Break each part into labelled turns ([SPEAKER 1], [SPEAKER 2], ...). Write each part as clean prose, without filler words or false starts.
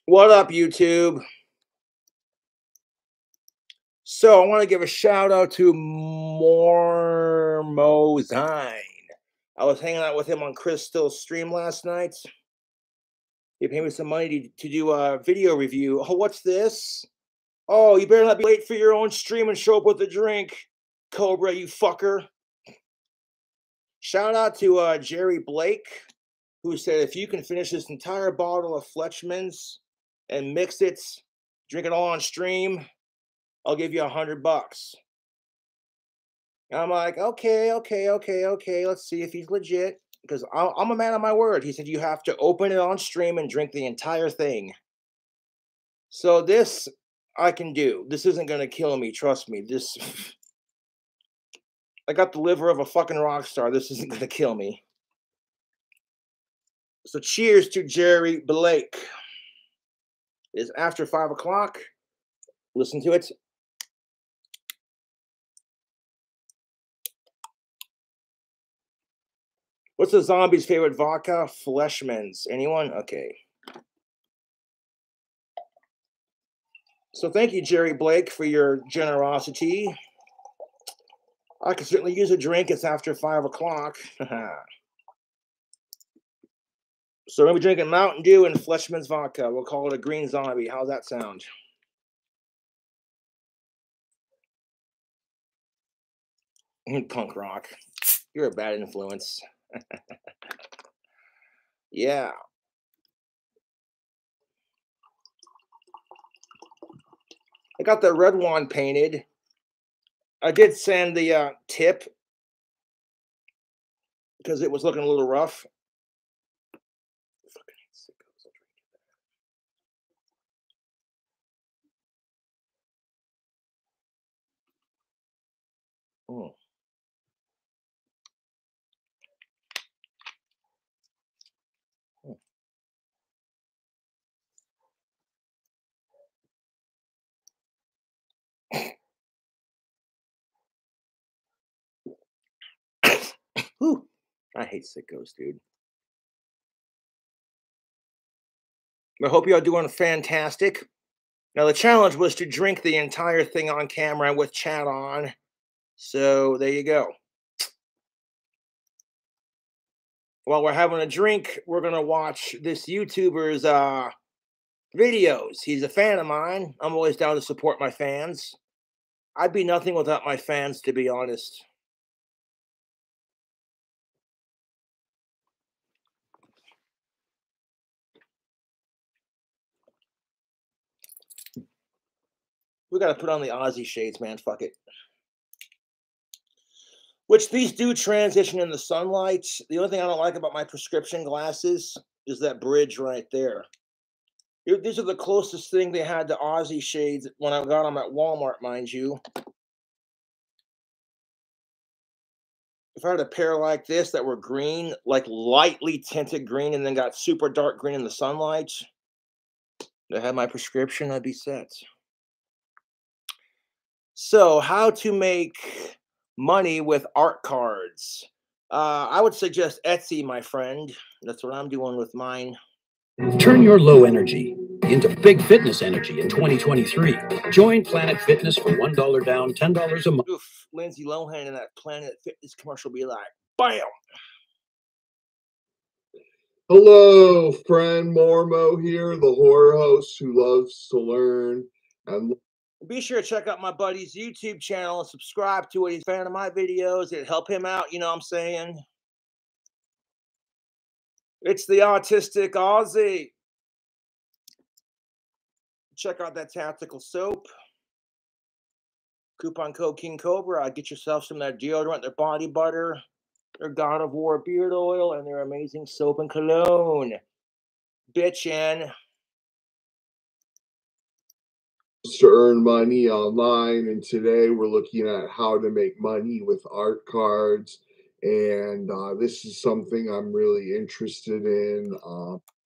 [SPEAKER 1] What up, YouTube? So I want to give a shout out to Mormozine. I was hanging out with him on Crystal's stream last night. He paid me some money to do a video review. Oh, what's this? Oh, you better not be late for your own stream and show up with a drink, Cobra, you fucker. Shout out to Jerry Blake, who said if you can finish this entire bottle of Fletchman's and mix it, drink it all on stream, I'll give you $100. And I'm like, okay. Let's see if he's legit, because I'm a man of my word. He said you have to open it on stream and drink the entire thing. So this I can do. This isn't going to kill me. Trust me. I got the liver of a fucking rock star. This isn't going to kill me. So cheers to Jerry Blake. It's after 5 o'clock. Listen to it. What's the zombie's favorite vodka? Fleischmann's. Anyone? Okay. So thank you, Jerry Blake, for your generosity. I could certainly use a drink. It's after 5 o'clock. So we're going to be drinking Mountain Dew and Fleischmann's vodka. We'll call it a green zombie. How's that sound? Punk rock. You're a bad influence. Yeah. I got the red one painted. I did send the tip because it was looking a little rough. Oh. Whew. I hate sickos, dude. I hope you are doing fantastic. Now, the challenge was to drink the entire thing on camera with chat on. So, there you go. While we're having a drink, we're going to watch this YouTuber's videos. He's a fan of mine. I'm always down to support my fans. I'd be nothing without my fans, to be honest. We got to put on the Aussie shades, man. Fuck it. Which these do transition in the sunlight. The only thing I don't like about my prescription glasses is that bridge right there. These are the closest thing they had to Aussie shades when I got them at Walmart, mind you. If I had a pair like this that were green, like lightly tinted green, and then got super dark green in the sunlight, that had my prescription, I'd be set. So, how to make money with art cards? I would suggest Etsy, my friend. That's what I'm doing with mine.
[SPEAKER 2] Turn your low energy into big fitness energy in 2023. Join Planet Fitness for $1 down, $10 a month.
[SPEAKER 1] Oof, Lindsay Lohan in that Planet Fitness commercial be like, bam!
[SPEAKER 3] Hello, friend Mormo here, the horror host who loves to learn. And
[SPEAKER 1] be sure to check out my buddy's YouTube channel and subscribe to it. He's a fan of my videos. It'll help him out, you know what I'm saying? It's the Autistic Aussie. Check out that tactical soap. Coupon code King Cobra. Get yourself some of that deodorant, their body butter, their God of War beard oil, and their amazing soap and cologne. Bitchin'.
[SPEAKER 3] To earn money online, and today we're looking at how to make money with art cards, and this is something I'm really interested in.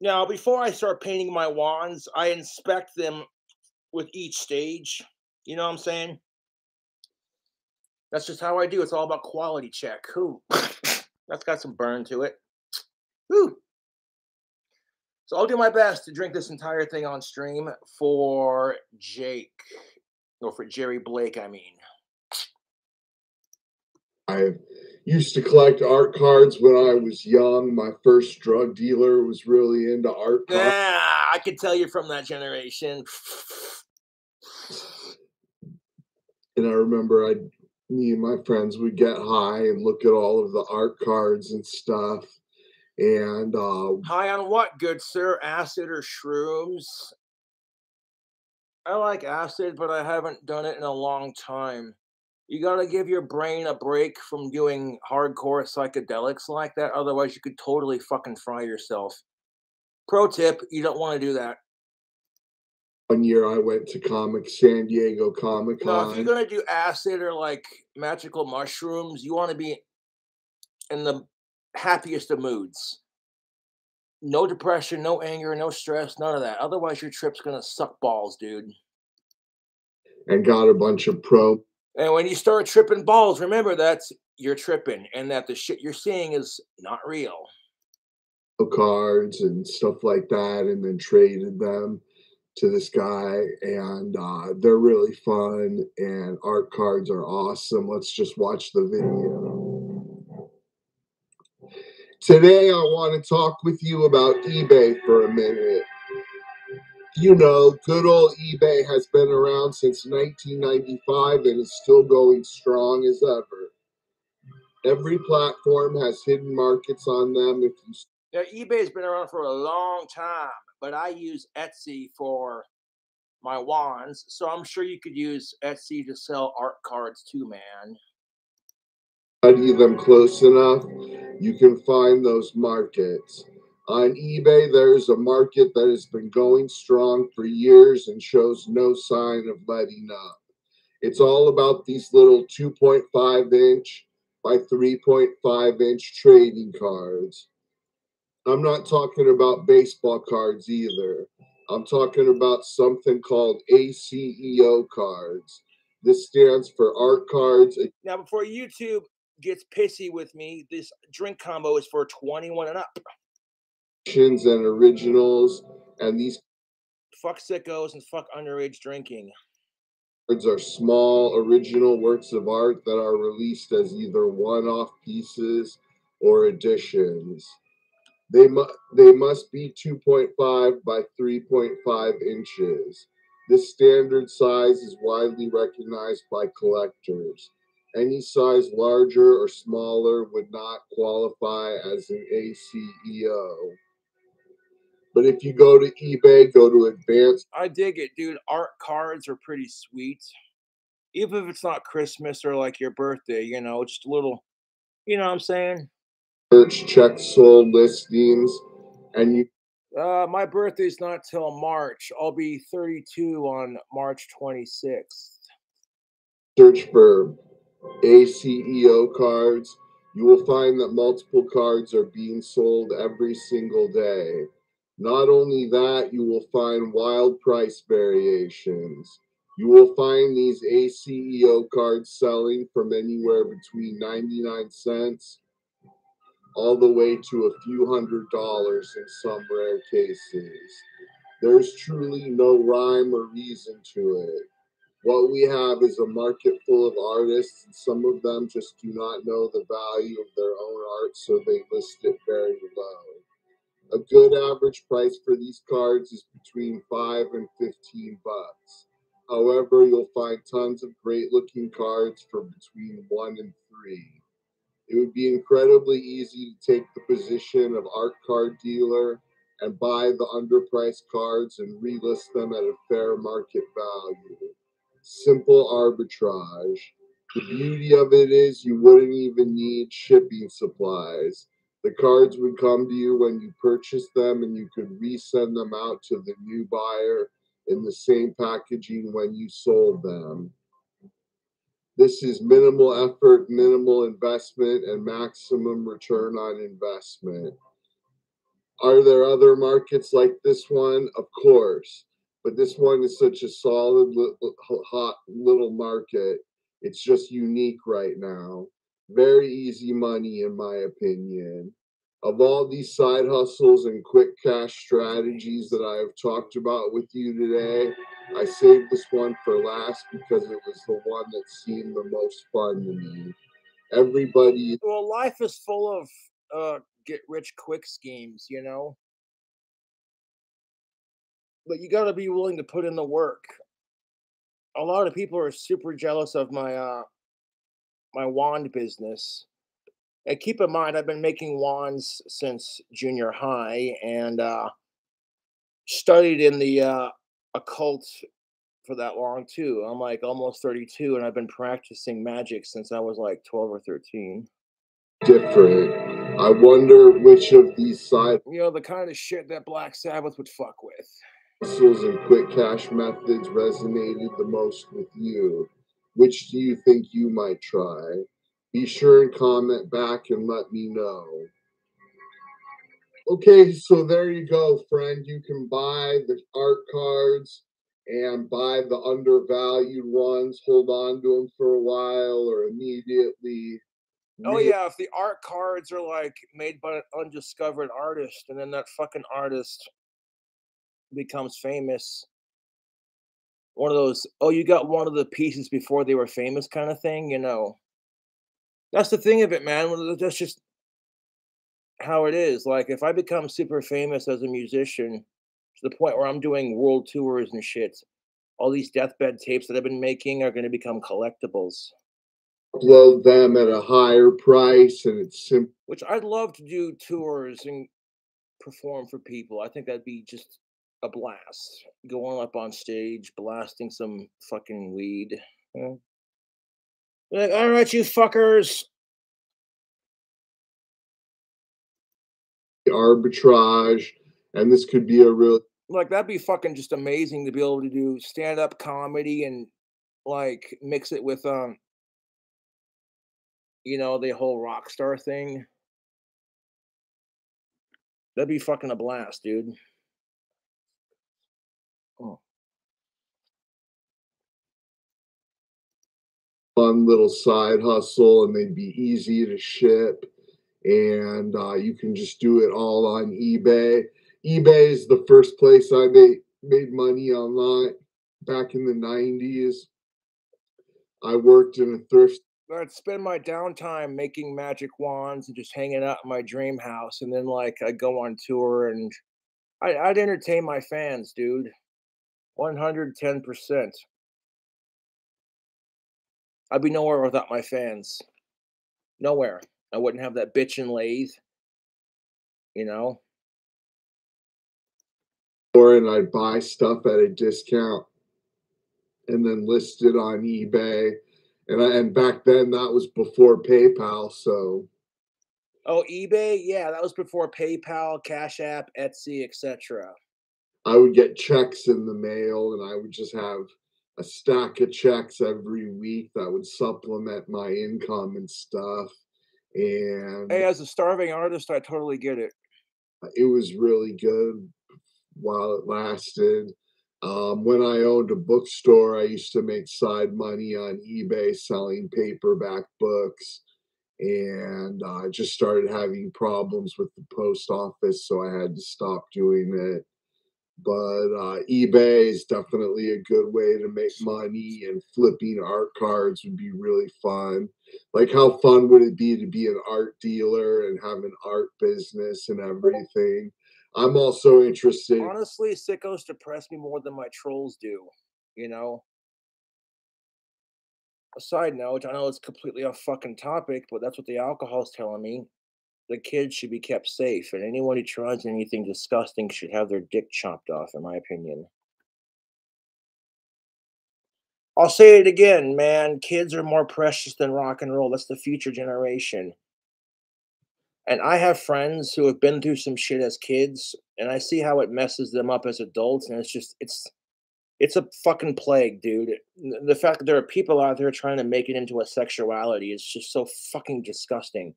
[SPEAKER 1] Now, before I start painting my wands, I inspect them with each stage. You know what I'm saying? That's just how I do. It's all about quality check. Ooh. That's got some burn to it. Woo. So I'll do my best to drink this entire thing on stream for Jake. Or for Jerry Blake, I mean.
[SPEAKER 3] I used to collect art cards when I was young. My first drug dealer was really into art cards.
[SPEAKER 1] Yeah, I could tell you're from that generation.
[SPEAKER 3] And I remember me and my friends would get high and look at all of the art cards and stuff. And
[SPEAKER 1] High on what, good sir? Acid or shrooms? I like acid, but I haven't done it in a long time. You gotta give your brain a break from doing hardcore psychedelics like that, otherwise you could totally fucking fry yourself. Pro tip, you don't want to do that.
[SPEAKER 3] one year I went to San Diego Comic
[SPEAKER 1] No, if you're
[SPEAKER 3] Con.
[SPEAKER 1] gonna do acid or like magical mushrooms, you want to be in the happiest of moods. No depression, no anger, no stress, none of that. Otherwise, your trip's gonna suck balls, dude.
[SPEAKER 3] And got a bunch of pro
[SPEAKER 1] And when you start tripping balls, remember that's you're tripping and that the shit you're seeing is not real.
[SPEAKER 3] cards and stuff like that, and then traded them to this guy. And they're really fun, and art cards are awesome. Let's just watch the video. Today, I want to talk with you about eBay for a minute. You know, good old eBay has been around since 1995 and is still going strong as ever. Every platform has hidden markets on them. If you
[SPEAKER 1] Yeah, eBay's been around for a long time, but I use Etsy for my wands, so I'm sure you could use Etsy to sell art cards too, man.
[SPEAKER 3] study them close enough, you can find those markets. On eBay, there's a market that has been going strong for years and shows no sign of letting up. It's all about these little 2.5-inch by 3.5-inch trading cards. I'm not talking about baseball cards either. I'm talking about something called ACEO cards. This stands for art cards.
[SPEAKER 1] Now, before YouTube gets pissy with me, this drink combo is for 21 and up.
[SPEAKER 3] And originals, and these
[SPEAKER 1] Fuck sickos and fuck underage drinking.
[SPEAKER 3] cards are small original works of art that are released as either one-off pieces or editions. They must be 2.5 by 3.5 inches. This standard size is widely recognized by collectors. Any size larger or smaller would not qualify as an ACEO. But if you go to eBay, go to advanced
[SPEAKER 1] I dig it, dude. Art cards are pretty sweet. Even if it's not Christmas or like your birthday, just a little, you know what I'm saying?
[SPEAKER 3] search, check sold listings, and you
[SPEAKER 1] My birthday's not till March. I'll be 32 on March 26th.
[SPEAKER 3] search for ACEO cards. You will find that multiple cards are being sold every single day. Not only that, you will find wild price variations. You will find these ACEO cards selling from anywhere between 99 cents all the way to a few $100s in some rare cases. There's truly no rhyme or reason to it. What we have is a market full of artists, and some of them just do not know the value of their own art, so they list it very low. A good average price for these cards is between $5 and $15. However, you'll find tons of great looking cards for between $1 and $3. It would be incredibly easy to take the position of art card dealer and buy the underpriced cards and relist them at a fair market value. Simple arbitrage. The beauty of it is you wouldn't even need shipping supplies. The cards would come to you when you purchased them, and you could resend them out to the new buyer in the same packaging when you sold them. This is minimal effort, minimal investment, and maximum return on investment. Are there other markets like this one? Of course. But this one is such a solid, hot little market. It's just unique right now. Very easy money, in my opinion. Of all these side hustles and quick cash strategies that I have talked about with you today, I saved this one for last because it was the one that seemed the most fun to me. Everybody,
[SPEAKER 1] Well, life is full of get rich quick schemes, you know, but you got to be willing to put in the work. A lot of people are super jealous of my wand business. And keep in mind, I've been making wands since junior high and studied in the occult for that long too. I'm like almost 32, and I've been practicing magic since I was like 12 or 13.
[SPEAKER 3] different. I wonder which of these side
[SPEAKER 1] You know, the kind of shit that Black Sabbath would fuck with.
[SPEAKER 3] hustles and quick cash methods resonated the most with you. Which do you think you might try? Be sure and comment back and let me know. Okay, so there you go, friend. You can buy the art cards and buy the undervalued ones, hold on to them for a while, or immediately
[SPEAKER 1] Oh
[SPEAKER 3] make.
[SPEAKER 1] yeah, if the art cards are like made by an undiscovered artist, and then that fucking artist becomes famous, one of those, oh, you got one of the pieces before they were famous kind of thing, you know. That's the thing of it, man. That's just how it is. Like, if I become super famous as a musician to the point where I'm doing world tours and shit, all these deathbed tapes that I've been making are going to become collectibles,
[SPEAKER 3] Upload them at a higher price, and it's simple.
[SPEAKER 1] which I'd love to do tours and perform for people. I think that'd be just a blast. Going up on stage, blasting some fucking weed. Yeah. Like, all right, you fuckers.
[SPEAKER 3] Arbitrage, and this could be a real.
[SPEAKER 1] Like, that'd be fucking just amazing to be able to do stand up comedy and like mix it with you know, the whole rock star thing. That'd be fucking a blast, dude. Oh.
[SPEAKER 3] Fun little side hustle, and they'd be easy to ship, and you can just do it all on eBay. eBay is the first place I made money online back in the 90s. I worked in a thrift.
[SPEAKER 1] I'd spend my downtime making magic wands and just hanging out in my dream house, and then like I'd go on tour and I'd entertain my fans, dude. 110%. I'd be nowhere without my fans. Nowhere. I wouldn't have that bitchin' lathe, you know?
[SPEAKER 3] And I'd buy stuff at a discount and then list it on eBay. And back then that was before PayPal, so
[SPEAKER 1] Oh, eBay? Yeah, that was before PayPal, Cash App, Etsy, etc.
[SPEAKER 3] I would get checks in the mail, and I would just have a stack of checks every week that would supplement my income and stuff. And
[SPEAKER 1] Hey, as a starving artist, I totally get it.
[SPEAKER 3] it was really good while it lasted. When I owned a bookstore, I used to make side money on eBay selling paperback books, and I just started having problems with the post office, so I had to stop doing it. But eBay is definitely a good way to make money, and flipping art cards would be really fun. Like, how fun would it be to be an art dealer and have an art business and everything? I'm also interested.
[SPEAKER 1] Honestly, sickos depress me more than my trolls do, you know? A side note, I know it's completely off fucking topic, but that's what the alcohol's telling me. The kids should be kept safe, and anyone who tries anything disgusting should have their dick chopped off, in my opinion. I'll say it again, man. Kids are more precious than rock and roll. That's the future generation. And I have friends who have been through some shit as kids, and I see how it messes them up as adults, and it's a fucking plague, dude. The fact that there are people out there trying to make it into a sexuality is just so fucking disgusting.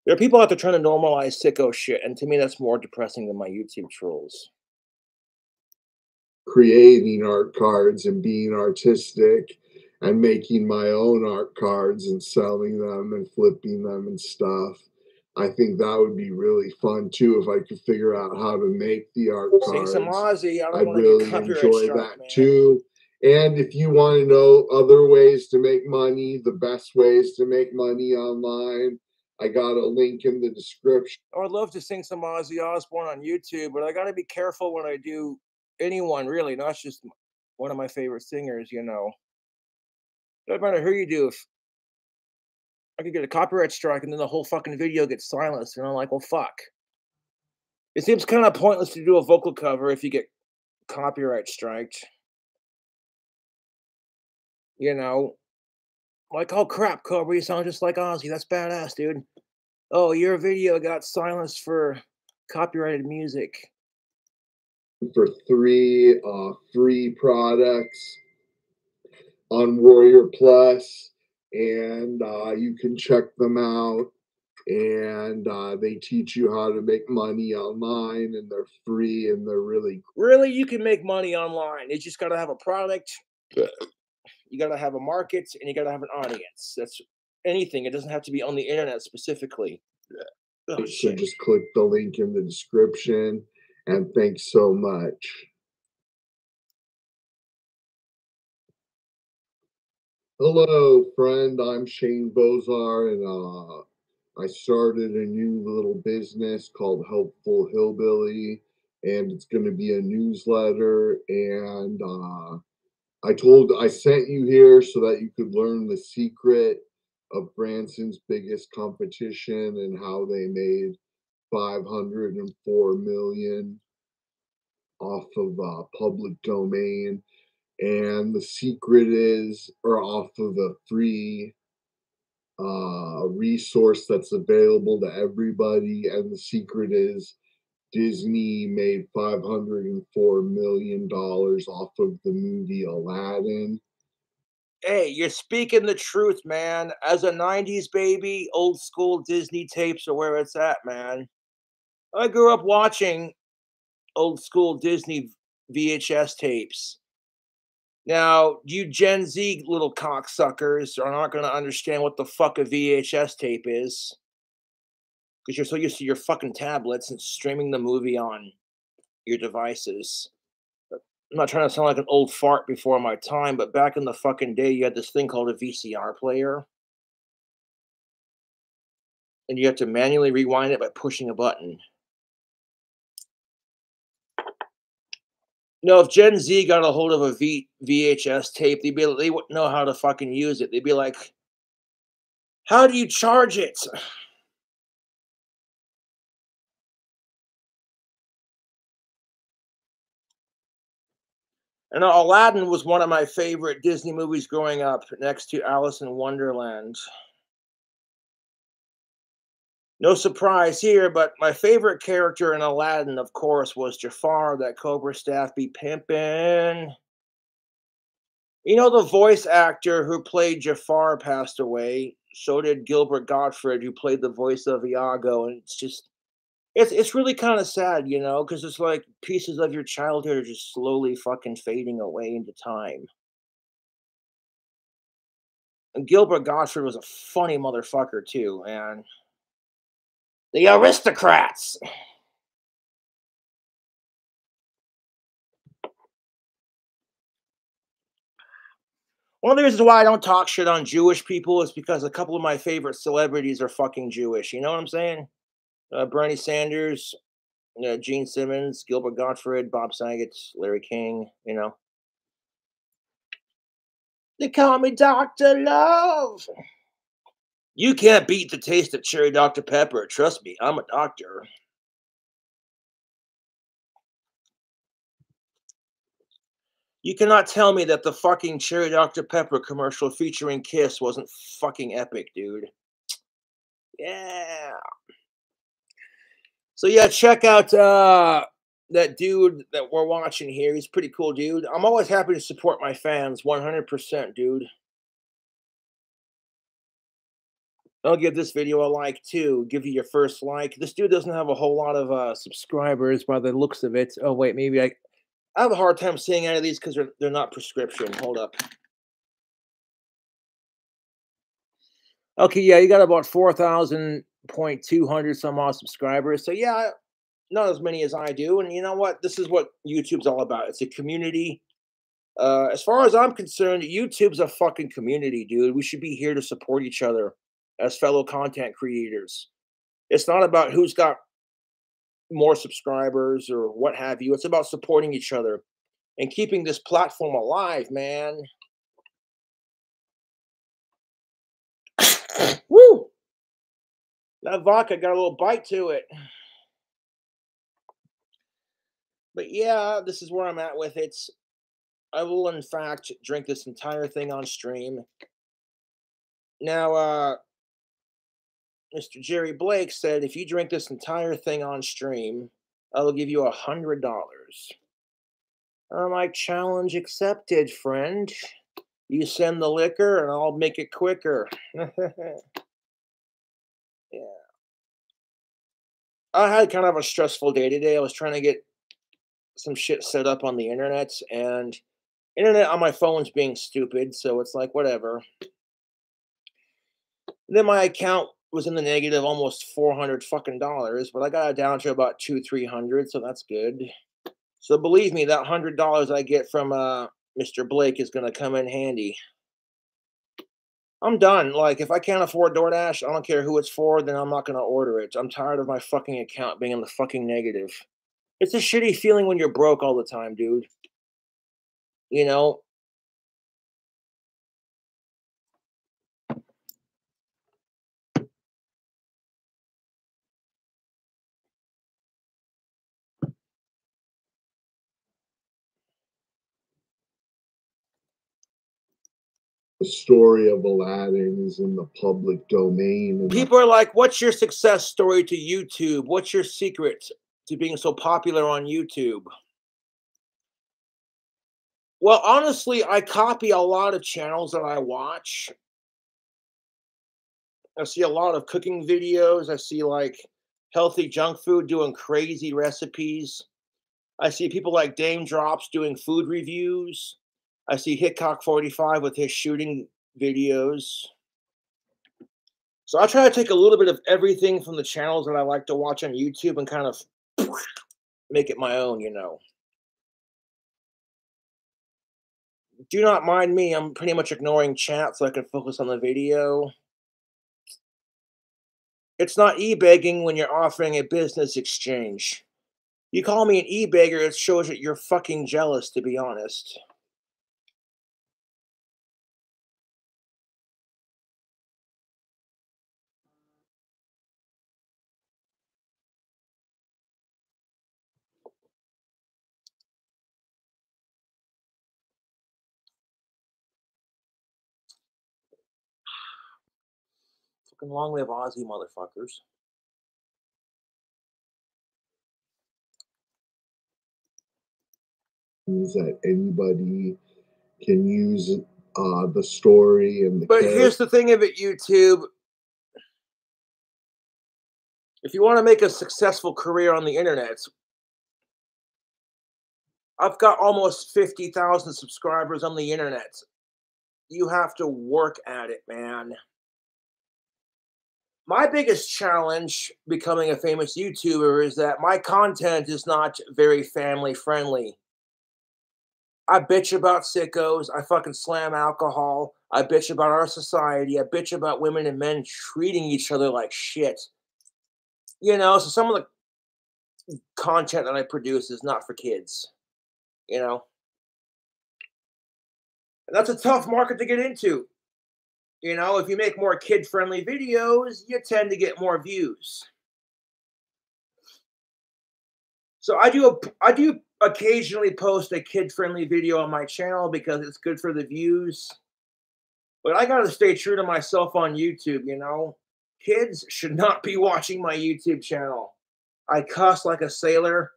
[SPEAKER 1] There are people out there trying to normalize sicko shit, and to me, that's more depressing than my YouTube trolls.
[SPEAKER 3] Creating art cards and being artistic and making my own art cards and selling them and flipping them and stuff. I think that would be really fun too if I could figure out how to make the art
[SPEAKER 1] Sing some
[SPEAKER 3] cards.
[SPEAKER 1] Aussie. I don't
[SPEAKER 3] I'd
[SPEAKER 1] want to get
[SPEAKER 3] really
[SPEAKER 1] copyright
[SPEAKER 3] enjoy
[SPEAKER 1] strike,
[SPEAKER 3] that
[SPEAKER 1] man.
[SPEAKER 3] too. And if you want to know other ways to make money, the best ways to make money online, I got a link in the description.
[SPEAKER 1] I would love to sing some Ozzy Osbourne on YouTube, but I got to be careful when I do anyone, really, not just one of my favorite singers, you know. No matter who you do, if I could get a copyright strike and then the whole fucking video gets silenced, and I'm like, well, fuck. It seems kind of pointless to do a vocal cover if you get copyright striked. You know, like, oh crap, Cobra, you sound just like Ozzy. That's badass, dude. Oh, your video got silenced for copyrighted music.
[SPEAKER 3] For 3 free products on Warrior Plus, and you can check them out. And they teach you how to make money online, and they're free, and they're really
[SPEAKER 1] Really, you can make money online. You just got to have a product. You got to have a market, and you got to have an audience. That's anything. It doesn't have to be on the internet specifically. Oh,
[SPEAKER 3] so
[SPEAKER 1] shit.
[SPEAKER 3] just click the link in the description. And thanks so much. Hello, friend. I'm Shane Bozar, and I started a new little business called Helpful Hillbilly, and it's going to be a newsletter. And I sent you here so that you could learn the secret of Branson's biggest competition and how they made 504 million off of public domain. And the secret is, or off of a free resource that's available to everybody. And the secret is Disney made $504 million off of the movie Aladdin.
[SPEAKER 1] Hey, you're speaking the truth, man. As a 90s baby, old school Disney tapes are where it's at, man. I grew up watching old school Disney VHS tapes. Now, you Gen Z little cocksuckers are not going to understand what the fuck a VHS tape is because you're so used to your fucking tablets and streaming the movie on your devices. I'm not trying to sound like an old fart before my time, but back in the fucking day, you had this thing called a VCR player, and you had to manually rewind it by pushing a button. No, if Gen Z got a hold of a VHS tape, they wouldn't know how to fucking use it. They'd be like, "How do you charge it?" And Aladdin was one of my favorite Disney movies growing up, next to Alice in Wonderland. No surprise here, but my favorite character in Aladdin, of course, was Jafar, that Cobra staff be pimpin'. You know, the voice actor who played Jafar passed away. So did Gilbert Gottfried, who played the voice of Iago. And it's just, it's really kind of sad, you know, because it's like pieces of your childhood are just slowly fucking fading away into time. And Gilbert Gottfried was a funny motherfucker too, man. The aristocrats. One of the reasons why I don't talk shit on Jewish people is because a couple of my favorite celebrities are fucking Jewish. You know what I'm saying? Bernie Sanders, Gene Simmons, Gilbert Gottfried, Bob Saget, Larry King. You know, they call me Doctor Love. You can't beat the taste of cherry Dr. Pepper. Trust me, I'm a doctor. You cannot tell me that the fucking cherry Dr. Pepper commercial featuring Kiss wasn't fucking epic, dude. Yeah. So yeah, check out that dude that we're watching here. He's a pretty cool, dude. I'm always happy to support my fans, 100%, dude. I'll give this video a like too. Give you your first like. This dude doesn't have a whole lot of subscribers by the looks of it. Oh wait, maybe I have a hard time seeing any of these because they're not prescription. Hold up. Okay, yeah, you got about 4,000 200 some odd subscribers. So yeah, not as many as I do. And you know what? This is what YouTube's all about. It's a community. As far as I'm concerned, YouTube's a fucking community, dude. We should be here to support each other as fellow content creators. It's not about who's got more subscribers or what have you. It's about supporting each other and keeping this platform alive, man. Woo! That vodka got a little bite to it. But yeah, this is where I'm at with it. I will, in fact, drink this entire thing on stream. Now, Mr. Jerry Blake said, if you drink this entire thing on stream, I will give you $100. I'm like, challenge accepted, friend. You send the liquor and I'll make it quicker. Yeah. I had kind of a stressful day today. I was trying to get some shit set up on the internet, and internet on my phone's being stupid, so it's like whatever. Then my account was in the negative almost 400 fucking dollars, but I got it down to about 200-300, so that's good. So believe me, that $100 I get from Mr. Blake is gonna come in handy. I'm done. Like, if I can't afford DoorDash, I don't care who it's for, then I'm not gonna order it. I'm tired of my fucking account being in the fucking negative. It's a shitty feeling when you're broke all the time, dude. You know?
[SPEAKER 3] The story of Aladdin is in the public domain. And
[SPEAKER 1] People are like, what's your success story to YouTube? What's your secret to being so popular on YouTube? Well, honestly, I copy a lot of channels that I watch. I see a lot of cooking videos. I see like healthy junk food doing crazy recipes. I see people like Dame Drops doing food reviews. I see Hitcock45 with his shooting videos. So I try to take a little bit of everything from the channels that I like to watch on YouTube and kind of make it my own, you know. Do not mind me. I'm pretty much ignoring chat so I can focus on the video. It's not e-begging when you're offering a business exchange. You call me an e-beggar, it shows that you're fucking jealous, to be honest. Fucking long live Aussie, motherfuckers.
[SPEAKER 3] that anybody can use the story and the
[SPEAKER 1] But
[SPEAKER 3] character.
[SPEAKER 1] here's the thing of it, YouTube. If you want to make a successful career on the internet, I've got almost 50,000 subscribers on the internet. You have to work at it, man. My biggest challenge becoming a famous YouTuber is that my content is not very family friendly. I bitch about sickos. I fucking slam alcohol. I bitch about our society. I bitch about women and men treating each other like shit. You know, so some of the content that I produce is not for kids. You know? And that's a tough market to get into. You know, if you make more kid-friendly videos, you tend to get more views. So I do occasionally post a kid-friendly video on my channel because it's good for the views. But I gotta stay true to myself on YouTube, you know? Kids should not be watching my YouTube channel. I cuss like a sailor.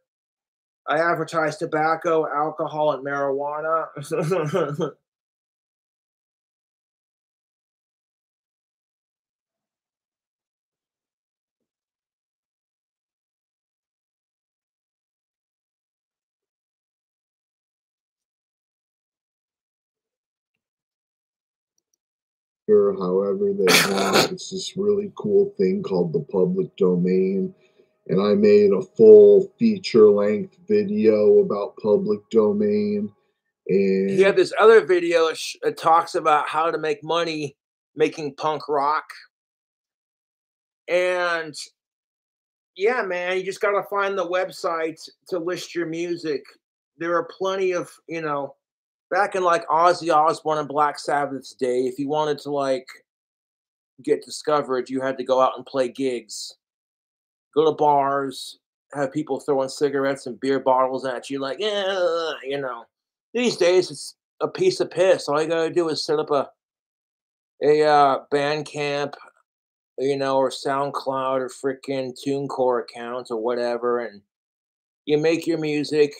[SPEAKER 1] I advertise tobacco, alcohol, and marijuana.
[SPEAKER 3] or however they have. It's this really cool thing called the public domain. And I made a full feature-length video about public domain.
[SPEAKER 1] He had
[SPEAKER 3] And
[SPEAKER 1] this other video that talks about how to make money making punk rock. And yeah, man, you just got to find the website to list your music. There are plenty of, back in like Ozzy Osbourne and Black Sabbath's day, if you wanted to like get discovered, you had to go out and play gigs, go to bars, have people throwing cigarettes and beer bottles at you, like, yeah, These days, it's a piece of piss. All you gotta do is set up a Bandcamp, or SoundCloud or freaking TuneCore account or whatever, and you make your music,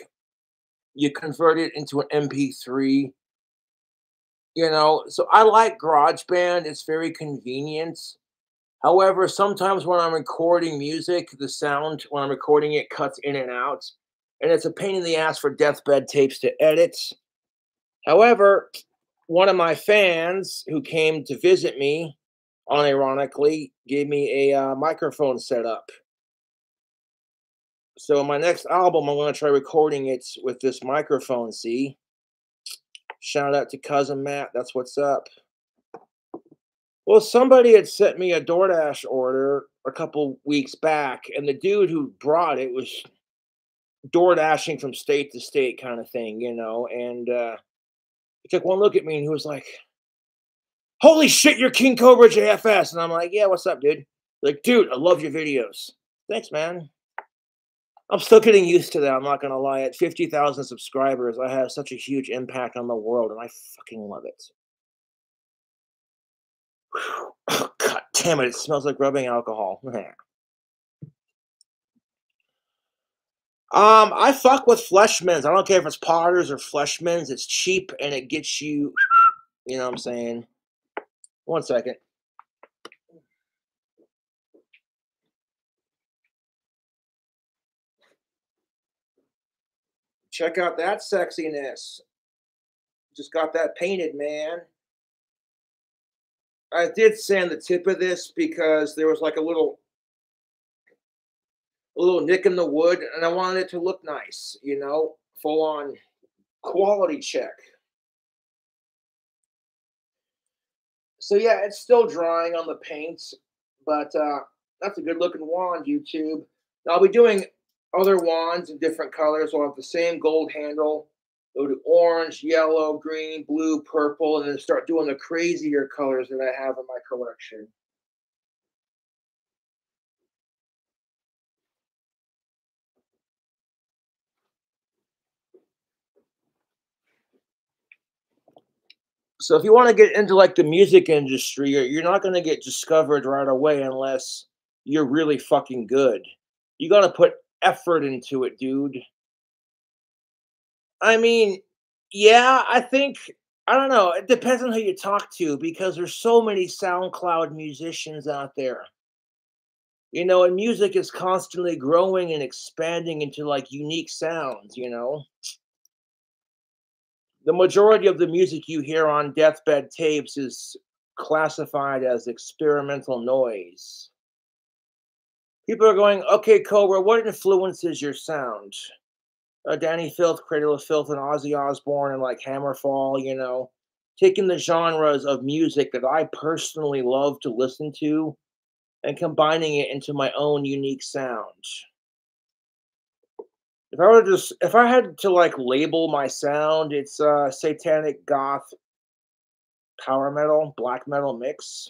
[SPEAKER 1] you convert it into an MP3. So I like GarageBand. It's very convenient. However, sometimes when I'm recording music, the sound when I'm recording it cuts in and out, and it's a pain in the ass for deathbed tapes to edit. However, one of my fans who came to visit me, unironically, gave me a microphone setup. So my next album, I'm going to try recording it with this microphone. See, shout out to cousin Matt. That's what's up. Well, somebody had sent me a DoorDash order a couple weeks back, and the dude who brought it was door dashing from state to state kind of thing, and he took one look at me and he was like, "Holy shit, you're King Cobra JFS." And I'm like, "Yeah, what's up, dude?" Like, "Dude, I love your videos." Thanks, man. I'm still getting used to that. I'm not going to lie. At 50,000 subscribers, I have such a huge impact on the world, and I fucking love it. Whew. Oh, God damn it. It smells like rubbing alcohol. I fuck with Fleshmans. I don't care if it's Potters or Fleshmans. It's cheap and it gets you, you know what I'm saying? One second. Check out that sexiness. Just got that painted, man. I did sand the tip of this because there was like a little nick in the wood and I wanted it to look nice, full on quality check. So yeah, it's still drying on the paint, but that's a good looking wand, YouTube. Now, I'll be doing other wands in different colors. I'll have the same gold handle, go to orange, yellow, green, blue, purple, and then start doing the crazier colors that I have in my collection. So if you want to get into like the music industry, you're not going to get discovered right away unless you're really fucking good. You got to put effort into it, dude. I mean, yeah, I don't know. It depends on who you talk to because there's so many SoundCloud musicians out there. And music is constantly growing and expanding into like unique sounds. The majority of the music you hear on deathbed tapes is classified as experimental noise. People are going, "Okay, Cobra, what influences your sound?" Danny Filth, Cradle of Filth, and Ozzy Osbourne, and like Hammerfall, taking the genres of music that I personally love to listen to and combining it into my own unique sound. If I had to like label my sound, it's satanic goth power metal, black metal mix.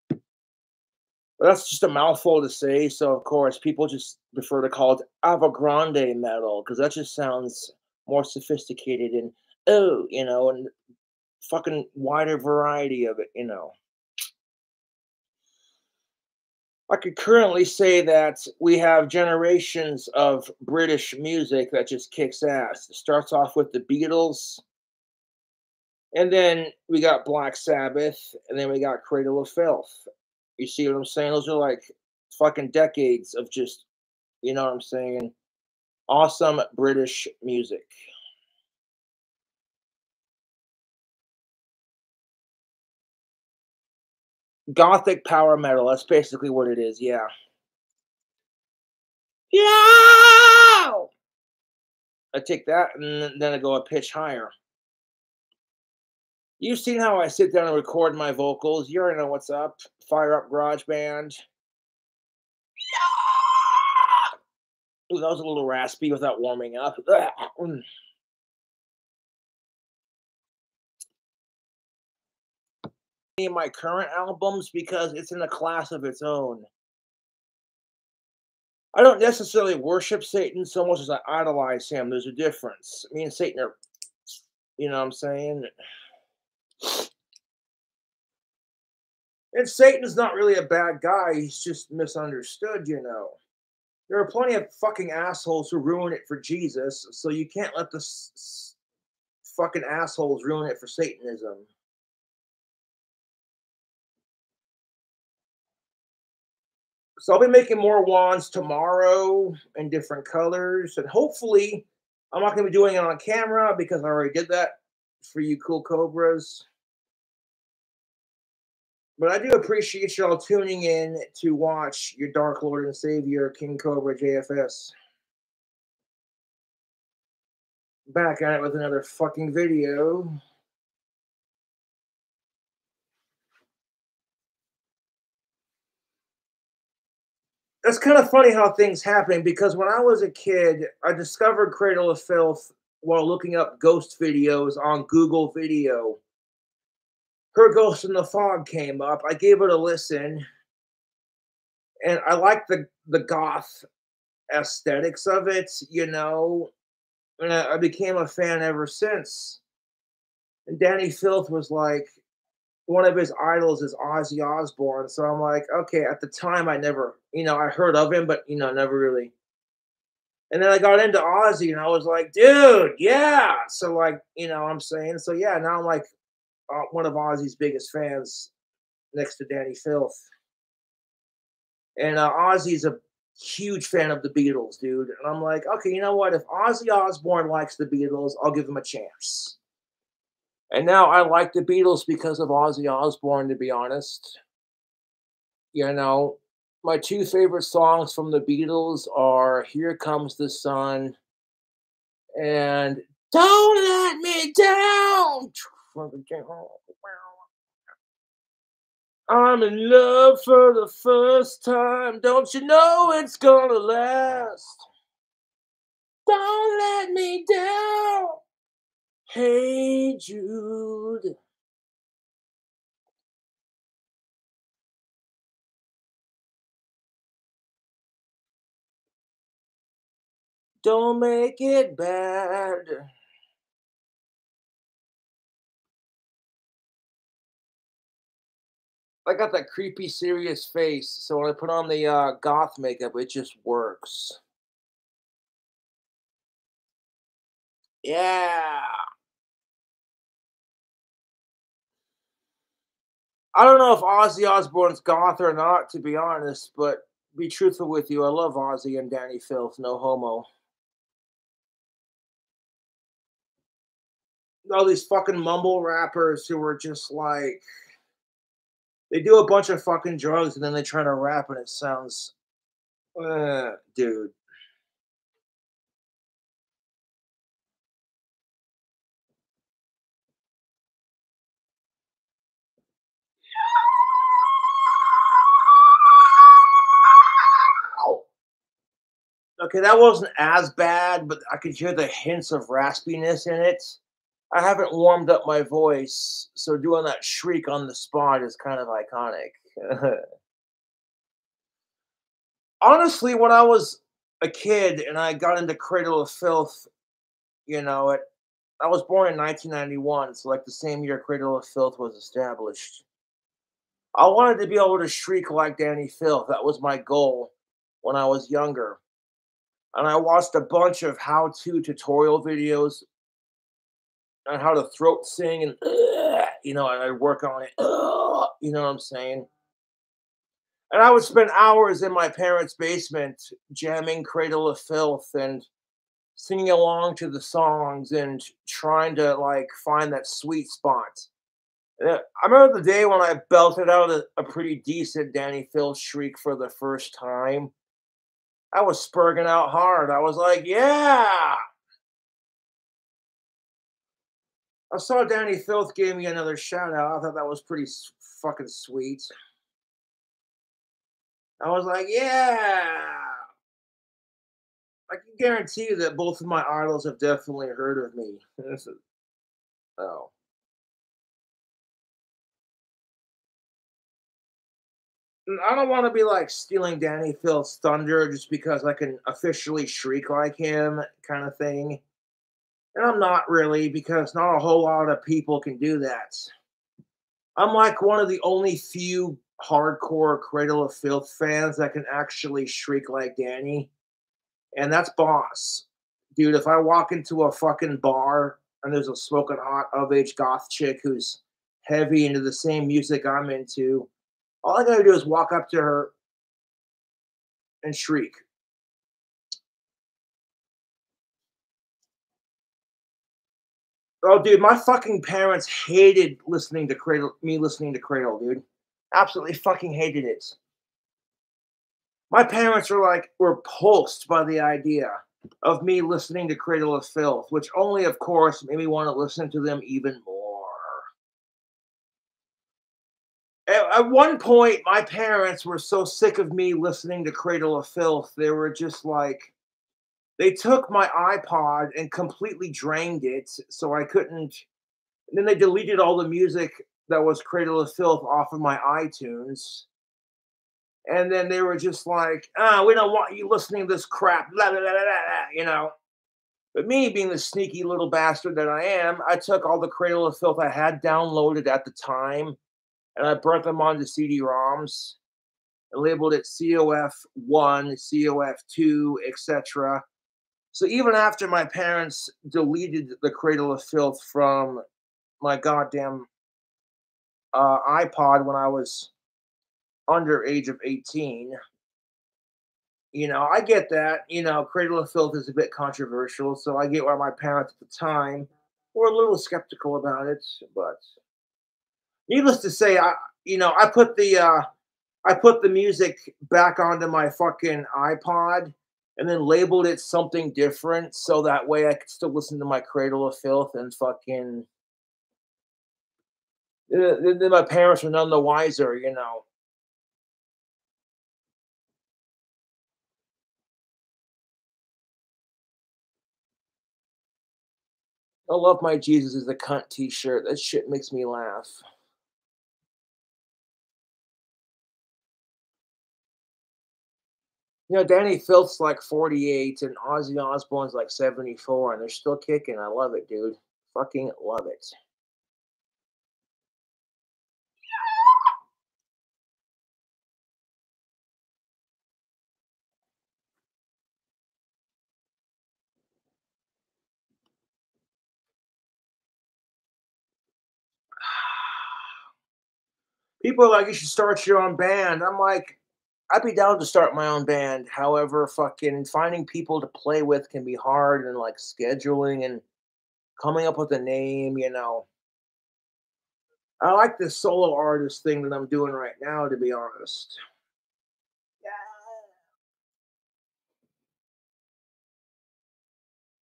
[SPEAKER 1] But that's just a mouthful to say, so of course people just prefer to call it avant-grande metal because that just sounds more sophisticated and and fucking wider variety of it. I could currently say that we have generations of British music that just kicks ass. It starts off with the Beatles, and then we got Black Sabbath, and then we got Cradle of Filth. You see what I'm saying? Those are like fucking decades of just, you know what I'm saying? Awesome British music. Gothic power metal. That's basically what it is. Yeah. Yeah. I take that and then I go a pitch higher. You've seen how I sit down and record my vocals. You already know what's up. Fire up GarageBand. Ooh, that was a little raspy without warming up. Any of my current albums because it's in a class of its own. I don't necessarily worship Satan so much as I idolize him. There's a difference. Me and Satan are, you know what I'm saying? And Satan's not really a bad guy. He's just misunderstood, you know. There are plenty of fucking assholes who ruin it for Jesus, so you can't let the fucking assholes ruin it for Satanism. So I'll be making more wands tomorrow in different colors, and hopefully I'm not going to be doing it on camera because I already did that for you cool cobras. But I do appreciate y'all tuning in to watch your Dark Lord and Savior, King Cobra JFS. Back at it with another fucking video. It's kind of funny how things happen because when I was a kid, I discovered Cradle of Filth while looking up ghost videos on Google Video. Her Ghost in the Fog came up. I gave it a listen, and I liked the goth aesthetics of it, you know, and I became a fan ever since. And Danny Filth was like, one of his idols is Ozzy Osbourne. So I'm like, okay, at the time I never, you know, I heard of him, but, you know, never really. And then I got into Ozzy and I was like, dude, yeah. So, like, you know what I'm saying? So, yeah, now I'm like one of Ozzy's biggest fans next to Danny Filth. And Ozzy's a huge fan of the Beatles, dude. And I'm like, okay, you know what? If Ozzy Osbourne likes the Beatles, I'll give him a chance. And now I like the Beatles because of Ozzy Osbourne, to be honest. You know, my two favorite songs from the Beatles are Here Comes the Sun and Don't Let Me Down. I'm in love for the first time. Don't you know it's gonna last? Don't let me down. Hey, Jude. Don't make it bad. I got that creepy, serious face, so when I put on the goth makeup, it just works. Yeah. I don't know if Ozzy Osbourne's goth or not, to be honest, but be truthful with you, I love Ozzy and Danny Filth, no homo. All these fucking mumble rappers who are just like, they do a bunch of fucking drugs and then they try to rap and it sounds, dude. Okay, that wasn't as bad, but I could hear the hints of raspiness in it. I haven't warmed up my voice, so doing that shriek on the spot is kind of iconic. Honestly, when I was a kid and I got into Cradle of Filth, you know, I was born in 1991, so like the same year Cradle of Filth was established. I wanted to be able to shriek like Danny Filth. That was my goal when I was younger. And I watched a bunch of how-to tutorial videos on how to throat sing and, you know, I'd work on it. You know what I'm saying? And I would spend hours in my parents' basement jamming Cradle of Filth and singing along to the songs and trying to like find that sweet spot. I remember the day when I belted out a pretty decent Danny Phil shriek for the first time. I was spurging out hard. I was like, yeah. I saw Danny Filth gave me another shout out. I thought that was pretty fucking sweet. I was like, yeah. I can guarantee you that both of my idols have definitely heard of me. Oh. I don't want to be like stealing Danny Filth's thunder just because I can officially shriek like him, kind of thing. And I'm not really, because not a whole lot of people can do that. I'm like one of the only few hardcore Cradle of Filth fans that can actually shriek like Danny, and that's Boss. Dude, if I walk into a fucking bar and there's a smoking hot of age goth chick who's heavy into the same music I'm into, all I gotta do is walk up to her and shriek. Oh, dude, my fucking parents hated listening to Cradle, me listening to Cradle, dude. Absolutely fucking hated it. My parents were repulsed by the idea of me listening to Cradle of Filth, which only, of course, made me want to listen to them even more. At one point, my parents were so sick of me listening to Cradle of Filth, they were just like, they took my iPod and completely drained it so I couldn't. And then they deleted all the music that was Cradle of Filth off of my iTunes. And then they were just like, we don't want you listening to this crap, blah, blah, blah, blah, blah, you know. But me, being the sneaky little bastard that I am, I took all the Cradle of Filth I had downloaded at the time, and I burnt them onto CD-ROMs and labeled it COF1, COF2, etc. So even after my parents deleted the Cradle of Filth from my goddamn iPod when I was under age of 18, I get that. Cradle of Filth is a bit controversial, so I get why my parents at the time were a little skeptical about it. But needless to say, I put the music back onto my fucking iPod and then labeled it something different so that way I could still listen to my Cradle of Filth and fucking. Then my parents were none the wiser. I love my Jesus is a cunt t-shirt. That shit makes me laugh. Danny Filth's like 48 and Ozzy Osbourne's like 74 and they're still kicking. I love it, dude. Fucking love it. People are like, you should start your own band. I'm like, I'd be down to start my own band. However, fucking finding people to play with can be hard and like scheduling and coming up with a name. I like this solo artist thing that I'm doing right now, to be honest.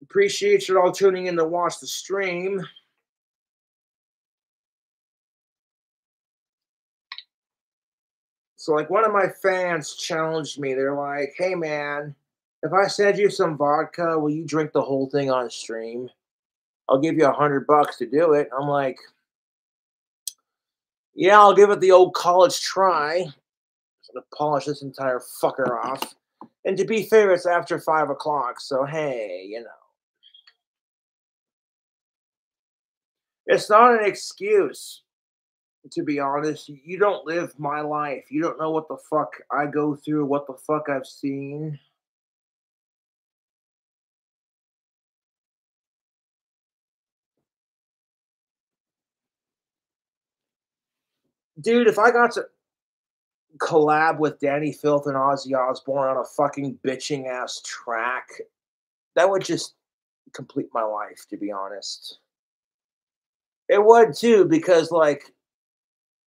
[SPEAKER 1] Appreciate you all tuning in to watch the stream. So, like, one of my fans challenged me. They're like, hey, man, if I send you some vodka, will you drink the whole thing on stream? I'll give you $100 to do it. I'm like, yeah, I'll give it the old college try. I'm gonna polish this entire fucker off. And to be fair, it's after 5 o'clock, so hey. It's not an excuse, to be honest. You don't live my life. You don't know what the fuck I go through, what the fuck I've seen. Dude, if I got to collab with Danny Filth and Ozzy Osbourne on a fucking bitching ass track, that would just complete my life, to be honest. It would too, because like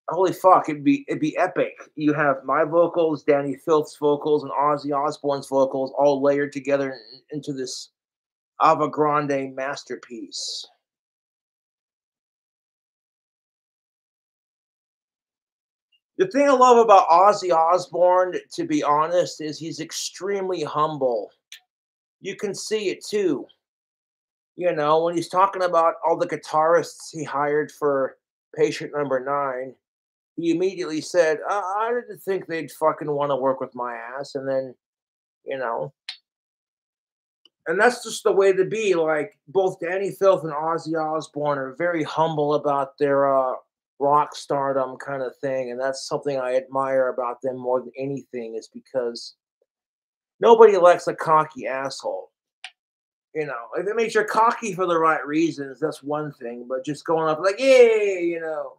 [SPEAKER 1] Holy fuck, it'd be epic. You have my vocals, Danny Filth's vocals, and Ozzy Osbourne's vocals all layered together into this Ava Grande masterpiece. The thing I love about Ozzy Osbourne, to be honest, is he's extremely humble. You can see it too. You know, when he's talking about all the guitarists he hired for Patient Number 9, he immediately said, I didn't think they'd fucking want to work with my ass. And then, you know, and that's just the way to be. Like, both Danny Filth and Ozzy Osbourne are very humble about their rock stardom kind of thing. And that's something I admire about them more than anything, is because nobody likes a cocky asshole. You know, if it makes you cocky for the right reasons, that's one thing. But just going up like, yeah, you know.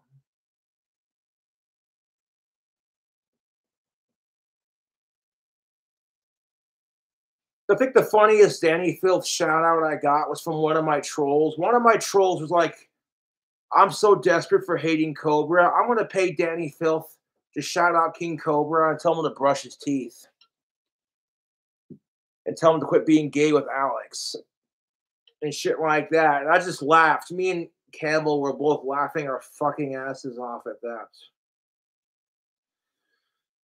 [SPEAKER 1] I think the funniest Danny Filth shout out I got was from one of my trolls. One of my trolls was like, I'm so desperate for hating Cobra. I'm going to pay Danny Filth to shout out King Cobra and tell him to brush his teeth and tell him to quit being gay with Alex and shit like that. And I just laughed. Me and Campbell were both laughing our fucking asses off at that.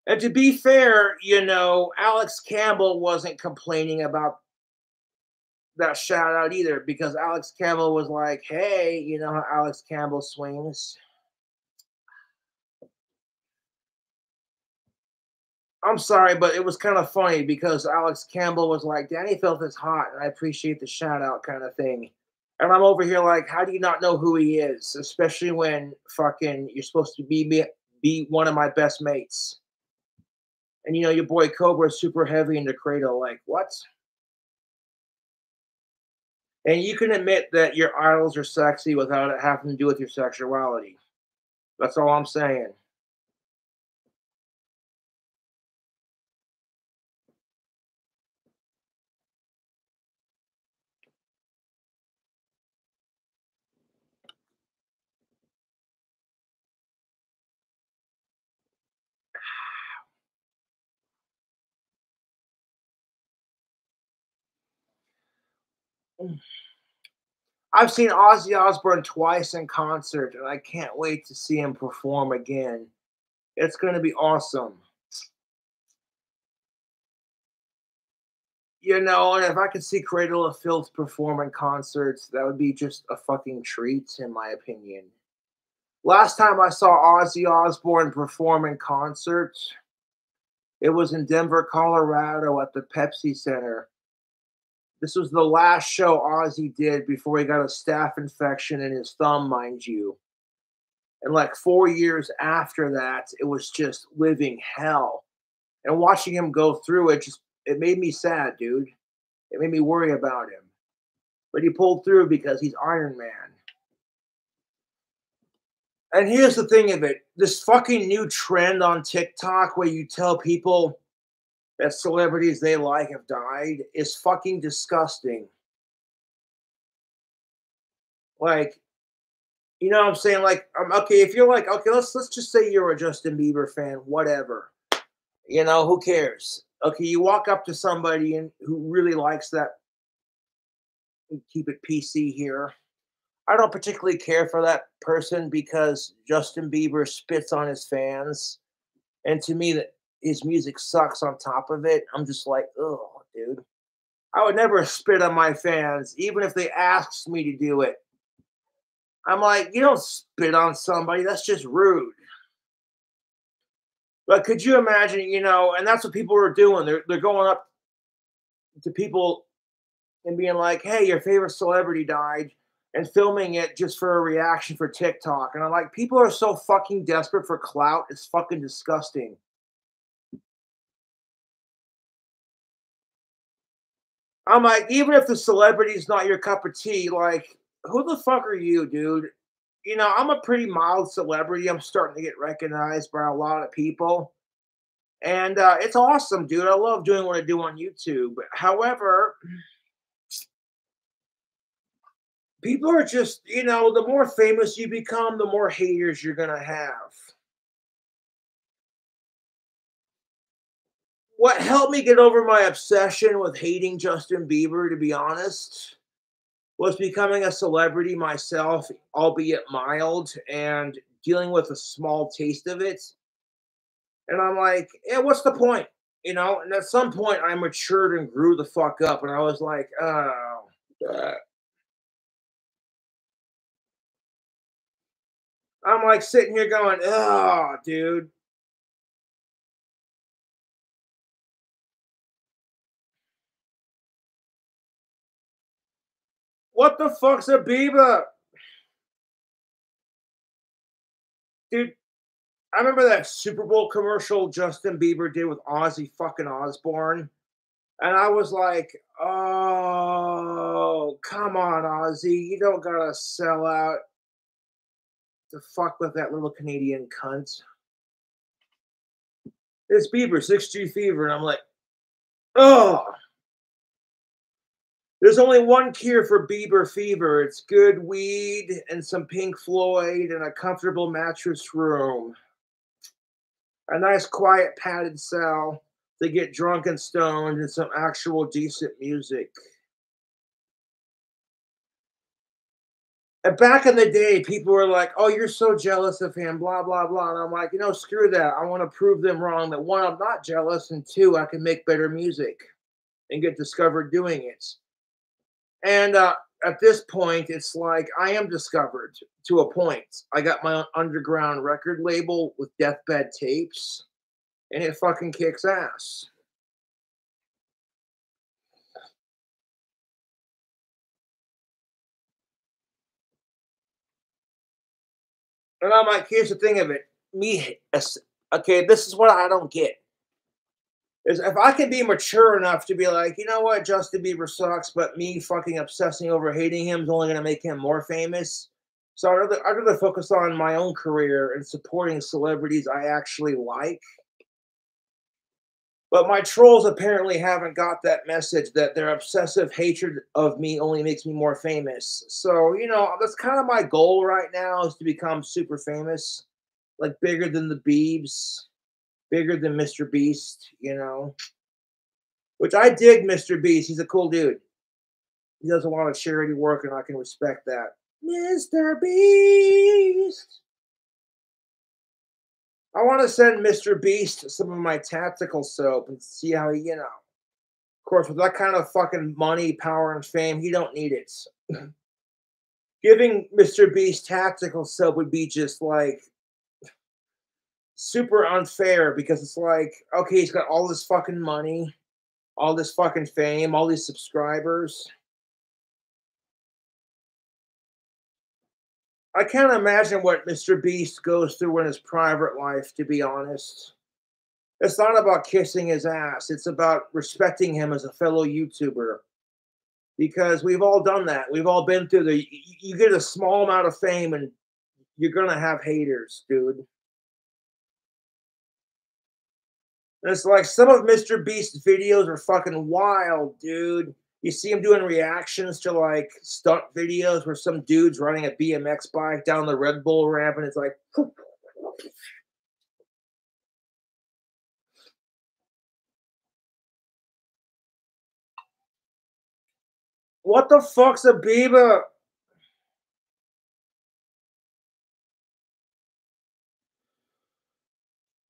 [SPEAKER 1] And to be fair, you know, Alex Campbell wasn't complaining about that shout out either, because Alex Campbell was like, hey, you know how Alex Campbell swings? I'm sorry, but it was kind of funny because Alex Campbell was like, Danny Filth is hot and I appreciate the shout out kind of thing. And I'm over here like, how do you not know who he is? Especially when fucking you're supposed to be one of my best mates. And you know, your boy Cobra is super heavy into Cradle. Like, what? And you can admit that your idols are sexy without it having to do with your sexuality. That's all I'm saying. I've seen Ozzy Osbourne twice in concert, and I can't wait to see him perform again. It's going to be awesome. You know, and if I could see Cradle of Filth perform in concerts, that would be just a fucking treat, in my opinion. Last time I saw Ozzy Osbourne perform in concert, it was in Denver, Colorado at the Pepsi Center. This was the last show Ozzy did before he got a staph infection in his thumb, mind you. And like 4 years after that, it was just living hell. And watching him go through it, just it made me sad, dude. It made me worry about him. But he pulled through because he's Iron Man. And here's the thing of it, this fucking new trend on TikTok where you tell people that celebrities they like have died is fucking disgusting. Like, you know what I'm saying? Like, okay, if you're like, okay, let's just say you're a Justin Bieber fan, whatever. You know, who cares? Okay, you walk up to somebody and who really likes that. Keep it PC here. I don't particularly care for that person because Justin Bieber spits on his fans, and to me, that his music sucks. On top of it, I'm just like, oh, dude. I would never spit on my fans, even if they asked me to do it. I'm like, you don't spit on somebody. That's just rude. But could you imagine, you know, and that's what people are doing. They're going up to people and being like, hey, your favorite celebrity died, and filming it just for a reaction for TikTok. And I'm like, people are so fucking desperate for clout. It's fucking disgusting. I'm like, even if the celebrity's not your cup of tea, like, who the fuck are you, dude? You know, I'm a pretty mild celebrity. I'm starting to get recognized by a lot of people. And it's awesome, dude. I love doing what I do on YouTube. However, people are just, you know, the more famous you become, the more haters you're going to have. what helped me get over my obsession with hating Justin Bieber, to be honest, was becoming a celebrity myself, albeit mild, and dealing with a small taste of it. And I'm like, yeah, what's the point? You know, and at some point I matured and grew the fuck up, and I was like, oh, I'm like sitting here going, oh, dude, what the fuck's a Bieber? Dude, I remember that Super Bowl commercial Justin Bieber did with Ozzy fucking Osbourne. And I was like, oh, come on, Ozzy. You don't gotta sell out to fuck with that little Canadian cunt. It's Bieber, 6G Fever. And I'm like, oh, there's only one cure for Bieber fever. It's good weed and some Pink Floyd and a comfortable mattress room. A nice, quiet, padded cell to get drunk and stoned and some actual decent music. And back in the day, people were like, "Oh, you're so jealous of him," blah blah blah. And I'm like, you know, screw that. I want to prove them wrong. That one, I'm not jealous, and two, I can make better music and get discovered doing it. And at this point, it's like I am discovered to a point. I got my own underground record label with Deathbed Tapes, and it fucking kicks ass. And I'm like, here's the thing of it. Okay, this is what I don't get. Is if I can be mature enough to be like, you know what, Justin Bieber sucks, but me fucking obsessing over hating him is only going to make him more famous. So I'd rather focus on my own career and supporting celebrities I actually like. But my trolls apparently haven't got that message that their obsessive hatred of me only makes me more famous. So, you know, that's kind of my goal right now is to become super famous, like bigger than the Biebs, bigger than Mr. Beast, you know. Which I dig Mr. Beast. He's a cool dude. He does a lot of charity work, and I can respect that. Mr. Beast. I want to send Mr. Beast some of my tactical soap and see how he, you know. Of course, with that kind of fucking money, power, and fame, he don't need it. Giving Mr. Beast tactical soap would be just like super unfair because it's like, okay, he's got all this fucking money, all this fucking fame, all these subscribers. I can't imagine what Mr. Beast goes through in his private life, to be honest. It's not about kissing his ass. It's about respecting him as a fellow YouTuber. Because we've all done that. We've all been through you get a small amount of fame and you're gonna have haters, dude. And it's like some of Mr. Beast's videos are fucking wild, dude. You see him doing reactions to like stunt videos where some dude's riding a BMX bike down the Red Bull ramp and it's like, what the fuck's a Bieber?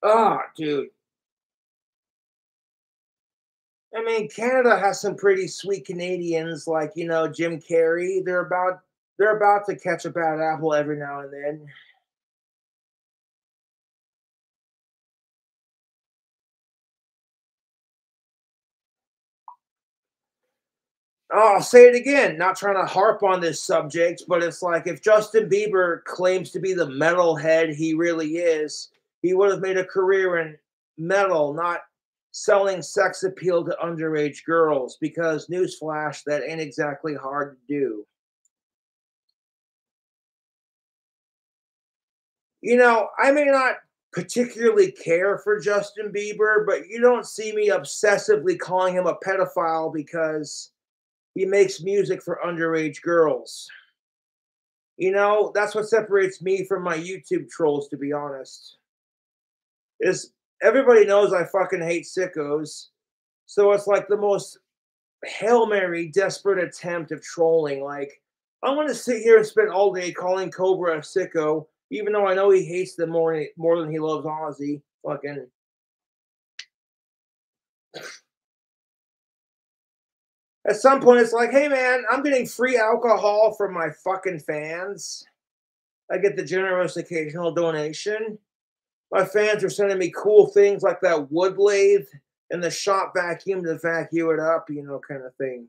[SPEAKER 1] Ah, dude. I mean, Canada has some pretty sweet Canadians, like you know Jim Carrey. They're about to catch a bad apple every now and then. Oh, I'll say it again. Not trying to harp on this subject, but it's like if Justin Bieber claims to be the metalhead he really is, he would have made a career in metal, not selling sex appeal to underage girls. Because newsflash, that ain't exactly hard to do. You know, I may not particularly care for Justin Bieber, but you don't see me obsessively calling him a pedophile because he makes music for underage girls. You know, that's what separates me from my YouTube trolls, to be honest. Is everybody knows I fucking hate sickos. So it's like the most Hail Mary desperate attempt of trolling. Like, I'm gonna sit here and spend all day calling Cobra a sicko, even though I know he hates them more than he loves Ozzy. Fucking at some point it's like, hey man, I'm getting free alcohol from my fucking fans. I get the generous occasional donation. My fans are sending me cool things like that wood lathe and the shop vacuum to vacuum it up, kind of thing.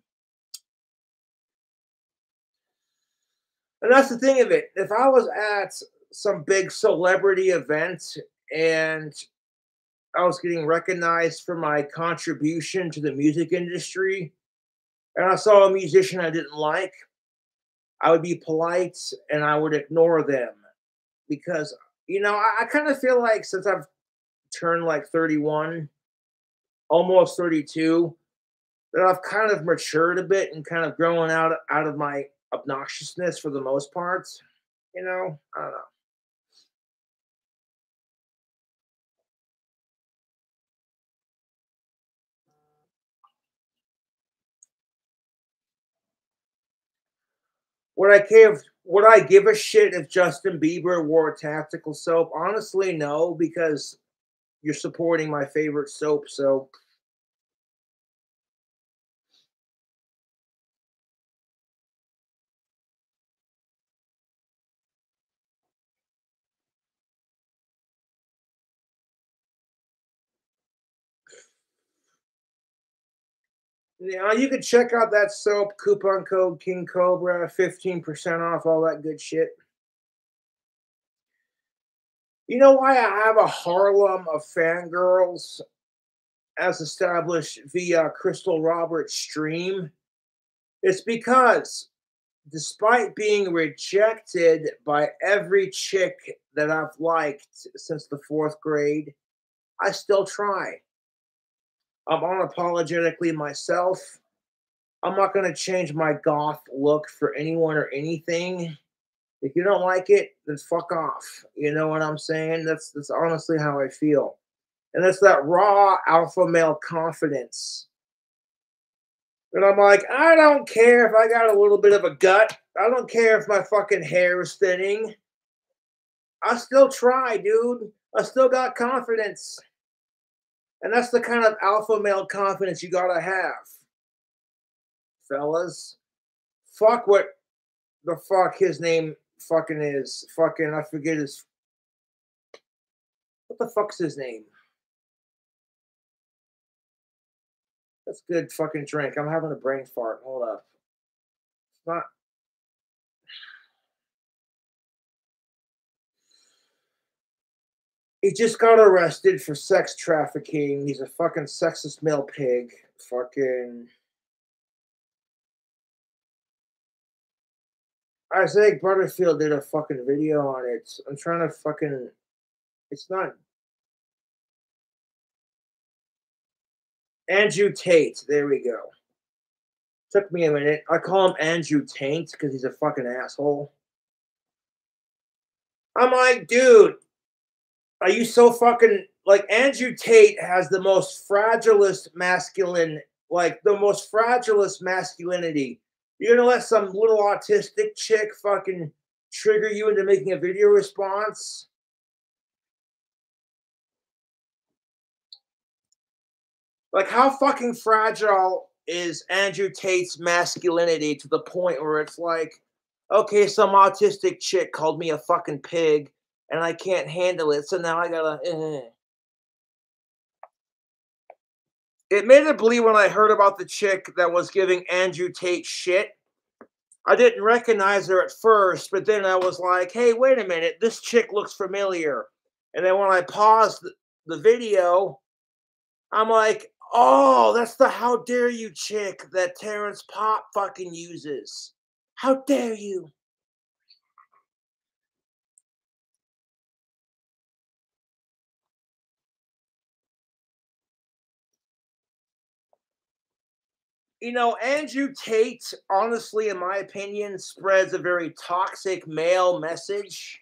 [SPEAKER 1] And that's the thing of it. If I was at some big celebrity event and I was getting recognized for my contribution to the music industry, and I saw a musician I didn't like, I would be polite and I would ignore them because, I kind of feel like since I've turned like 31, almost 32, that I've kind of matured a bit and kind of grown out of my obnoxiousness for the most part. I don't know. Would I give a shit if Justin Bieber wore tactical soap? Honestly, no, because you're supporting my favorite soap. So you can check out that soap coupon code King Cobra, 15% off, all that good shit. You know why I have a Harlem of fangirls as established via Crystal Roberts' stream? It's because despite being rejected by every chick that I've liked since the fourth grade, I still try. I'm unapologetically myself. I'm not going to change my goth look for anyone or anything. If you don't like it, then fuck off. You know what I'm saying? That's honestly how I feel. And it's that raw alpha male confidence. And I'm like, I don't care if I got a little bit of a gut. I don't care if my fucking hair is thinning. I still try, dude. I still got confidence. And that's the kind of alpha male confidence you gotta have, fellas. Fuck what the fuck his name fucking is. Fucking, I forget his. What the fuck's his name? That's good fucking drink. I'm having a brain fart. Hold up. It's not. He just got arrested for sex trafficking. He's a fucking sexist male pig. Fucking. Isaac Butterfield did a fucking video on it. I'm trying to fucking. It's not. Andrew Tate. There we go. Took me a minute. I call him Andrew Taint because he's a fucking asshole. I'm like, dude, are you so fucking like Andrew Tate has the most fragilest masculine, like the most fragilest masculinity. You're gonna let some little autistic chick fucking trigger you into making a video response? Like, how fucking fragile is Andrew Tate's masculinity to the point where it's like, okay, some autistic chick called me a fucking pig and I can't handle it, so now I gotta. Admittedly, when I heard about the chick that was giving Andrew Tate shit, I didn't recognize her at first, but then I was like, hey, wait a minute, this chick looks familiar. And then when I paused the video, I'm like, oh, that's the how dare you chick that Terrence Pop fucking uses. How dare you? Andrew Tate, honestly, in my opinion, spreads a very toxic male message.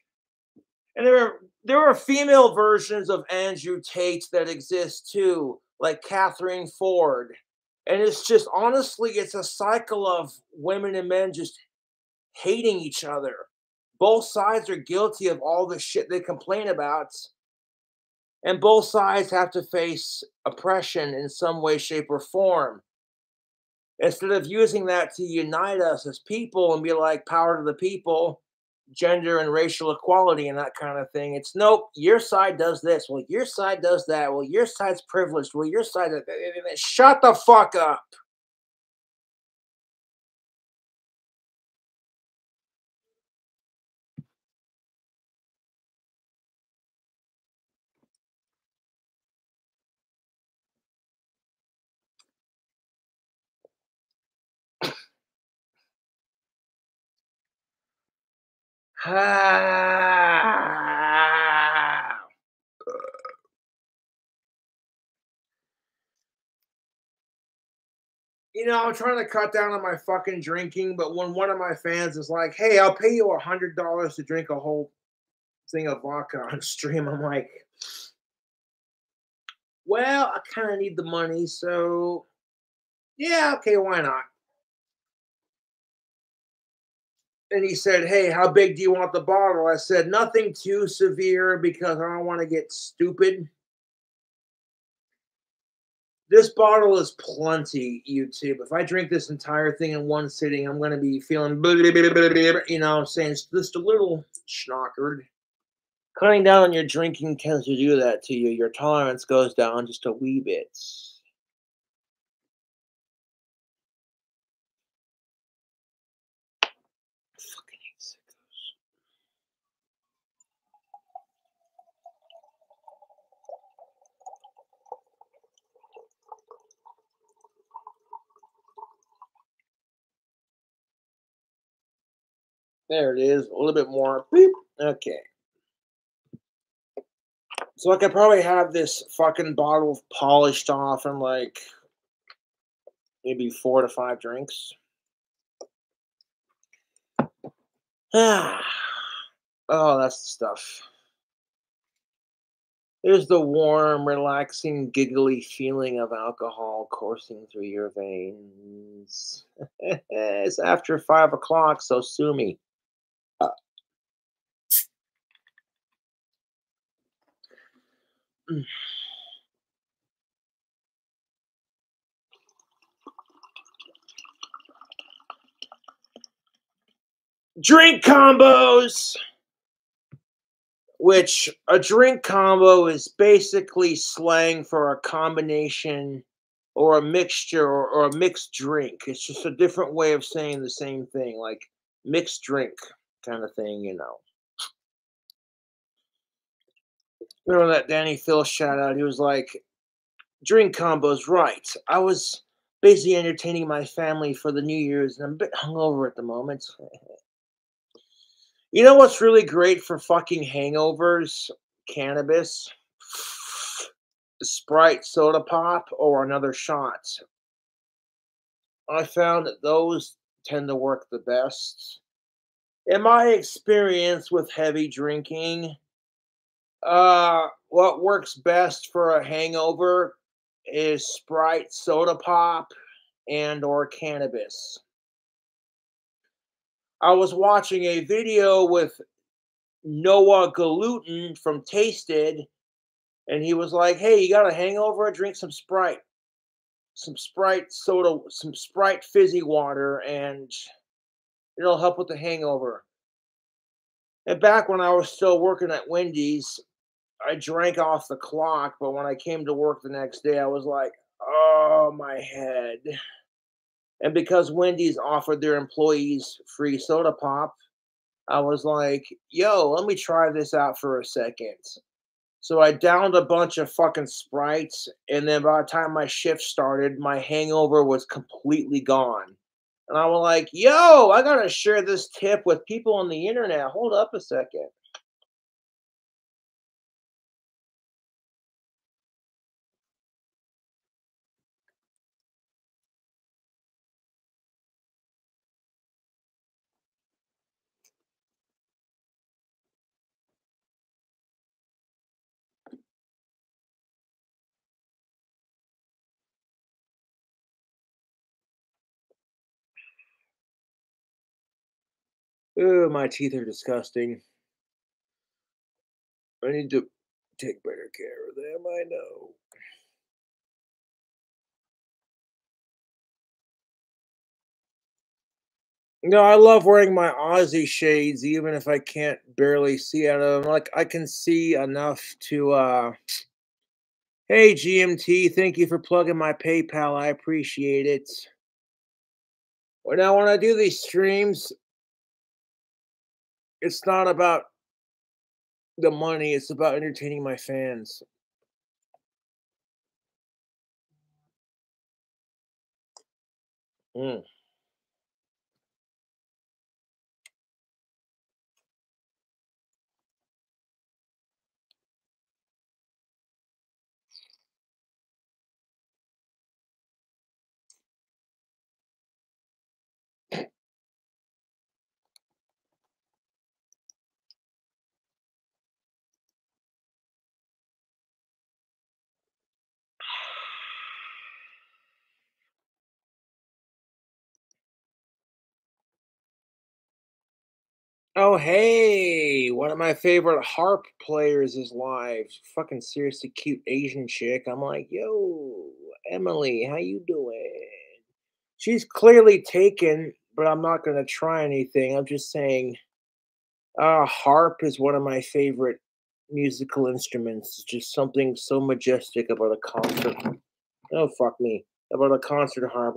[SPEAKER 1] And there are female versions of Andrew Tate that exist too, like Catherine Ford. And it's just honestly, it's a cycle of women and men just hating each other. Both sides are guilty of all the shit they complain about, and both sides have to face oppression in some way, shape, or form. Instead of using that to unite us as people and be like power to the people, gender and racial equality and that kind of thing, it's nope, your side does this, well, your side does that, well, your side's privileged, well, your side, shut the fuck up. I'm trying to cut down on my fucking drinking, but when one of my fans is like, "Hey, I'll pay you $100 to drink a whole thing of vodka on stream," I'm like, "Well, I kind of need the money, so yeah, okay, why not?" And he said, "Hey, how big do you want the bottle?" I said, "Nothing too severe because I don't want to get stupid. This bottle is plenty, YouTube. If I drink this entire thing in one sitting, I'm going to be feeling, what I'm saying? It's just a little schnockered. Cutting down on your drinking tends to do that to you. Your tolerance goes down just a wee bit." Fucking hate sickos. There it is. A little bit more. Beep. Okay. So I could probably have this fucking bottle polished off in like maybe 4 to 5 drinks. Ah. Oh, that's the stuff. There's the warm, relaxing, giggly feeling of alcohol coursing through your veins. It's after 5 o'clock, so sue me. Drink combos! Which a drink combo is basically slang for a combination or a mixture or a mixed drink. It's just a different way of saying the same thing, like mixed drink kind of thing. Remember that Danny Phil shout out? He was like, "Drink combos, right. I was busy entertaining my family for the New Year's and I'm a bit hungover at the moment." You know what's really great for fucking hangovers? Cannabis. Sprite soda pop or another shot. I found that those tend to work the best. In my experience with heavy drinking, what works best for a hangover is Sprite soda pop and or cannabis. I was watching a video with Noah Galutin from Tasted, and he was like, "Hey, you got a hangover? Drink some Sprite soda, some Sprite fizzy water, and it'll help with the hangover." And back when I was still working at Wendy's, I drank off the clock, but when I came to work the next day, I was like, "Oh, my head." And because Wendy's offered their employees free soda pop, I was like, "Yo, let me try this out for a second." So I downed a bunch of fucking Sprites, and then by the time my shift started, my hangover was completely gone. And I was like, "Yo, I gotta share this tip with people on the internet. Hold up a second." Oh, my teeth are disgusting. I need to take better care of them, I know. No, I love wearing my Aussie shades even if I can't barely see out of them. Like, I can see enough to, hey, GMT, thank you for plugging my PayPal, I appreciate it. Well, now when I do these streams, it's not about the money, it's about entertaining my fans. Mm. Oh, hey, one of my favorite harp players is live. Fucking seriously cute Asian chick. I'm like, yo, Emily, how you doing? She's clearly taken, but I'm not gonna try anything. I'm just saying, harp is one of my favorite musical instruments. It's just something so majestic about a concert. Oh, fuck me. About a concert harp.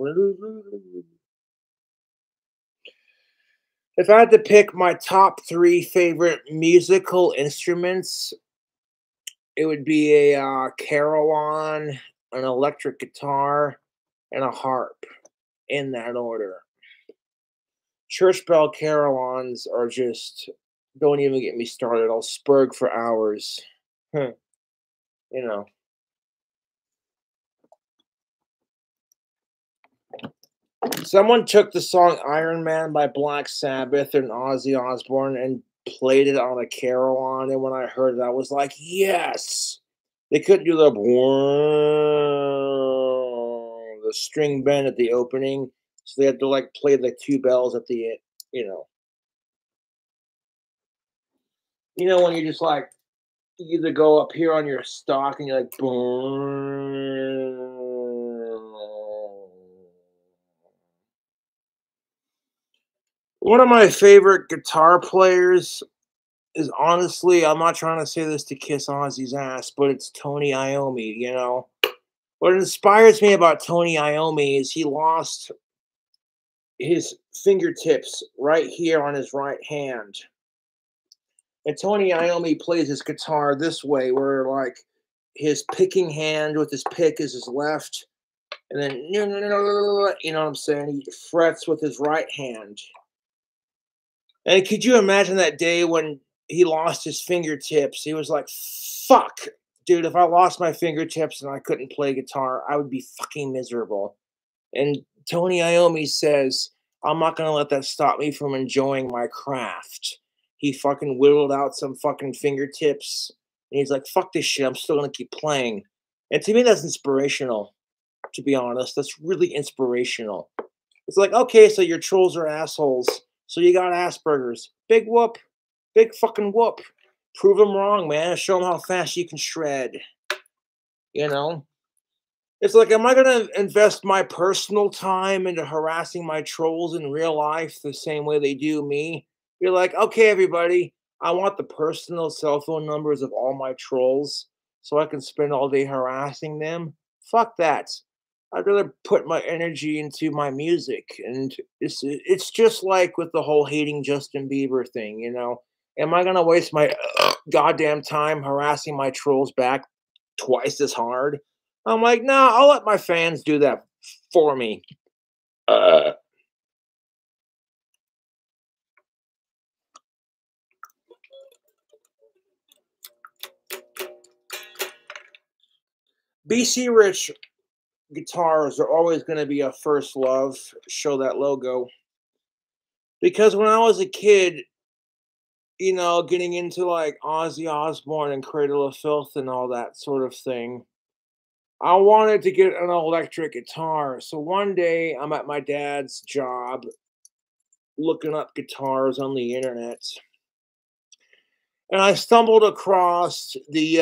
[SPEAKER 1] If I had to pick my top three favorite musical instruments, it would be a carillon, an electric guitar, and a harp in that order. Church bell carillons are just don't even get me started. I'll spurg for hours. Huh, you know. Someone took the song Iron Man by Black Sabbath and Ozzy Osbourne and played it on a carillon, and when I heard it, I was like, yes! They couldn't do the string bend at the opening, so they had to, like, play the 2 bells at the end, you know. You know, when you just, like, you either go up here on your stock and you're like, boom. One of my favorite guitar players is honestly, I'm not trying to say this to kiss Ozzy's ass, but it's Tony Iommi, you know? What inspires me about Tony Iommi is he lost his fingertips right here on his right hand. And Tony Iommi plays his guitar this way, where like his picking hand with his pick is his left, and then you know what I'm saying? He frets with his right hand. And could you imagine that day when he lost his fingertips? He was like, fuck, dude, if I lost my fingertips and I couldn't play guitar, I would be fucking miserable. And Tony Iommi says, I'm not going to let that stop me from enjoying my craft. He fucking whittled out some fucking fingertips. And he's like, fuck this shit. I'm still going to keep playing. And to me, that's inspirational, to be honest. That's really inspirational. It's like, okay, so your trolls are assholes. So you got Asperger's. Big whoop. Big fucking whoop. Prove them wrong, man. Show them how fast you can shred. You know? It's like, am I going to invest my personal time into harassing my trolls in real life the same way they do me? You're like, okay, everybody, I want the personal cell phone numbers of all my trolls so I can spend all day harassing them. Fuck that. I'd rather put my energy into my music. And it's just like with the whole hating Justin Bieber thing, you know? Am I going to waste my goddamn time harassing my trolls back twice as hard? I'm like, "No, I'll let my fans do that for me." Uh, BC Rich guitars are always gonna be a first love, show that logo. Because when I was a kid, you know, getting into, like, Ozzy Osbourne and Cradle of Filth and all that sort of thing, I wanted to get an electric guitar. So one day, I'm at my dad's job looking up guitars on the internet. And I stumbled across the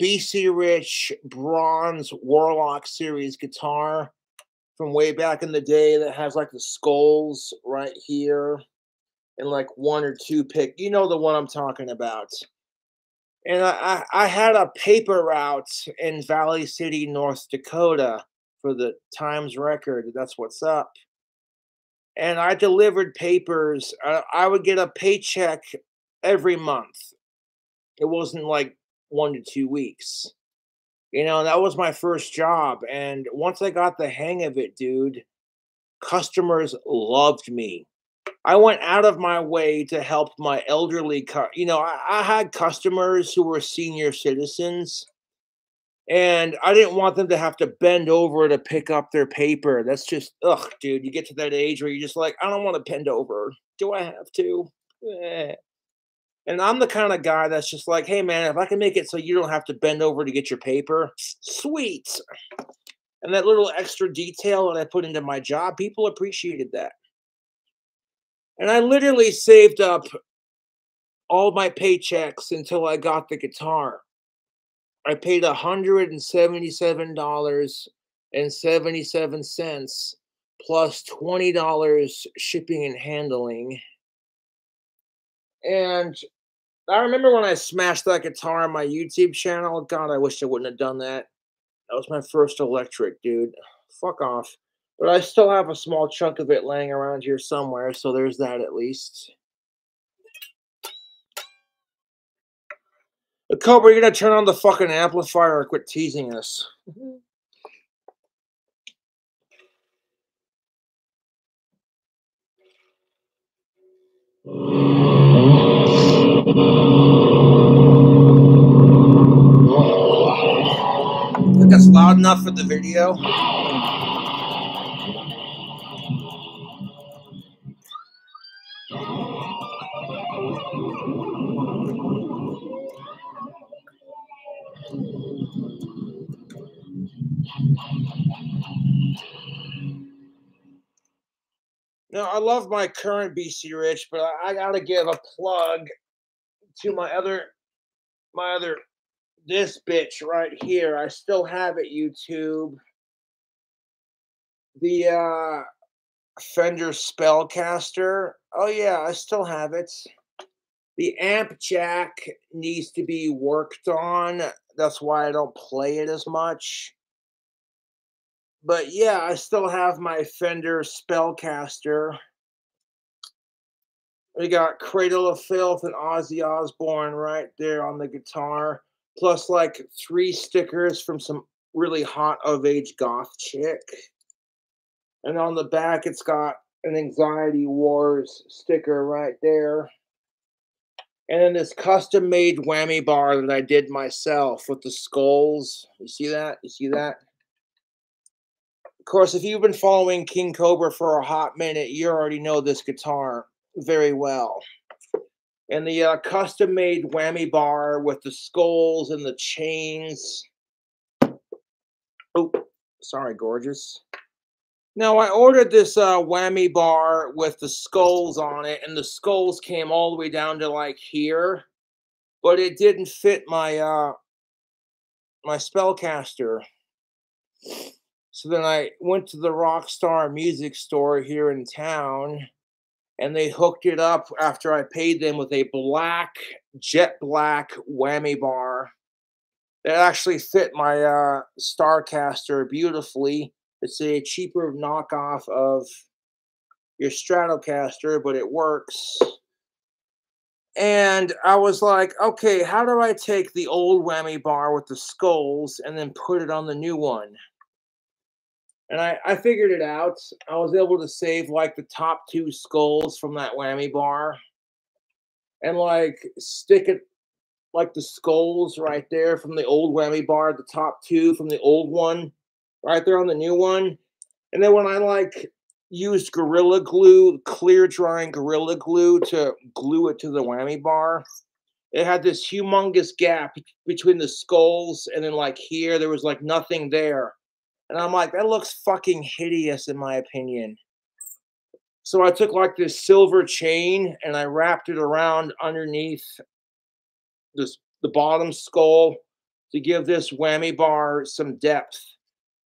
[SPEAKER 1] BC Rich Bronze Warlock Series guitar from way back in the day that has like the skulls right here and like one or two pick. You know the one I'm talking about. And I had a paper route in Valley City, North Dakota for the Times Record. That's what's up. And I delivered papers. I would get a paycheck every month. It wasn't like 1 to 2 weeks. You know, that was my first job. And once I got the hang of it, dude, customers loved me. I went out of my way to help my elderly, I had customers who were senior citizens, and I didn't want them to have to bend over to pick up their paper. That's just, ugh, dude, you get to that age where you're just like, I don't want to bend over. Do I have to? Eh. And I'm the kind of guy that's just like, hey, man, if I can make it so you don't have to bend over to get your paper, sweet. And that little extra detail that I put into my job, people appreciated that. And I literally saved up all my paychecks until I got the guitar. I paid $177.77 plus $20 shipping and handling. And I remember when I smashed that guitar on my YouTube channel. God, I wish I wouldn't have done that. That was my first electric, dude. Fuck off. But I still have a small chunk of it laying around here somewhere, so there's that at least. Cobra, you're gonna turn on the fucking amplifier or quit teasing us. I think that's loud enough for the video. No, I love my current BC Rich, but I gotta give a plug to my other this bitch right here. I still have it, YouTube. The Fender Spellcaster. Oh yeah, I still have it. The amp jack needs to be worked on. That's why I don't play it as much. But yeah, I still have my Fender Spellcaster. We got Cradle of Filth and Ozzy Osbourne right there on the guitar, plus like 3 stickers from some really hot of age goth chick. And on the back, it's got an Anxiety Wars sticker right there. And then this custom made whammy bar that I did myself with the skulls. You see that? You see that? Of course, if you've been following King Cobra for a hot minute, you already know this guitar very well. And the custom made whammy bar with the skulls and the chains. Oh, sorry, gorgeous. Now, I ordered this whammy bar with the skulls on it, and the skulls came all the way down to like here, but it didn't fit my my Spellcaster. So then I went to the Rockstar Music Store here in town, and they hooked it up after I paid them with a black, jet black whammy bar that actually fit my Starcaster beautifully. It's a cheaper knockoff of your Stratocaster, but it works. And I was like, okay, how do I take the old whammy bar with the skulls and then put it on the new one? And I figured it out. I was able to save like the top 2 skulls from that whammy bar and like stick it like the skulls right there from the old whammy bar, the top 2 from the old one right there on the new one. And then when I like used Gorilla Glue, clear drying Gorilla Glue to glue it to the whammy bar, it had this humongous gap between the skulls, and then like here, there was like nothing there. And I'm like, that looks fucking hideous in my opinion. So I took like this silver chain and I wrapped it around underneath the bottom skull to give this whammy bar some depth.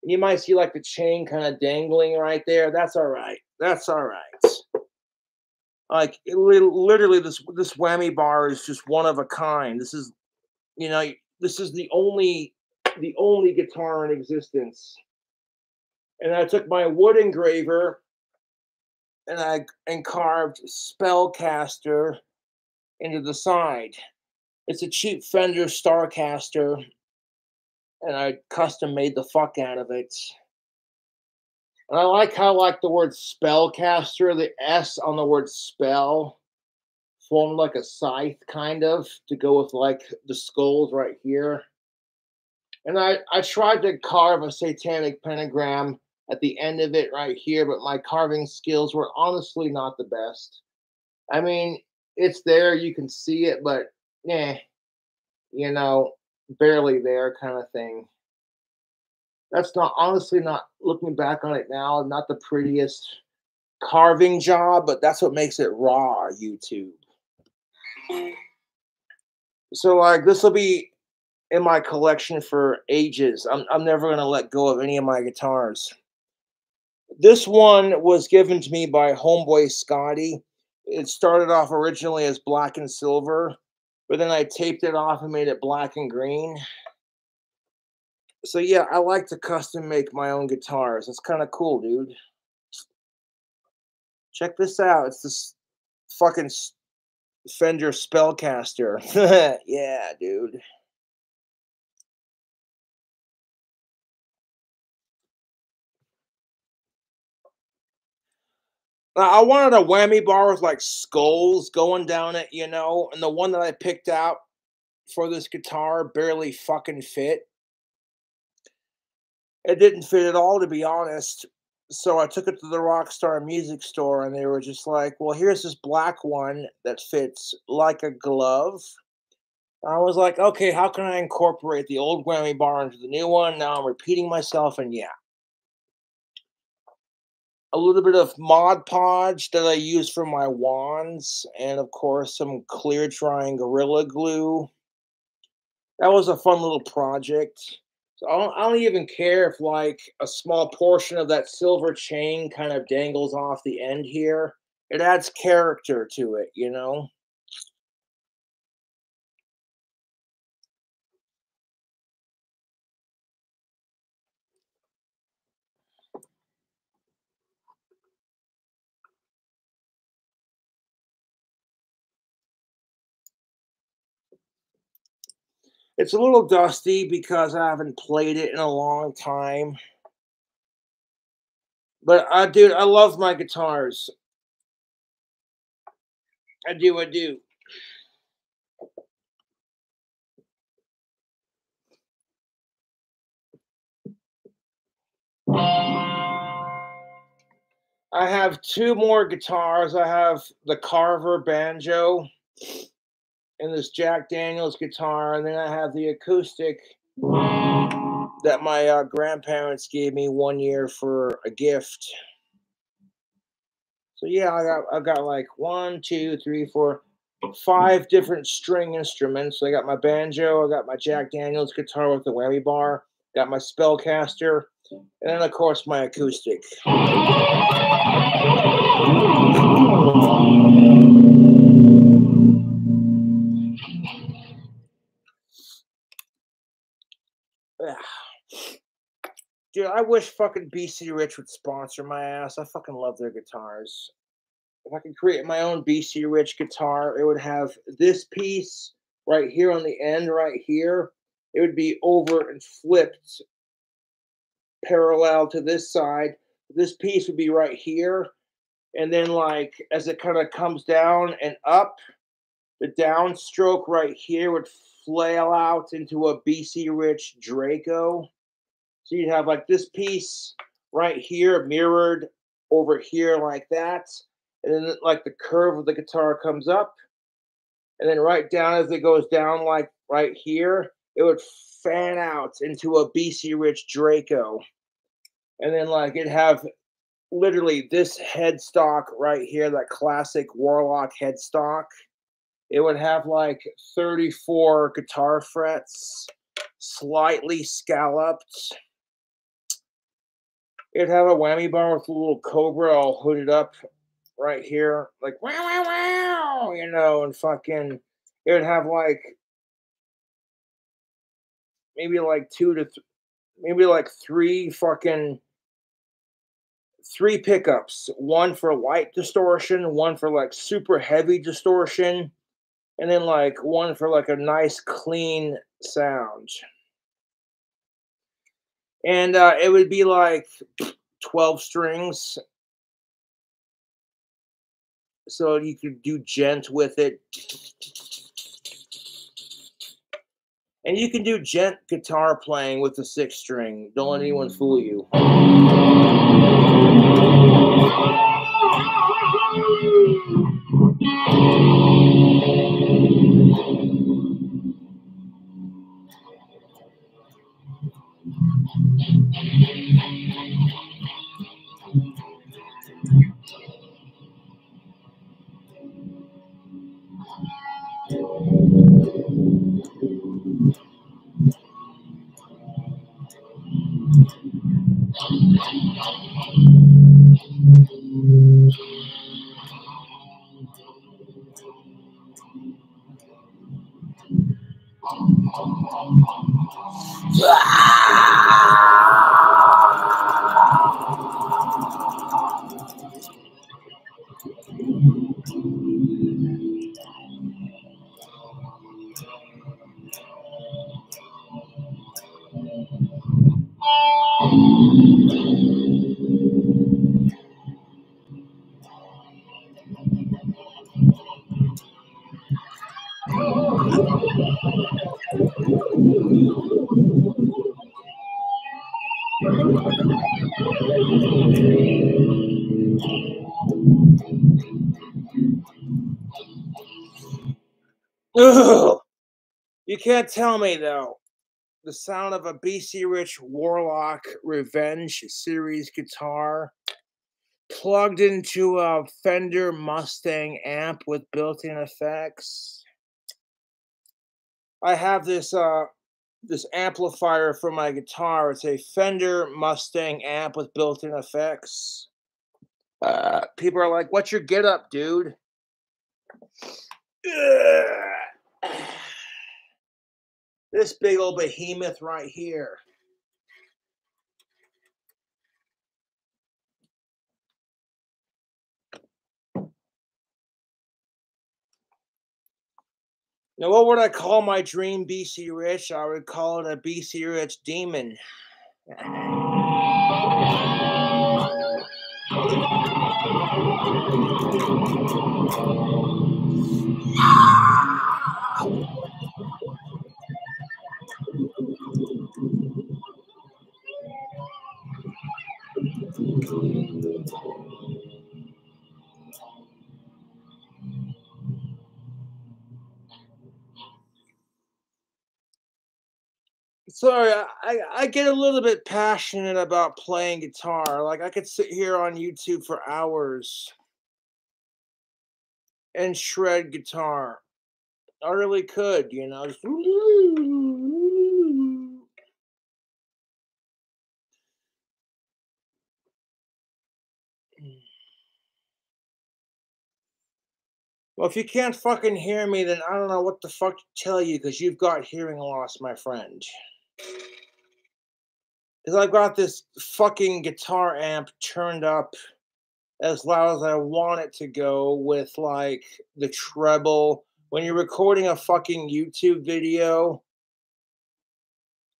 [SPEAKER 1] And you might see like the chain kind of dangling right there. That's all right. That's all right. Like literally, this whammy bar is just one of a kind. This is, you know, this is the only guitar in existence. And I took my wood engraver and I carved Spellcaster into the side. It's a cheap Fender Starcaster, and I custom made the fuck out of it. And I like how like the word Spellcaster, the S on the word spell formed like a scythe kind of to go with like the skulls right here. And I tried to carve a satanic pentagram at the end of it right here, but my carving skills were honestly not the best. I mean, it's there, you can see it, but yeah, you know, barely there kind of thing. That's not honestly not looking back on it now, not the prettiest carving job, but that's what makes it raw YouTube. So like this will be in my collection for ages. I'm never gonna let go of any of my guitars. This one was given to me by homeboy Scotty. It started off originally as black and silver, but then I taped it off and made it black and green. So yeah, I like to custom make my own guitars. It's kind of cool, dude. Check this out. It's this fucking Fender Spellcaster. Yeah, dude. I wanted a whammy bar with like skulls going down it, you know, and the one that I picked out for this guitar barely fucking fit. It didn't fit at all, to be honest. So I took it to the Rockstar Music Store, and they were just like, "Well, here's this black one that fits like a glove." I was like, "Okay, how can I incorporate the old whammy bar into the new one?" Now I'm repeating myself, and yeah, a little bit of Mod Podge that I use for my wands, and of course some clear drying Gorilla Glue. That was a fun little project. So I don't even care if like a small portion of that silver chain kind of dangles off the end here. It adds character to it, you know? It's a little dusty because I haven't played it in a long time. But dude, I love my guitars. I do, I do. I have two more guitars. I have the Carver banjo and this Jack Daniels guitar, and then I have the acoustic that my grandparents gave me 1 year for a gift. So yeah, I got like 5 different string instruments. So I got my banjo, I got my Jack Daniels guitar with the whammy bar, got my Spellcaster, and then of course my acoustic. Dude, I wish fucking BC Rich would sponsor my ass. I fucking love their guitars. If I could create my own BC Rich guitar, it would have this piece right here on the end, right here. It would be over and flipped parallel to this side. This piece would be right here. And then, like, as it kind of comes down and up, the downstroke right here would flail out into a BC Rich Draco. So you'd have like this piece right here mirrored over here like that. And then like the curve of the guitar comes up. And then right down as it goes down, like right here, it would fan out into a BC Rich Draco. And then like it'd have literally this headstock right here, that classic Warlock headstock, it would have like 34 guitar frets, slightly scalloped. It'd have a whammy bar with a little cobra all hooded up right here, like wow, wow, wow, you know, and fucking, it would have like maybe like maybe like three pickups, one for light distortion, one for like super heavy distortion, and then like one for like a nice clean sound. And it would be like 12 strings, so you could do gent with it. And you can do gent guitar playing with the 6 string. Don't let anyone fool you. Ugh. You can't tell me though. The sound of a BC Rich Warlock Revenge series guitar plugged into a Fender Mustang amp with built-in effects. I have this this amplifier for my guitar. It's a Fender Mustang amp with built-in effects. People are like, "What's your get up, dude?" This big old behemoth right here. Now, what would I call my dream BC Rich? I would call it a BC Rich demon. Sorry, I get a little bit passionate about playing guitar. Like, I could sit here on YouTube for hours and shred guitar. I really could, you know. Well, if you can't fucking hear me, then I don't know what the fuck to tell you, because you've got hearing loss, my friend. Because I've got this fucking guitar amp turned up as loud as I want it to go, with like the treble. When you're recording a fucking YouTube video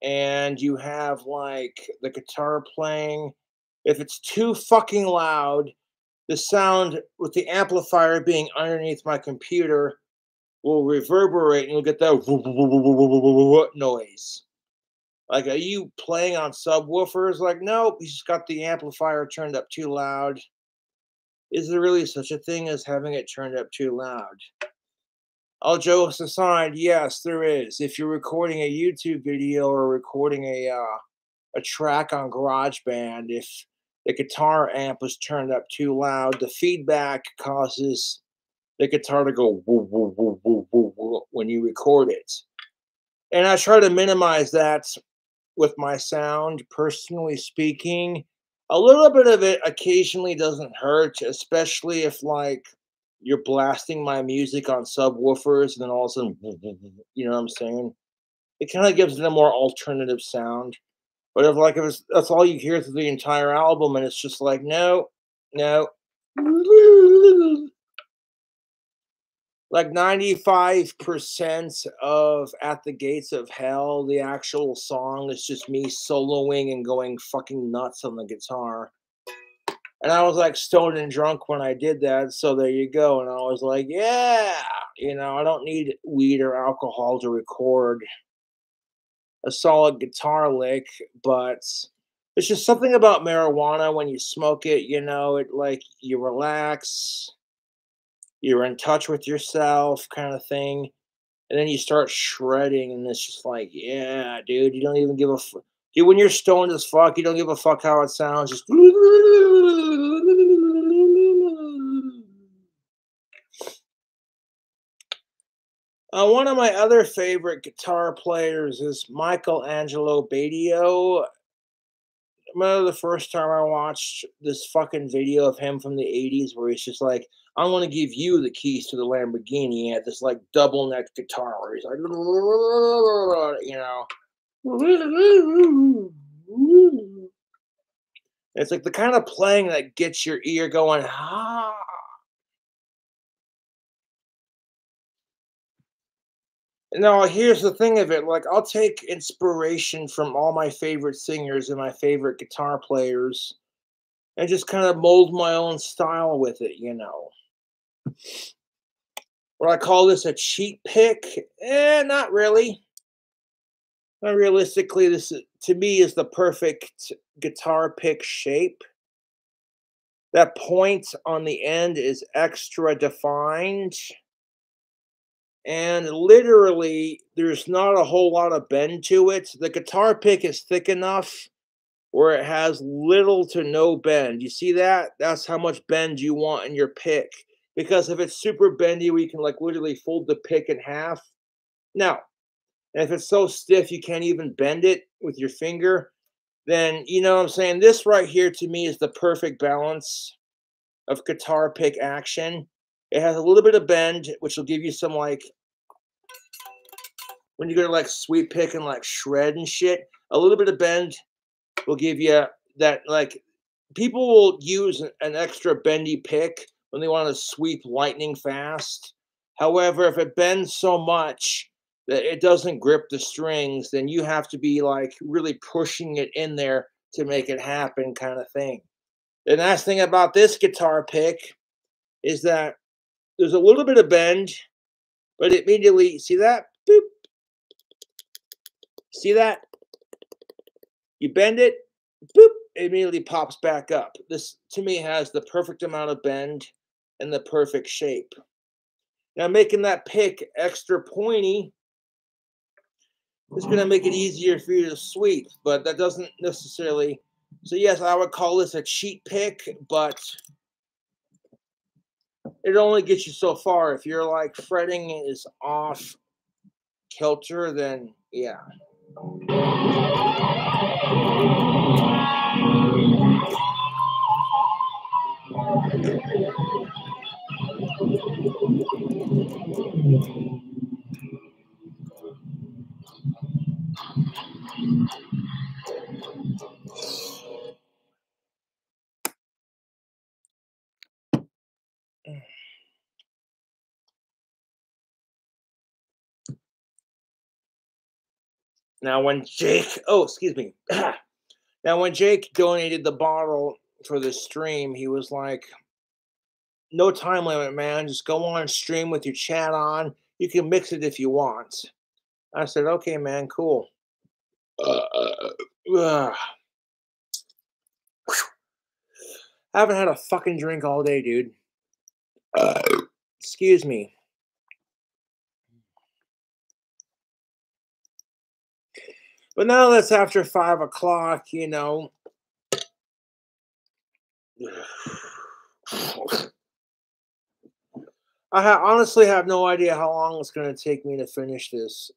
[SPEAKER 1] and you have like the guitar playing, if it's too fucking loud, the sound with the amplifier being underneath my computer will reverberate and you'll get that noise. Like, are you playing on subwoofers? Like, nope, he's just got the amplifier turned up too loud. Is there really such a thing as having it turned up too loud? All jokes aside, yes, there is. If you're recording a YouTube video or recording a track on GarageBand, if the guitar amp was turned up too loud. The feedback causes the guitar to go woo, woo, woo, woo, woo, woo when you record it. And I try to minimize that with my sound, personally speaking. A little bit of it occasionally doesn't hurt, especially if like you're blasting my music on subwoofers and then all of a sudden, you know what I'm saying? It kind of gives it a more alternative sound. But if it's that's all you hear through the entire album, and it's just like no, no, like 95% of At the Gates of Hell, the actual song is just me soloing and going fucking nuts on the guitar. And I was like stoned and drunk when I did that, so there you go. And I was like, yeah, I don't need weed or alcohol to record a solid guitar lick, but it's just something about marijuana when you smoke it, it like you relax, you're in touch with yourself kind of thing. And then you start shredding, and it's just like, yeah, dude, you don't even give a fuck. Dude, when you're stoned as fuck, you don't give a fuck how it sounds. Just one of my other favorite guitar players is Michelangelo. I remember the first time I watched this fucking video of him from the 80s where he's just like, I'm going to give you the keys to the Lamborghini. He had this like double neck guitar where he's like, It's like the kind of playing that gets your ear going, ah. Now, here's the thing of it. Like, I'll take inspiration from all my favorite singers and my favorite guitar players and just kind of mold my own style with it. Would I call this a cheat pick? Not really. Not realistically, to me is the perfect guitar pick shape. That point on the end is extra defined. And literally, there's not a whole lot of bend to it. The guitar pick is thick enough where it has little to no bend. You see that? That's how much bend you want in your pick. Because if it's super bendy, we can like literally fold the pick in half. No. And if it's so stiff you can't even bend it with your finger, then you know what I'm saying? This right here to me is the perfect balance of guitar pick action. It has a little bit of bend, which will give you some like when you go to like sweep pick and like shred and shit, a little bit of bend will give you that like people will use an extra bendy pick when they want to sweep lightning fast. However, if it bends so much that it doesn't grip the strings, then you have to be like really pushing it in there to make it happen kind of thing. The nice thing about this guitar pick is that there's a little bit of bend, but it immediately, see that? Boop. See that? You bend it, boop, it immediately pops back up. This, to me, has the perfect amount of bend and the perfect shape. Now, making that pick extra pointy is going to make it easier for you to sweep, but that doesn't necessarily... So, yes, I would call this a cheat pick, but it only gets you so far. If you're like fretting is off kilter, then yeah. Now, when Jake, oh, excuse me. Now, when Jake donated the bottle for the stream, he was like, no time limit, man. Just go on stream with your chat on. You can mix it if you want. I said, okay, man, cool. Haven't had a fucking drink all day, dude. Excuse me. But now that's after 5 o'clock, honestly have no idea how long it's going to take me to finish this,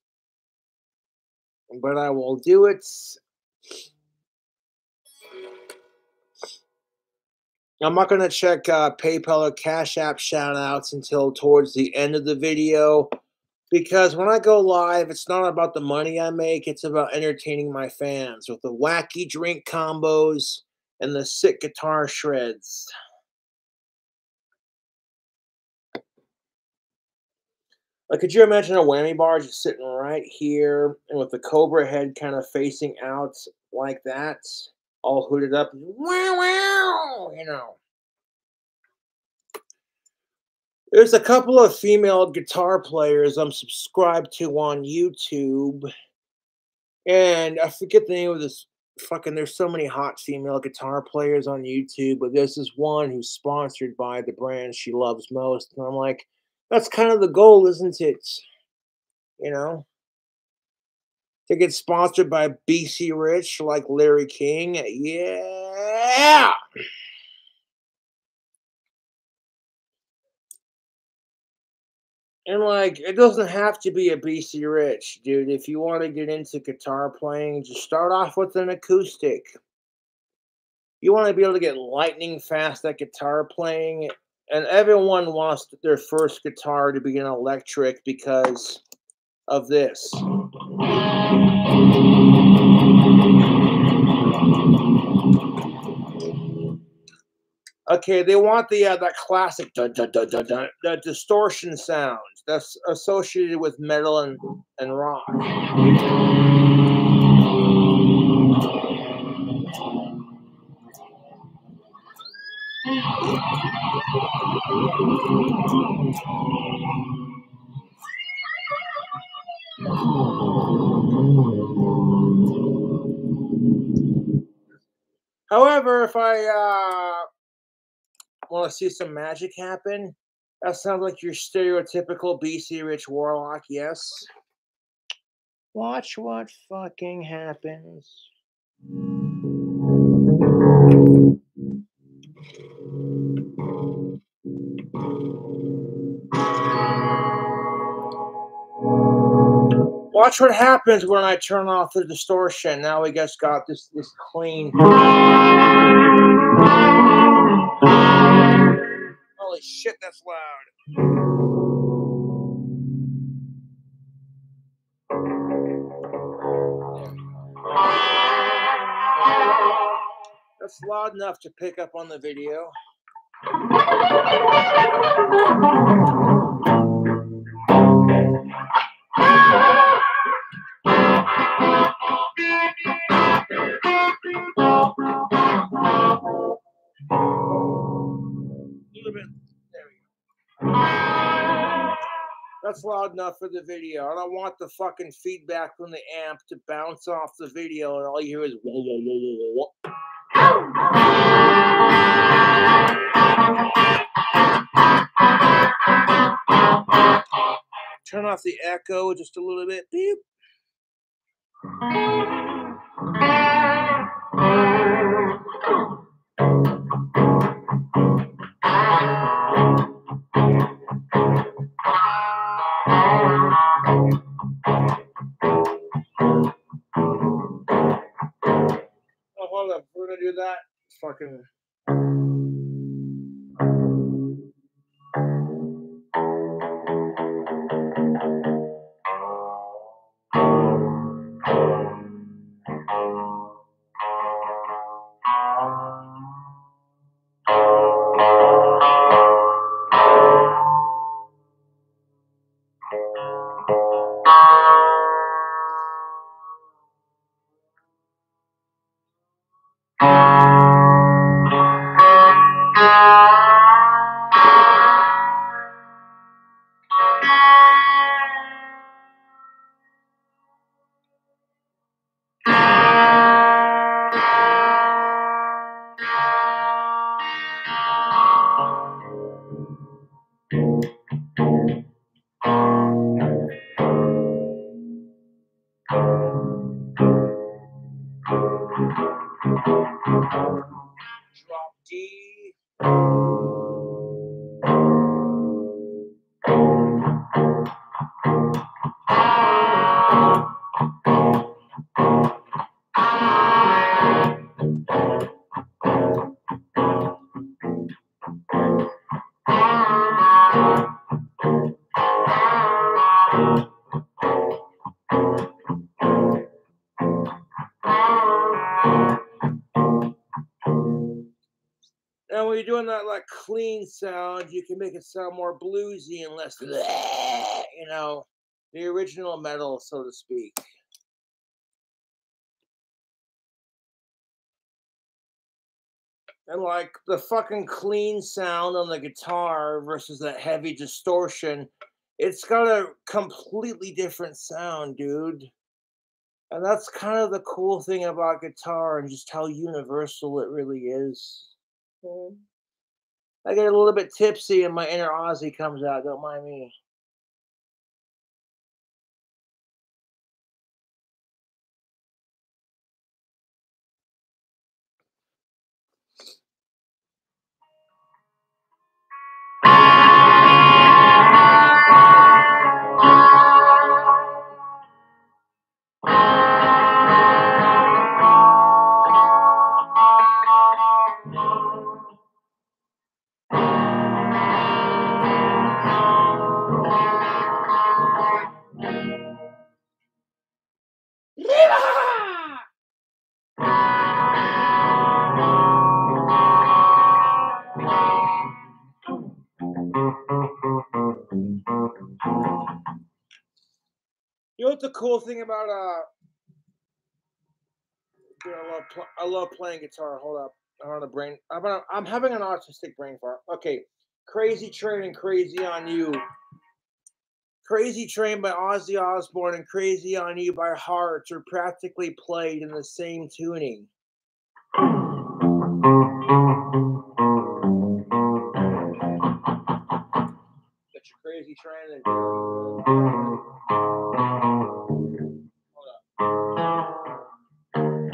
[SPEAKER 1] but I will do it. I'm not going to check PayPal or Cash App shout outs until towards the end of the video, because when I go live, it's not about the money I make, it's about entertaining my fans with the wacky drink combos and the sick guitar shreds. Like, could you imagine a whammy bar just sitting right here and with the cobra head kind of facing out like that, all hooded up? Wow, wow, you know. There's a couple of female guitar players I'm subscribed to on YouTube, and I forget the name of this fucking. There's so many hot female guitar players on YouTube, but there's this one who's sponsored by the brand she loves most, and I'm like, that's kind of the goal, isn't it? You know, to get sponsored by BC Rich like Larry King. Yeah. And like, it doesn't have to be a BC Rich, dude. If you want to get into guitar playing, just start off with an acoustic. You want to be able to get lightning fast at guitar playing, and everyone wants their first guitar to be an electric because of this. Okay, they want the that classic dun, dun, dun, dun, dun, the distortion sound that's associated with metal and rock. However, if I want to see some magic happen, that sounds like your stereotypical BC Rich Warlock, yes? Watch what fucking happens. Watch what happens when I turn off the distortion. Now we just got this clean. Holy shit, that's loud. That's loud enough to pick up on the video. That's loud enough for the video. I don't want the fucking feedback from the amp to bounce off the video and all you hear is whoa, whoa, whoa, whoa, whoa. Turn off the echo just a little bit. Beep. Oh, hold up. We're gonna do that. Fucking. And when you're doing that like clean sound, you can make it sound more bluesy and less, you know, the original metal, so to speak. And like the fucking clean sound on the guitar versus that heavy distortion, it's got a completely different sound, dude. And that's kind of the cool thing about guitar and just how universal it really is. Mm. I get a little bit tipsy and my inner Aussie comes out. Don't mind me. You know what the cool thing about dude, I love playing guitar. Hold up, I'm on the brain. I'm having an autistic brain fart. Okay, Crazy Train and Crazy on You. Crazy Train by Ozzy Osbourne and Crazy on You by Heart are practically played in the same tuning. Get your Crazy Train and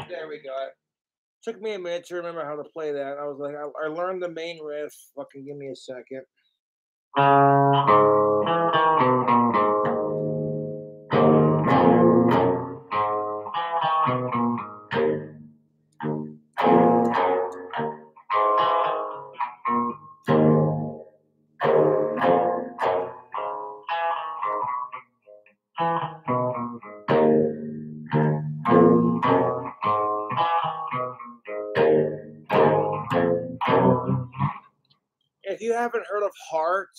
[SPEAKER 1] there we go. Took me a minute to remember how to play that. I was like, I learned the main riff. Fucking give me a second. If you haven't heard of Heart,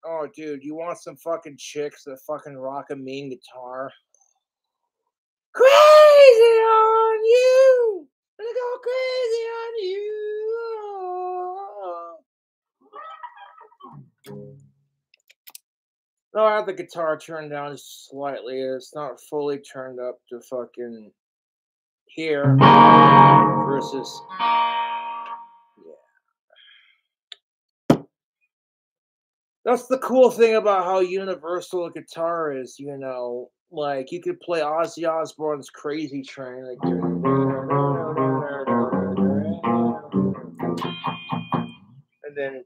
[SPEAKER 1] oh, dude, you want some fucking chicks that fucking rock a mean guitar? Crazy on you! Gonna go crazy on you! No, I have the guitar turned down slightly. It's not fully turned up to fucking here versus. That's the cool thing about how universal a guitar is, you know. Like you could play Ozzy Osbourne's Crazy Train, like, and then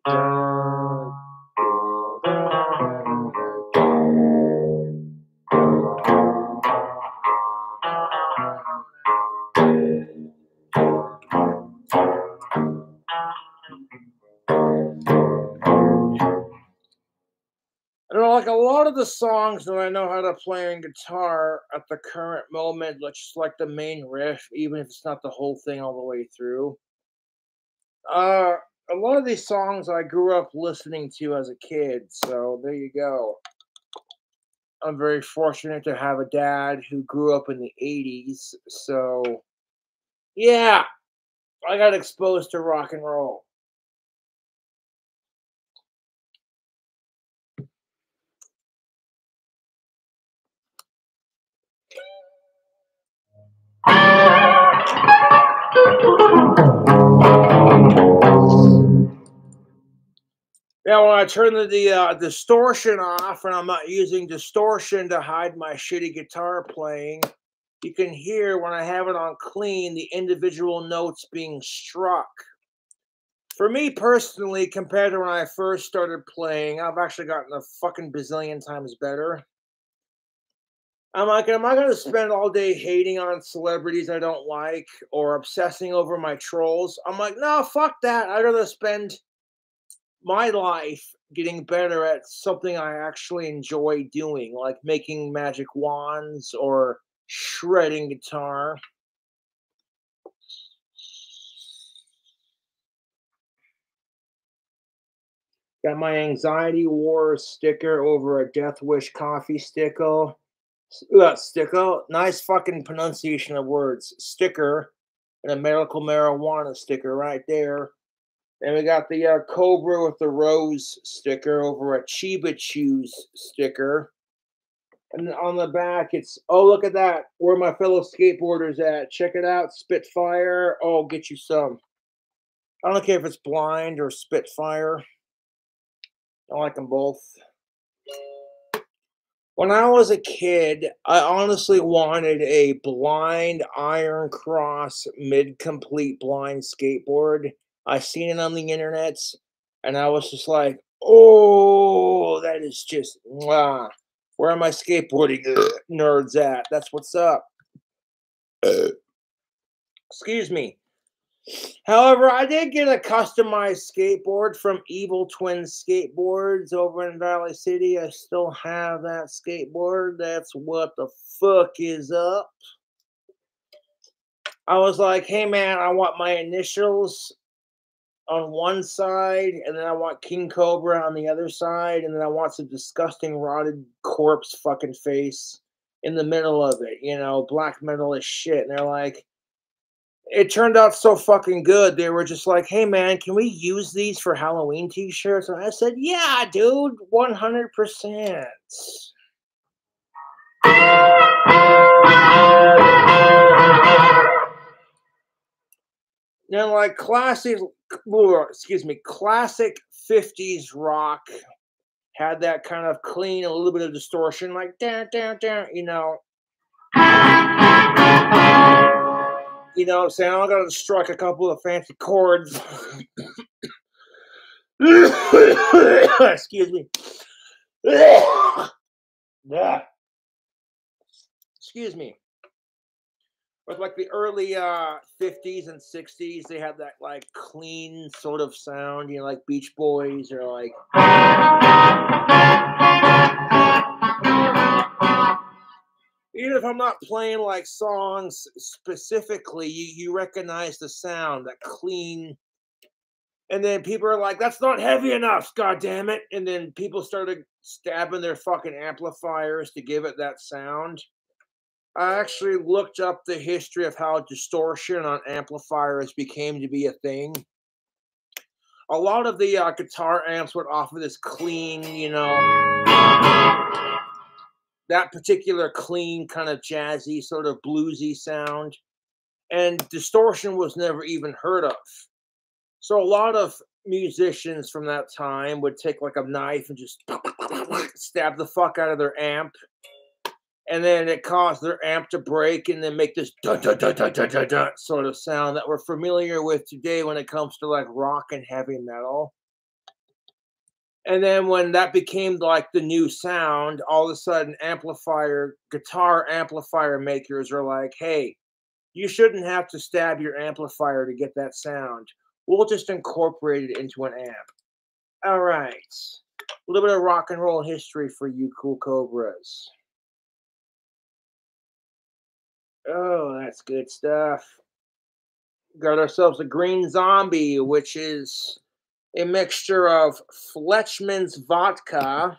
[SPEAKER 1] I don't know, like a lot of the songs that I know how to play on guitar at the current moment, just like the main riff, even if it's not the whole thing all the way through. Uh, a lot of these songs I grew up listening to as a kid, so there you go. I'm very fortunate to have a dad who grew up in the 80s, so yeah, I got exposed to rock and roll. Now, when I turn the distortion off, and I'm not using distortion to hide my shitty guitar playing, you can hear when I have it on clean the individual notes being struck. For me personally, compared to when I first started playing, I've actually gotten a fucking bazillion times better. I'm like, am I going to spend all day hating on celebrities I don't like or obsessing over my trolls? I'm like, no, fuck that. I'd rather spend my life getting better at something I actually enjoy doing, like making magic wands or shredding guitar. Got my Anxiety War sticker over a Death Wish coffee sticker. Sticker. Nice fucking pronunciation of words. Sticker. And a medical marijuana sticker right there. And we got the Cobra with the rose sticker over a Chiba Chews sticker. And on the back, it's, oh, look at that. Where my fellow skateboarders at. Check it out. Spitfire. Oh, get you some. I don't care if it's blind or Spitfire. I like them both. When I was a kid, I honestly wanted a blind Iron Cross mid-complete blind skateboard. I seen it on the internet, and I was just like, oh, that is just, mwah. Where are my skateboarding nerds at? That's what's up. Excuse me. However, I did get a customized skateboard from Evil Twin Skateboards over in Valley City. I still have that skateboard. That's what the fuck is up. I was like, hey man, I want my initials on one side, and then I want King Cobra on the other side, and then I want some disgusting rotted corpse fucking face in the middle of it, you know, black metal as shit. And they're like, it turned out so fucking good. They were just like, hey man, can we use these for Halloween t-shirts? And I said, yeah, dude, 100%. You know, like classic 50s rock had that kind of clean, a little bit of distortion, like down, down, down, you know. You know what I'm saying? I gotta strike a couple of fancy chords. Excuse me. Excuse me. With like the early 50s and 60s, they had that like clean sort of sound, you know, like Beach Boys or like. Even if I'm not playing like songs specifically, you recognize the sound, that clean. And then people are like, that's not heavy enough, god damn it. And then people started stabbing their fucking amplifiers to give it that sound. I actually looked up the history of how distortion on amplifiers became to be a thing. A lot of the guitar amps would offer this clean, you know, that particular clean kind of jazzy, sort of bluesy sound. And distortion was never even heard of. So a lot of musicians from that time would take like a knife and just stab the fuck out of their amp. And then it caused their amp to break and then make this dun, dun, dun, dun, dun, dun, dun, sort of sound that we're familiar with today when it comes to like rock and heavy metal. And then when that became like the new sound, all of a sudden guitar amplifier makers are like, hey, you shouldn't have to stab your amplifier to get that sound. We'll just incorporate it into an amp. All right. A little bit of rock and roll history for you cool Cobras. Oh, that's good stuff. Got ourselves a green zombie, which is a mixture of Fletchman's vodka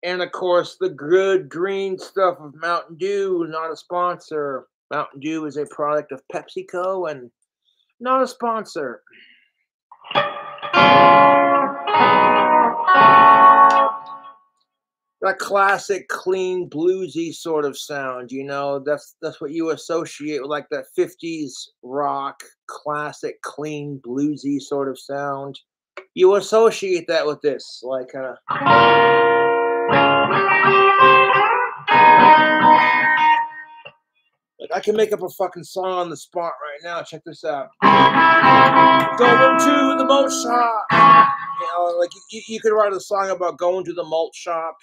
[SPEAKER 1] and, of course, the good green stuff of Mountain Dew. Not a sponsor. Mountain Dew is a product of PepsiCo and not a sponsor. That classic, clean, bluesy sort of sound, you know, that's what you associate with like that 50s rock, classic, clean, bluesy sort of sound. You associate that with this, like I can make up a fucking song on the spot right now. Check this out. Going to the malt shop. You know, like you could write a song about going to the malt shop,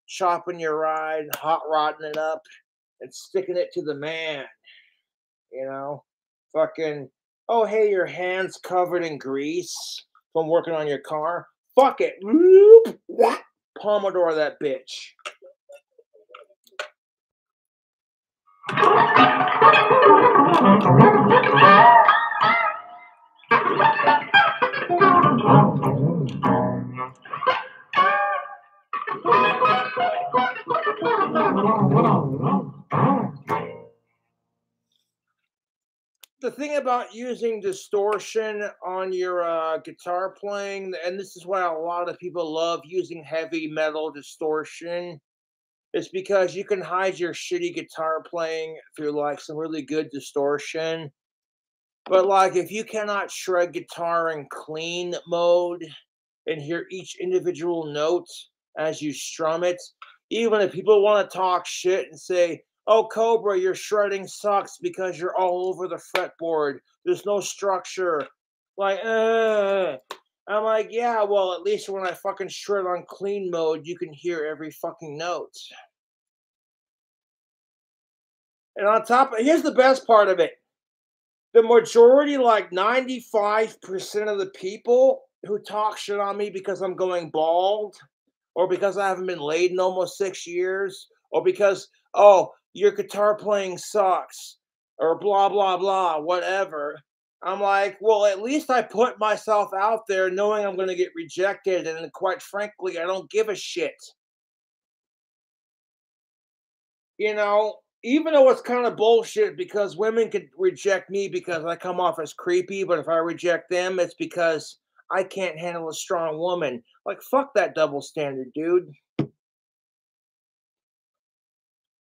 [SPEAKER 1] chopping your ride, hot rodding it up, and sticking it to the man. You know, fucking, oh, hey, your hand's covered in grease from working on your car. Fuck it. Pomodoro that bitch. The thing about using distortion on your guitar playing, and this is why a lot of people love using heavy metal distortion, is because you can hide your shitty guitar playing through like some really good distortion. But like if you cannot shred guitar in clean mode and hear each individual note as you strum it, even if people want to talk shit and say, "Oh, Cobra, your shredding sucks because you're all over the fretboard. There's no structure." Like, I'm like, yeah, well, at least when I fucking shred on clean mode, you can hear every fucking note. And on top of, here's the best part of it. The majority, like 95% of the people who talk shit on me because I'm going bald, or because I haven't been laid in almost 6 years, or because, oh, your guitar playing sucks, or blah, blah, blah, whatever. I'm like, well, at least I put myself out there knowing I'm going to get rejected. And quite frankly, I don't give a shit. You know, even though it's kind of bullshit because women could reject me because I come off as creepy, but if I reject them, it's because I can't handle a strong woman. Like, fuck that double standard, dude.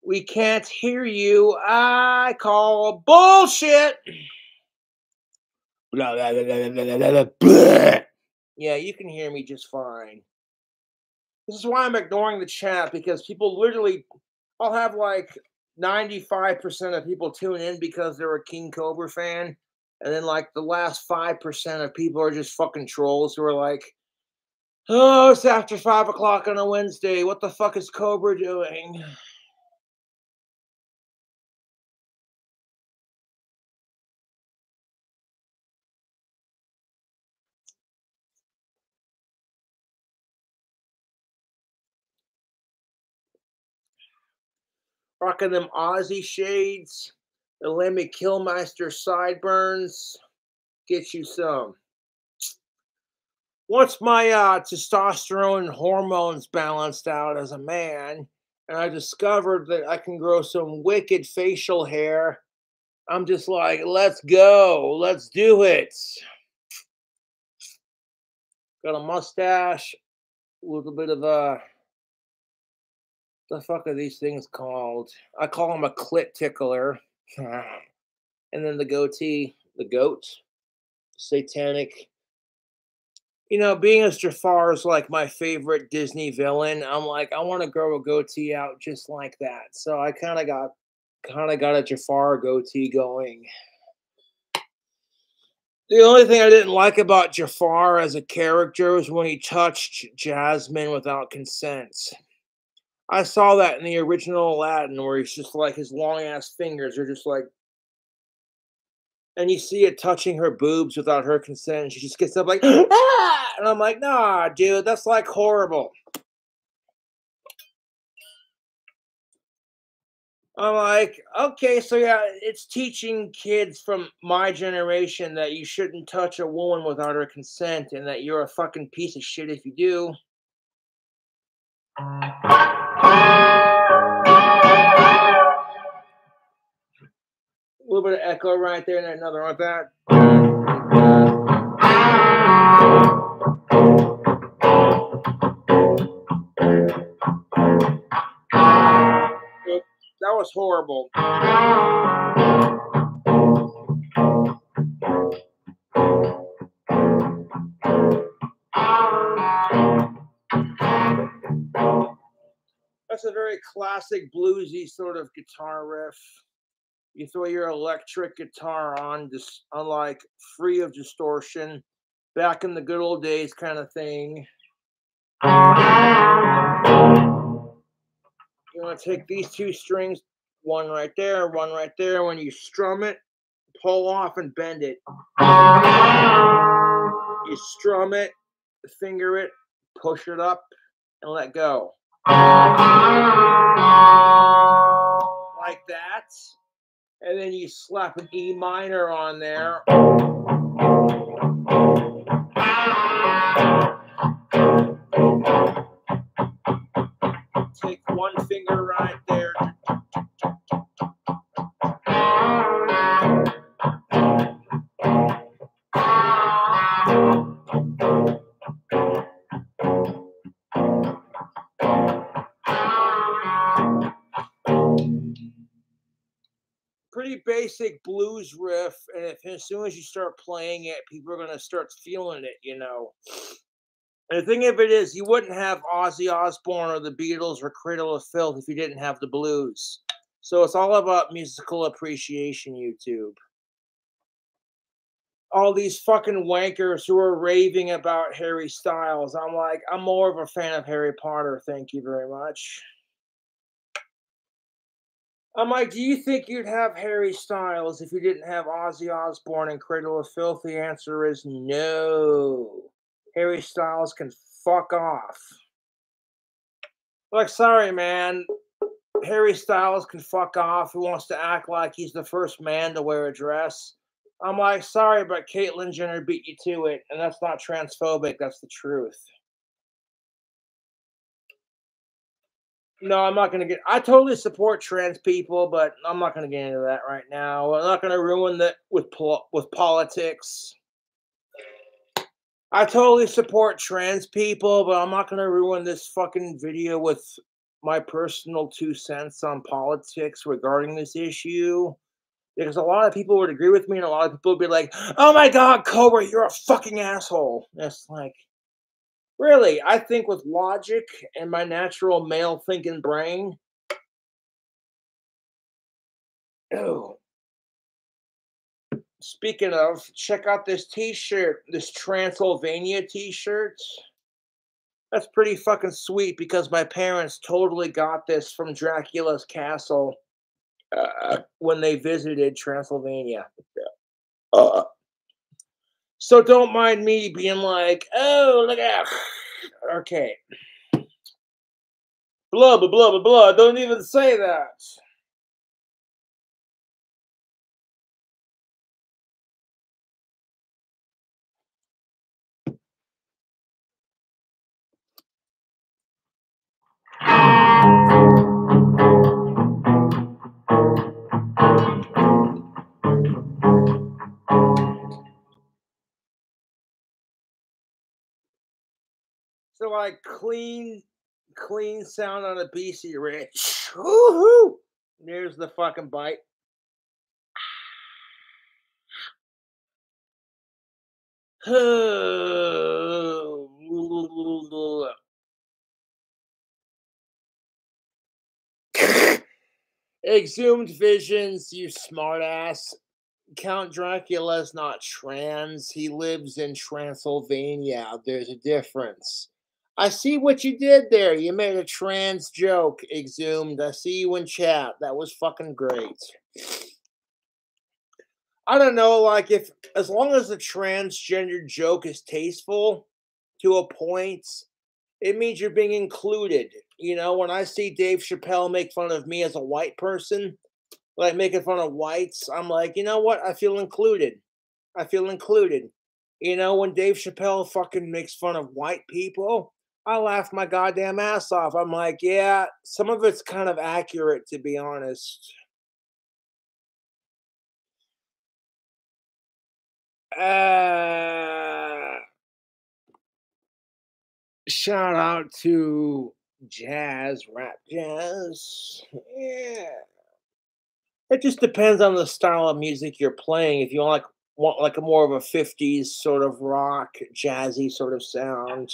[SPEAKER 1] We can't hear you. I call bullshit. Blah, blah, blah, blah, blah, blah, blah. Yeah, you can hear me just fine. This is why I'm ignoring the chat, because people literally, I'll have like 95% of people tune in because they're a King Cobra fan. And then like the last 5% of people are just fucking trolls who are like, "Oh, it's after 5 o'clock on a Wednesday. What the fuck is Cobra doing?" Rocking them Aussie shades, the Lemmy Killmeister sideburns. Get you some. Once my testosterone hormones balanced out as a man, and I discovered that I can grow some wicked facial hair, I'm just like, let's go, let's do it. Got a mustache, a little bit of the fuck are these things called? I call them a clit tickler. And then the goatee, the goat, satanic. You know, being as Jafar is like my favorite Disney villain, I'm like, I want to grow a goatee out just like that. So I kind of got a Jafar goatee going. The only thing I didn't like about Jafar as a character was when he touched Jasmine without consent. I saw that in the original Aladdin, where he's just like, his long ass fingers are just like, and you see it touching her boobs without her consent. And she just gets up like, ah! And I'm like, nah, dude, that's like horrible. I'm like, okay, so yeah, it's teaching kids from my generation that you shouldn't touch a woman without her consent, and that you're a fucking piece of shit if you do. A little bit of echo right there, and another like that. That was horrible. That's a very classic bluesy sort of guitar riff. You throw your electric guitar on, just unlike free of distortion, back in the good old days kind of thing. You want to take these two strings, one right there, one right there. When you strum it, pull off and bend it. You strum it, finger it, push it up, and let go. Like that. And then you slap an E minor on there. basic blues riff, and as soon as you start playing it, people are gonna start feeling it, you know. And the thing of it is, you wouldn't have Ozzy Osbourne or the Beatles or Cradle of Filth if you didn't have the blues. So it's all about musical appreciation, YouTube. All these fucking wankers who are raving about Harry Styles. I'm like, I'm more of a fan of Harry Potter. Thank you very much. I'm like, do you think you'd have Harry Styles if you didn't have Ozzy Osbourne and Cradle of Filth? The answer is no. Harry Styles can fuck off. Like, sorry, man. Harry Styles can fuck off. Who wants to act like he's the first man to wear a dress? I'm like, sorry, but Caitlyn Jenner beat you to it. And that's not transphobic. That's the truth. No, I'm not going to get... I totally support trans people, but I'm not going to get into that right now. I'm not going to ruin that with politics. I totally support trans people, but I'm not going to ruin this fucking video with my personal 2 cents on politics regarding this issue. Because a lot of people would agree with me, and a lot of people would be like, oh my God, Cobra, you're a fucking asshole. And it's like, really? I think with logic and my natural male thinking brain. Oh. Speaking of, check out this t-shirt, this Transylvania t-shirt. That's pretty fucking sweet because my parents totally got this from Dracula's castle when they visited Transylvania. So don't mind me being like, oh, look out. Okay. Blah, blah, blah, blah, blah. Don't even say that. So like clean sound on a BC Rich. Woohoo! There's the fucking bite. Exhumed visions, you smartass. Count Dracula's not trans. He lives in Transylvania. There's a difference. I see what you did there. You made a trans joke, Exhumed. I see you in chat. That was fucking great. I don't know, like, if as long as the transgender joke is tasteful to a point, it means you're being included. You know, when I see Dave Chappelle make fun of me as a white person, like making fun of whites, I'm like, you know what? I feel included. I feel included. You know, when Dave Chappelle fucking makes fun of white people, I laugh my goddamn ass off. I'm like, yeah, some of it's kind of accurate, to be honest. Shout out to Rap Jazz. Yeah. It just depends on the style of music you're playing. If you want like a more of a 50s sort of rock, jazzy sort of sound,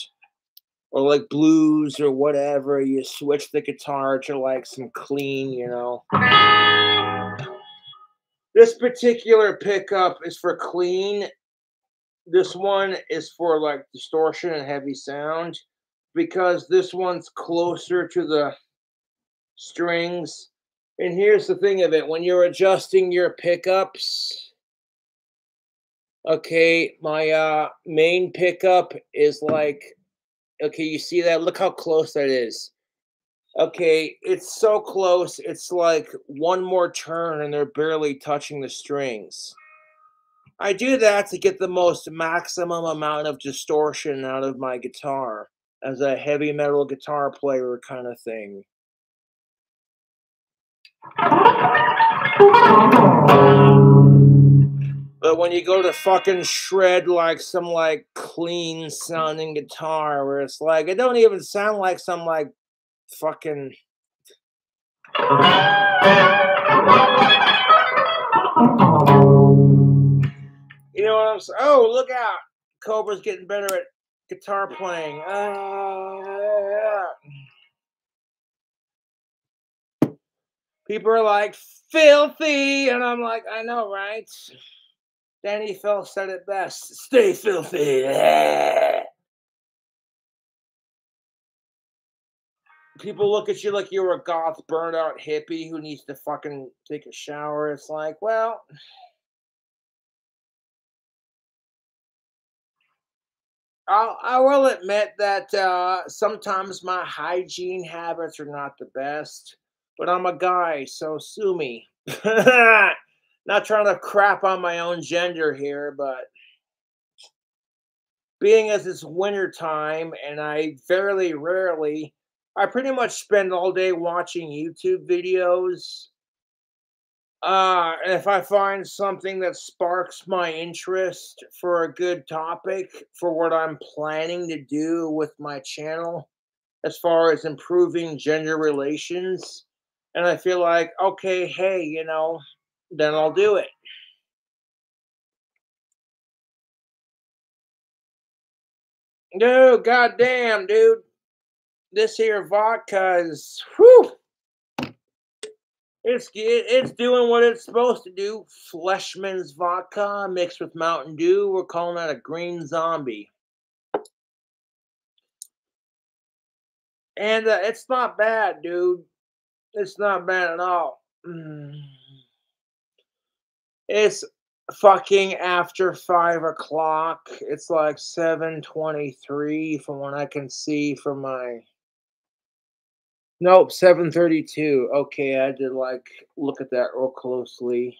[SPEAKER 1] or like blues or whatever, you switch the guitar to like some clean, you know. This particular pickup is for clean. This one is for like distortion and heavy sound because this one's closer to the strings. And here's the thing of it, when you're adjusting your pickups, okay, my main pickup is like, okay, you see that? Look how close that is. Okay, it's so close, it's like one more turn and they're barely touching the strings. I do that to get the most maximum amount of distortion out of my guitar as a heavy metal guitar player kind of thing. But when you go to fucking shred like some like clean sounding guitar where it's like, it don't even sound like some like fucking... house. Oh, look out. Cobra's getting better at guitar playing. People are like, filthy. And I'm like, I know, right? Danny Phelps said it best. Stay filthy. People look at you like you're a goth, burned out hippie who needs to fucking take a shower. It's like, well, I will admit that sometimes my hygiene habits are not the best, but I'm a guy, so sue me. Not trying to crap on my own gender here, but being as it's winter time and I very rarely, I pretty much spend all day watching YouTube videos. And if I find something that sparks my interest for a good topic for what I'm planning to do with my channel, as far as improving gender relations, and I feel like, okay, hey, then I'll do it. No, goddamn, dude. This here vodka is, whew, it's doing what it's supposed to do. Fleshman's vodka mixed with Mountain Dew. We're calling that a green zombie. And it's not bad, dude. It's not bad at all. It's fucking after 5 o'clock. It's like 7:23 from what I can see from my. Nope, 7:32. Okay, I did like look at that real closely.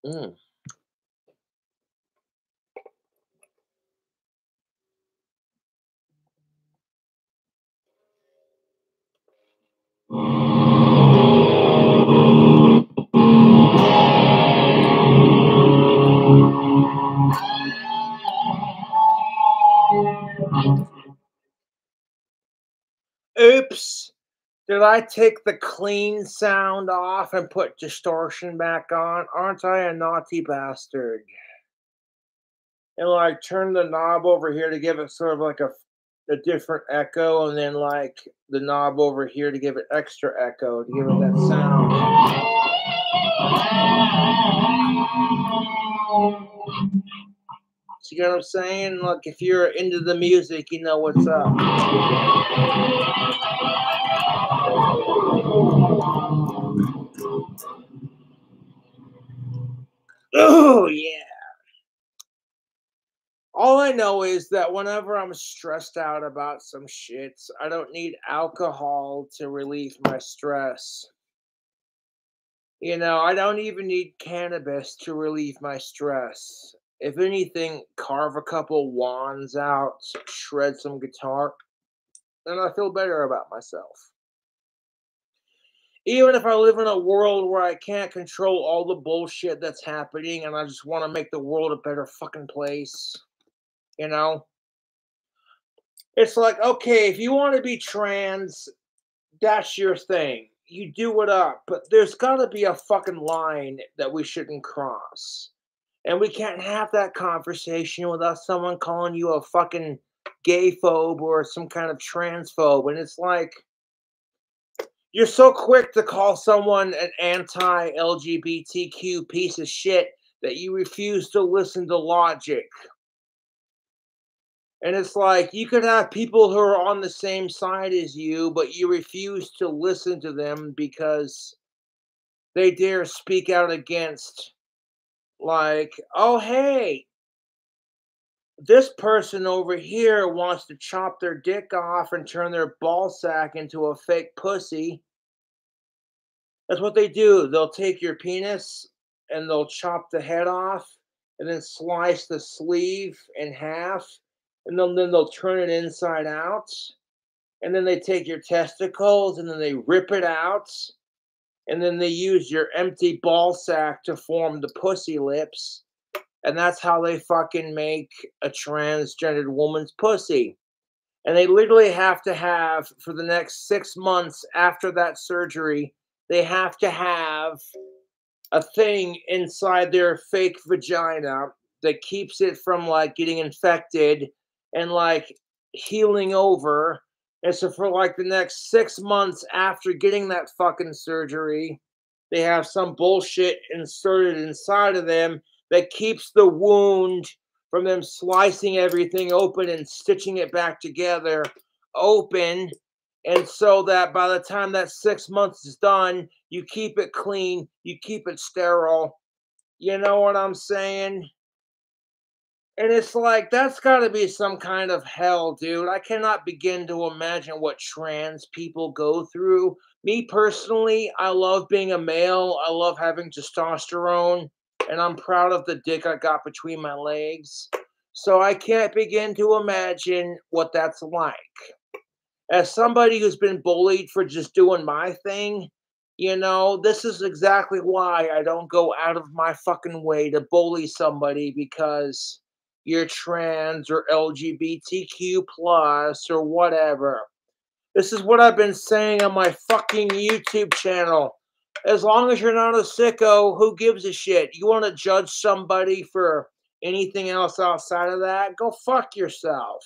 [SPEAKER 1] Mm. Oops. Did I take the clean sound off and put distortion back on? Aren't I a naughty bastard? And like turn the knob over here to give it sort of like a different echo, and then like the knob over here to give it extra echo to give it that sound. See what I'm saying? Like if you're into the music, you know what's up. Oh yeah. All I know is that whenever I'm stressed out about some shits, I don't need alcohol to relieve my stress. I don't even need cannabis to relieve my stress. If anything, carve a couple wands out, shred some guitar, and I feel better about myself. Even if I live in a world where I can't control all the bullshit that's happening and I just want to make the world a better fucking place, you know? It's like, okay, if you want to be trans, that's your thing. You do it up, but there's got to be a fucking line that we shouldn't cross. And we can't have that conversation without someone calling you a fucking gay phobe or some kind of transphobe. And it's like, you're so quick to call someone an anti-LGBTQ piece of shit that you refuse to listen to logic. And it's like you could have people who are on the same side as you, but you refuse to listen to them because they dare speak out against, like, oh, hey, this person over here wants to chop their dick off and turn their ball sack into a fake pussy. That's what they do. They'll take your penis and they'll chop the head off and then slice the sleeve in half and then they'll turn it inside out. And then they take your testicles and then they rip it out. And then they use your empty ball sack to form the pussy lips. And that's how they fucking make a transgendered woman's pussy. And they literally have to have, for the next 6 months after that surgery, they have to have a thing inside their fake vagina that keeps it from like getting infected and like healing over. And so for like the next 6 months after getting that fucking surgery, they have some bullshit inserted inside of them that keeps the wound from them slicing everything open and stitching it back together open. And so that by the time that 6 months is done, you keep it clean, you keep it sterile. You know what I'm saying? And it's like, that's got to be some kind of hell, dude. I cannot begin to imagine what trans people go through. Me personally, I love being a male. I love having testosterone. And I'm proud of the dick I got between my legs. So I can't begin to imagine what that's like. As somebody who's been bullied for just doing my thing, this is exactly why I don't go out of my fucking way to bully somebody because you're trans or LGBTQ plus or whatever. This is what I've been saying on my fucking YouTube channel. As long as you're not a sicko, who gives a shit? You want to judge somebody for anything else outside of that? Go fuck yourself.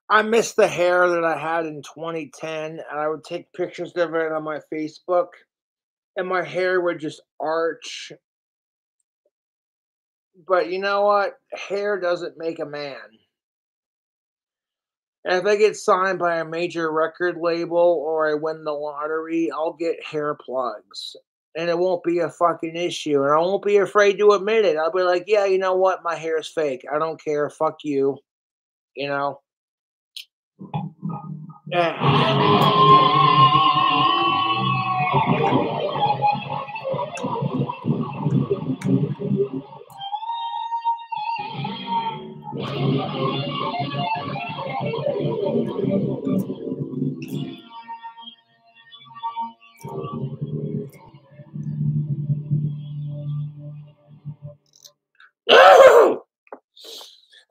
[SPEAKER 1] I miss the hair that I had in 2010, and I would take pictures of it on my Facebook, and my hair would just arch. But you know what? Hair doesn't make a man. And if I get signed by a major record label or I win the lottery, I'll get hair plugs. And it won't be a fucking issue. And I won't be afraid to admit it. I'll be like, yeah, you know what? My hair is fake. I don't care. Fuck you. You know? Yeah.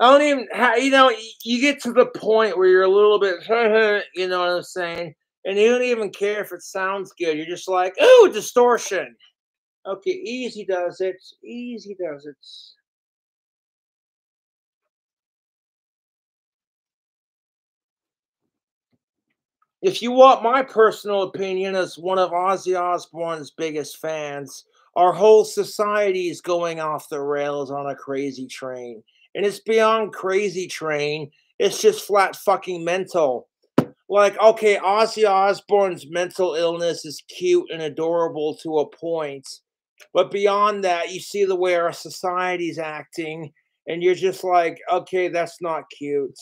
[SPEAKER 1] I don't even, you get to the point where you're a little bit, you know what I'm saying? And you don't even care if it sounds good. You're just like, ooh, distortion. Okay, easy does it. Easy does it. If you want my personal opinion as one of Ozzy Osbourne's biggest fans, our whole society is going off the rails on a crazy train. And it's beyond crazy train. It's just flat fucking mental. Like, okay, Ozzy Osbourne's mental illness is cute and adorable to a point. But beyond that, you see the way our society's acting, and you're just like, okay, that's not cute.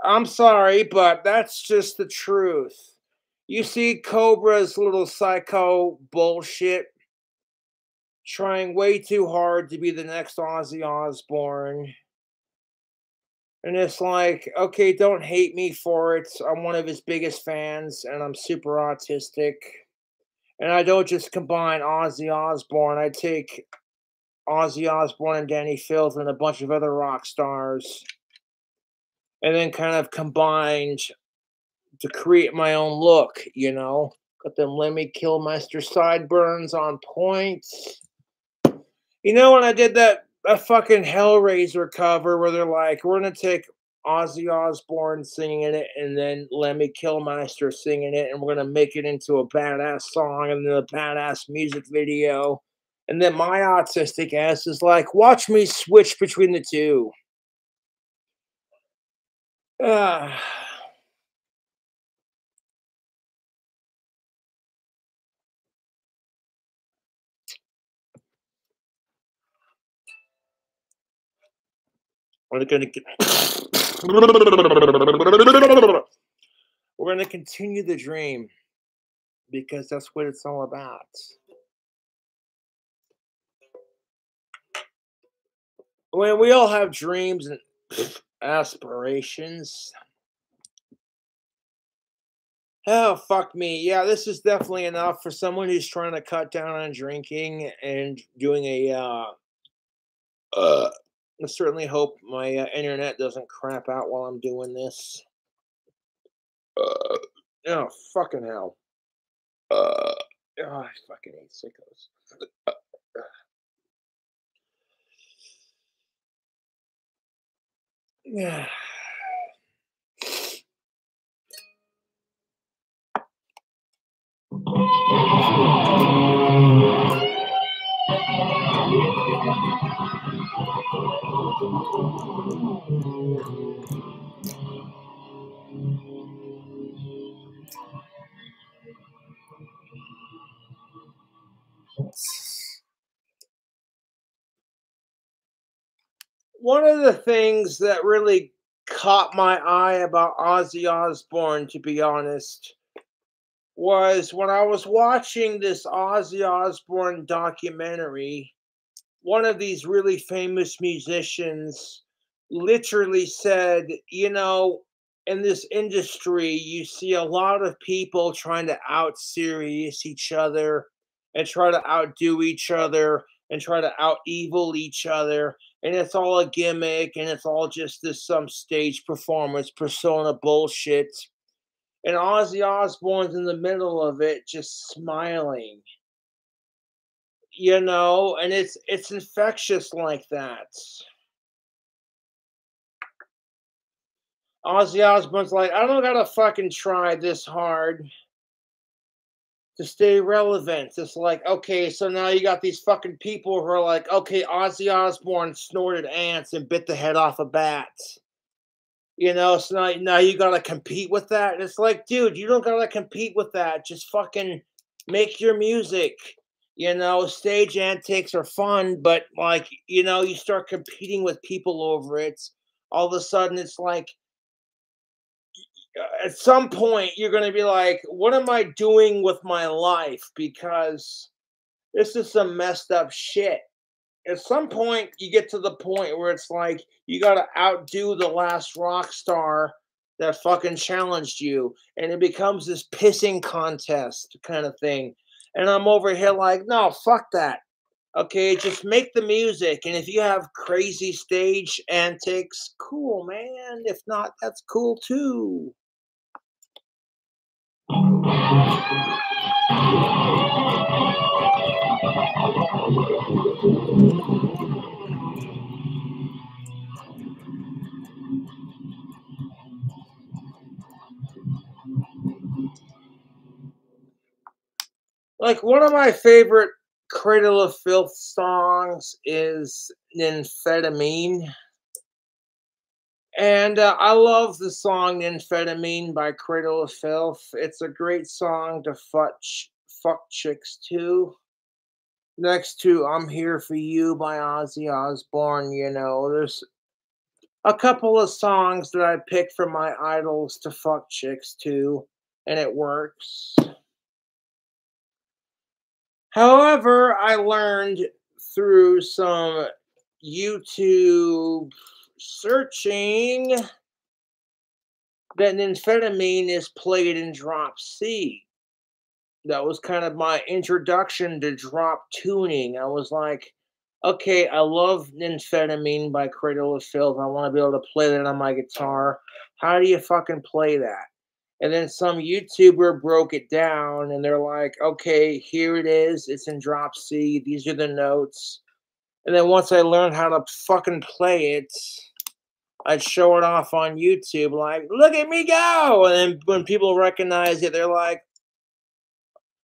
[SPEAKER 1] I'm sorry, but that's just the truth. You see Cobra's little psycho bullshit trying way too hard to be the next Ozzy Osbourne. And it's like, okay, don't hate me for it. I'm one of his biggest fans and I'm super autistic. And I don't just combine Ozzy Osbourne, I take Ozzy Osbourne and Danny Filth and a bunch of other rock stars and then kind of combined to create my own look, Got them Lemmy Kilmister sideburns on point. When I did that fucking Hellraiser cover where they're like, we're gonna take Ozzy Osbourne singing it and then Lemmy Kilmister singing it, and we're gonna make it into a badass song and then a badass music video. And then my autistic ass is like, watch me switch between the two. Ah. We're gonna continue the dream because that's what it's all about. When we all have dreams, and aspirations. Oh, fuck me. Yeah, this is definitely enough for someone who's trying to cut down on drinking and doing uh I certainly hope my internet doesn't crap out while I'm doing this. Uh, oh, fucking hell. Oh, I fucking hate sickos. Yeah. One of the things that really caught my eye about Ozzy Osbourne, to be honest, was when I was watching this Ozzy Osbourne documentary. One of these really famous musicians literally said, you know, in this industry, you see a lot of people trying to out serious each other and try to outdo each other and try to out evil each other. And it's all a gimmick and it's all just this some stage performance persona bullshit. And Ozzy Osbourne's in the middle of it, just smiling, and it's infectious like that. Ozzy Osbourne's like, I don't gotta fucking try this hard to stay relevant. It's like, okay, so now you got these fucking people who are like, okay, Ozzy Osbourne snorted ants and bit the head off a bat. So now you gotta compete with that. And it's like, dude, you don't gotta compete with that. Just fucking make your music. Stage antics are fun, but like, you start competing with people over it. All of a sudden, it's like, at some point, you're going to be like, what am I doing with my life? Because this is some messed up shit. At some point, you get to the point where it's like, you got to outdo the last rock star that fucking challenged you. And it becomes this pissing contest kind of thing. And I'm over here like, no, fuck that. Okay, just make the music. And if you have crazy stage antics, cool, man. If not, that's cool too. Like one of my favorite Cradle of Filth songs is Nymphetamine. And I love the song Nymphetamine by Cradle of Filth. It's a great song to fuck chicks too. Next to I'm Here For You by Ozzy Osbourne, there's a couple of songs that I picked from my idols to fuck chicks too, and it works. However, I learned through some YouTube searching that amphetamine is played in drop C. That was kind of my introduction to drop tuning. I was like, okay, I love amphetamine by Cradle of Filth. I want to be able to play that on my guitar. How do you fucking play that? And then some YouTuber broke it down and they're like, okay, here it is. It's in drop C. These are the notes. And then once I learned how to fucking play it, I'd show it off on YouTube, like, look at me go. And then when people recognize it, they're like,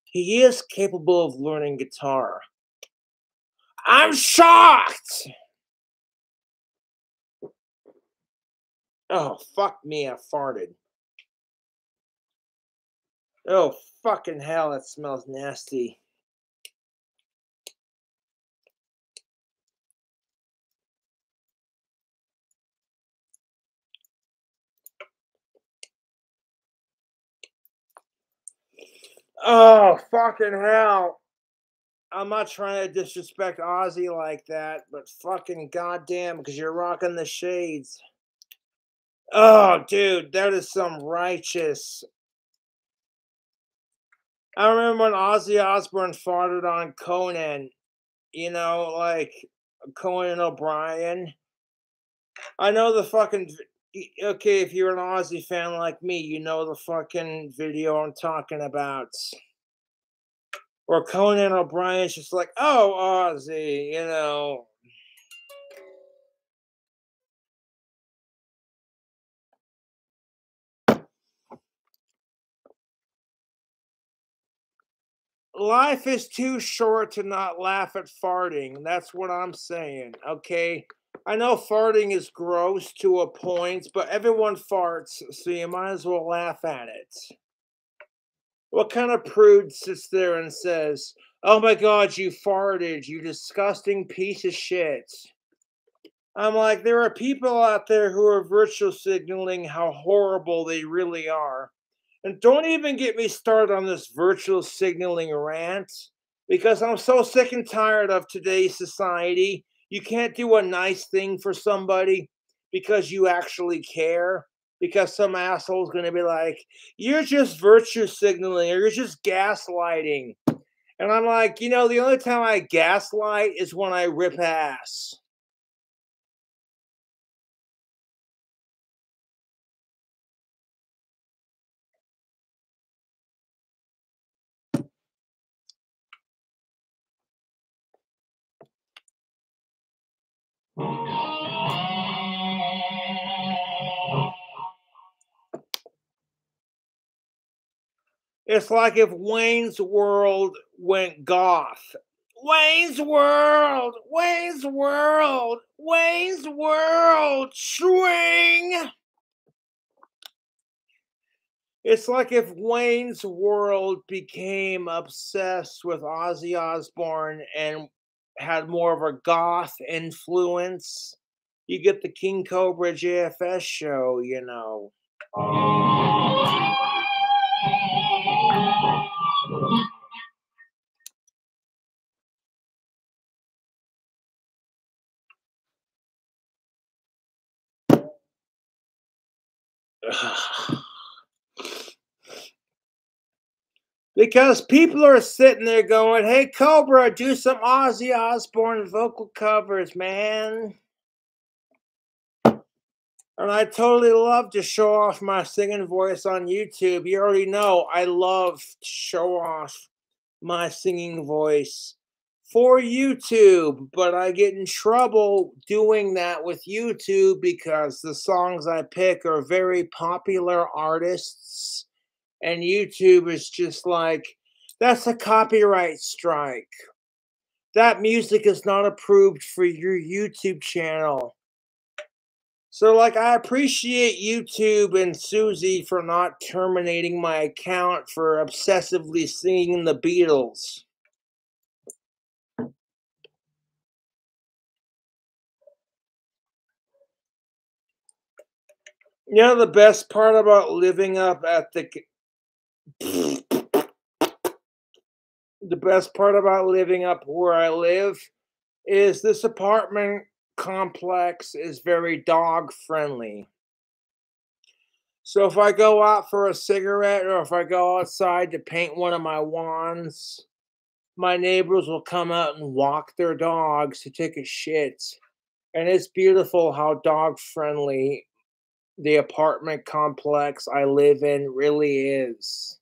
[SPEAKER 1] he is capable of learning guitar. I'm shocked. Oh, fuck me. I farted. Oh, fucking hell. That smells nasty. Oh, fucking hell. I'm not trying to disrespect Ozzy like that, but fucking goddamn, because you're rocking the shades. Oh, dude, that is some righteous. I remember when Ozzy Osbourne farted on Conan, like Conan O'Brien. I know the fucking. Okay, if you're an Ozzy fan like me, you know the fucking video I'm talking about. Or Conan O'Brien's just like, oh, Ozzy. Life is too short to not laugh at farting. That's what I'm saying, okay? I know farting is gross to a point, but everyone farts, so you might as well laugh at it. What kind of prude sits there and says, oh my god, you farted, you disgusting piece of shit? I'm like, there are people out there who are virtual signaling how horrible they really are. And don't even get me started on this virtual signaling rant because I'm so sick and tired of today's society. You can't do a nice thing for somebody because you actually care. Because some asshole's going to be like, you're just virtue signaling or you're just gaslighting. And I'm like, the only time I gaslight is when I rip ass. It's like if Wayne's World went goth. Wayne's World, Wayne's World, Wayne's World, swing. It's like if Wayne's World became obsessed with Ozzy Osbourne and had more of a goth influence. You get the King Cobra JFS show. Because people are sitting there going, hey, Cobra, do some Ozzy Osbourne vocal covers, man. And I totally love to show off my singing voice on YouTube. You already know I love to show off my singing voice for YouTube, but I get in trouble doing that with YouTube because the songs I pick are very popular artists, and YouTube is just like, that's a copyright strike. That music is not approved for your YouTube channel. So, I appreciate YouTube and Susie for not terminating my account for obsessively singing the Beatles. The best part about living up at the best part about living up where I live is this apartment complex is very dog friendly. So if I go out for a cigarette or if I go outside to paint one of my wands, my neighbors will come out and walk their dogs to take a shit. And it's beautiful how dog friendly the apartment complex I live in really is.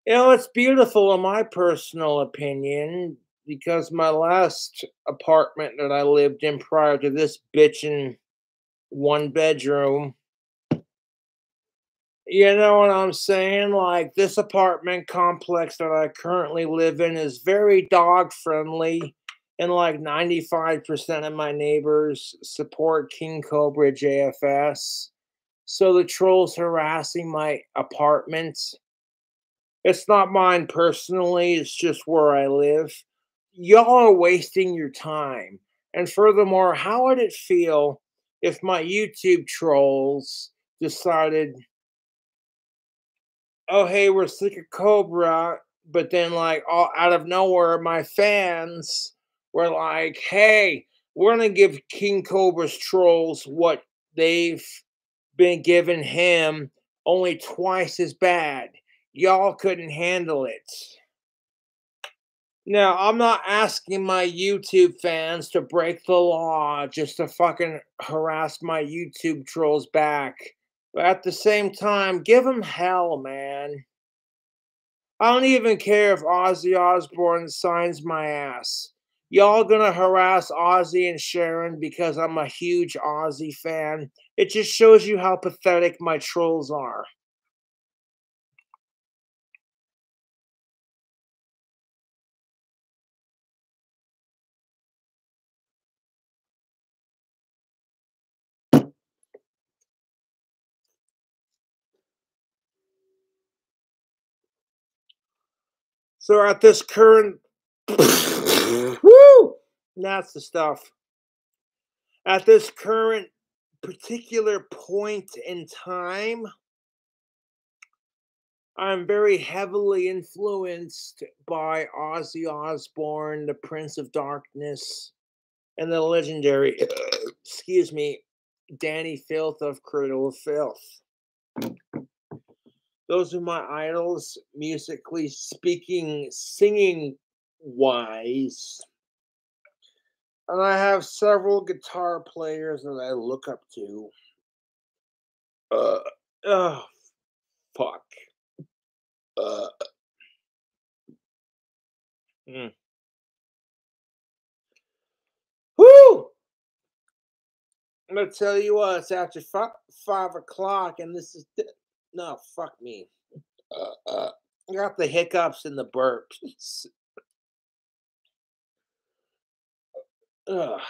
[SPEAKER 1] It's beautiful in my personal opinion because my last apartment that I lived in prior to this bitchin' one bedroom, you know what I'm saying? Like, this apartment complex that I currently live in is very dog friendly, and like 95% of my neighbors support King Cobra JFS. So the trolls harassing my apartment, it's not mine personally, it's just where I live. Y'all are wasting your time. And furthermore, how would it feel if my YouTube trolls decided, oh, hey, we're sick of Cobra, but then, like, all out of nowhere, my fans were like, hey, we're going to give King Cobra's trolls what they've been given him only twice as bad. Y'all couldn't handle it. Now, I'm not asking my YouTube fans to break the law just to fucking harass my YouTube trolls back. But at the same time, give them hell, man. I don't even care if Ozzy Osbourne signs my ass. Y'all gonna harass Ozzy and Sharon because I'm a huge Ozzy fan. It just shows you how pathetic my trolls are. So at this current woo, that's the stuff. At this current particular point in time, I'm very heavily influenced by Ozzy Osbourne, the Prince of Darkness, and the legendary, excuse me, Danny Filth of Cradle of Filth. Those are my idols, musically speaking, singing wise. And I have several guitar players that I look up to. Oh, fuck. Mm. Woo! I'm gonna tell you what, it's after 5 o'clock, and this is no, fuck me. I got the hiccups and the burps. Ugh.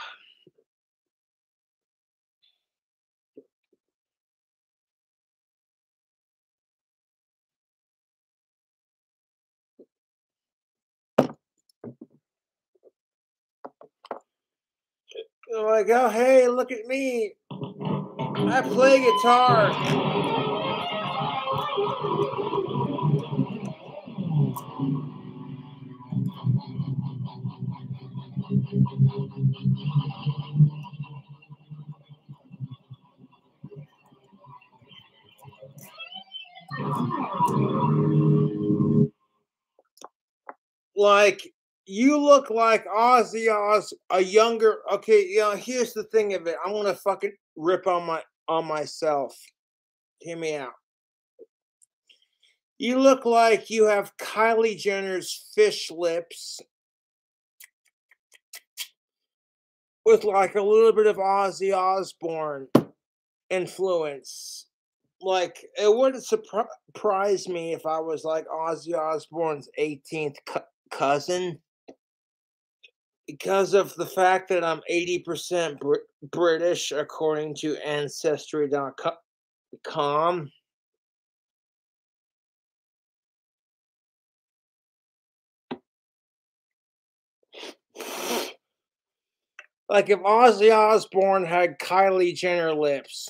[SPEAKER 1] I'm like, oh hey, look at me. I play guitar. Like, you look like Ozzy Oz, a younger. Okay, here's the thing of it. I'm gonna fucking rip on myself. Hear me out. You look like you have Kylie Jenner's fish lips with like a little bit of Ozzy Osbourne influence. Like, it wouldn't surprise me if I was like Ozzy Osbourne's 18th cousin, because of the fact that I'm 80% British according to Ancestry.com. Like, if Ozzy Osbourne had Kylie Jenner lips.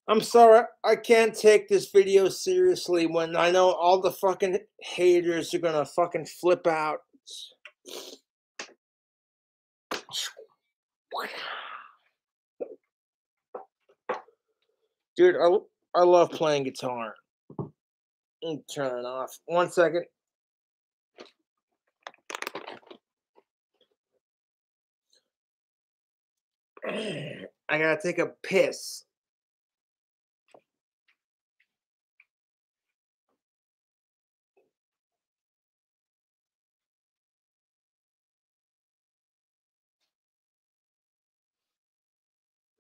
[SPEAKER 1] I'm sorry, I can't take this video seriously when I know all the fucking haters are gonna fucking flip out. Dude, I love playing guitar. Turn it off. 1 second. I gotta take a piss.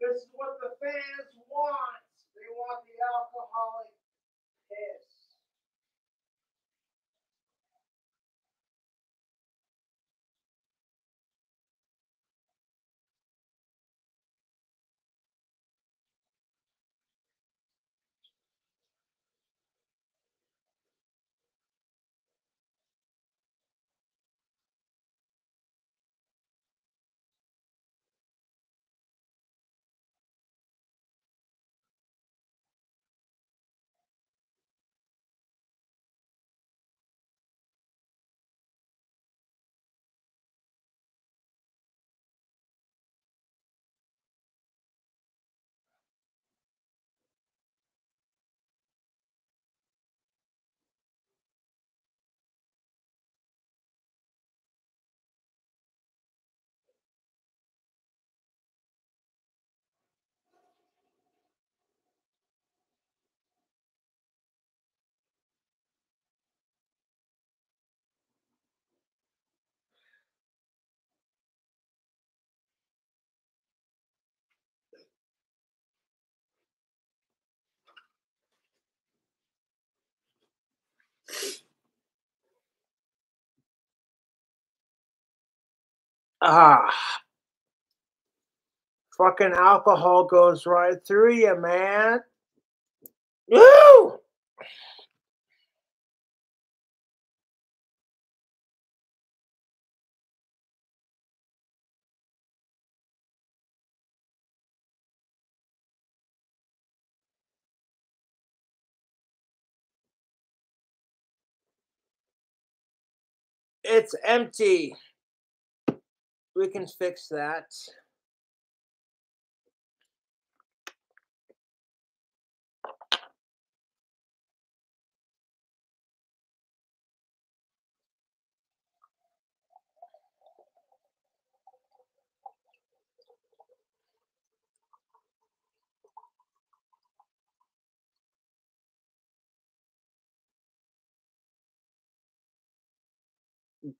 [SPEAKER 1] This is what the fans want. They want the alcoholic piss. Ah, fucking alcohol goes right through you, man. Woo! It's empty. We can fix that.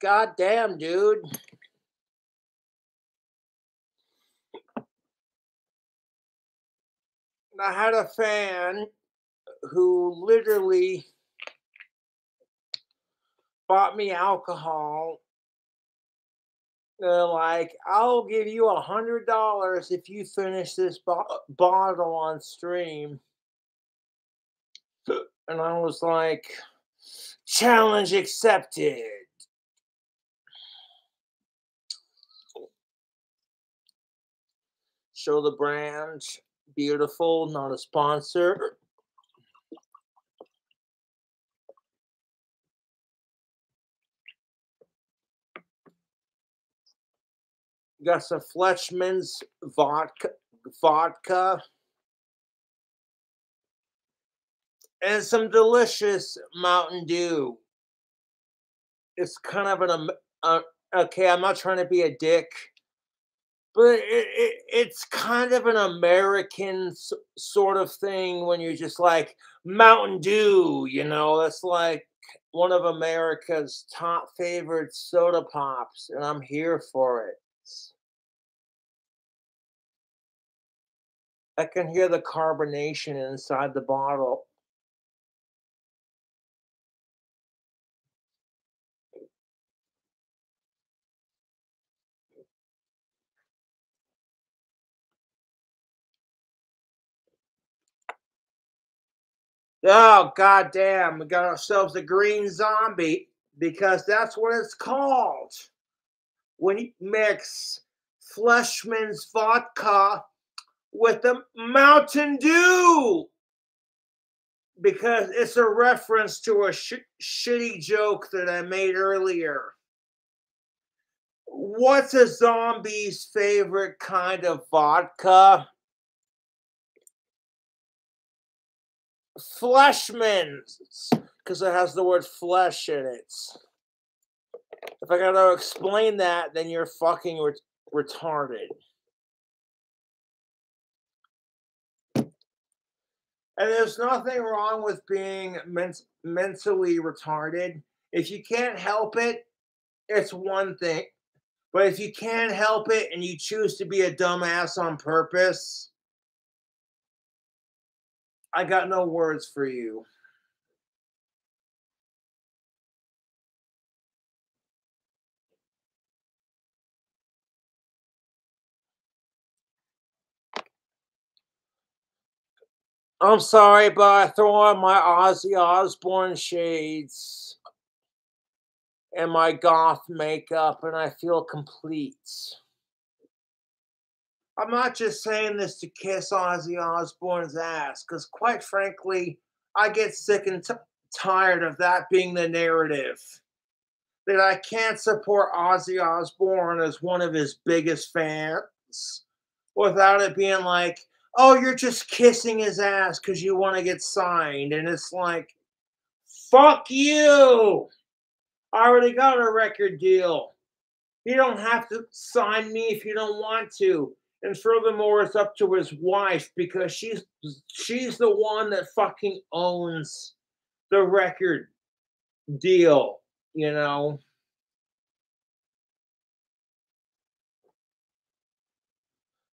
[SPEAKER 1] God damn, dude. I had a fan who literally bought me alcohol. They're like, I'll give you $100 if you finish this bottle on stream. And I was like, challenge accepted. Show the brand. Beautiful, not a sponsor. Got some Fletchman's vodka, and some delicious Mountain Dew. It's kind of okay, I'm not trying to be a dick, but it's kind of an American sort of thing when you're just like Mountain Dew, you know, that's like one of America's top favorite soda pops, and I'm here for it. I can hear the carbonation inside the bottle. Oh, goddamn. We got ourselves a green zombie because that's what it's called. When you mix Fleshman's vodka with the Mountain Dew because it's a reference to a shitty joke that I made earlier. What's a zombie's favorite kind of vodka? Fleshman's, because it has the word flesh in it. If I gotta explain that, then you're fucking retarded. And there's nothing wrong with being mentally retarded. If you can't help it, it's one thing. But if you can't help it and you choose to be a dumbass on purpose, I got no words for you. I'm sorry, but I throw on my Ozzy Osbourne shades and my goth makeup and I feel complete. I'm not just saying this to kiss Ozzy Osbourne's ass, because quite frankly, I get sick and tired of that being the narrative. That I can't support Ozzy Osbourne as one of his biggest fans without it being like, oh, you're just kissing his ass because you want to get signed. And it's like, fuck you. I already got a record deal. You don't have to sign me if you don't want to. And furthermore, it's up to his wife because she's the one that fucking owns the record deal, you know.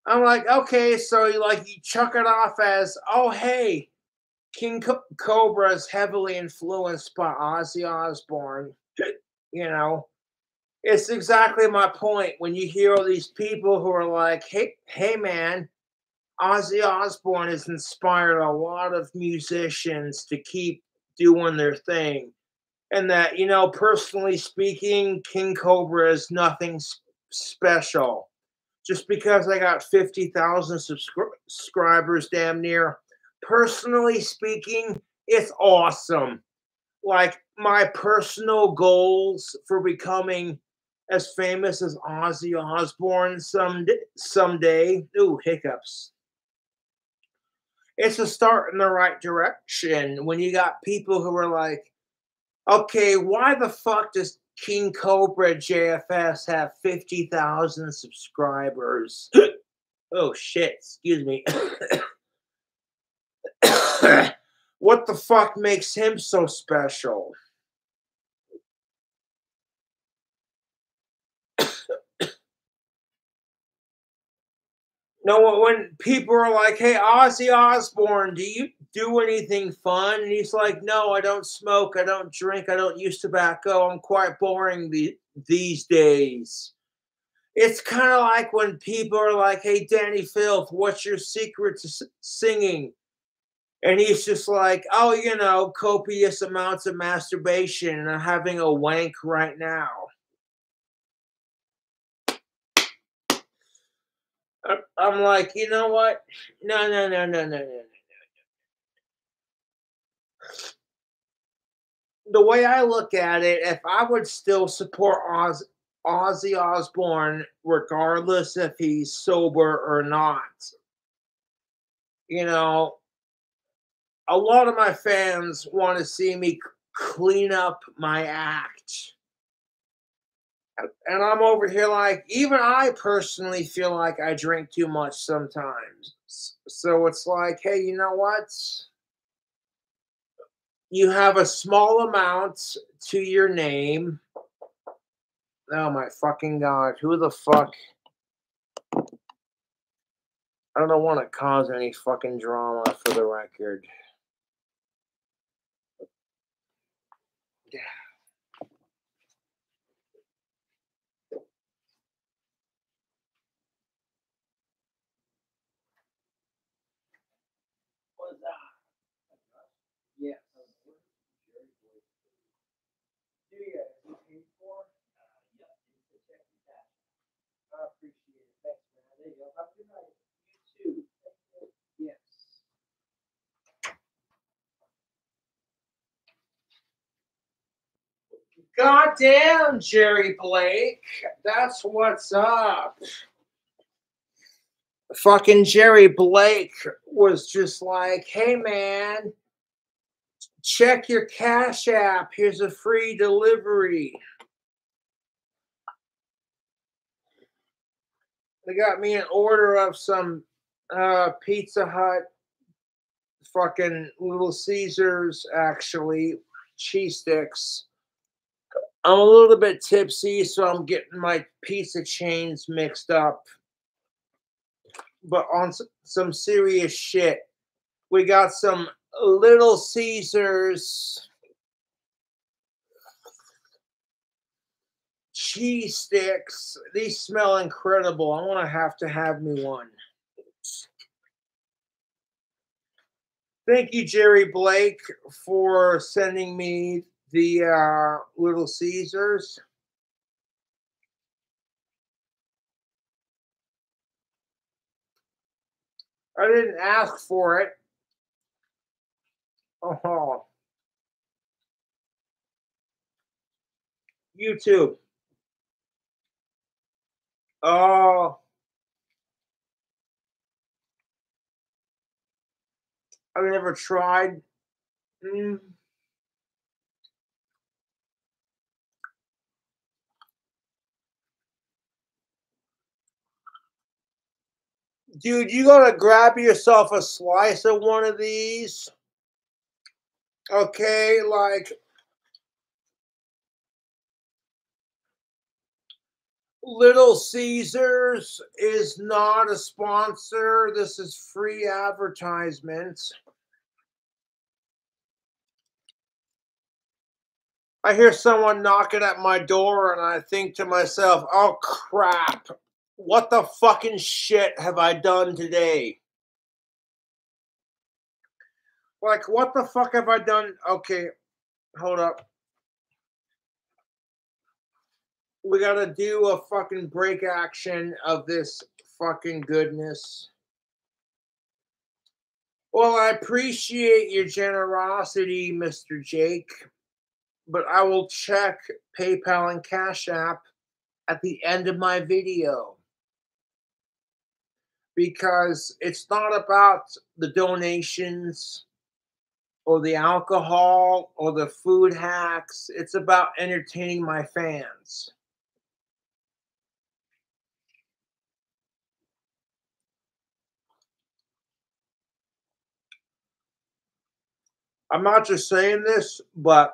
[SPEAKER 1] I'm like, okay, so you chuck it off as, oh hey, King Cobra is heavily influenced by Ozzy Osbourne, you know. It's exactly my point. When you hear all these people who are like, hey man, Ozzy Osbourne has inspired a lot of musicians to keep doing their thing. And that, personally speaking, King Cobra is nothing special. Just because I got 50,000 subscribers damn near, personally speaking, it's awesome. Like, my personal goals for becoming as famous as Ozzy Osbourne someday, ooh, hiccups. It's a start in the right direction when you got people who are like, okay, why the fuck does King Cobra JFS have 50,000 subscribers? Oh shit, excuse me. What the fuck makes him so special? No, when people are like, hey, Ozzy Osbourne, do you do anything fun? And he's like, no, I don't smoke, I don't drink, I don't use tobacco, I'm quite boring these days. It's kind of like when people are like, hey, Danny Filth, what's your secret to singing? And he's just like, oh, copious amounts of masturbation, and I'm having a wank right now. I'm like, you know what? No, no, no, no, no, no. The way I look at it, if I would still support Ozzy Osbourne, regardless if he's sober or not, a lot of my fans want to see me clean up my act. And I'm over here like, even I personally feel like I drink too much sometimes. So it's like, hey, you know what? You have a small amount to your name. Oh my fucking God. Who the fuck? I don't want to cause any fucking drama for the record. Yeah. What's that? Yeah. Do you get paid for? Yep. I appreciate it. Thanks, man. There you go. Have a good night. You too. Yes. Goddamn, Jerry Blake. That's what's up. Fucking Jerry Blake was just like, hey, man, check your Cash App. Here's a free delivery. They got me an order of some Pizza Hut, fucking Little Caesars, actually, cheese sticks. I'm a little bit tipsy, so I'm getting my pizza chains mixed up. But on some serious shit, we got some Little Caesars cheese sticks. These smell incredible. I'm gonna have to have me one. Thank you, Jerry Blake, for sending me the Little Caesars. I didn't ask for it. Oh, YouTube. Oh, I've never tried. Mm. Dude, you gotta grab yourself a slice of one of these. Okay, like Little Caesars is not a sponsor. This is free advertisement. I hear someone knocking at my door and I think to myself, oh crap, what the fucking shit have I done today? Like, what the fuck have I done? Okay, hold up. We gotta do a fucking break action of this fucking goodness. Well, I appreciate your generosity, Mr. Jake, but I will check PayPal and Cash App at the end of my video because it's not about the donations or the alcohol or the food hacks. It's about entertaining my fans. I'm not just saying this, but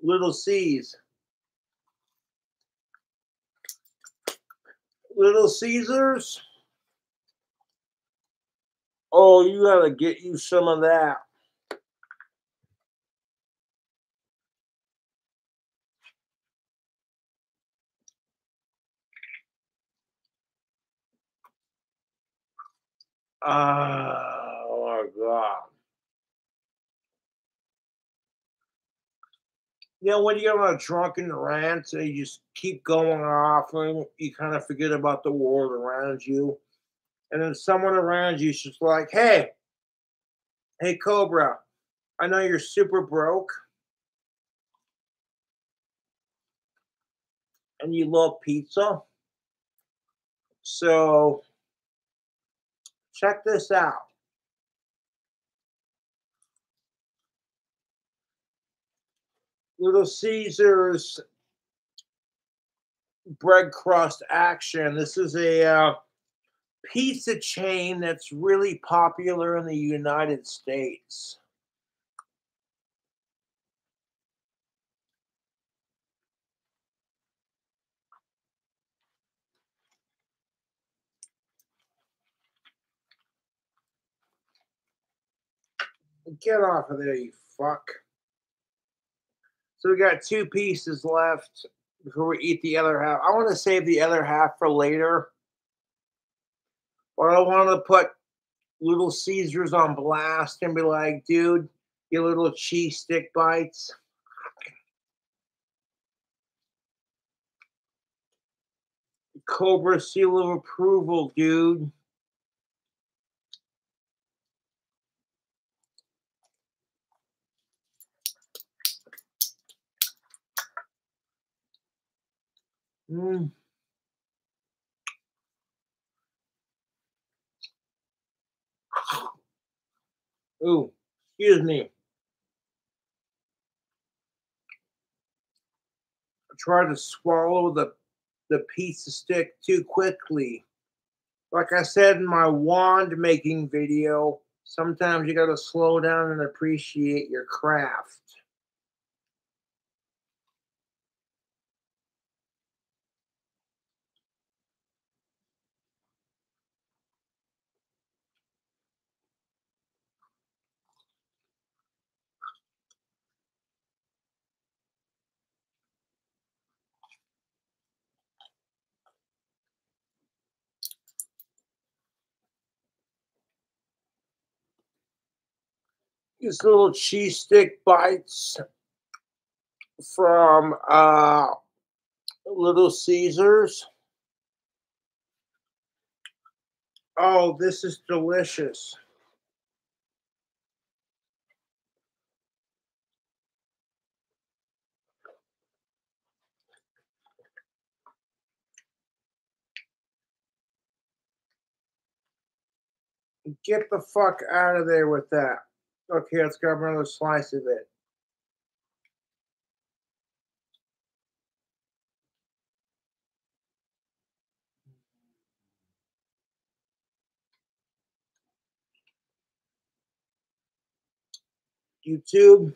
[SPEAKER 1] Little C's. Little Caesars. Oh, you gotta get you some of that. Oh my god. You know, when you're on a drunken rant and you just keep going off and you kind of forget about the world around you. And then someone around you is just like, hey, Cobra, I know you're super broke and you love pizza. So check this out. Little Caesars bread crust action. This is a pizza chain that's really popular in the United States. Get off of there, you fuck. So we got 2 pieces left before we eat the other half. I want to save the other half for later. But I want to put Little Caesars on blast and be like, dude, your little cheese stick bites. Cobra seal of approval, dude. Mm. Ooh, excuse me. I tried to swallow the pizza stick too quickly. Like I said in my wand making video, sometimes you gotta slow down and appreciate your craft. These little cheese stick bites from Little Caesars. Oh, this is delicious. Get the fuck out of there with that. Okay, let's grab another slice of it. YouTube.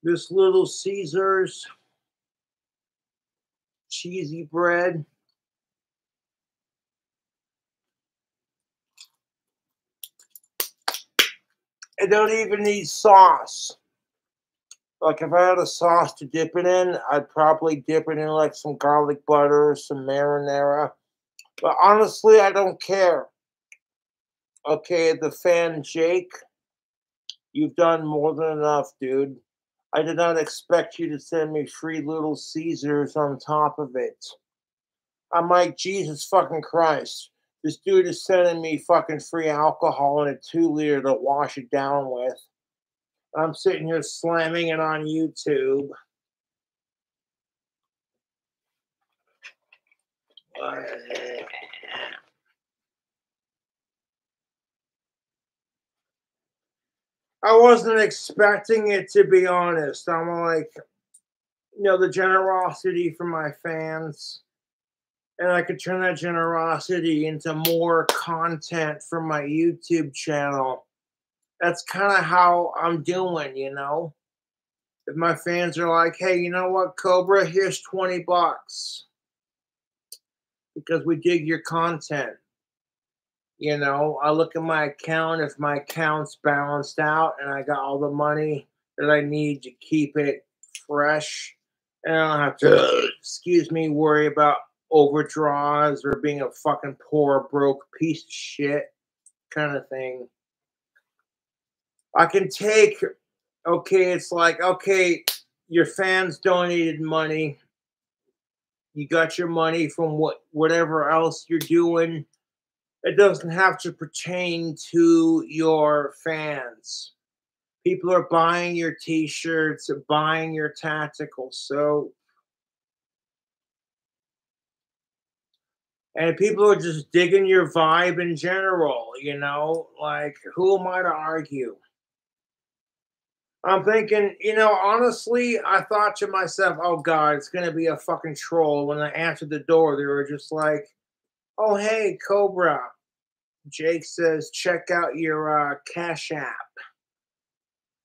[SPEAKER 1] This Little Caesars cheesy bread. I don't even need sauce. Like if I had a sauce to dip it in, I'd probably dip it in like some garlic butter, some marinara. But honestly, I don't care. Okay, the fan Jake, you've done more than enough, dude. I did not expect you to send me free Little Caesars on top of it. I'm like, Jesus fucking Christ. This dude is sending me fucking free alcohol in a 2 liter to wash it down with. I'm sitting here slamming it on YouTube. I wasn't expecting it, to be honest. I'm like, the generosity from my fans. And I could turn that generosity into more content for my YouTube channel. That's kind of how I'm doing, If my fans are like, hey, you know what, Cobra, here's 20 bucks because we dig your content. I look at my account. If my account's balanced out and I got all the money that I need to keep it fresh, and I don't have to, excuse me, worry about overdraws or being a fucking poor, broke piece of shit kind of thing. I can take, okay, it's like, okay, your fans donated money. You got your money from whatever else you're doing. It doesn't have to pertain to your fans. People are buying your t-shirts, buying your tactical soap. And people are just digging your vibe in general, Like, who am I to argue? I'm thinking, honestly, I thought to myself, oh God, it's going to be a fucking troll. When I answered the door, they were just like, oh, hey, Cobra. Jake says, check out your Cash App.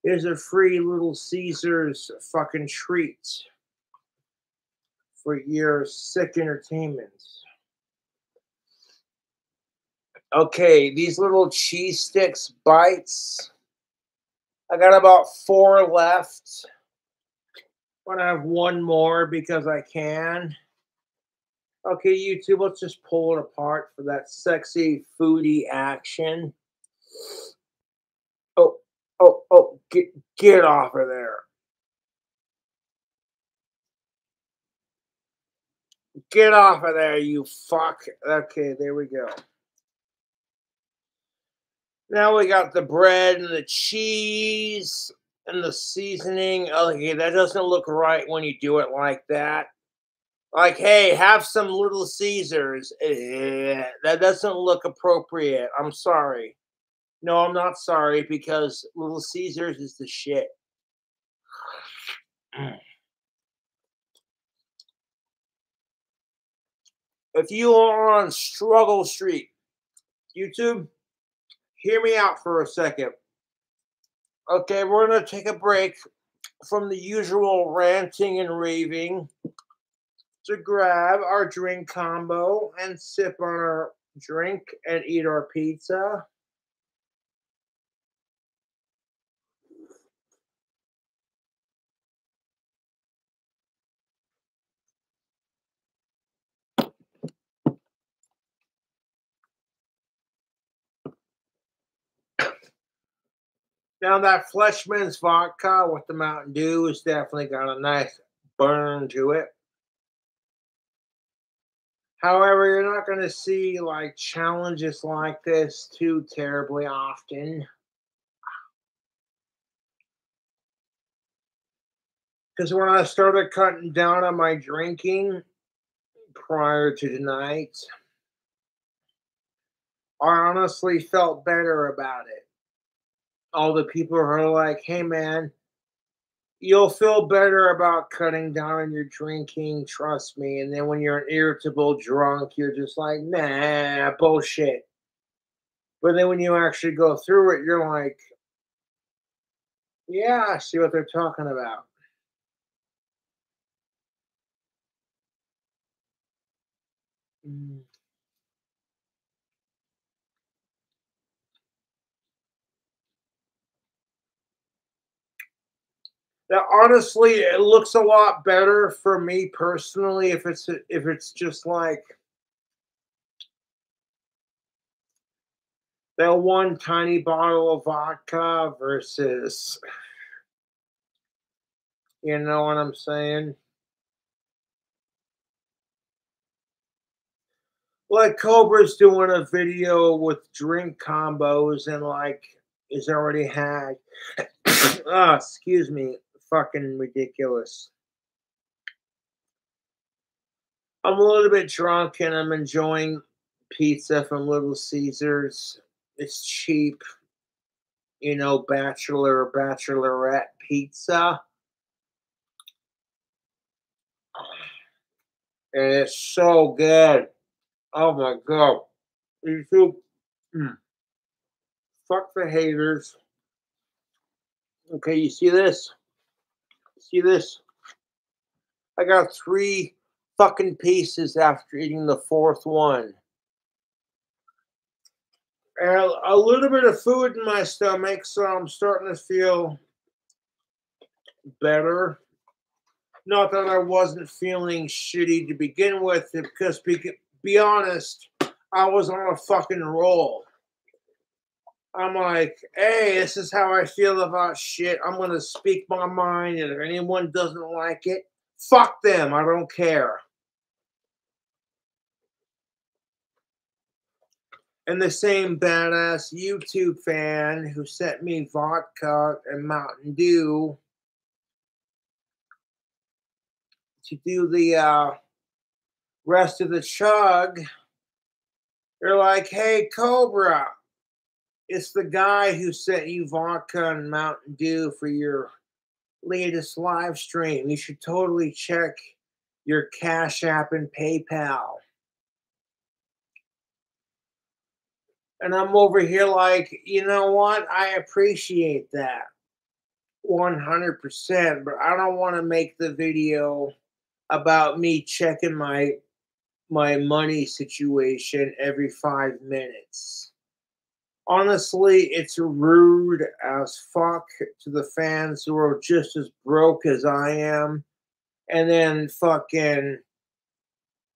[SPEAKER 1] Here's a free Little Caesars fucking treat for your sick entertainment. Okay, these little cheese sticks bites. I got about 4 left. I'm gonna have one more because I can. Okay, YouTube, let's just pull it apart for that sexy foodie action. Oh, get off of there. Get off of there, you fuck. Okay, there we go. Now we got the bread and the cheese and the seasoning. Okay, that doesn't look right when you do it like that. Like, hey, have some Little Caesars. That doesn't look appropriate. I'm sorry. No, I'm not sorry because Little Caesars is the shit. If you are on Struggle Street, YouTube, hear me out for a second. Okay, we're going to take a break from the usual ranting and raving to grab our drink combo and sip on our drink and eat our pizza. Now that Fleshman's vodka with the Mountain Dew has definitely got a nice burn to it. However, you're not going to see like challenges like this too terribly often. Because when I started cutting down on my drinking prior to tonight, I honestly felt better about it. All the people who are like, hey man, you'll feel better about cutting down on your drinking, trust me. And then when you're an irritable drunk, you're just like, nah, bullshit. But then when you actually go through it, you're like, yeah, I see what they're talking about. Mm. Now, honestly, it looks a lot better for me personally if it's just like that one tiny bottle of vodka versus, you know what I'm saying? Like Cobra's doing a video with drink combos and like is already had. Ah, excuse me, fucking ridiculous. I'm a little bit drunk and I'm enjoying pizza from Little Caesars. It's cheap, you know, bachelor or bachelorette pizza. And it's so good. Oh my god. YouTube, mm, fuck the haters. Okay, you see this? See this? I got 3 fucking pieces after eating the 4th one. And a little bit of food in my stomach, so I'm starting to feel better. Not that I wasn't feeling shitty to begin with, because be honest, I was on a fucking roll. I'm like, hey, this is how I feel about shit. I'm gonna speak my mind, and if anyone doesn't like it, fuck them. I don't care. And the same badass YouTube fan who sent me vodka and Mountain Dew to do the rest of the chug, they're like, hey, Cobra, it's the guy who sent you vodka and Mountain Dew for your latest live stream. You should totally check your Cash App and PayPal. And I'm over here like, you know what? I appreciate that 100%, but I don't want to make the video about me checking my money situation every 5 minutes. Honestly, it's rude as fuck to the fans who are just as broke as I am. And then fucking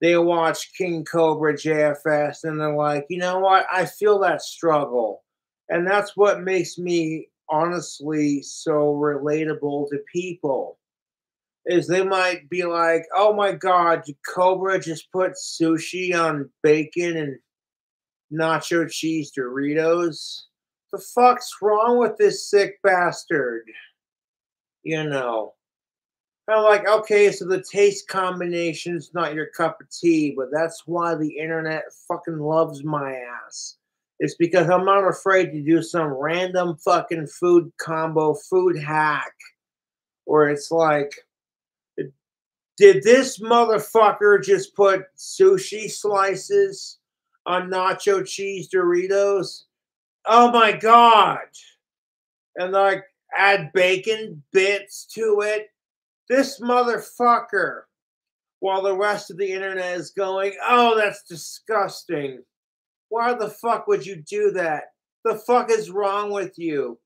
[SPEAKER 1] they watch King Cobra JFS and they're like, you know what? I feel that struggle. And that's what makes me honestly so relatable to people. Is they might be like, oh my God, Cobra just put sushi on bacon and nacho cheese Doritos. The fuck's wrong with this sick bastard? You know. I'm like, okay, so the taste combination's not your cup of tea, but that's why the internet fucking loves my ass. It's because I'm not afraid to do some random fucking food combo, food hack, where it's like, did this motherfucker just put sushi slices on nacho cheese Doritos? Oh my God. And like add bacon bits to it. This motherfucker. While the rest of the internet is going, oh, that's disgusting. Why the fuck would you do that? The fuck is wrong with you?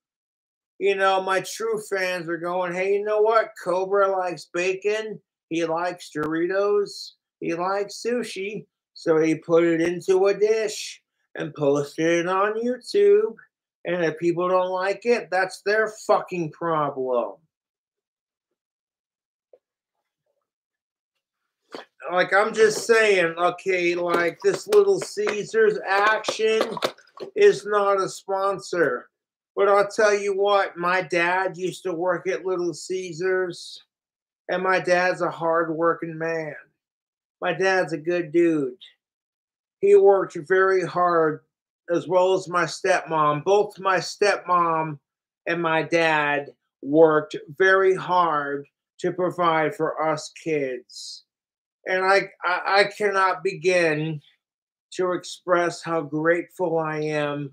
[SPEAKER 1] You know, my true fans are going, hey, you know what? Cobra likes bacon. He likes Doritos. He likes sushi. So he put it into a dish and posted it on YouTube. And if people don't like it, that's their fucking problem. Like, I'm just saying, okay, like this Little Caesars action is not a sponsor. But I'll tell you what, my dad used to work at Little Caesars, and my dad's a hard-working man. My dad's a good dude. He worked very hard, as well as my stepmom. Both my stepmom and my dad worked very hard to provide for us kids. And I cannot begin to express how grateful I am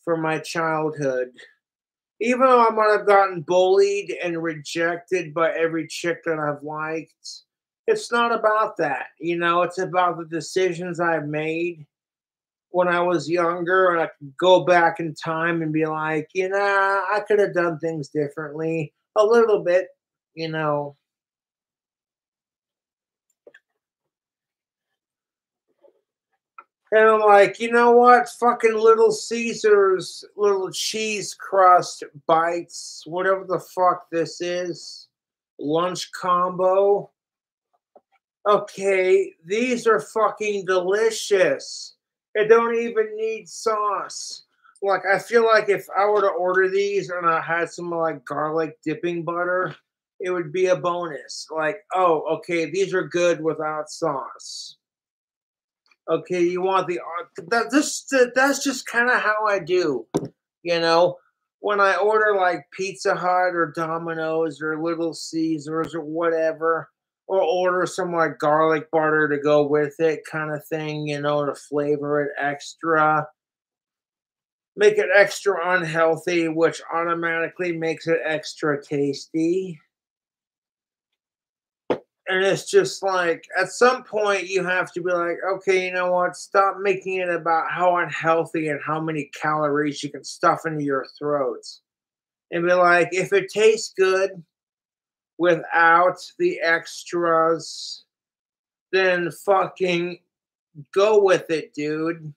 [SPEAKER 1] for my childhood. Even though I might have gotten bullied and rejected by every chick that I've liked, it's not about that. You know, it's about the decisions I've made when I was younger, and I could go back in time and be like, you know, I could have done things differently a little bit. you know. And I'm like, you know what? Fucking Little Caesars, little cheese crust bites, whatever the fuck this is, lunch combo. Okay, these are fucking delicious. It don't even need sauce. Like, I feel like if I were to order these and I had some like garlic dipping butter, it would be a bonus. Like, oh, okay, these are good without sauce. Okay, you want the that's just kind of how I do, you know. When I order like Pizza Hut or Domino's or Little Caesars or whatever, or order some like garlic butter to go with it, kind of thing, you know, to flavor it extra, make it extra unhealthy, which automatically makes it extra tasty. And it's just like at some point you have to be like, okay, you know what? Stop making it about how unhealthy and how many calories you can stuff into your throats. And be like, if it tastes good without the extras, then fucking go with it, dude.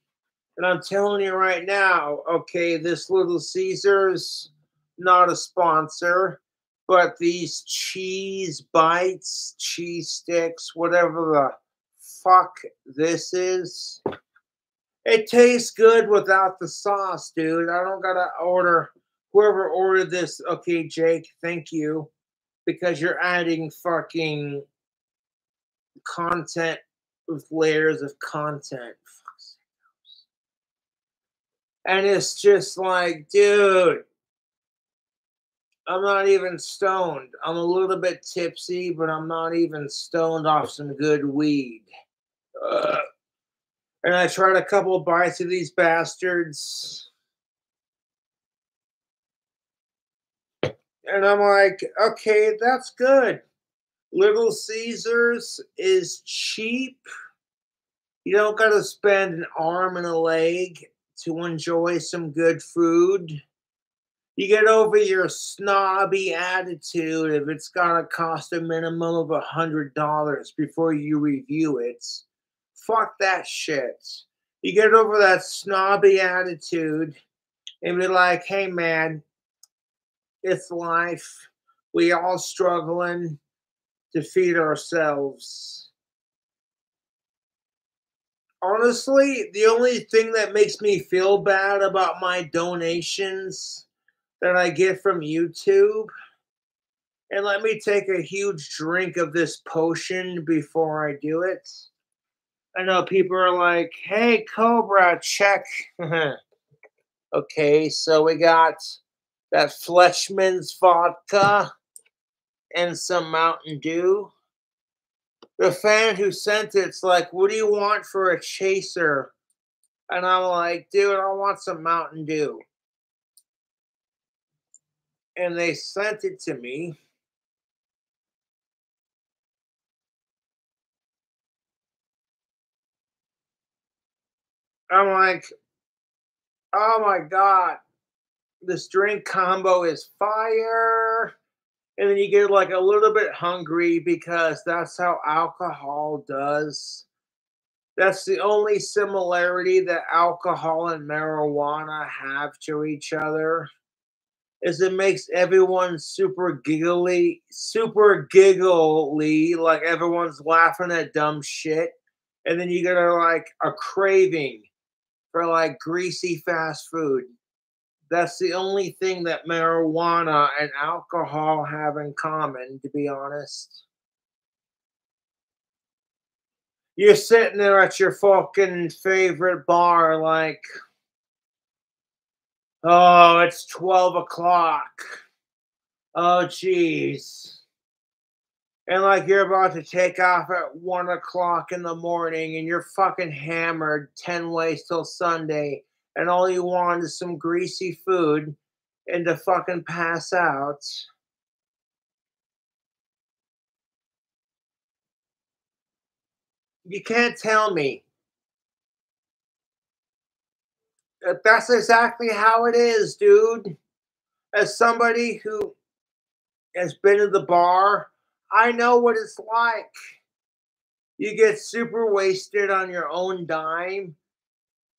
[SPEAKER 1] And I'm telling you right now, okay, this Little Caesars, not a sponsor, but these cheese bites, cheese sticks, whatever the fuck this is, it tastes good without the sauce, dude. I don't gotta order. Whoever ordered this, okay, Jake, thank you, because you're adding fucking content with layers of content. And it's just like, dude, I'm not even stoned. I'm a little bit tipsy, but I'm not even stoned off some good weed. Ugh. And I tried a couple of bites of these bastards. And I'm like, okay, that's good. Little Caesars is cheap. You don't got to spend an arm and a leg to enjoy some good food. You get over your snobby attitude if it's gonna cost a minimum of $100 before you review it. Fuck that shit. You get over that snobby attitude and be like, hey man, it's life. We all struggling to feed ourselves. Honestly, the only thing that makes me feel bad about my donations that I get from YouTube, and let me take a huge drink of this potion before I do it. I know people are like, hey, Cobra, check. Okay, so we got that Fletchman's vodka and some Mountain Dew. The fan who sent it's like, what do you want for a chaser? And I'm like, dude, I want some Mountain Dew. And they sent it to me. I'm like, oh my God, this drink combo is fire. And then you get like a little bit hungry because that's how alcohol does. That's the only similarity that alcohol and marijuana have to each other is it makes everyone super giggly, like everyone's laughing at dumb shit. And then you get like a craving for like greasy fast food. That's the only thing that marijuana and alcohol have in common, to be honest. You're sitting there at your fucking favorite bar, like, oh, it's 12 o'clock. Oh, jeez. And like you're about to take off at 1 o'clock in the morning and you're fucking hammered 10 ways till Sunday, and all you want is some greasy food and to fucking pass out. You can't tell me that that's exactly how it is, dude. As somebody who has been to the bar, I know what it's like. You get super wasted on your own dime.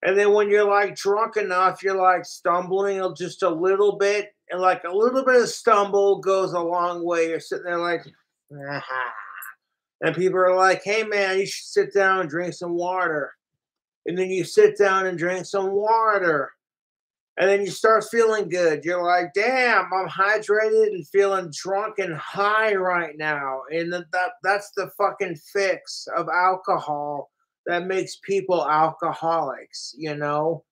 [SPEAKER 1] And then when you're like drunk enough, you're like stumbling just a little bit. And like a little bit of stumble goes a long way. You're sitting there like, aha. And people are like, hey man, you should sit down and drink some water. And then you sit down and drink some water. And then you start feeling good. You're like, damn, I'm hydrated and feeling drunk and high right now. And that's the fucking fix of alcohol that makes people alcoholics, you know?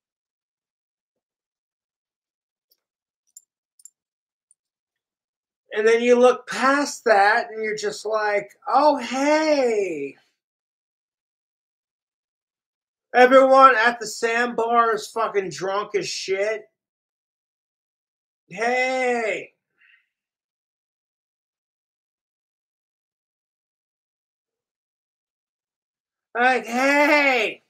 [SPEAKER 1] And then you look past that and you're just like, oh, hey, everyone at the sandbar is fucking drunk as shit. Hey, like, hey,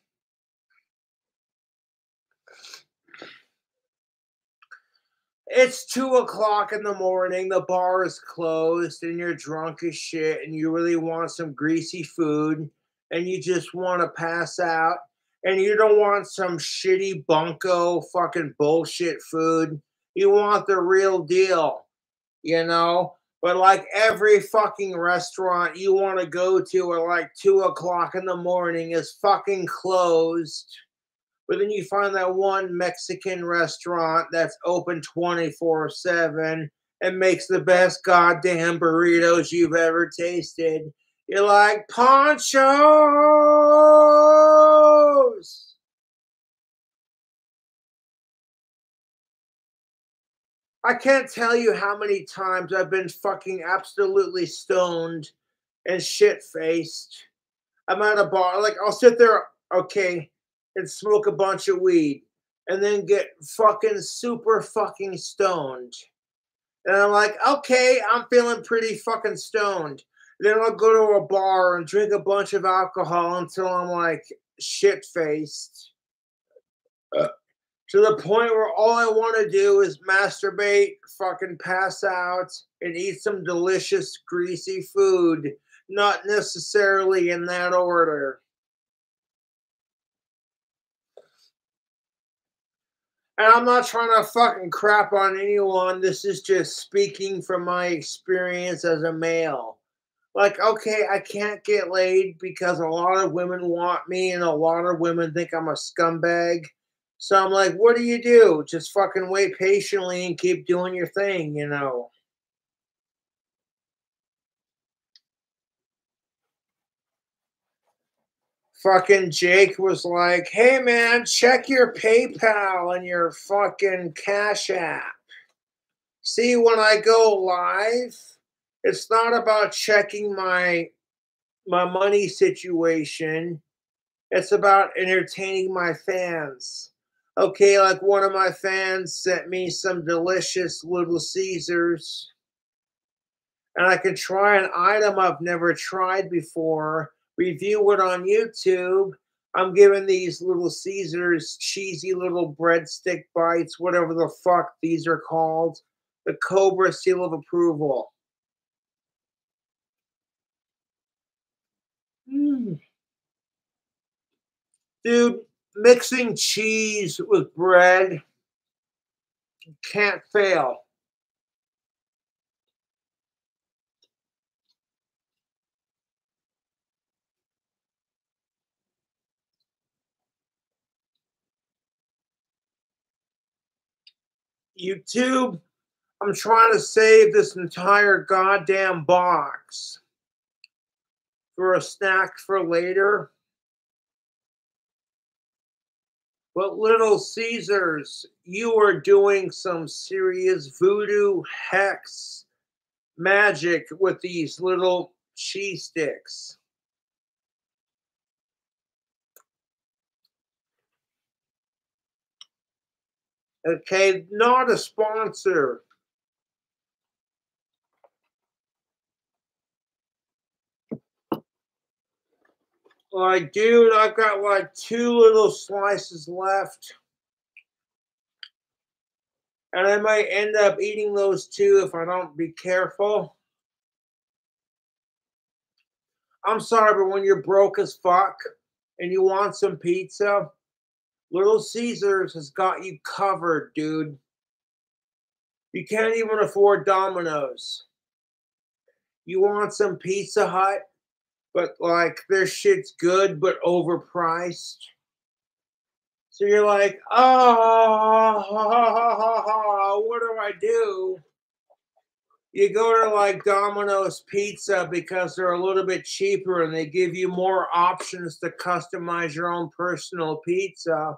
[SPEAKER 1] it's 2 o'clock in the morning, the bar is closed, and you're drunk as shit, and you really want some greasy food, and you just want to pass out, and you don't want some shitty bunko fucking bullshit food. You want the real deal, you know? But like every fucking restaurant you want to go to at like 2 o'clock in the morning is fucking closed. But then you find that one Mexican restaurant that's open 24/7 and makes the best goddamn burritos you've ever tasted. You're like, Ponchos! I can't tell you how many times I've been fucking absolutely stoned and shit faced. I'm at a bar, like I'll sit there, okay, and smoke a bunch of weed and then get fucking super fucking stoned. And I'm like, okay, I'm feeling pretty fucking stoned. Then I'll go to a bar and drink a bunch of alcohol until I'm like shit faced. To the point where all I want to do is masturbate, fucking pass out, and eat some delicious, greasy food. Not necessarily in that order. And I'm not trying to fucking crap on anyone. This is just speaking from my experience as a male. Like, okay, I can't get laid because a lot of women want me and a lot of women think I'm a scumbag. So I'm like, what do you do? Just fucking wait patiently and keep doing your thing, you know? Fucking Jake was like, hey man, check your PayPal and your fucking Cash App. See, when I go live, it's not about checking my money situation. It's about entertaining my fans. Okay, like one of my fans sent me some delicious Little Caesars, and I can try an item I've never tried before, review it on YouTube. I'm giving these Little Caesars cheesy little breadstick bites, whatever the fuck these are called, the Cobra seal of approval. Mm. Dude, mixing cheese with bread can't fail. YouTube, I'm trying to save this entire goddamn box for a snack for later. But Little Caesars, you are doing some serious voodoo hex magic with these little cheese sticks. Okay, not a sponsor. Like, dude, I've got like 2 little slices left. And I might end up eating those too if I don't be careful. I'm sorry, but when you're broke as fuck and you want some pizza, Little Caesars has got you covered, dude. You can't even afford Domino's. You want some Pizza Hut, but like their shit's good but overpriced. So you're like, oh, what do I do? You go to like Domino's Pizza because they're a little bit cheaper and they give you more options to customize your own personal pizza.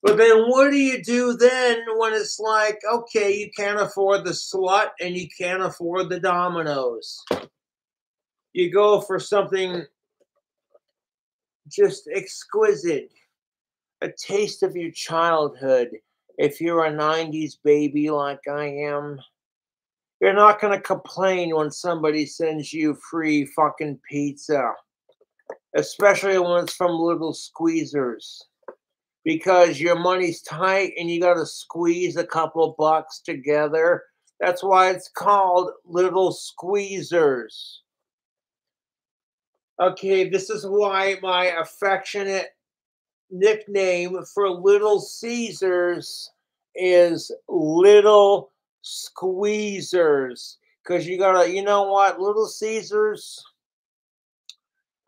[SPEAKER 1] But then what do you do then when it's like, okay, you can't afford the slut and you can't afford the Domino's? You go for something just exquisite, a taste of your childhood. If you're a 90s baby like I am, you're not going to complain when somebody sends you free fucking pizza, especially when it's from Little Squeezers, because your money's tight and you got to squeeze a couple bucks together. That's why it's called Little Squeezers. Okay, this is why my affectionate nickname for Little Caesars is Little Squeezers. Because you gotta, you know what, Little Caesars,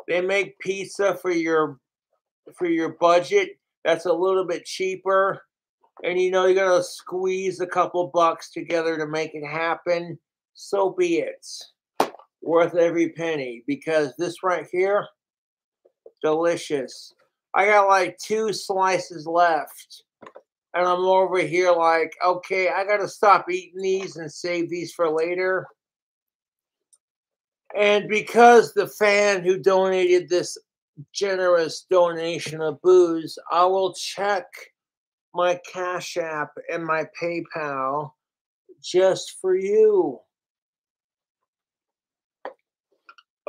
[SPEAKER 1] they make pizza for your budget that's a little bit cheaper. And you know you gotta squeeze a couple bucks together to make it happen. So be it. Worth every penny. Because this right here, delicious. I got like 2 slices left. And I'm over here like, okay, I got to stop eating these and save these for later. And because the fan who donated this generous donation of booze, I will check my Cash App and my PayPal just for you.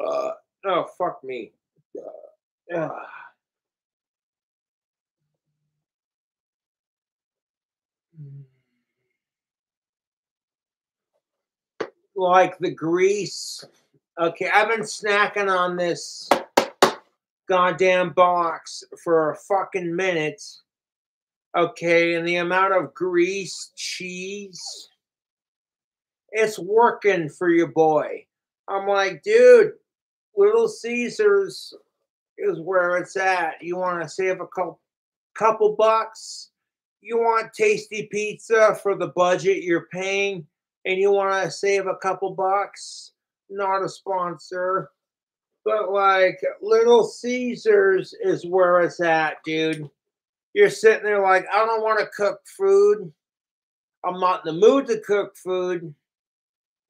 [SPEAKER 1] Oh, fuck me. Like the grease. Okay, I've been snacking on this goddamn box for a fucking minute. Okay, and the amount of grease, cheese, it's working for your boy. I'm like, dude, Little Caesars is where it's at. You want to save a couple bucks? You want tasty pizza for the budget you're paying? And you want to save a couple bucks? Not a sponsor. But like Little Caesars is where it's at, dude. You're sitting there like, I don't want to cook food. I'm not in the mood to cook food.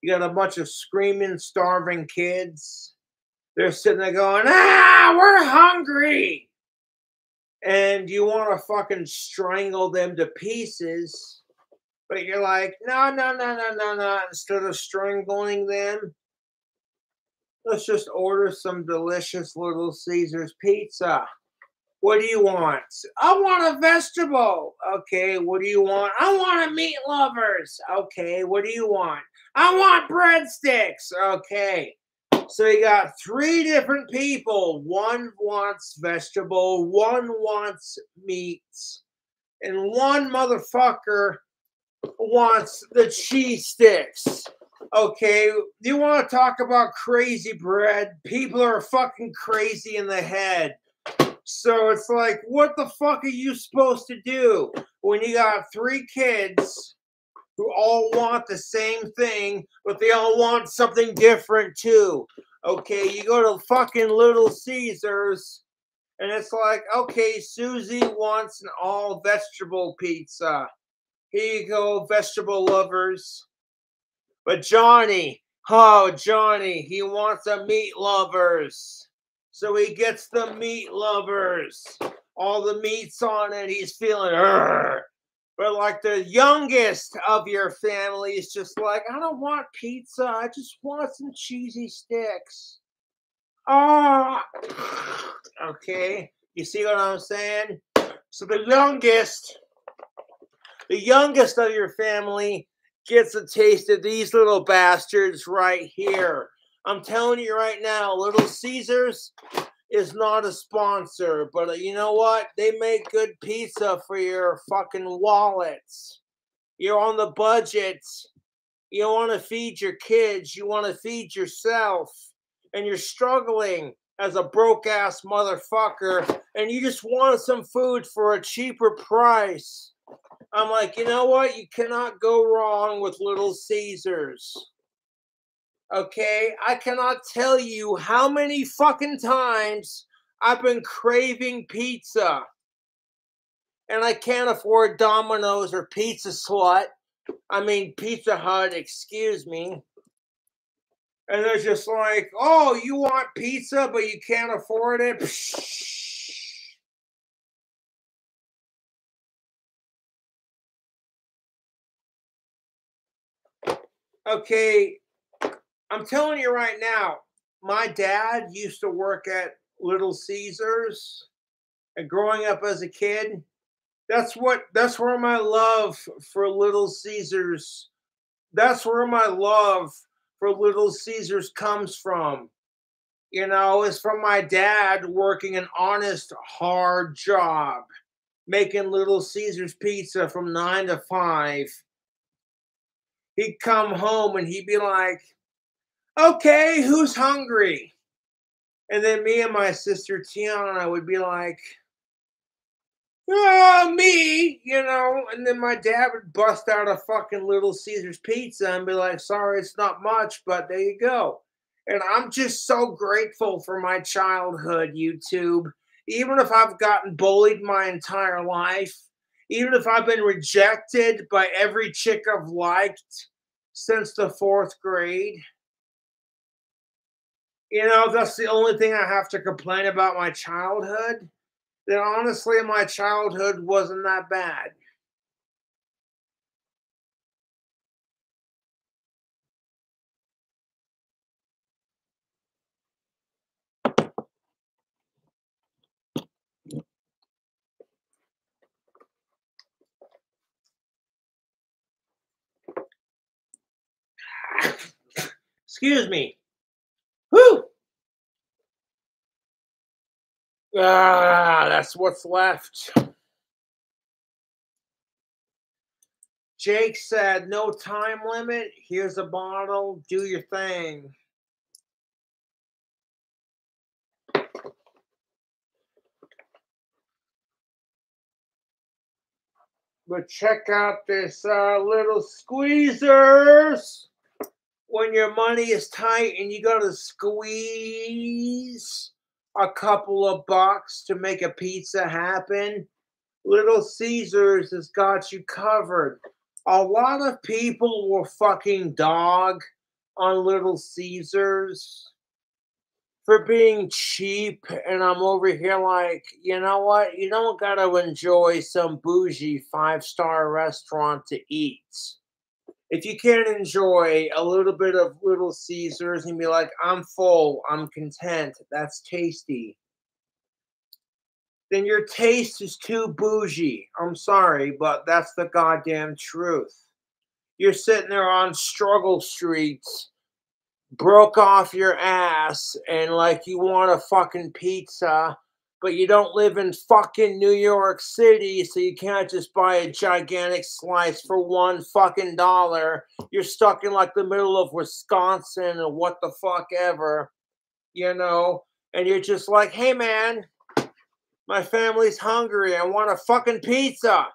[SPEAKER 1] You got a bunch of screaming, starving kids. They're sitting there going, we're hungry. And you want to fucking strangle them to pieces. But you're like, no. Instead of strangling them, let's just order some delicious Little Caesars pizza. What do you want? I want a vegetable. Okay, what do you want? I want a meat lovers. Okay, what do you want? I want breadsticks. Okay. So you got 3 different people. One wants vegetable, one wants meat, and one motherfucker wants the cheese sticks. Okay, you want to talk about crazy bread? People are fucking crazy in the head. So it's like, what the fuck are you supposed to do when you got 3 kids who all want the same thing, but they all want something different too? Okay, you go to fucking Little Caesars, and it's like, okay, Susie wants an all vegetable pizza. Here you go, vegetable lovers. But Johnny, he wants a meat lovers. So he gets the meat lovers. All the meat's on it. He's feeling, but like the youngest of your family is just like, I don't want pizza. I just want some cheesy sticks. Okay. You see what I'm saying? So the youngest The youngest of your family gets a taste of these little bastards right here. I'm telling you right now, Little Caesars is not a sponsor, but you know what? They make good pizza for your fucking wallets. You're on the budget. You don't want to feed your kids. You want to feed yourself. And you're struggling as a broke-ass motherfucker, and you just want some food for a cheaper price. I'm like, you know what? You cannot go wrong with Little Caesars. Okay? I cannot tell you how many fucking times I've been craving pizza. And I can't afford Domino's or Pizza Hut, excuse me. And they're just like, oh, you want pizza, but you can't afford it? Psh. Okay, I'm telling you right now, my dad used to work at Little Caesars, and growing up as a kid, that's where my love for Little Caesars, that's where my love for Little Caesars comes from. You know, it's from my dad working an honest, hard job, making Little Caesars pizza from 9 to 5. He'd come home and he'd be like, okay, who's hungry? And then me and my sister Tiana would be like, oh, me, you know. And then my dad would bust out a fucking Little Caesars pizza and be like, sorry, it's not much, but there you go. And I'm just so grateful for my childhood, YouTube. Even if I've gotten bullied my entire life, even if I've been rejected by every chick I've liked since the 4th grade, you know, that's the only thing I have to complain about my childhood. Then honestly, my childhood wasn't that bad. Excuse me. Whew! That's what's left. Jake said, no time limit. Here's a bottle. Do your thing. But check out this little squeezers. When your money is tight and you got to squeeze a couple of bucks to make a pizza happen, Little Caesars has got you covered. A lot of people will fucking dog on Little Caesars for being cheap, and I'm over here like, you know what? You don't gotta enjoy some bougie 5-star restaurant to eat. If you can't enjoy a little bit of Little Caesars and be like, I'm full, I'm content, that's tasty, then your taste is too bougie. I'm sorry, but that's the goddamn truth. You're sitting there on Struggle Street, broke off your ass, and like you want a fucking pizza, but you don't live in fucking New York City, so you can't just buy a gigantic slice for $1 fucking dollar. You're stuck in like the middle of Wisconsin or what the fuck ever, you know, and you're just like, hey man, my family's hungry. I want a fucking pizza,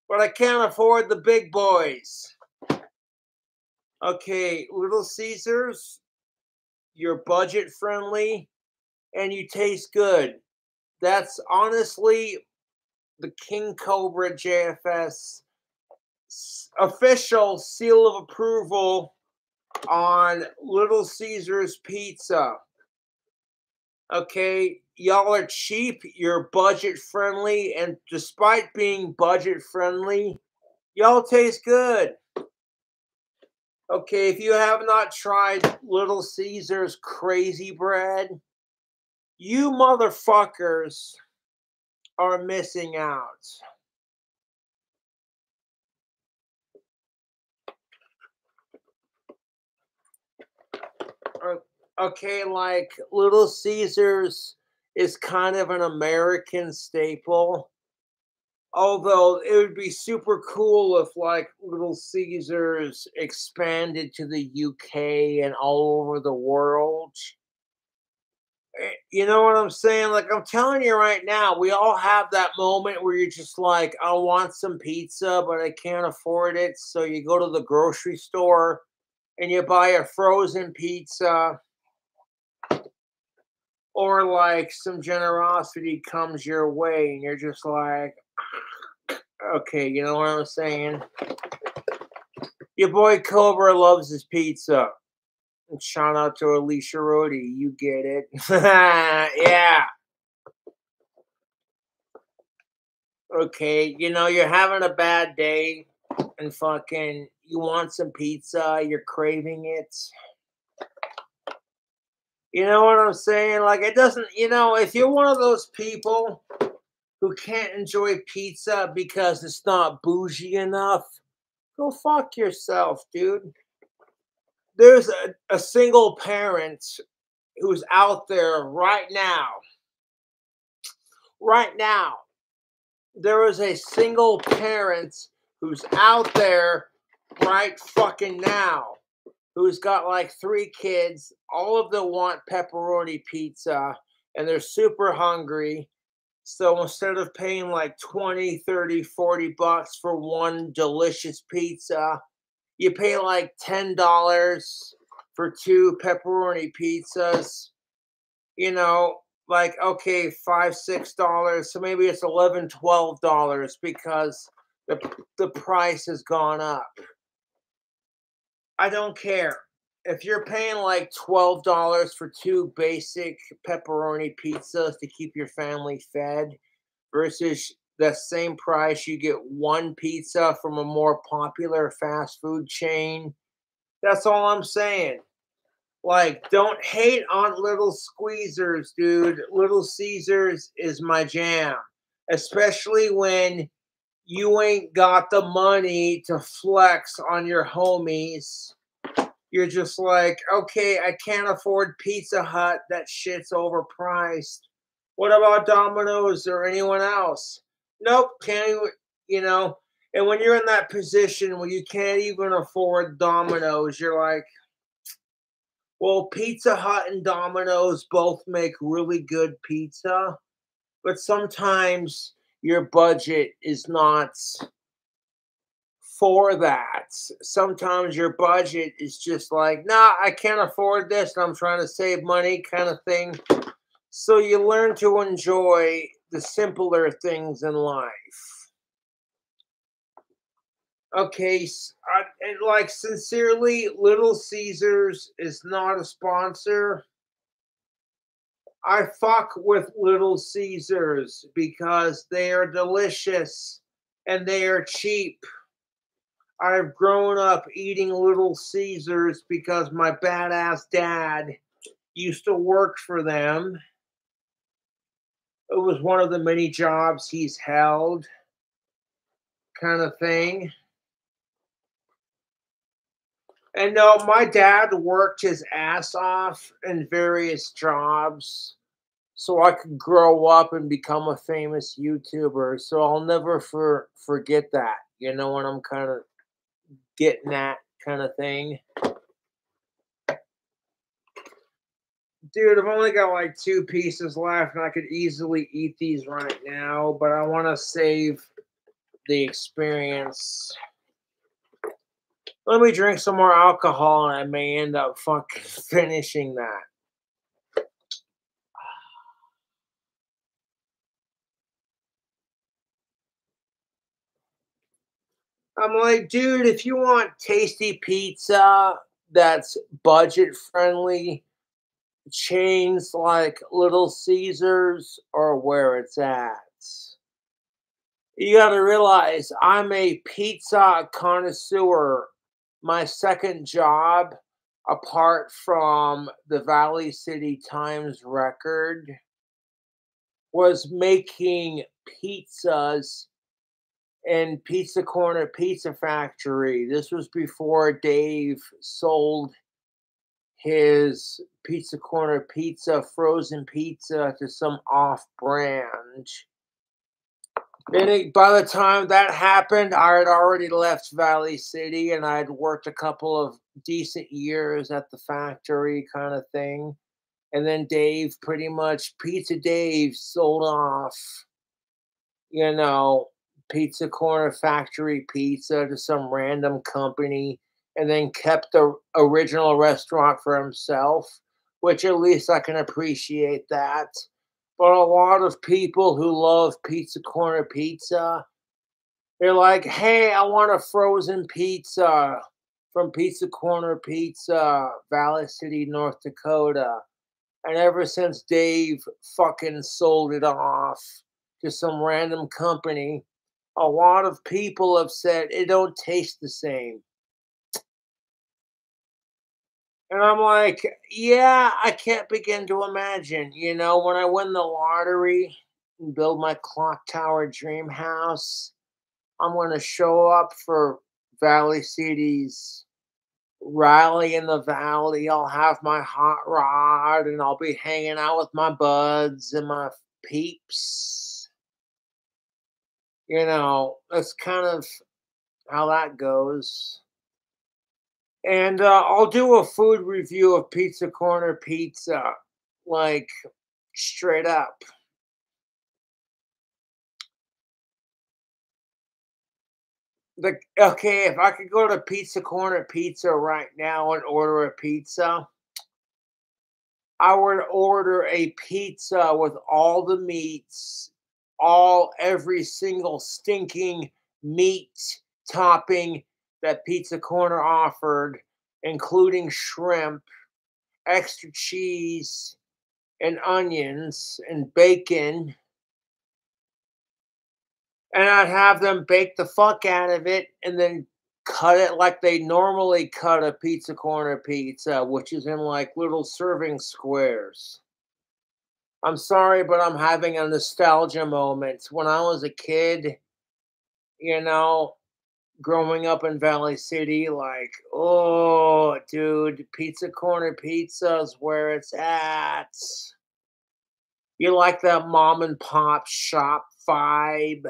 [SPEAKER 1] but I can't afford the big boys. Okay, Little Caesars, you're budget friendly and you taste good. That's honestly the King Cobra JFS official seal of approval on Little Caesars pizza. Okay, y'all are cheap, you're budget friendly, and despite being budget friendly, y'all taste good. Okay, if you have not tried Little Caesars Crazy Bread, you motherfuckers are missing out. Okay, like Little Caesars is kind of an American staple. Although it would be super cool if like Little Caesars expanded to the UK and all over the world. You know what I'm saying? Like I'm telling you right now, we all have that moment where you're just like, I want some pizza, but I can't afford it. So you go to the grocery store and you buy a frozen pizza, or like some generosity comes your way and you're just like, okay, you know what I'm saying? Your boy Cobra loves his pizza. And shout out to Alicia Rodi. You get it. Yeah. Okay. You know, you're having a bad day and fucking you want some pizza. You're craving it. You know what I'm saying? Like, it doesn't, if you're one of those people who can't enjoy pizza because it's not bougie enough, go fuck yourself, dude. There's a single parent who's out there right now. Right now, there is a single parent who's out there right fucking now who's got like 3 kids. All of them want pepperoni pizza and they're super hungry. So instead of paying like 20, 30, 40 bucks for one delicious pizza, you pay like $10 for 2 pepperoni pizzas. You know, like, okay, $5, $6. So maybe it's $11, $12 because the price has gone up. I don't care. If you're paying like $12 for 2 basic pepperoni pizzas to keep your family fed versus the same price you get 1 pizza from a more popular fast food chain, that's all I'm saying. Like, don't hate on Little Squeezers, dude. Little Caesars is my jam, especially when you ain't got the money to flex on your homies. You're just like, okay, I can't afford Pizza Hut. That shit's overpriced. What about Domino's or anyone else? Nope, can't even, you know. And when you're in that position where you can't even afford Domino's, you're like, well, Pizza Hut and Domino's both make really good pizza, but sometimes your budget is not for that. Sometimes your budget is just like, nah, I can't afford this and I'm trying to save money kind of thing. So you learn to enjoy the simpler things in life. Okay, and like sincerely, Little Caesars is not a sponsor. I fuck with Little Caesars because they are delicious and they are cheap. I've grown up eating Little Caesars because my badass dad used to work for them. It was one of the many jobs he's held, kind of thing. And no, my dad worked his ass off in various jobs so I could grow up and become a famous YouTuber. So I'll never forget that. You know what I'm kind of getting at, kind of thing. Dude, I've only got like 2 pieces left and I could easily eat these right now, but I want to save the experience. Let me drink some more alcohol and I may end up fucking finishing that. I'm like, dude, if you want tasty pizza that's budget friendly, chains like Little Caesars are where it's at. You got to realize I'm a pizza connoisseur. My second job, apart from the Valley City Times record, was making pizzas in Pizza Corner Pizza Factory. This was before Dave sold his Pizza Corner pizza, frozen pizza, to some off-brand. By the time that happened, I had already left Valley City and I had worked a couple of decent years at the factory kind of thing. And then Dave, pretty much, Pizza Dave sold off, you know, Pizza Corner Factory Pizza to some random company and then kept the original restaurant for himself, which at least I can appreciate that. But a lot of people who love Pizza Corner pizza, they're like, hey, I want a frozen pizza from Pizza Corner Pizza, Valley City, North Dakota. And ever since Dave fucking sold it off to some random company, a lot of people have said it don't taste the same. And I'm like, yeah, I can't begin to imagine. When I win the lottery and build my clock tower dream house, I'm going to show up for Valley City's rally in the valley. I'll have my hot rod and I'll be hanging out with my buds and my peeps. That's kind of how that goes. And I'll do a food review of Pizza Corner pizza, like straight up. Okay, if I could go to Pizza Corner Pizza right now and order a pizza, I would order a pizza with all the meats, every single stinking meat topping that Pizza Corner offered, including shrimp, extra cheese, and onions and bacon. And I'd have them bake the fuck out of it and then cut it like they normally cut a Pizza Corner pizza, which is in like little serving squares. I'm sorry, but I'm having a nostalgia moment. When I was a kid, you know, growing up in Valley City, like, oh, dude, Pizza Corner pizza is where it's at. You like that mom and pop shop vibe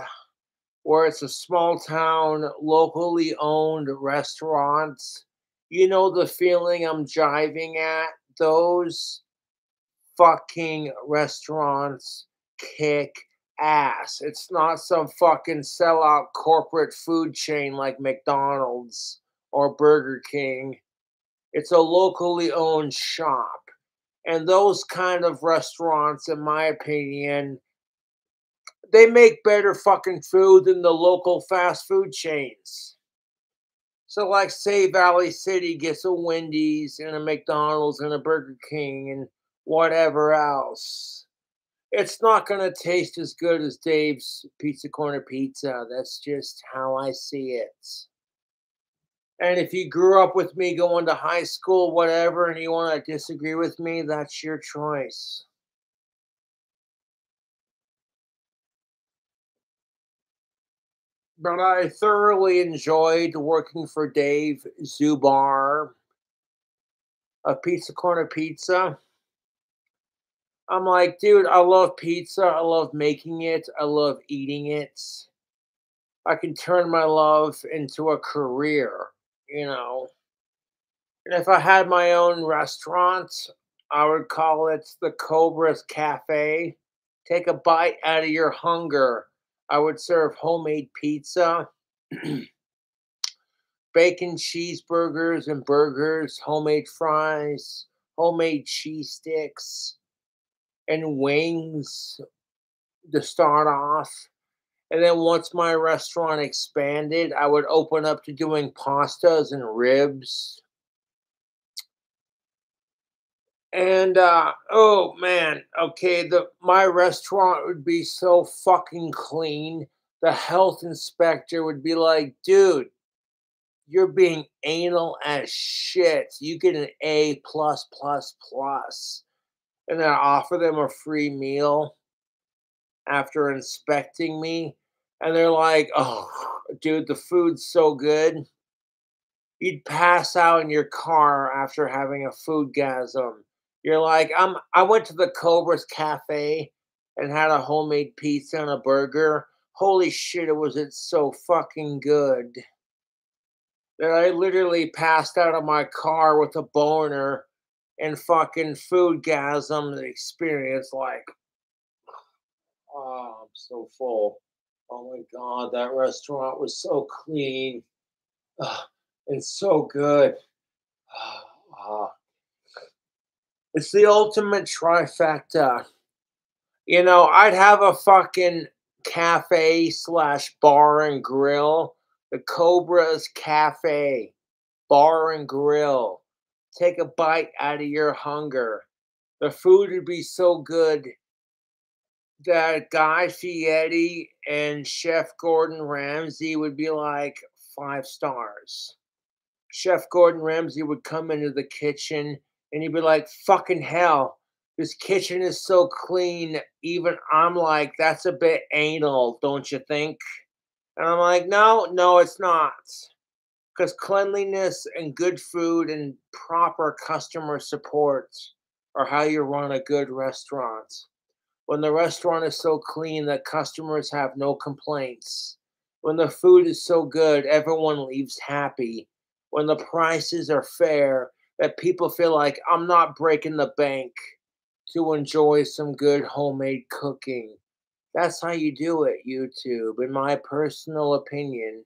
[SPEAKER 1] where it's a small town, locally owned restaurants. You know the feeling I'm jiving at? Those fucking restaurants kick ass. It's not some fucking sellout corporate food chain like McDonald's or Burger King. It's a locally owned shop. And those kind of restaurants, in my opinion, they make better fucking food than the local fast food chains. So, like, say Valley City gets a Wendy's and a McDonald's and a Burger King and whatever else. It's not going to taste as good as Dave's Pizza Corner pizza. That's just how I see it. And if you grew up with me going to high school, whatever, and you want to disagree with me, that's your choice. But I thoroughly enjoyed working for Dave Zubar of Pizza Corner Pizza. I'm like, dude, I love pizza. I love making it. I love eating it. I can turn my love into a career. And if I had my own restaurant, I would call it the Cobra's Cafe. Take a bite out of your hunger. I would serve homemade pizza, bacon cheeseburgers and burgers, homemade fries, homemade cheese sticks, and wings to start off. And then once my restaurant expanded, I would open up to doing pastas and ribs. And oh man, okay, the my restaurant would be so fucking clean. The health inspector would be like, dude, you're being anal as shit. You get an A plus plus plus. And then I offer them a free meal after inspecting me. And they're like, oh, dude, the food's so good.
[SPEAKER 4] you'd pass out in your car after having a foodgasm. You're like, I went to the Cobra's Cafe and had a homemade pizza and a burger. Holy shit, it's so fucking good that I literally passed out of my car with a boner and fucking foodgasm the experience. Like, oh, I'm so full. Oh my god, that restaurant was so clean. And so good. Ah, it's the ultimate trifecta. You know, I'd have a fucking cafe slash bar and grill. The Cobra's Cafe, bar and grill. Take a bite out of your hunger. The food would be so good that Guy Fieri and Chef Gordon Ramsay would be like 5 stars. Chef Gordon Ramsay would come into the kitchen and he'd be like, fucking hell, this kitchen is so clean. Even I'm like, that's a bit anal, don't you think? And I'm like, no, it's not. Because cleanliness and good food and proper customer support are how you run a good restaurant. When the restaurant is so clean that customers have no complaints. When the food is so good, everyone leaves happy. When the prices are fair, that people feel like I'm not breaking the bank to enjoy some good homemade cooking. That's how you do it, YouTube, in my personal opinion.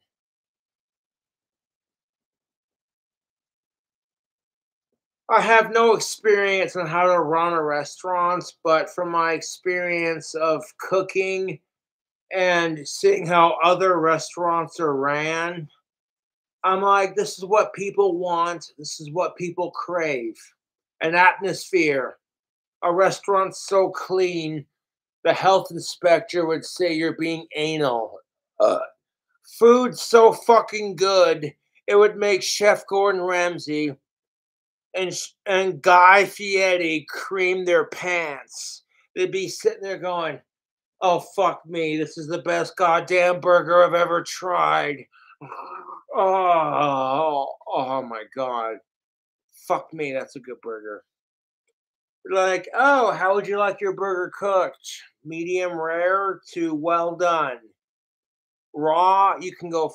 [SPEAKER 4] I have no experience on how to run a restaurant, but from my experience of cooking and seeing how other restaurants are ran, I'm like, this is what people want. This is what people crave. An atmosphere. A restaurant so clean, the health inspector would say you're being anal. Uh, Food so fucking good, it would make Chef Gordon Ramsay and Guy Fieri cream their pants. They'd be sitting there going, "Oh fuck me, this is the best goddamn burger I've ever tried." Oh my god. Fuck me, that's a good burger. Like, "Oh, how would you like your burger cooked? Medium rare to well done. Raw, you can go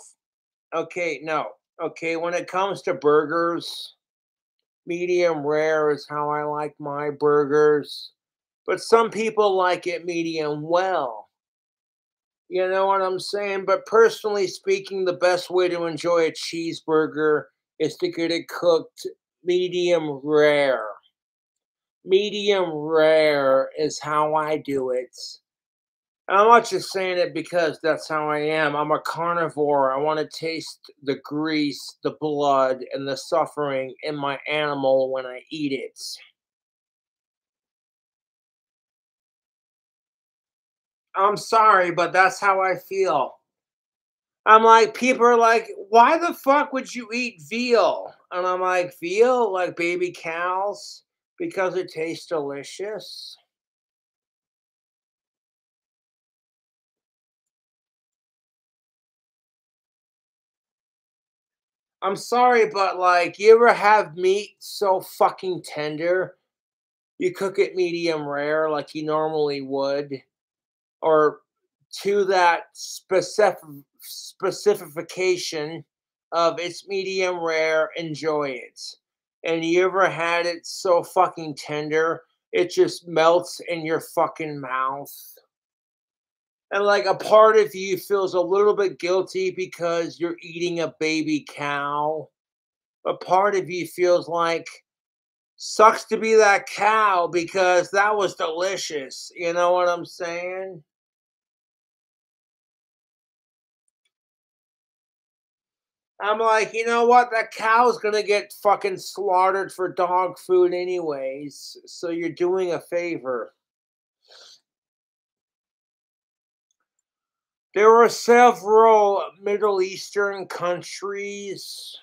[SPEAKER 4] okay, no. Okay, when it comes to burgers, medium rare is how I like my burgers. But some people like it medium well. You know what I'm saying? But personally speaking, the best way to enjoy a cheeseburger is to get it cooked medium rare. Medium rare is how I do it. And I'm not just saying it because that's how I am. I'm a carnivore. I want to taste the grease, the blood, and the suffering in my animal when I eat it. I'm sorry, but that's how I feel. I'm like, people are like, why the fuck would you eat veal? And I'm like, veal, like baby cows, because it tastes delicious. I'm sorry, but like, you ever have meat so fucking tender, you cook it medium rare like you normally would, or to that specification of it's medium rare, enjoy it. And you ever had it so fucking tender, it just melts in your fucking mouth. And like a part of you feels a little bit guilty because you're eating a baby cow. A part of you feels like sucks to be that cow because that was delicious. You know what I'm saying? I'm like, you know what? That cow's gonna get fucking slaughtered for dog food anyways. So you're doing a favor. There were several Middle Eastern countries.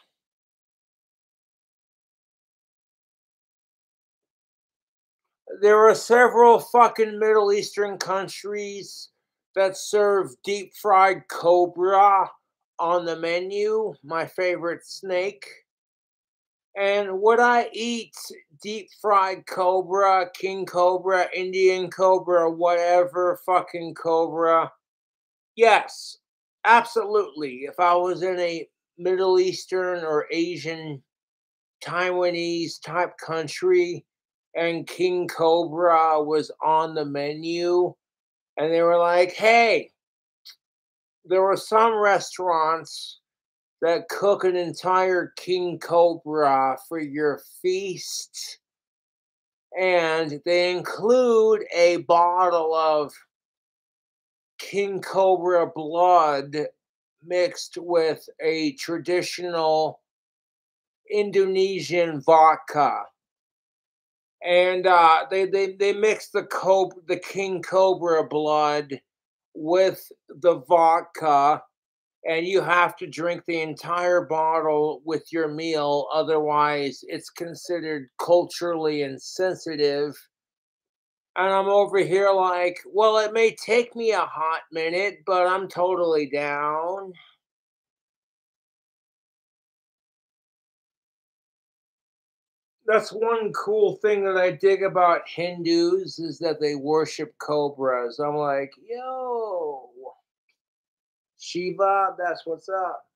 [SPEAKER 4] There were several fucking Middle Eastern countries that serve deep fried cobra on the menu. My favorite snake. And would I eat deep fried cobra, king cobra, Indian cobra, whatever fucking cobra? Yes, absolutely. If I was in a Middle Eastern or Asian, Taiwanese type country and king cobra was on the menu and they were like, hey, there were some restaurants that cook an entire king cobra for your feast, and they include a bottle of king cobra blood mixed with a traditional Indonesian vodka. And they mix the king cobra blood with the vodka, and you have to drink the entire bottle with your meal, otherwise it's considered culturally insensitive. And I'm over here like, well, it may take me a hot minute, but I'm totally down. That's one cool thing that I dig about Hindus is that they worship cobras. I'm like, yo, Shiva, that's what's up.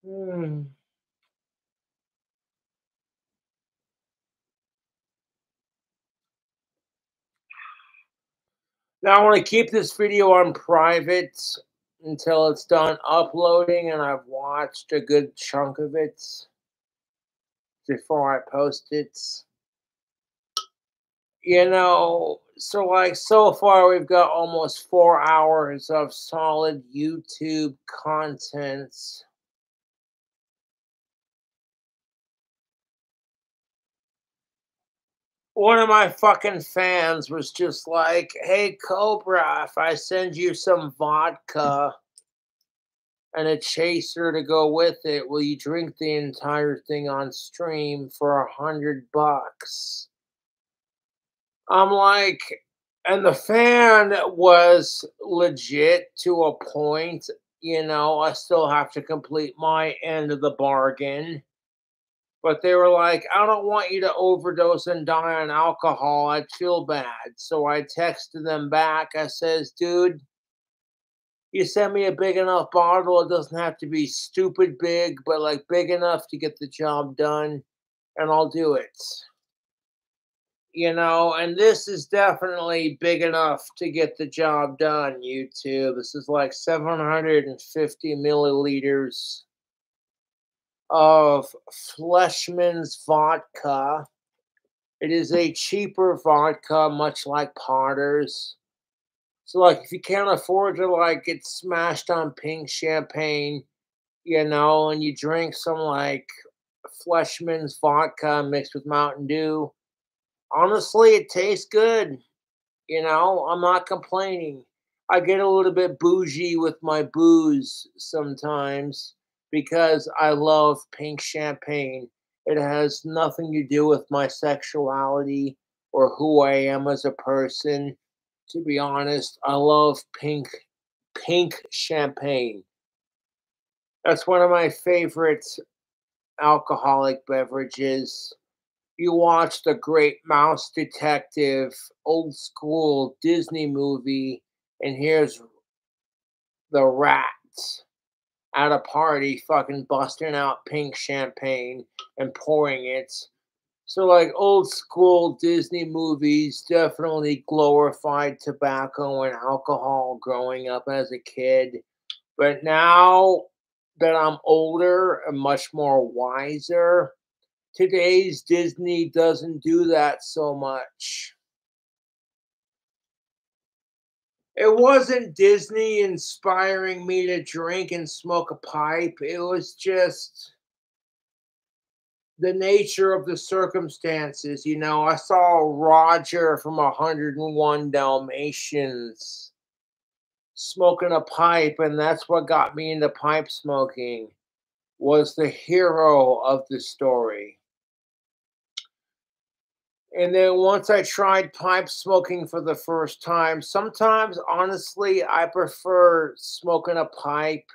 [SPEAKER 4] Hmm. Now I want to keep this video on private until it's done uploading and I've watched a good chunk of it before I post it. So like so far we've got almost 4 hours of solid YouTube content. One of my fucking fans was just like, hey Cobra, if I send you some vodka and a chaser to go with it, will you drink the entire thing on stream for $100? I'm like, and the fan was legit to a point. I still have to complete my end of the bargain. But they were like, I don't want you to overdose and die on alcohol. I'd feel bad. So I texted them back. I says, dude, you send me a big enough bottle. It doesn't have to be stupid big, but like big enough to get the job done, and I'll do it. And this is definitely big enough to get the job done, YouTube. This is like 750 milliliters of Fleshman's vodka. It is a cheaper vodka, much like Potter's. So, like, if you can't afford to, like, get smashed on pink champagne, and you drink some, like, Fleshman's vodka mixed with Mountain Dew, honestly, it tastes good. I'm not complaining. I get a little bit bougie with my booze sometimes because I love pink champagne. It has nothing to do with my sexuality or who I am as a person. To be honest, I love pink champagne. That's one of my favorite alcoholic beverages. You watch the Great Mouse Detective, old school Disney movie, and here's the rat at a party fucking busting out pink champagne and pouring it. So, like, old school Disney movies definitely glorified tobacco and alcohol growing up as a kid. But now that I'm older and much more wiser, today's Disney doesn't do that so much. It wasn't Disney inspiring me to drink and smoke a pipe. It was just the nature of the circumstances. I saw Roger from 101 Dalmatians smoking a pipe, and that's what got me into pipe smoking, was the hero of the story. And then once I tried pipe smoking for the first time, sometimes honestly, I prefer smoking a pipe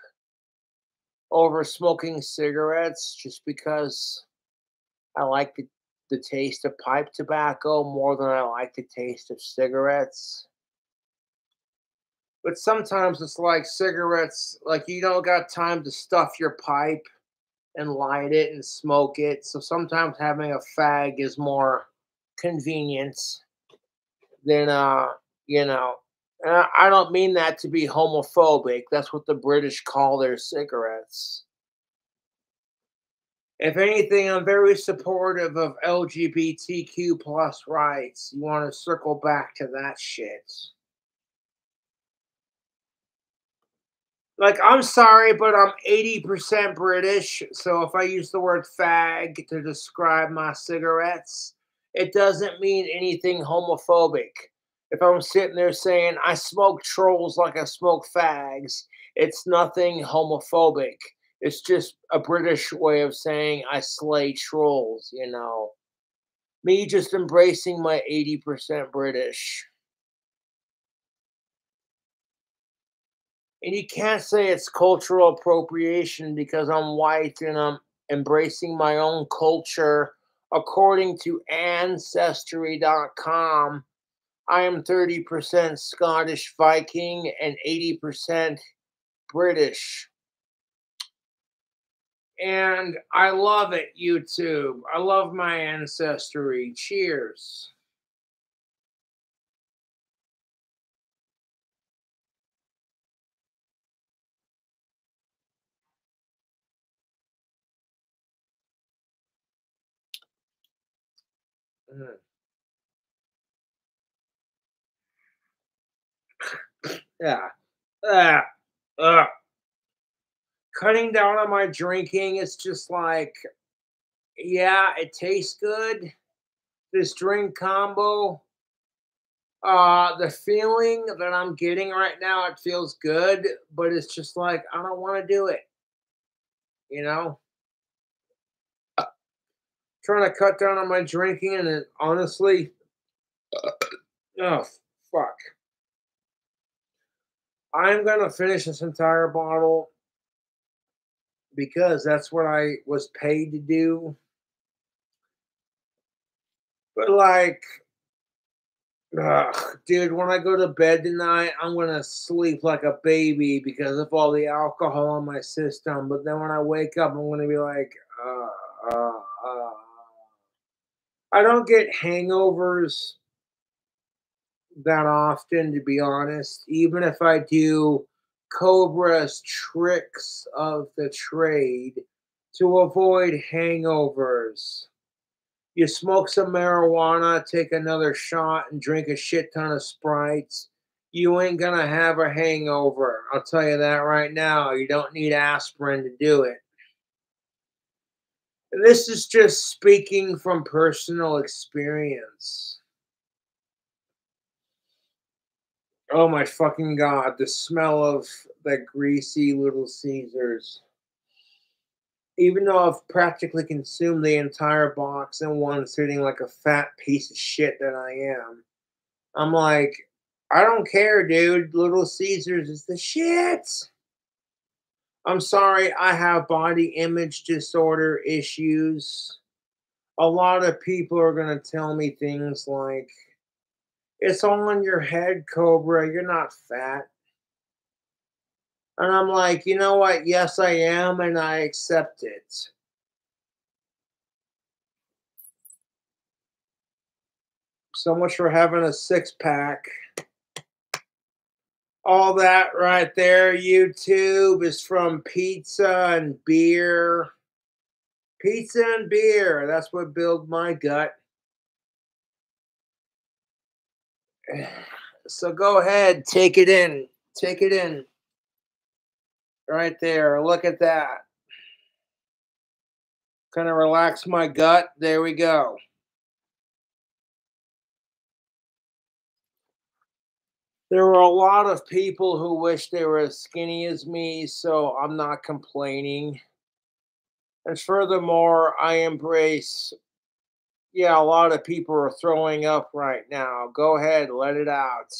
[SPEAKER 4] over smoking cigarettes just because I like the taste of pipe tobacco more than I like the taste of cigarettes. But sometimes it's like cigarettes, like you don't got time to stuff your pipe and light it and smoke it. So sometimes having a fag is more convenient than you know. And I don't mean that to be homophobic. That's what the British call their cigarettes. If anything, I'm very supportive of LGBTQ plus rights. You want to circle back to that shit. Like, I'm sorry, but I'm 80% British. So if I use the word fag to describe my cigarettes, it doesn't mean anything homophobic. If I'm sitting there saying I smoke trolls like I smoke fags, it's nothing homophobic. It's just a British way of saying I slay trolls, you know. Me just embracing my 80% British. And you can't say it's cultural appropriation because I'm white and I'm embracing my own culture. According to Ancestry.com, I am 30% Scottish Viking and 80% British. And I love it, YouTube. I love my ancestry. Cheers. Mm. Yeah. Ah, cutting down on my drinking is just like, yeah, it tastes good. This drink combo, the feeling that I'm getting right now, it feels good, but it's just like I don't want to do it. You know, trying to cut down on my drinking, and it, honestly, oh fuck, I'm gonna finish this entire bottle because that's what I was paid to do. But like, ugh, dude, when I go to bed tonight, I'm gonna sleep like a baby because of all the alcohol in my system. But then when I wake up, I'm gonna be like, uh, uh, uh. I don't get hangovers that often, to be honest. Even if I do Cobra's tricks of the trade to avoid hangovers. You smoke some marijuana, take another shot, and drink a shit ton of Sprites. You ain't gonna have a hangover. I'll tell you that right now. You don't need aspirin to do it. And this is just speaking from personal experience. Oh my fucking god, the smell of that greasy Little Caesars. Even though I've practically consumed the entire box in one sitting like a fat piece of shit that I am, I'm like, I don't care, dude. Little Caesars is the shit. I'm sorry, I have body image disorder issues. A lot of people are going to tell me things like, it's all in your head, Cobra. You're not fat. And I'm like, you know what? Yes, I am, and I accept it. So much for having a six pack. All that right there, YouTube, is from pizza and beer. Pizza and beer. That's what built my gut. So go ahead, take it in. Take it in. Right there. Look at that. Kind of relax my gut. There we go. There were a lot of people who wish they were as skinny as me, so I'm not complaining. And furthermore, I embrace Yeah, a lot of people are throwing up right now. Go ahead, let it out.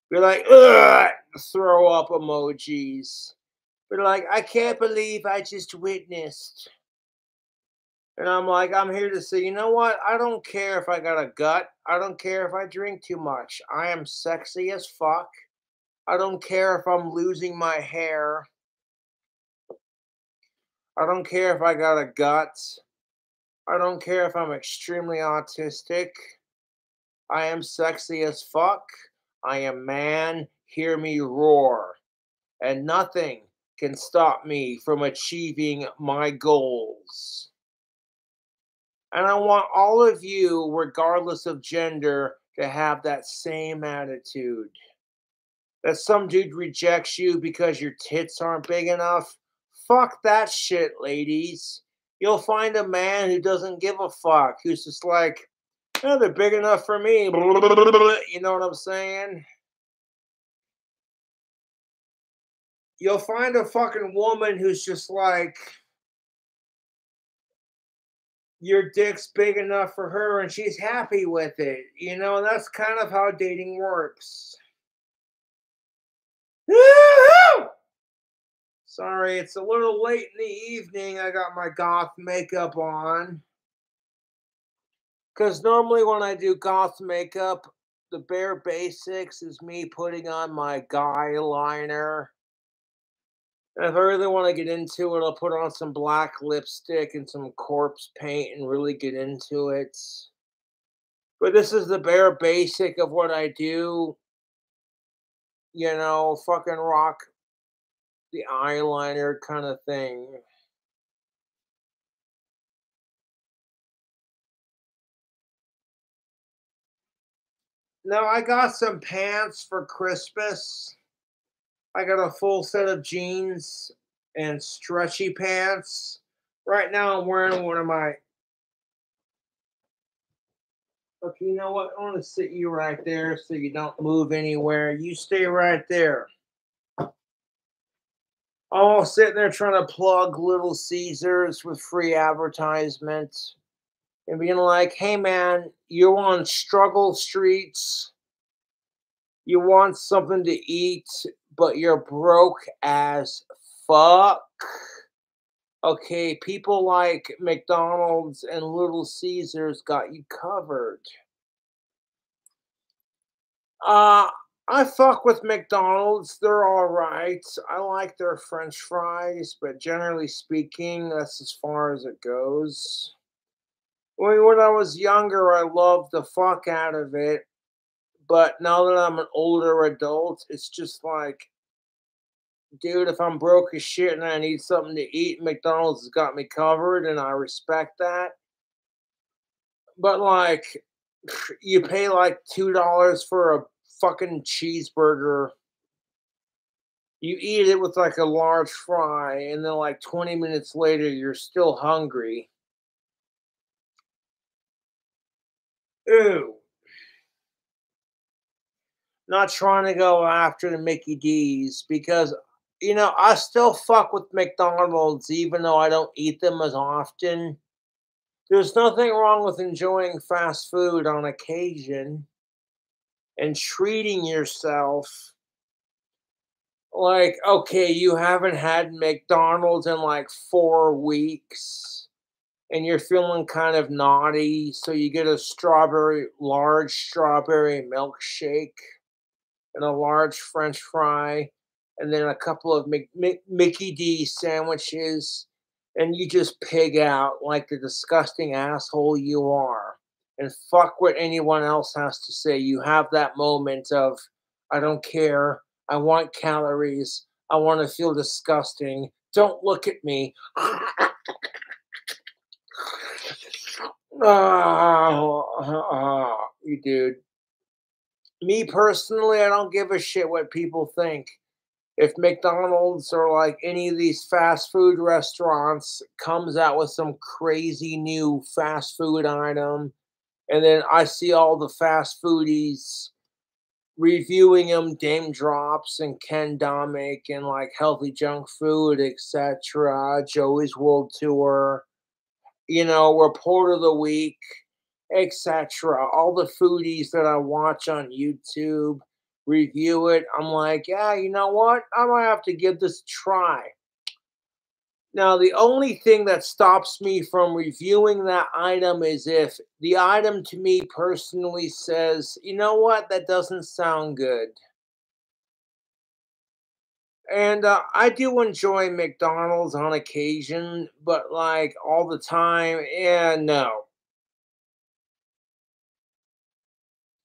[SPEAKER 4] Be like, ugh, throw up emojis. But like, I can't believe I just witnessed. And I'm like, I'm here to say, you know what? I don't care if I got a gut. I don't care if I drink too much. I am sexy as fuck. I don't care if I'm losing my hair. I don't care if I got a gut. I don't care if I'm extremely autistic. I am sexy as fuck. I am man. Hear me roar. And nothing can stop me from achieving my goals. And I want all of you, regardless of gender, to have that same attitude. That some dude rejects you because your tits aren't big enough. Fuck that shit, ladies. You'll find a man who doesn't give a fuck, who's just like, oh, they're big enough for me. You know what I'm saying? You'll find a fucking woman who's just like, your dick's big enough for her and she's happy with it. You know, that's kind of how dating works. Woo-hoo! Sorry, it's a little late in the evening. I got my goth makeup on. Because normally when I do goth makeup, the bare basics is me putting on my guy liner. And if I really want to get into it, I'll put on some black lipstick and some corpse paint and really get into it. But this is the bare basic of what I do. You know, fucking rock the eyeliner kind of thing. Now, I got some pants for Christmas. I got a full set of jeans and stretchy pants. Right now, I'm wearing one of my. Okay, you know what? I want to sit you right there so you don't move anywhere. You stay right there. Oh, sitting there trying to plug Little Caesars with free advertisements and being like, hey man, you're on struggle streets. You want something to eat, but you're broke as fuck. Okay, people like McDonald's and Little Caesars got you covered. Uh, I fuck with McDonald's. They're all right. I like their French fries, but generally speaking, that's as far as it goes. When I was younger, I loved the fuck out of it. But now that I'm an older adult, it's just like, dude, if I'm broke as shit and I need something to eat, McDonald's has got me covered, and I respect that. But like, you pay like $2 for a fucking cheeseburger. You eat it with like a large fry, and then like 20 minutes later, you're still hungry. Ew. Not trying to go after the Mickey D's because, you know, I still fuck with McDonald's even though I don't eat them as often. There's nothing wrong with enjoying fast food on occasion and treating yourself. Like, okay, you haven't had McDonald's in like 4 weeks and you're feeling kind of naughty, so you get a large strawberry milkshake and a large French fry, and then a couple of Mickey D sandwiches, and you just pig out like the disgusting asshole you are. And fuck what anyone else has to say. You have that moment of, I don't care. I want calories. I want to feel disgusting. Don't look at me. You dude. Me personally, I don't give a shit what people think. If McDonald's or like any of these fast food restaurants comes out with some crazy new fast food item, and then I see all the fast foodies reviewing them, Dame Drops and Ken Domick and like Healthy Junk Food, etc., Joey's World Tour, report of the week, etc. All the foodies that I watch on YouTube review it. I'm like, yeah, you know what? I might have to give this a try. Now, the only thing that stops me from reviewing that item is if the item to me personally says, you know what, that doesn't sound good. And I do enjoy McDonald's on occasion, but like all the time, no.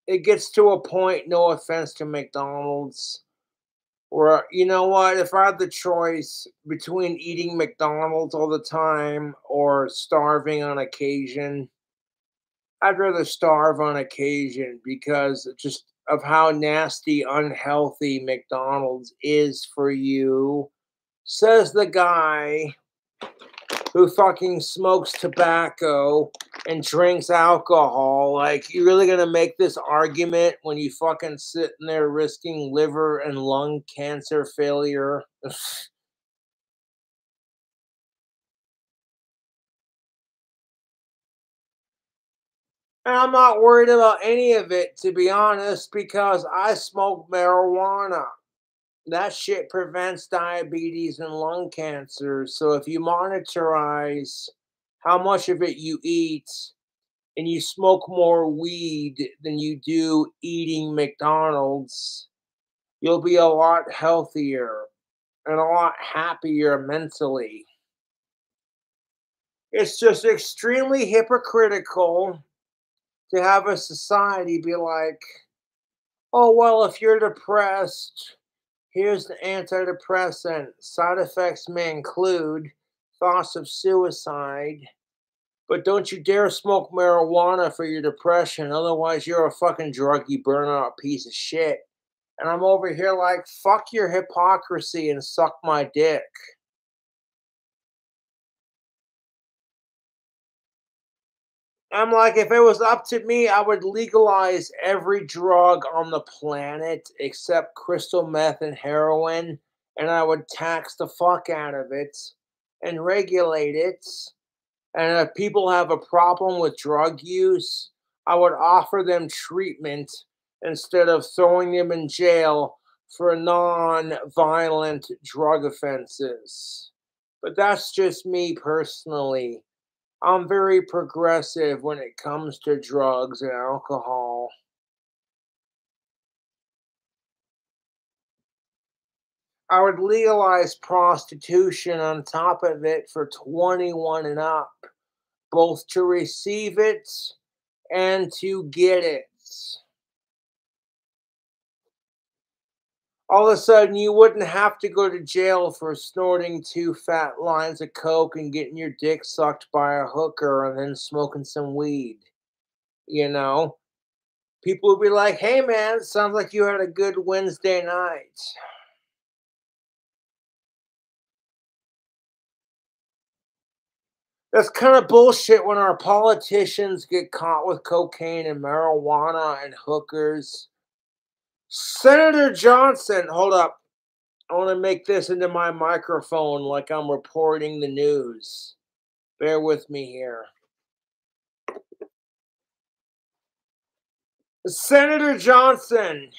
[SPEAKER 4] It gets to a point, no offense to McDonald's, where, you know what, if I had the choice between eating McDonald's all the time or starving on occasion, I'd rather starve on occasion because just of how nasty, unhealthy McDonald's is for you, says the guy who fucking smokes tobacco and drinks alcohol. Like, you really gonna make this argument when you fucking sitting there risking liver and lung cancer failure? And I'm not worried about any of it, to be honest, because I smoke marijuana. That shit prevents diabetes and lung cancer. So if you monitorize how much of it you eat and you smoke more weed than you do eating McDonald's, you'll be a lot healthier and a lot happier mentally. It's just extremely hypocritical to have a society be like, oh, well, if you're depressed, here's the antidepressant. Side effects may include thoughts of suicide, but don't you dare smoke marijuana for your depression. Otherwise, you're a fucking druggy, burnout piece of shit. And I'm over here like, fuck your hypocrisy and suck my dick. I'm like, if it was up to me, I would legalize every drug on the planet except crystal meth and heroin, and I would tax the fuck out of it and regulate it. And if people have a problem with drug use, I would offer them treatment instead of throwing them in jail for non-violent drug offenses. But that's just me personally. I'm very progressive when it comes to drugs and alcohol. I would legalize prostitution on top of it for 21 and up, both to receive it and to get it. All of a sudden, you wouldn't have to go to jail for snorting 2 fat lines of coke and getting your dick sucked by a hooker and then smoking some weed. You know, people would be like, hey man, sounds like you had a good Wednesday night. That's kind of bullshit when our politicians get caught with cocaine and marijuana and hookers. Senator Johnson, hold up. I want to make this into my microphone like I'm reporting the news. Bear with me here. Senator Johnson,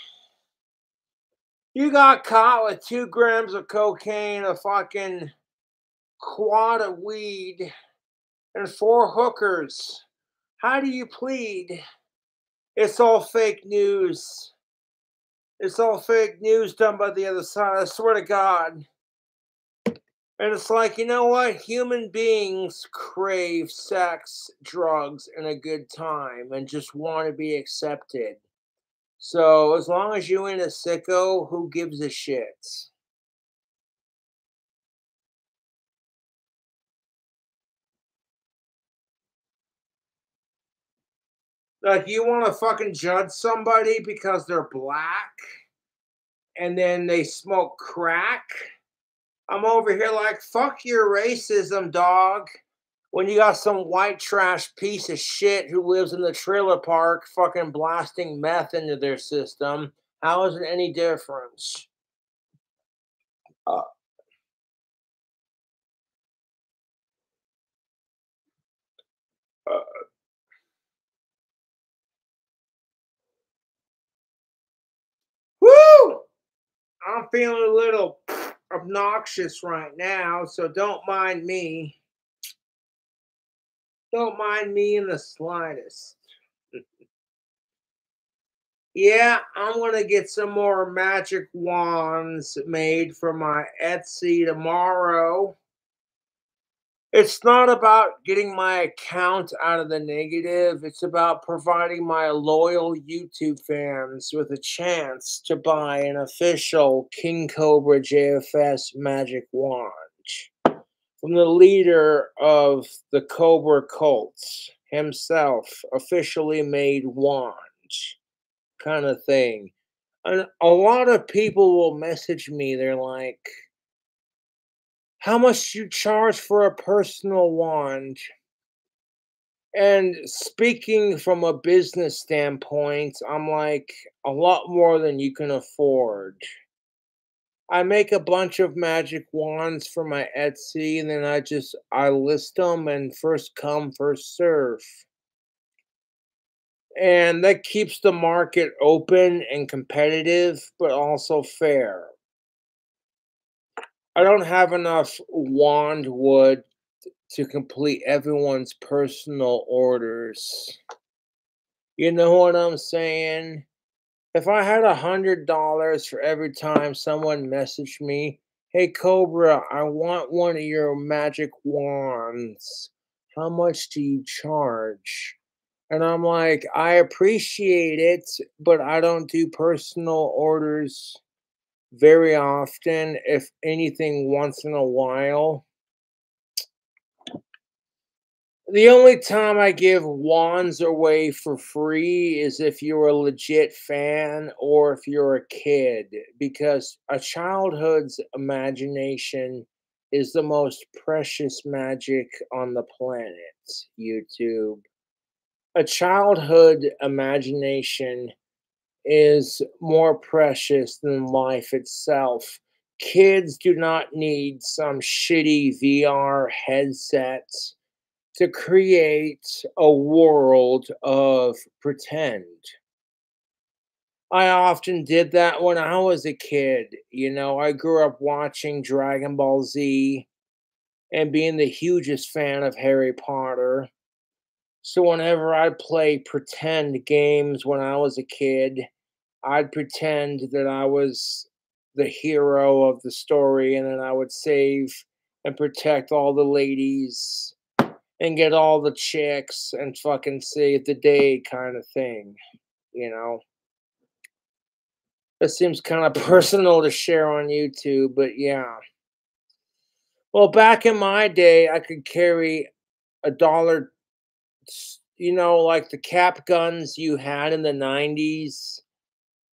[SPEAKER 4] you got caught with 2 grams of cocaine, a fucking quad of weed, and 4 hookers. How do you plead? It's all fake news. It's all fake news done by the other side. I swear to God. And it's like, you know what? Human beings crave sex, drugs, and a good time and just want to be accepted. So as long as you ain't a sicko, who gives a shit? Like, you want to fucking judge somebody because they're black and then they smoke crack? I'm over here like, fuck your racism, dog. When you got some white trash piece of shit who lives in the trailer park fucking blasting meth into their system, how is it any difference? Uh, Woo! I'm feeling a little obnoxious right now, so don't mind me. Don't mind me in the slightest. Yeah, I'm gonna get some more magic wands made for my Etsy tomorrow. It's not about getting my account out of the negative. It's about providing my loyal YouTube fans with a chance to buy an official King Cobra JFS magic wand from the leader of the Cobra cults himself, officially made wand kind of thing. And a lot of people will message me. They're like, how much do you charge for a personal wand? And speaking from a business standpoint, I'm like, a lot more than you can afford. I make a bunch of magic wands for my Etsy and then I list them and first come, first serve. And that keeps the market open and competitive, but also fair. I don't have enough wand wood to complete everyone's personal orders. You know what I'm saying? If I had $100 for every time someone messaged me, hey Cobra, I want one of your magic wands. How much do you charge? And I'm like, I appreciate it, but I don't do personal orders very often, if anything, once in a while. The only time I give wands away for free is if you're a legit fan or if you're a kid, because a childhood's imagination is the most precious magic on the planet, YouTube. A childhood imagination is more precious than life itself. Kids do not need some shitty VR headsets to create a world of pretend. I often did that when I was a kid. You know, I grew up watching Dragon Ball Z and being the hugest fan of Harry Potter. So whenever I'd play pretend games when I was a kid, I'd pretend that I was the hero of the story and then I would save and protect all the ladies and get all the chicks and fucking save the day kind of thing, you know? That seems kind of personal to share on YouTube, but yeah. Well, back in my day, I could carry a dollar, you know, like the cap guns you had in the 90s,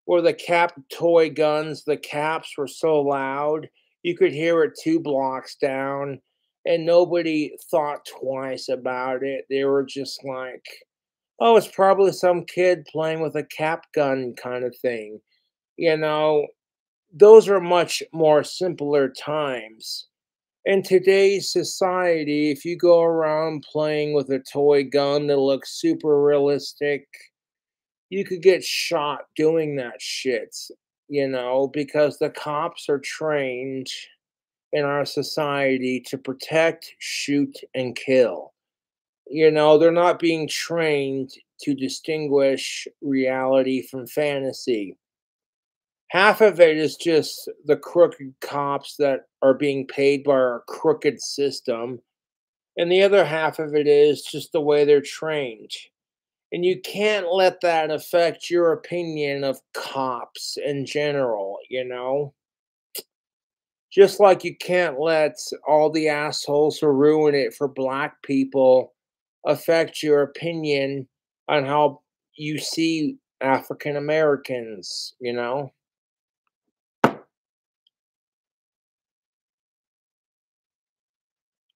[SPEAKER 4] or the cap toy guns. The caps were so loud, you could hear it 2 blocks down, and nobody thought twice about it. They were just like, oh, it's probably some kid playing with a cap gun kind of thing. You know, those are much more simpler times. In today's society, if you go around playing with a toy gun that looks super realistic, you could get shot doing that shit, you know, because the cops are trained in our society to protect, shoot, and kill. You know, they're not being trained to distinguish reality from fantasy. Half of it is just the crooked cops that are being paid by our crooked system, and the other half of it is just the way they're trained. And you can't let that affect your opinion of cops in general, you know? Just like you can't let all the assholes who ruin it for black people affect your opinion on how you see African Americans, you know?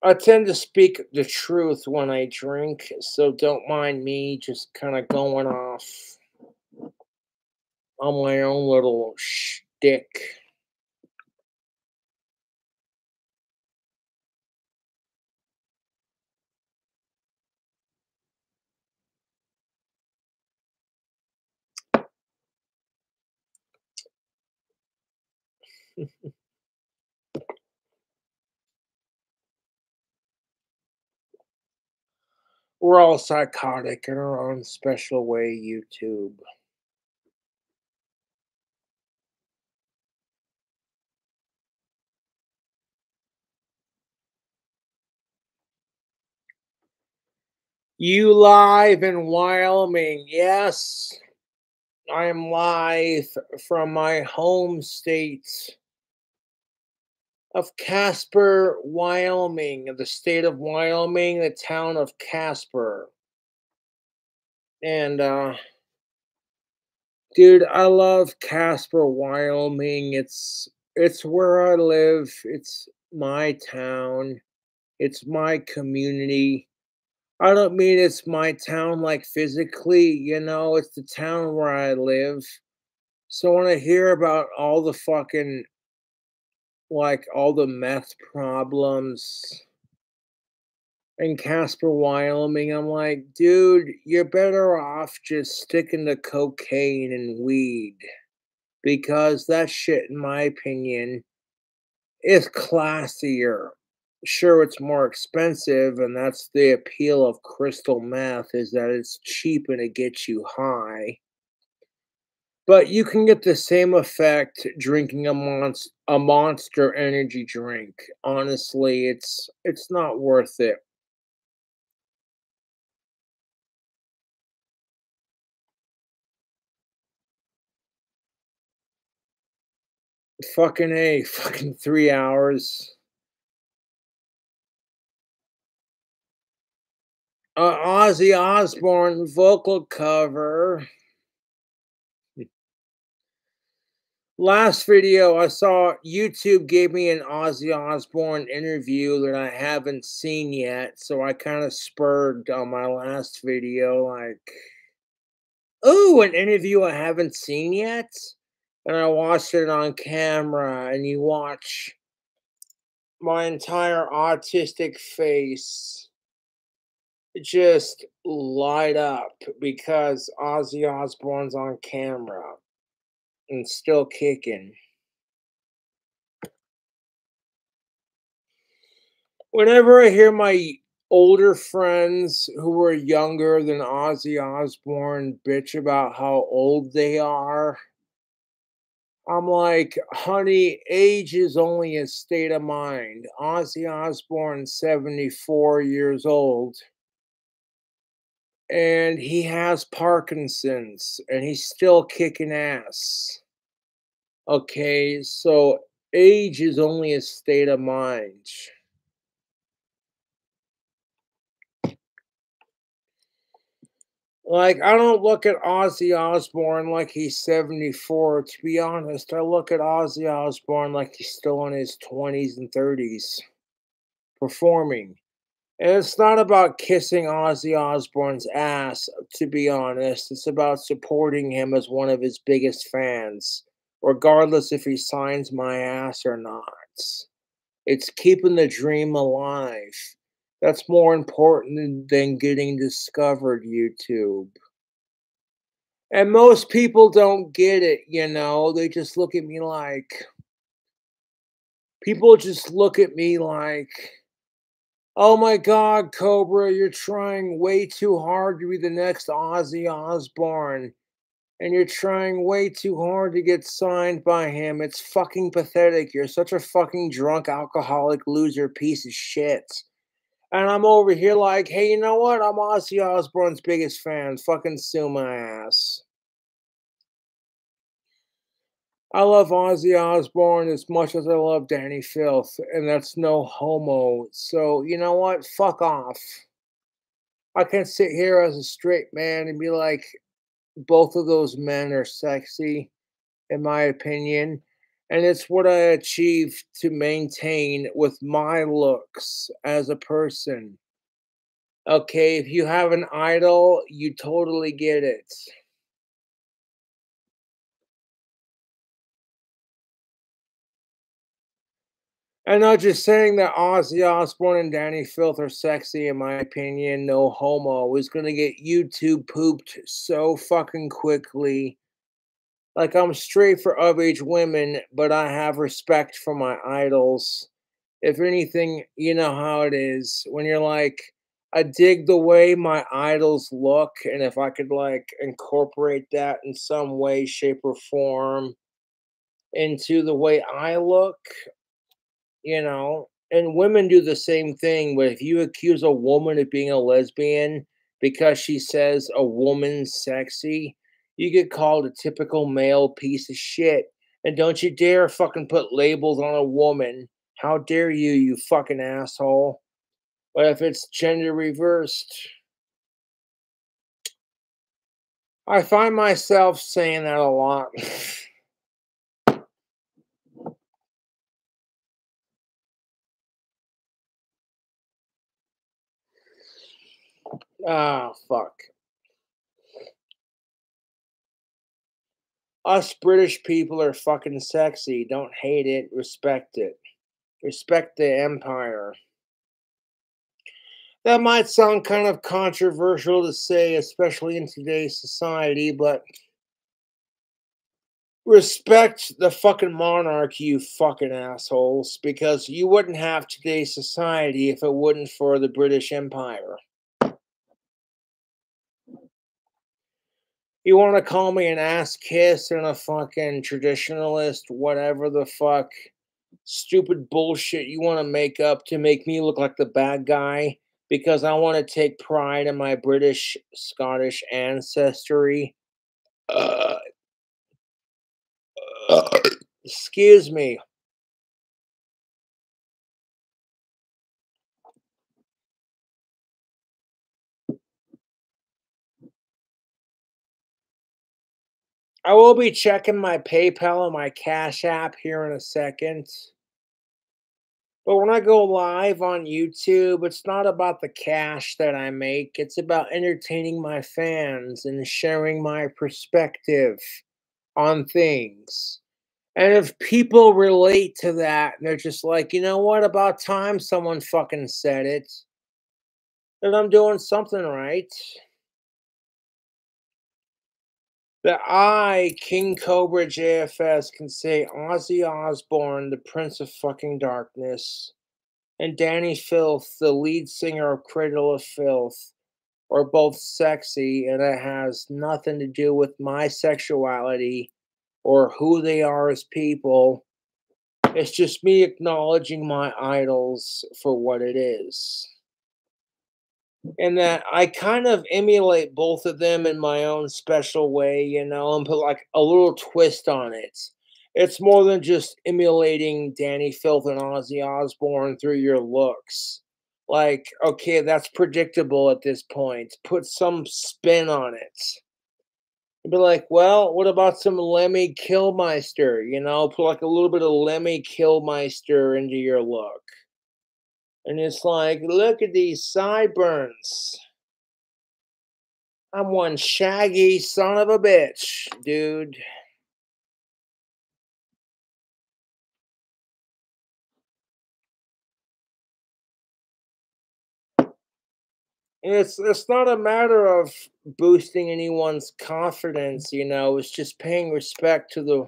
[SPEAKER 4] I tend to speak the truth when I drink, so don't mind me just kind of going off on my own little shtick. We're all psychotic in our own special way, YouTube. You live in Wyoming. Yes, I am live from my home state of Casper, Wyoming, the state of Wyoming, the town of Casper. And dude, I love Casper, Wyoming. It's where I live. It's my town. It's my community. I don't mean it's my town like physically, it's the town where I live. So when I hear about all the fucking like all the meth problems in Casper, Wyoming, I'm like, dude, you're better off just sticking to cocaine and weed because that shit, in my opinion, is classier. Sure, it's more expensive, and that's the appeal of crystal meth is that it's cheap and it gets you high. But you can get the same effect drinking a monster energy drink. Honestly, it's not worth it. Fucking A, fucking 3 hours. Ozzy Osbourne vocal cover. Last video I saw, YouTube gave me an Ozzy Osbourne interview that I haven't seen yet, so I kind of spurred on my last video, like, ooh, an interview I haven't seen yet? And I watched it on camera, and you watch my entire autistic face just light up because Ozzy Osbourne's on camera and still kicking. Whenever I hear my older friends who were younger than Ozzy Osbourne bitch about how old they are, I'm like, honey, age is only a state of mind. Ozzy Osbourne's 74 years old and he has Parkinson's and he's still kicking ass. Okay, so age is only a state of mind. Like, I don't look at Ozzy Osbourne like he's 74. To be honest, I look at Ozzy Osbourne like he's still in his 20s and 30s performing. And it's not about kissing Ozzy Osbourne's ass, to be honest. It's about supporting him as one of his biggest fans, regardless if he signs my ass or not. It's keeping the dream alive. That's more important than getting discovered, YouTube. And most people don't get it, They just look at me like, people just look at me like, oh my God, Cobra, you're trying way too hard to be the next Ozzy Osbourne. And you're trying way too hard to get signed by him. It's fucking pathetic. You're such a fucking drunk, alcoholic, loser piece of shit. And I'm over here like, hey, you know what? I'm Ozzy Osbourne's biggest fan. Fucking sue my ass. I love Ozzy Osbourne as much as I love Danny Filth, and that's no homo. So, you know what? Fuck off. I can sit here as a straight man and be like, both of those men are sexy, in my opinion. And it's what I achieved to maintain with my looks as a person. Okay, if you have an idol, you totally get it. I'm not just saying that Ozzy Osbourne and Danny Filth are sexy, in my opinion. No homo is going to get YouTube pooped so fucking quickly. Like, I'm straight for of-age women, but I have respect for my idols. If anything, you know how it is when you're like, I dig the way my idols look, and if I could like incorporate that in some way, shape, or form into the way I look, you know, and women do the same thing. But if you accuse a woman of being a lesbian because she says a woman's sexy, you get called a typical male piece of shit. And don't you dare fucking put labels on a woman. How dare you, you fucking asshole? But if it's gender reversed, I find myself saying that a lot. Ah, fuck. Us British people are fucking sexy. Don't hate it, respect it. Respect the empire. That might sound kind of controversial to say, especially in today's society, but respect the fucking monarchy, you fucking assholes, because you wouldn't have today's society if it wouldn't for the British Empire. You want to call me an ass kiss and a fucking traditionalist, whatever the fuck stupid bullshit you want to make up to make me look like the bad guy because I want to take pride in my British Scottish ancestry. Uh, Excuse me. I will be checking my PayPal and my Cash App here in a second. But when I go live on YouTube, it's not about the cash that I make. It's about entertaining my fans and sharing my perspective on things. And if people relate to that and they're just like, you know what, about time someone fucking said it, then I'm doing something right. That I, King Cobra JFS, can say Ozzy Osbourne, the Prince of fucking Darkness, and Danny Filth, the lead singer of Cradle of Filth, are both sexy, and it has nothing to do with my sexuality or who they are as people. It's just me acknowledging my idols for what it is. And that I kind of emulate both of them in my own special way, you know, and put like a little twist on it. It's more than just emulating Danny Filth and Ozzy Osbourne through your looks. Like, okay, that's predictable at this point. Put some spin on it. Be like, well, what about some Lemmy Kilmeister? You know, put like a little bit of Lemmy Kilmeister into your look. And it's like, look at these sideburns. I'm one shaggy son of a bitch, dude. And it's not a matter of boosting anyone's confidence, you know, it's just paying respect to the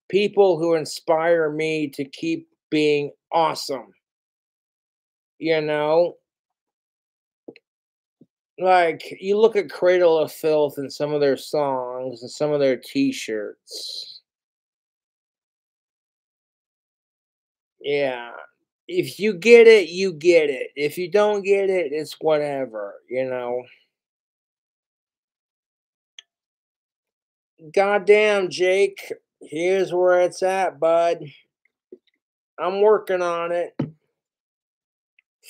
[SPEAKER 4] people who inspire me to keep being awesome. You know, like you look at Cradle of Filth and some of their songs and some of their t-shirts. Yeah. If you get it, you get it. If you don't get it, it's whatever, you know. Goddamn, Jake. Here's where it's at, bud. I'm working on it.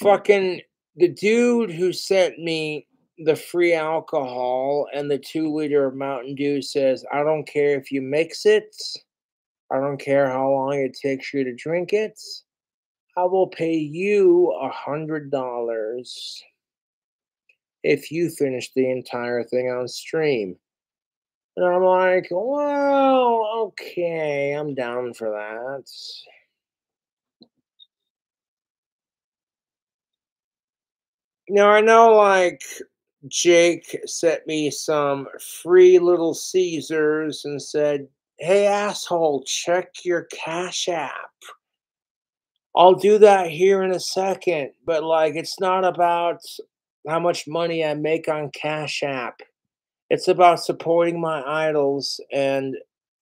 [SPEAKER 4] Fucking the dude who sent me the free alcohol and the 2 liter of Mountain Dew says, I don't care if you mix it. I don't care how long it takes you to drink it. I will pay you $100 if you finish the entire thing on stream. And I'm like, well, okay, I'm down for that. Now I know, like,
[SPEAKER 1] Jake sent me some free Little Caesars and said, "Hey, asshole, check your Cash App." I'll do that here in a second, but like, it's not about how much money I make on Cash App. It's about supporting my idols and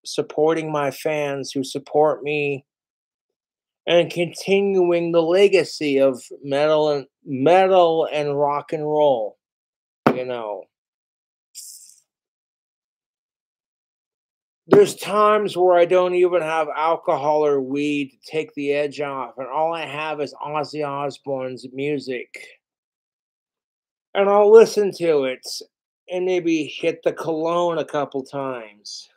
[SPEAKER 1] supporting my fans who support me and continuing the legacy of metal and rock and roll, you know. There's times where I don't even have alcohol or weed to take the edge off, and all I have is Ozzy Osbourne's music. And I'll listen to it and maybe hit the cologne a couple times.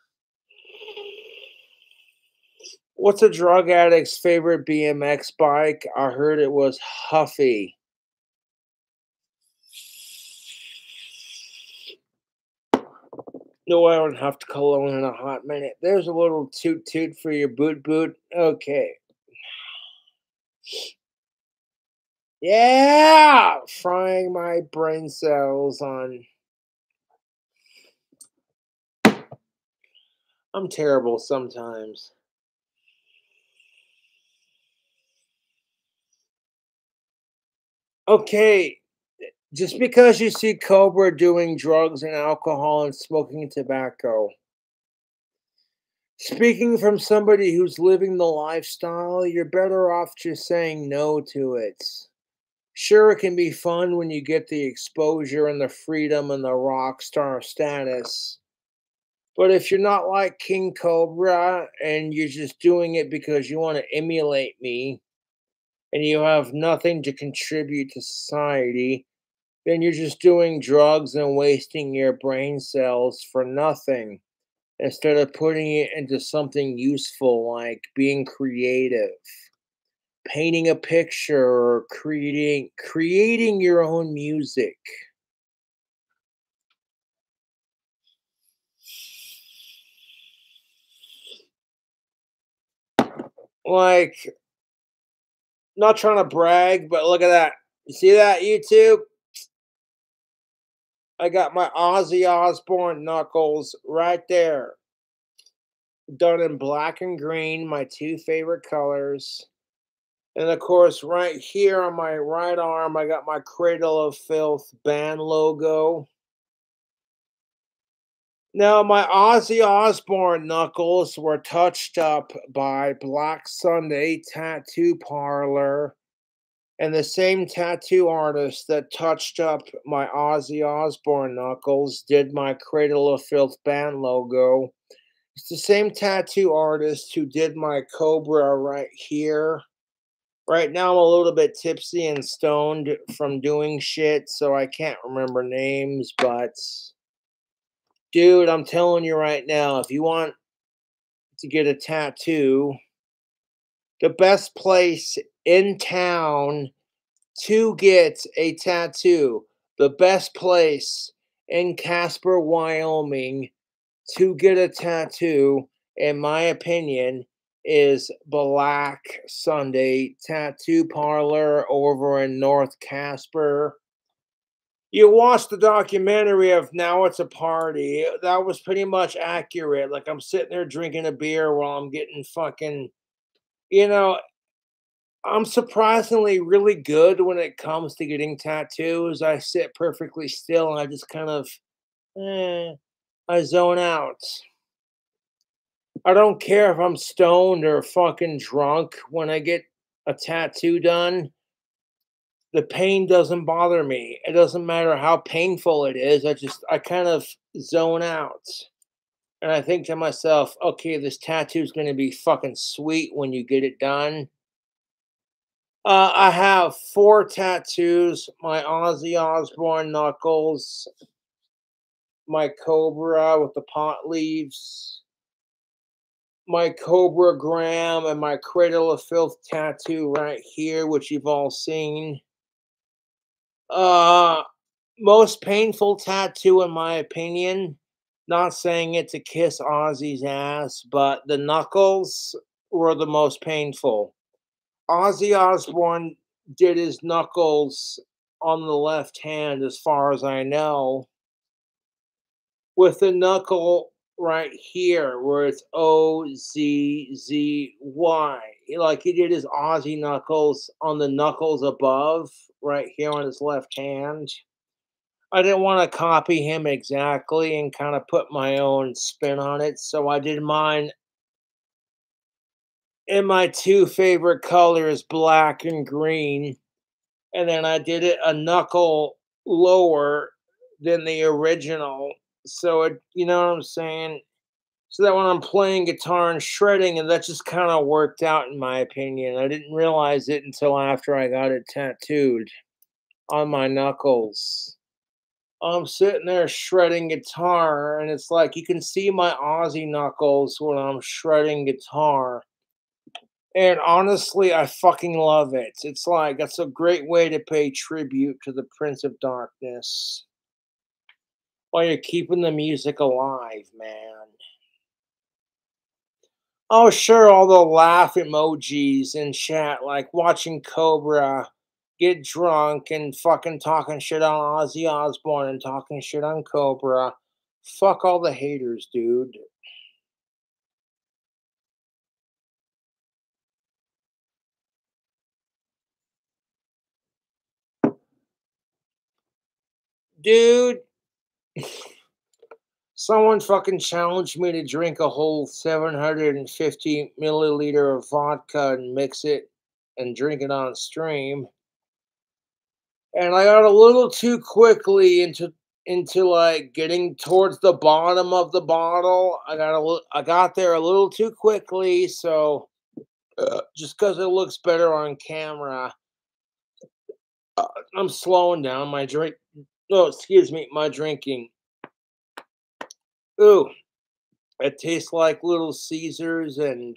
[SPEAKER 1] What's a drug addict's favorite BMX bike? I heard it was Huffy. No, I don't have to cologne in a hot minute. There's a little toot toot for your boot boot. Okay. Yeah! Frying my brain cells on. I'm terrible sometimes. Okay. Just because you see Cobra doing drugs and alcohol and smoking tobacco, speaking from somebody who's living the lifestyle, you're better off just saying no to it. Sure, it can be fun when you get the exposure and the freedom and the rock star status. But if you're not like King Cobra and you're just doing it because you want to emulate me and you have nothing to contribute to society, then you're just doing drugs and wasting your brain cells for nothing instead of putting it into something useful like being creative, painting a picture, or creating your own music. Like, not trying to brag, but look at that. You see that, YouTube? I got my Ozzy Osbourne knuckles right there, done in black and green, my two favorite colors. And of course, right here on my right arm, I got my Cradle of Filth band logo. Now, my Ozzy Osbourne knuckles were touched up by Black Sunday Tattoo Parlor, and the same tattoo artist that touched up my Ozzy Osbourne knuckles did my Cradle of Filth band logo. It's the same tattoo artist who did my Cobra right here. Right now, I'm a little bit tipsy and stoned from doing shit, so I can't remember names, but dude, I'm telling you right now, if you want to get a tattoo, the best place in town to get a tattoo, the best place in Casper, Wyoming to get a tattoo, in my opinion, is Black Sunday Tattoo Parlor over in North Casper. You watch the documentary of Now It's a Party. That was pretty much accurate. Like, I'm sitting there drinking a beer while I'm getting fucking, you know, I'm surprisingly really good when it comes to getting tattoos. I sit perfectly still and I just kind of, I zone out. I don't care if I'm stoned or fucking drunk when I get a tattoo done. The pain doesn't bother me. It doesn't matter how painful it is. I kind of zone out. And I think to myself, okay, this tattoo is going to be fucking sweet when you get it done. I have 4 tattoos: my Ozzy Osbourne knuckles, my Cobra with the pot leaves, my Cobra Gram, and my Cradle of Filth tattoo right here, which you've all seen. Uh, Most painful tattoo, in my opinion. Not saying it to kiss Ozzy's ass, but the knuckles were the most painful. Ozzy Osbourne did his knuckles on the left hand, as far as I know, with the knuckle right here where it's OZZY. Like he did his Aussie knuckles on the knuckles above, right here on his left hand. I didn't want to copy him exactly and kind of put my own spin on it, so I did mine in my two favorite colors, black and green. And then I did it a knuckle lower than the original. So it, you know what I'm saying? So that when I'm playing guitar and shredding, and that just kind of worked out in my opinion. I didn't realize it until after I got it tattooed on my knuckles. I'm sitting there shredding guitar, and it's like you can see my Aussie knuckles when I'm shredding guitar. And honestly, I fucking love it. It's like that's a great way to pay tribute to the Prince of Darkness while you're keeping the music alive, man. Oh, sure, all the laugh emojis in chat, like watching Cobra get drunk and fucking talking shit on Ozzy Osbourne and talking shit on Cobra. Fuck all the haters, dude. Dude, someone fucking challenged me to drink a whole 750 milliliter of vodka and mix it and drink it on stream. And I got a little too quickly into like getting towards the bottom of the bottle. I got there a little too quickly, so just because it looks better on camera, I'm slowing down my drink. No, excuse me, my drinking. Ooh, it tastes like Little Caesars and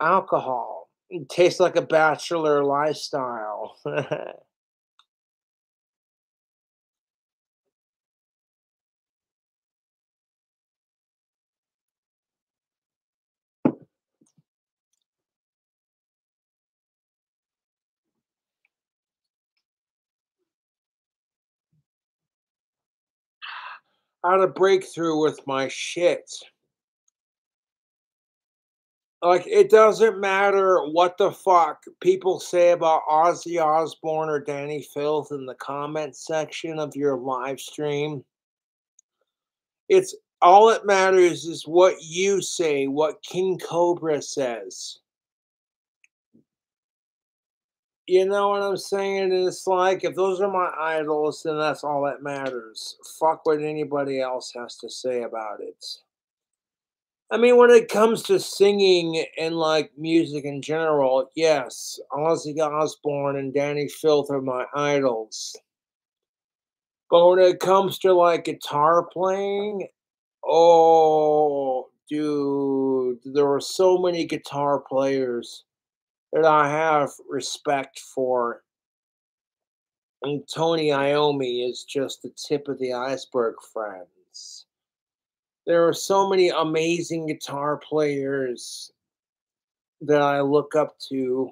[SPEAKER 1] alcohol. It tastes like a bachelor lifestyle. I had a breakthrough with my shit. Like, it doesn't matter what the fuck people say about Ozzy Osbourne or Danny Filth in the comment section of your live stream. It's all that matters is what you say, what King Cobra says. You know what I'm saying? It's like, if those are my idols, then that's all that matters. Fuck what anybody else has to say about it. I mean, when it comes to singing and like music in general, yes, Ozzy Osbourne and Danny Filth are my idols. But when it comes to like guitar playing, oh, dude, there are so many guitar players that I have respect for. And Tony Iommi is just the tip of the iceberg, friends. There are so many amazing guitar players that I look up to.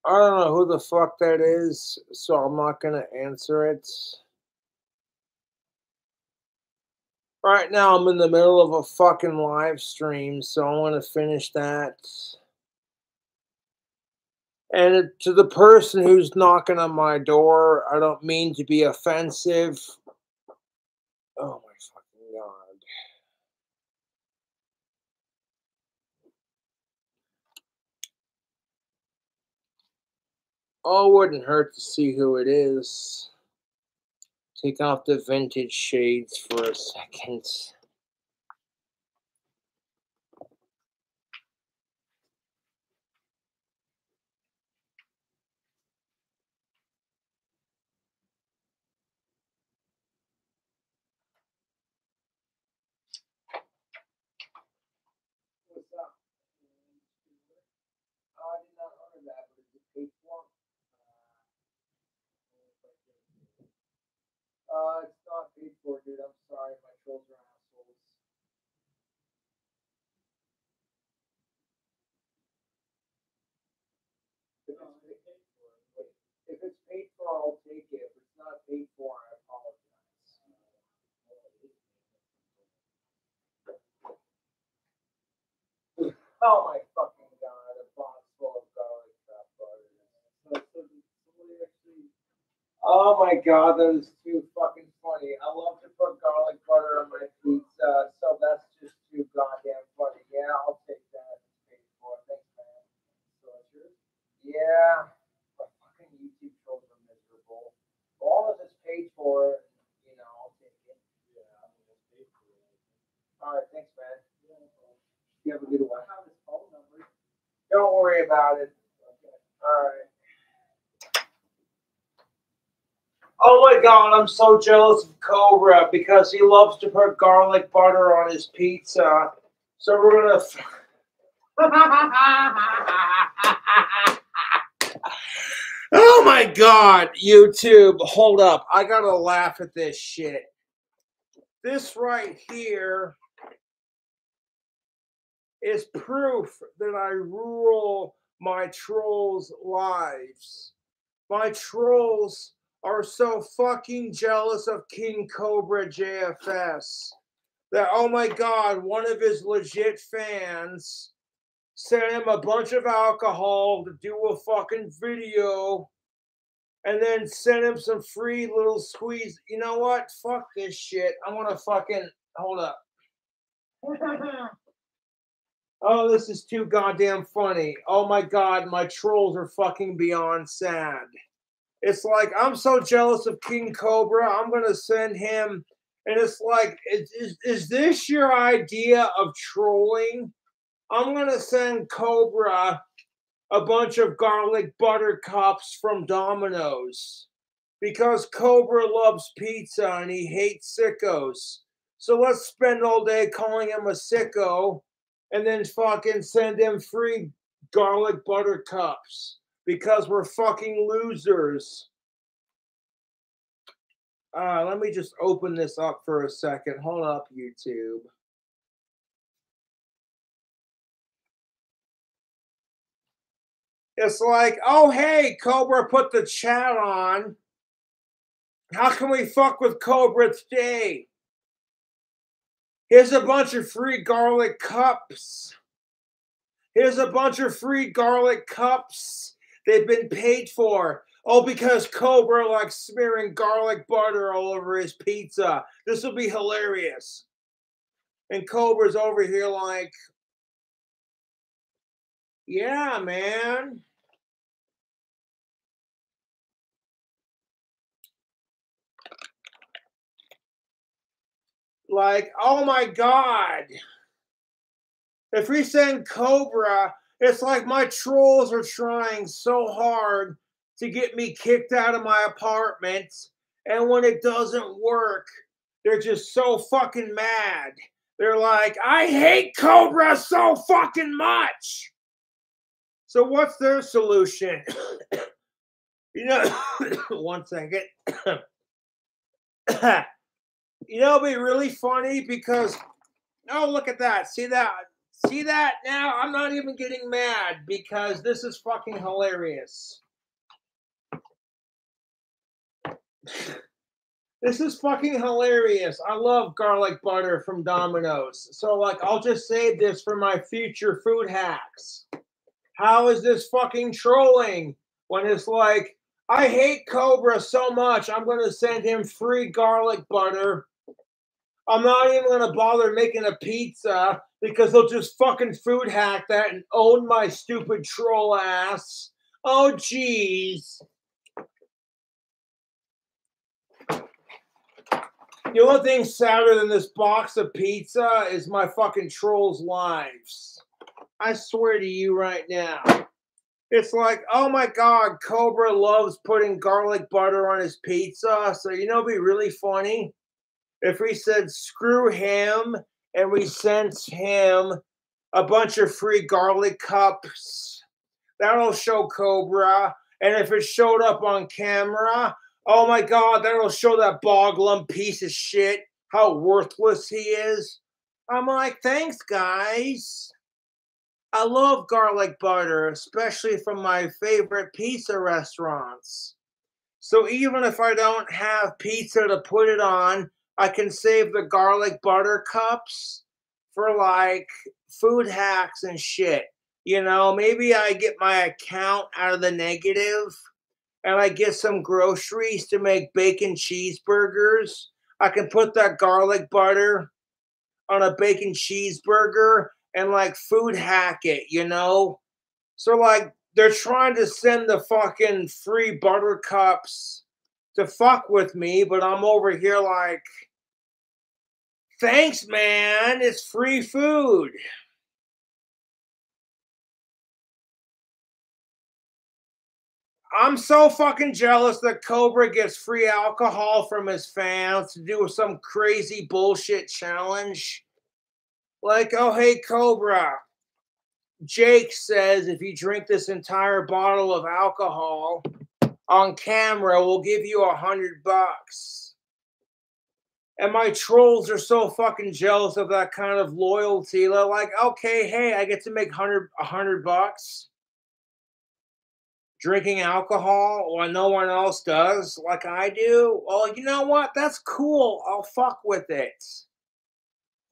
[SPEAKER 1] I don't know who the fuck that is, so I'm not gonna answer it. Right now, I'm in the middle of a fucking live stream, so I want to finish that. And to the person who's knocking on my door, I don't mean to be offensive. Oh my fucking god. Oh, it wouldn't hurt to see who it is. Take off the vintage shades for a second. What's up? Oh, I did not order that, but it's a paid for. It's not paid for, dude. I'm sorry. My trolls are assholes.
[SPEAKER 4] Oh my fucking god, a box full of garlic butter. Oh my god, that is too fucking funny. I love to put garlic butter on my pizza, so that's just too goddamn funny. Yeah, I'll take that. It's paid for. Thanks, man. Delicious. Yeah. My fucking YouTube trolls are miserable. All of it's paid for, you know, I'll take it. Yeah, I mean, it's paid for. Alright, thanks, man. You have a good one. I have his phone number. Don't worry about it. Okay. Alright. Oh my god, I'm so jealous of Cobra because he loves to put garlic butter on his pizza. So we're gonna. Oh my god, YouTube, hold up. I gotta laugh at this shit. This right here is proof that I rule my trolls' lives. My trolls are so fucking jealous of King Cobra JFS that, oh my god, one of his legit fans sent him a bunch of alcohol to do a fucking video and then sent him some free little squeeze. You know what? Fuck this shit. I want to fucking, hold up. Oh, this is too goddamn funny. Oh my god, my trolls are fucking beyond sad. It's like, I'm so jealous of King Cobra, I'm going to send him. And it's like, is this your idea of trolling? I'm going to send Cobra a bunch of garlic butter cups from Domino's. Because Cobra loves pizza and he hates sickos. So let's spend all day calling him a sicko and then fucking send him free garlic butter cups. Because we're fucking losers. Let me just open this up for a second. Hold up, YouTube. It's like, oh, hey, Cobra put the chat on. How can we fuck with Cobra today? Here's a bunch of free garlic cups. Here's a bunch of free garlic cups. They've been paid for. Oh, because Cobra likes smearing garlic butter all over his pizza. This will be hilarious. And Cobra's over here like, yeah, man. Like, oh my god. If we send Cobra, it's like my trolls are trying so hard to get me kicked out of my apartment. And when it doesn't work, they're just so fucking mad. They're like, I hate Cobra so fucking much. So what's their solution? You know, one second. You know, it'd be really funny because, oh, look at that. See that? See that now? I'm not even getting mad because this is fucking hilarious. This is fucking hilarious. I love garlic butter from Domino's. So, like, I'll just save this for my future food hacks. How is this fucking trolling when it's like, I hate Cobra so much, I'm going to send him free garlic butter. I'm not even going to bother making a pizza because they'll just fucking food hack that and own my stupid troll ass. Oh, jeez. The only thing sadder than this box of pizza is my fucking trolls' lives. I swear to you right now. It's like, oh my god, Cobra loves putting garlic butter on his pizza. So, you know, it'd be really funny if we said screw him and we sent him a bunch of free garlic cups. That'll show Cobra. And if it showed up on camera, oh my god, that'll show that Boglum piece of shit how worthless he is. I'm like, thanks, guys. I love garlic butter, especially from my favorite pizza restaurants. So even if I don't have pizza to put it on, I can save the garlic butter cups
[SPEAKER 1] for like food hacks and shit. You know, maybe I get my account out of the negative and I get some groceries to make bacon cheeseburgers. I can put that garlic butter on a bacon cheeseburger and like food hack it, you know? So like they're trying to send the fucking free buttercups to fuck with me, but I'm over here like, thanks, man. It's free food. I'm so fucking jealous that Cobra gets free alcohol from his fans to do some crazy bullshit challenge. Like, oh, hey, Cobra. Jake says if you drink this entire bottle of alcohol on camera, we'll give you $100. And my trolls are so fucking jealous of that kind of loyalty. They're like, okay, hey, I get to make $100 drinking alcohol while no one else does, like I do. Well, you know what? That's cool. I'll fuck with it.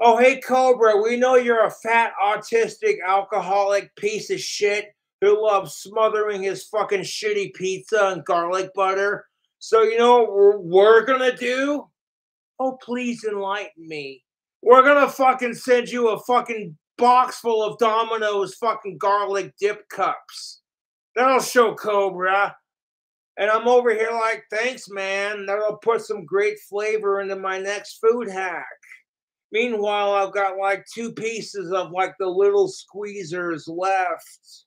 [SPEAKER 1] Oh, hey, Cobra, we know you're a fat, autistic, alcoholic piece of shit who loves smothering his fucking shitty pizza and garlic butter. So, you know what we're gonna do? Oh, please enlighten me. We're gonna fucking send you a fucking box full of Domino's fucking garlic dip cups. That'll show Cobra. And I'm over here like, thanks, man. That'll put some great flavor into my next food hack. Meanwhile, I've got like 2 pieces of like the little squeezers left.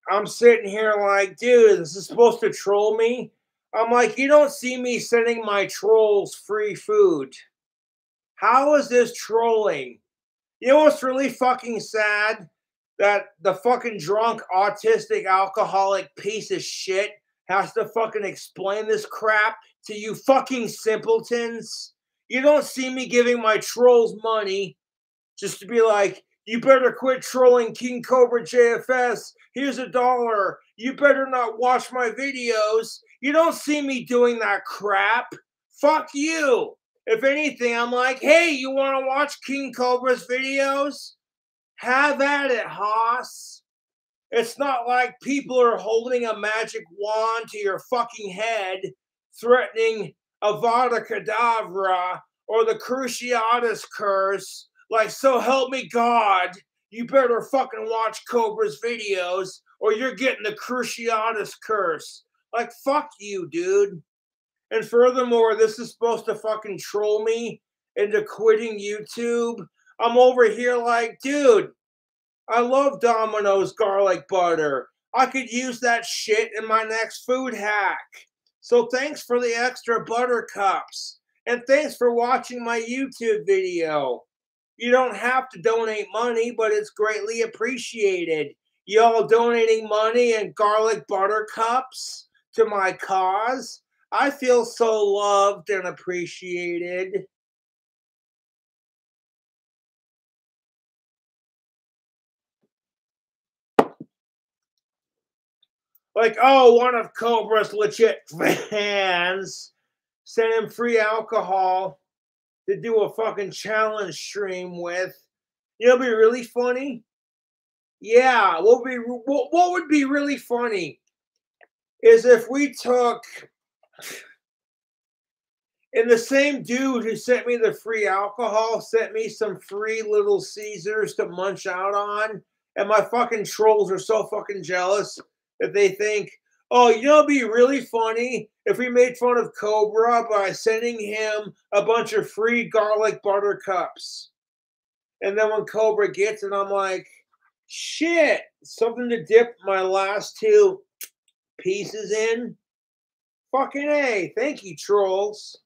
[SPEAKER 1] I'm sitting here like, dude, this is supposed to troll me? I'm like, you don't see me sending my trolls free food. How is this trolling? You know what's really fucking sad? That the fucking drunk, autistic, alcoholic piece of shit has to fucking explain this crap to you fucking simpletons. You don't see me giving my trolls money just to be like, you better quit trolling King Cobra JFS. Here's $1. You better not watch my videos. You don't see me doing that crap. Fuck you. If anything, I'm like, hey, you want to watch King Cobra's videos? Have at it, Haas. It's not like people are holding a magic wand to your fucking head, threatening Avada Kedavra or the Cruciatus curse. Like, so help me God, you better fucking watch Cobra's videos or you're getting the Cruciatus curse. Like, fuck you, dude. And furthermore, this is supposed to fucking troll me into quitting YouTube. I'm over here like, dude, I love Domino's garlic butter. I could use that shit in my next food hack. So thanks for the extra buttercups. And thanks for watching my YouTube video. You don't have to donate money, but it's greatly appreciated. Y'all donating money and garlic buttercups to my cause? I feel so loved and appreciated. Like, oh, one of Cobra's legit fans sent him free alcohol to do a fucking challenge stream with. You know what'd be really funny? Yeah, what would be really funny is if we took, and the same dude who sent me the free alcohol sent me some free Little Caesars to munch out on, and my fucking trolls are so fucking jealous that they think, oh, you know, it'd be really funny if we made fun of Cobra by sending him a bunch of free garlic buttercups. And then when Cobra gets it, I'm like, shit, something to dip my last 2 pieces in. Fucking A. Thank you, trolls.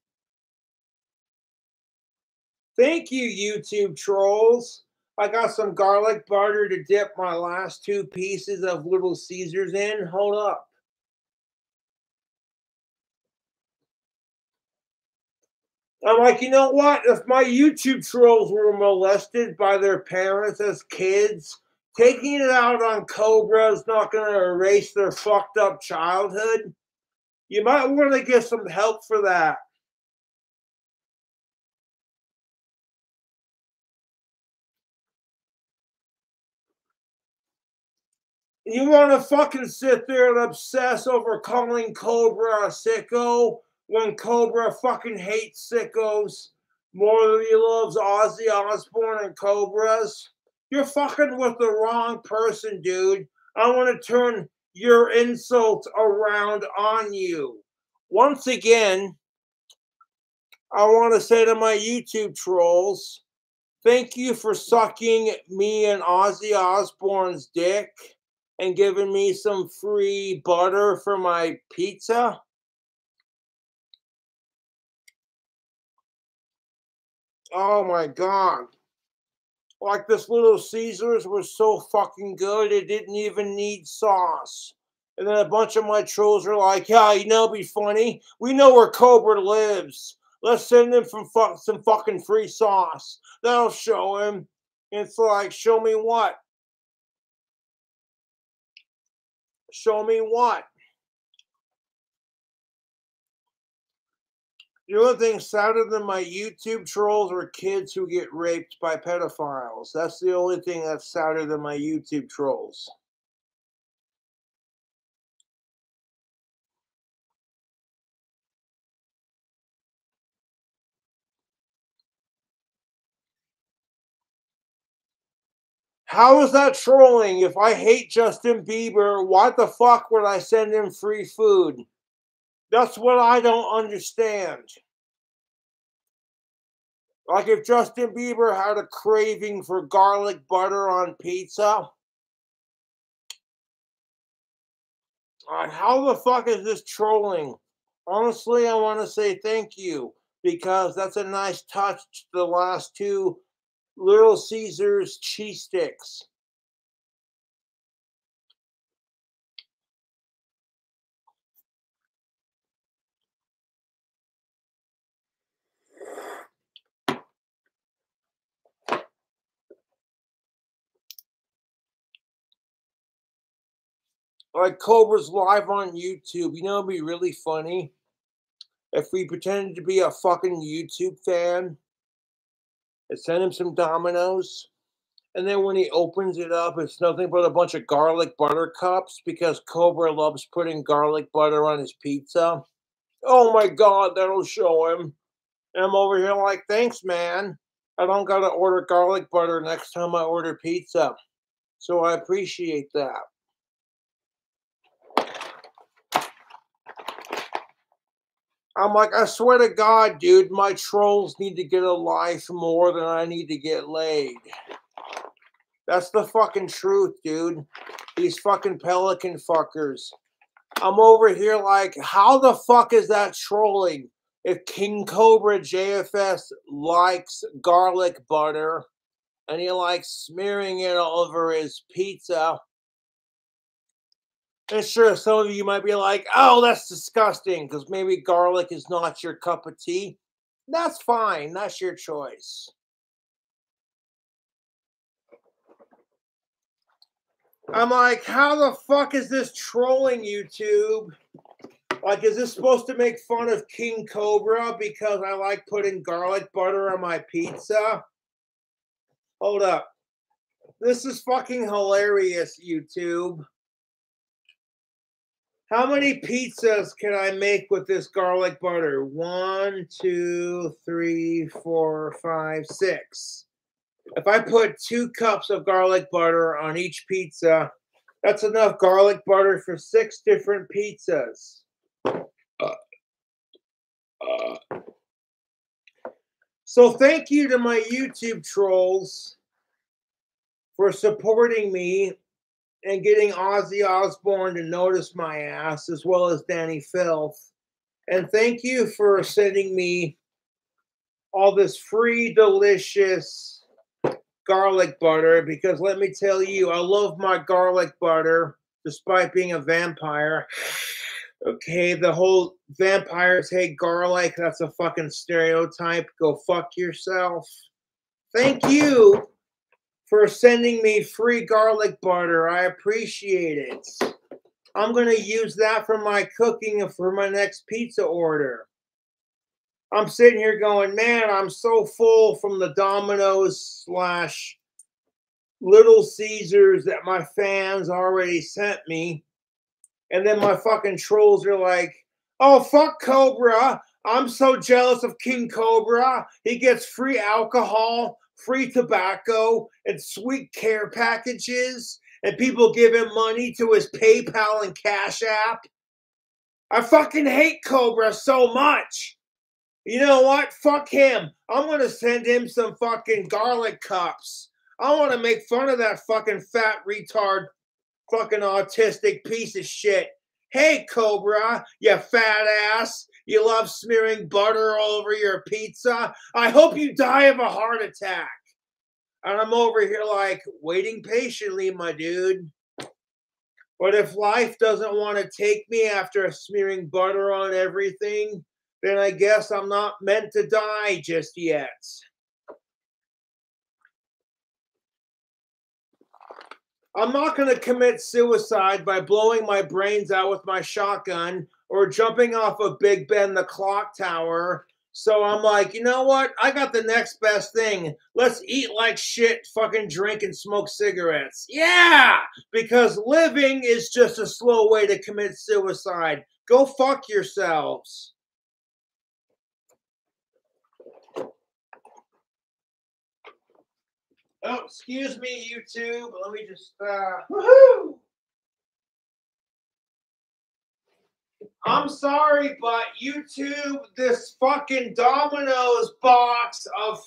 [SPEAKER 1] Thank you, YouTube trolls. I got some garlic butter to dip my last 2 pieces of Little Caesars in. Hold up. I'm like, you know what? If my YouTube trolls were molested by their parents as kids, taking it out on Cobra is not going to erase their fucked up childhood. You might want to get some help for that.
[SPEAKER 4] You want to fucking sit there and obsess over calling Cobra a sicko when Cobra fucking hates sickos more than he loves Ozzy Osbourne and Cobras? You're fucking with the wrong person, dude. I want to turn your insults around on you. Once again, I want to say to my YouTube trolls, thank you for sucking me and Ozzy Osbourne's dick and giving me some free butter for my pizza. Oh my God. Like this Little Caesars was so fucking good, it didn't even need sauce. And then a bunch of my trolls are like, yeah, you know, it'd be funny. We know where Cobra lives. Let's send him some fucking free sauce. That'll show him. It's like, show me what? Show me what? The only thing sadder than my YouTube trolls are kids who get raped by pedophiles. That's the only thing that's sadder than my YouTube trolls. How is that trolling? If I hate Justin Bieber, why the fuck would I send him free food? That's what I don't understand. Like if Justin Bieber had a craving for garlic butter on pizza, how the fuck is this trolling? Honestly, I want to say thank you because that's a nice touch to the last two Little Caesars cheese sticks. Like Cobra's live on YouTube. You know, it'd be really funny if we pretended to be a fucking YouTube fan and send him some Dominoes. And then when he opens it up, it's nothing but a bunch of garlic butter cups because Cobra loves putting garlic butter on his pizza. Oh my God, that'll show him. And I'm over here like, thanks, man. I don't got to order garlic butter next time I order pizza. So I appreciate that. I'm like, I swear to God, dude, my trolls need to get a life more than I need to get laid. That's the fucking truth, dude. These fucking pelican fuckers. I'm over here like, how the fuck is that trolling? If King Cobra JFS likes garlic butter and he likes smearing it all over his pizza, and sure, some of you might be like, oh, that's disgusting because maybe garlic is not your cup of tea. That's fine. That's your choice. I'm like, how the fuck is this trolling YouTube? Like, is this supposed to make fun of King Cobra because I like putting garlic butter on my pizza? Hold up. This is fucking hilarious, YouTube. How many pizzas can I make with this garlic butter? 1, 2, 3, 4, 5, 6. If I put 2 cups of garlic butter on each pizza, that's enough garlic butter for 6 different pizzas. So thank you to my YouTube trolls for supporting me and getting Ozzy Osbourne to notice my ass, as well as Danny Filth. And thank you for sending me all this free, delicious garlic butter, because let me tell you, I love my garlic butter, despite being a vampire. Okay, the whole vampires hate garlic, that's a fucking stereotype. Go fuck yourself. Thank you for sending me free garlic butter. I appreciate it. I'm going to use that for my cooking and for my next pizza order. I'm sitting here going, man, I'm so full from the Domino's /
[SPEAKER 1] Little Caesars that my fans already sent me. And then my fucking trolls are like, oh, fuck Cobra. I'm so jealous of King Cobra. He gets free alcohol, free tobacco, and sweet care packages. And people give him money to his PayPal and Cash App. I fucking hate Cobra so much. You know what? Fuck him. I'm going to send him some fucking garlic cups. I want to make fun of that fucking fat retard, fucking autistic piece of shit. Hey, Cobra, you fat ass. You love smearing butter all over your pizza. I hope you die of a heart attack. And I'm over here like, waiting patiently, my dude. But if life doesn't want to take me after smearing butter on everything, then I guess I'm not meant to die just yet. I'm not going to commit suicide by blowing my brains out with my shotgun or jumping off of Big Ben, the clock tower. So I'm like, you know what? I got the next best thing. Let's eat like shit, fucking drink and smoke cigarettes. Yeah! Because living is just a slow way to commit suicide. Go fuck yourselves. Oh, excuse me, YouTube. Let me just, woohoo! I'm sorry, but YouTube, this fucking Domino's box of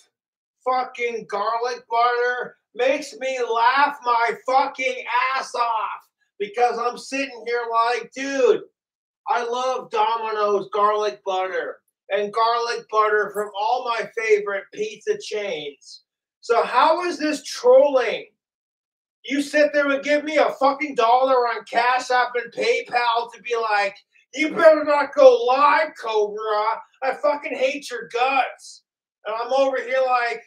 [SPEAKER 1] fucking garlic butter makes me laugh my fucking ass off because I'm sitting here like, dude, I love Domino's garlic butter and garlic butter from all my favorite pizza chains. So how is this trolling? You sit there and give me a fucking dollar on Cash App and PayPal to be like, you better not go live, Cobra. I fucking hate your guts. And I'm over here like,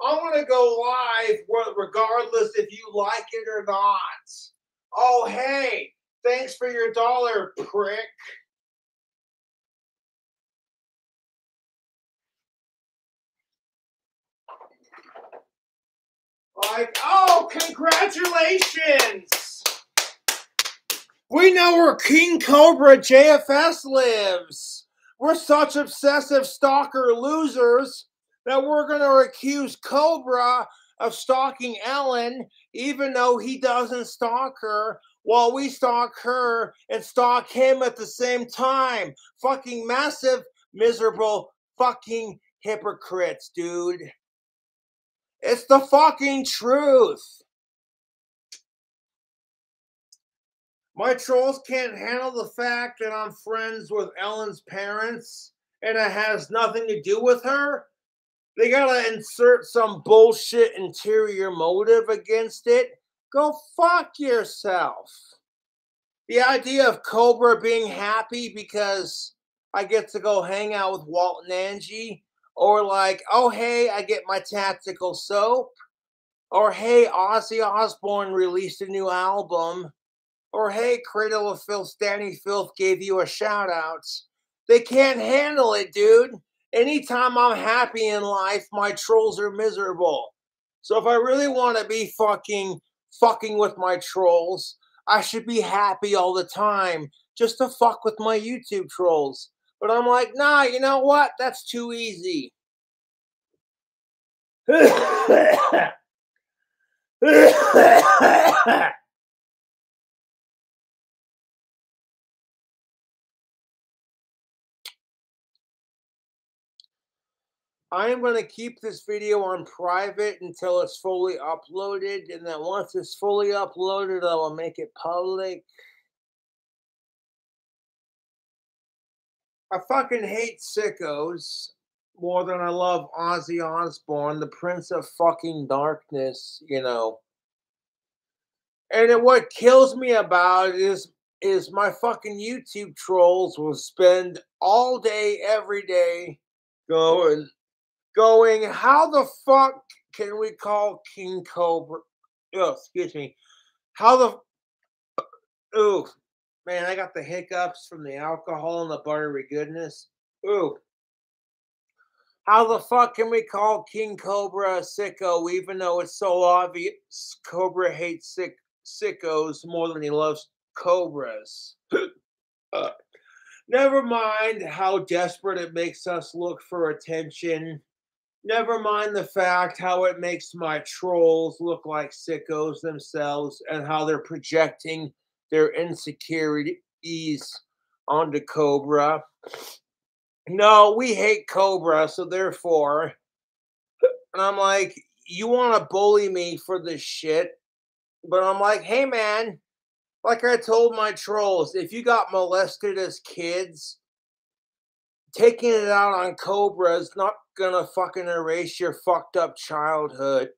[SPEAKER 1] I want to go live regardless if you like it or not. Oh, hey, thanks for your dollar, prick. Like, oh, congratulations. We know where King Cobra JFS lives. We're such obsessive stalker losers that we're going to accuse Cobra of stalking Ellen, even though he doesn't stalk her, while we stalk her and stalk him at the same time. Fucking massive, miserable, fucking hypocrites, dude. It's the fucking truth. My trolls can't handle the fact that I'm friends with Ellen's parents and it has nothing to do with her. They gotta insert some bullshit interior motive against it. Go fuck yourself. The idea of Cobra being happy because I get to go hang out with Walt and Angie, or like, oh hey, I get my tactical soap, or hey, Ozzy Osbourne released a new album, or hey, Cradle of Filth, Danny Filth gave you a shout out. They can't handle it, dude. Anytime I'm happy in life, my trolls are miserable. So if I really want to be fucking with my trolls, I should be happy all the time just to fuck with my YouTube trolls. But I'm like, nah, you know what? That's too easy. I am going to keep this video on private until it's fully uploaded, and then once it's fully uploaded, I will make it public. I fucking hate sickos more than I love Ozzy Osbourne, the Prince of fucking Darkness, you know. And what kills me about it is my fucking YouTube trolls will spend all day, every day going, how the fuck can we call King Cobra? Oh, excuse me. How the, ooh, man, I got the hiccups from the alcohol and the buttery goodness. Ooh.
[SPEAKER 4] How the fuck can we call King Cobra a sicko even though it's so obvious Cobra hates sickos more than he loves cobras? Uh, Never mind how desperate it makes us look for attention. Never mind the fact how it makes my trolls look like sickos themselves and how they're projecting their insecurities onto Cobra. No, we hate Cobra, so therefore, and I'm like, you want to bully me for this shit? But I'm like, hey man, like I told my trolls, if you got molested as kids, taking it out on Cobra is not gonna fucking erase your fucked up childhood.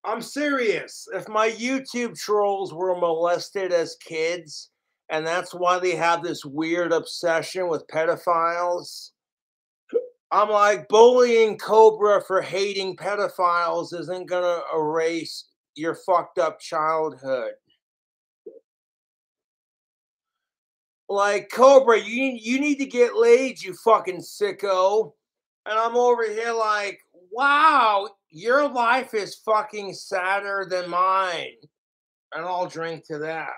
[SPEAKER 4] I'm serious. If my YouTube trolls were molested as kids, and that's why they have this weird obsession with pedophiles, I'm like, bullying Cobra for hating pedophiles isn't gonna erase your fucked up childhood. Like, Cobra, you need to get laid, you fucking sicko. And I'm over here like, wow, your life is fucking sadder than mine. And I'll drink to that.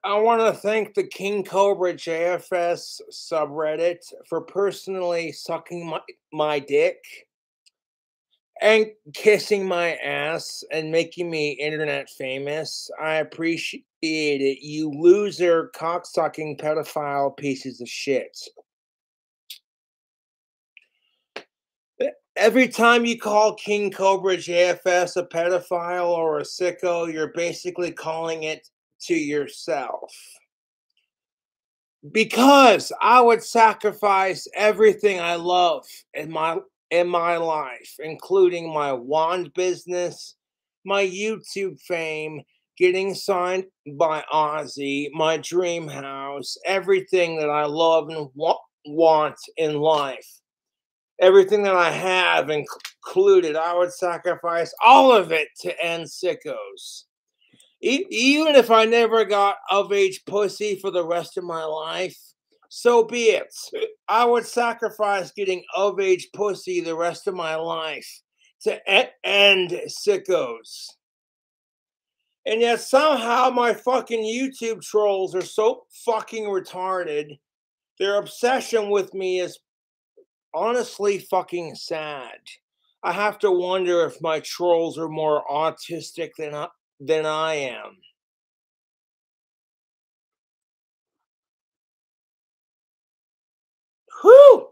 [SPEAKER 4] I want to thank the King Cobra JFS subreddit for personally sucking my dick and kissing my ass and making me internet famous. I appreciate it, you loser, cocksucking pedophile pieces of shit. Every time you call King Cobra JFS a pedophile or a sicko, you're basically calling it to yourself. Because I would sacrifice everything I love in my life, including my wand business, my YouTube fame, getting signed by Ozzy, my dream house, everything that I love and want in life. Everything that I have included, I would sacrifice all of it to end sickos. Even if I never got of age pussy for the rest of my life, so be it. I would sacrifice getting of age pussy the rest of my life to end sickos. And yet somehow my fucking YouTube trolls are so fucking retarded. Their obsession with me is honestly fucking sad. I have to wonder if my trolls are more autistic than I am. Whew!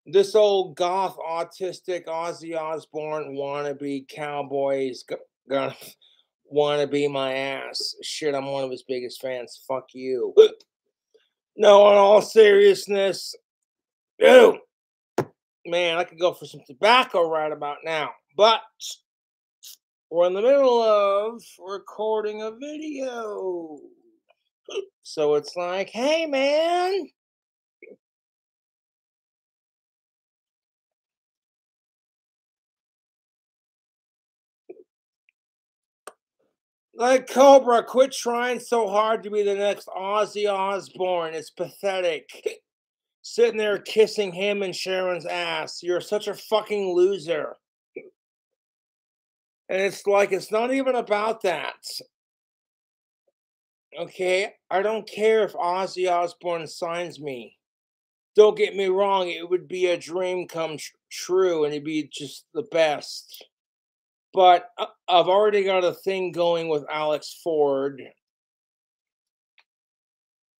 [SPEAKER 4] This old goth autistic Ozzy Osbourne wannabe cowboy is gonna wanna be my ass. Shit, I'm one of his biggest fans. Fuck you. No, in all seriousness, ew, man, I could go for some tobacco right about now, but we're in the middle of recording a video. So it's like, hey, man. Like, Cobra, quit trying so hard to be the next Ozzy Osbourne. It's pathetic. Sitting there kissing him and Sharon's ass. You're such a fucking loser. And it's like, it's not even about that. Okay? I don't care if Ozzy Osbourne signs me. Don't get me wrong, it would be a dream come true and it'd be just the best. But I've already got a thing going with Alex Ford.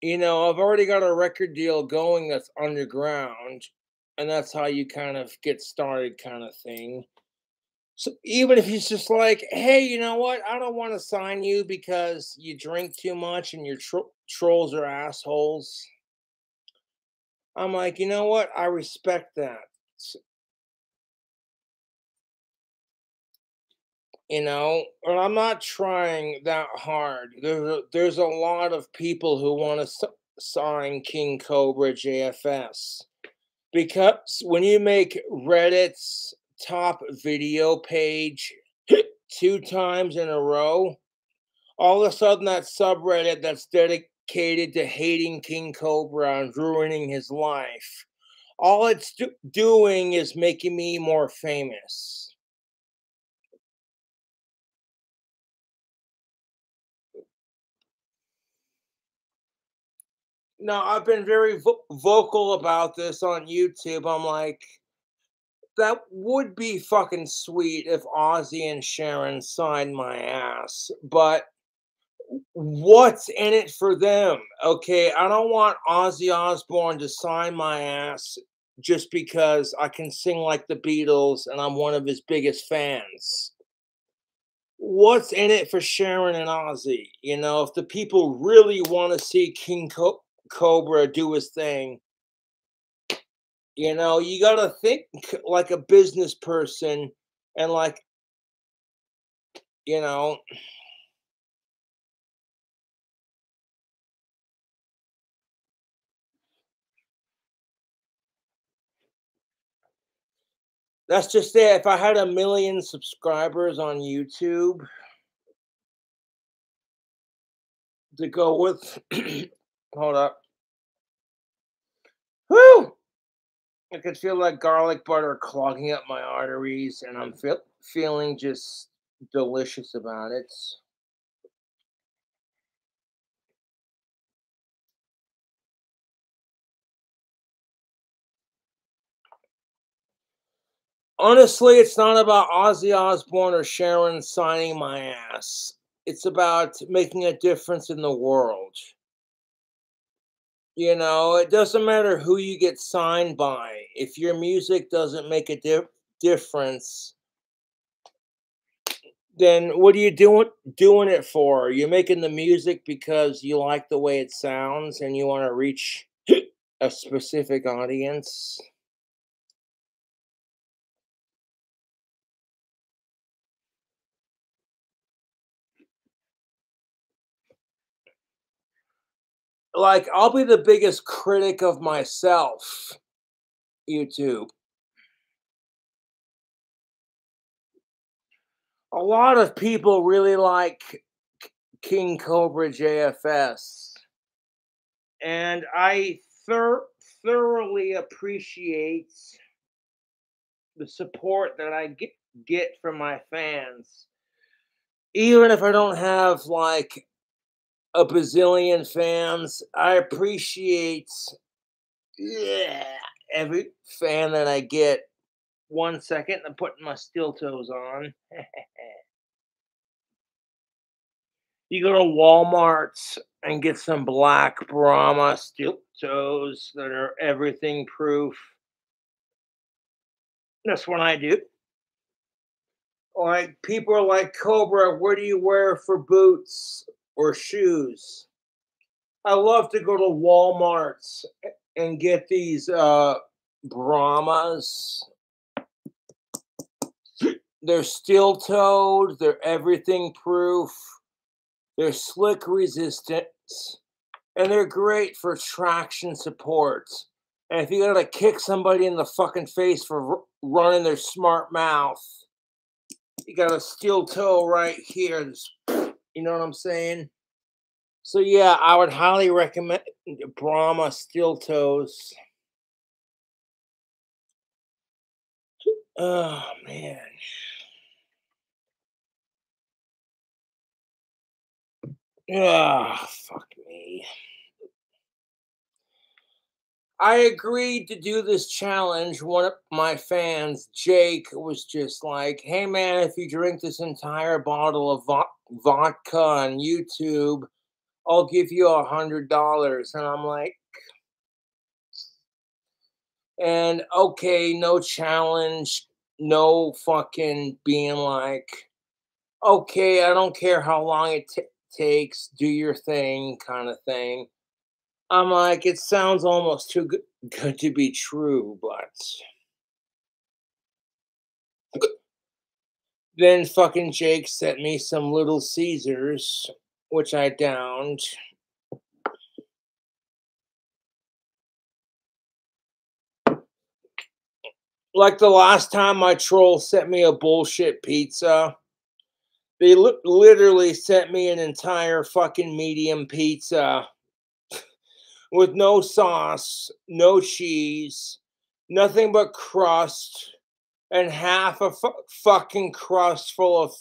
[SPEAKER 4] You know, I've already got a record deal going that's underground, and that's how you kind of get started, kind of thing. So even if he's just like, hey, you know what? I don't want to sign you because you drink too much and your trolls are assholes. I'm like, you know what? I respect that.
[SPEAKER 1] and I'm not trying that hard. There's a lot of people who want to sign King Cobra JFS because when you make Reddit's top video page 2 times in a row, all of a sudden that subreddit that's dedicated to hating King Cobra and ruining his life, all it's doing is making me more famous. No, I've been very vocal about this on YouTube. I'm like, that would be fucking sweet if Ozzy and Sharon signed my ass, but what's in it for them? Okay, I don't want Ozzy Osbourne to sign my ass just because I can sing like the Beatles and I'm one of his biggest fans. What's in it for Sharon and Ozzy? If the people really want to see King Cobra do his thing, you got to think like a business person and like, you know, that's just it. If I had 1 million subscribers on YouTube to go with, hold up. Whew! I could feel like garlic butter clogging up my arteries, and I'm feeling just delicious about it. Honestly, it's not about Ozzy Osbourne or Sharon signing my ass. It's about making a difference in the world. It doesn't matter who you get signed by. If your music doesn't make a difference, then what are you doing it for? You're making the music because you like the way it sounds and you want to reach a specific audience. Like, I'll be the biggest critic of myself, YouTube. A lot of people really like King Cobra JFS, and I thoroughly appreciate the support that I get from my fans. Even if I don't have like a bazillion fans, I appreciate every fan that I get. 1 second, I'm putting my steel toes on. You go to Walmart and get some black Brahma steel toes that are everything proof. That's what I do. Like, people are like, Cobra, what do you wear for boots or shoes? I love to go to Walmart and get these Brahmas. They're steel toed, they're everything proof, they're slick resistance, and they're great for traction support. And if you gotta kick somebody in the fucking face for running their smart mouth, you got a steel toe right here. You know what I'm saying? So yeah, I would highly recommend Brahma steel toes. Oh man. Ah, fuck me. I agreed to do this challenge. One of my fans, Jake, was just like, hey man, if you drink this entire bottle of vodka on YouTube, I'll give you $100. And I'm like, and okay, no challenge, no fucking being like, okay, I don't care how long it takes, do your thing kind of thing. I'm like, it sounds almost too good to be true, but Then fucking Jake sent me some Little Caesars, which I downed. Like the last time my troll sent me a bullshit pizza, they literally sent me an entire fucking medium pizza with no sauce, no cheese, nothing but crust, and half a fucking crust full of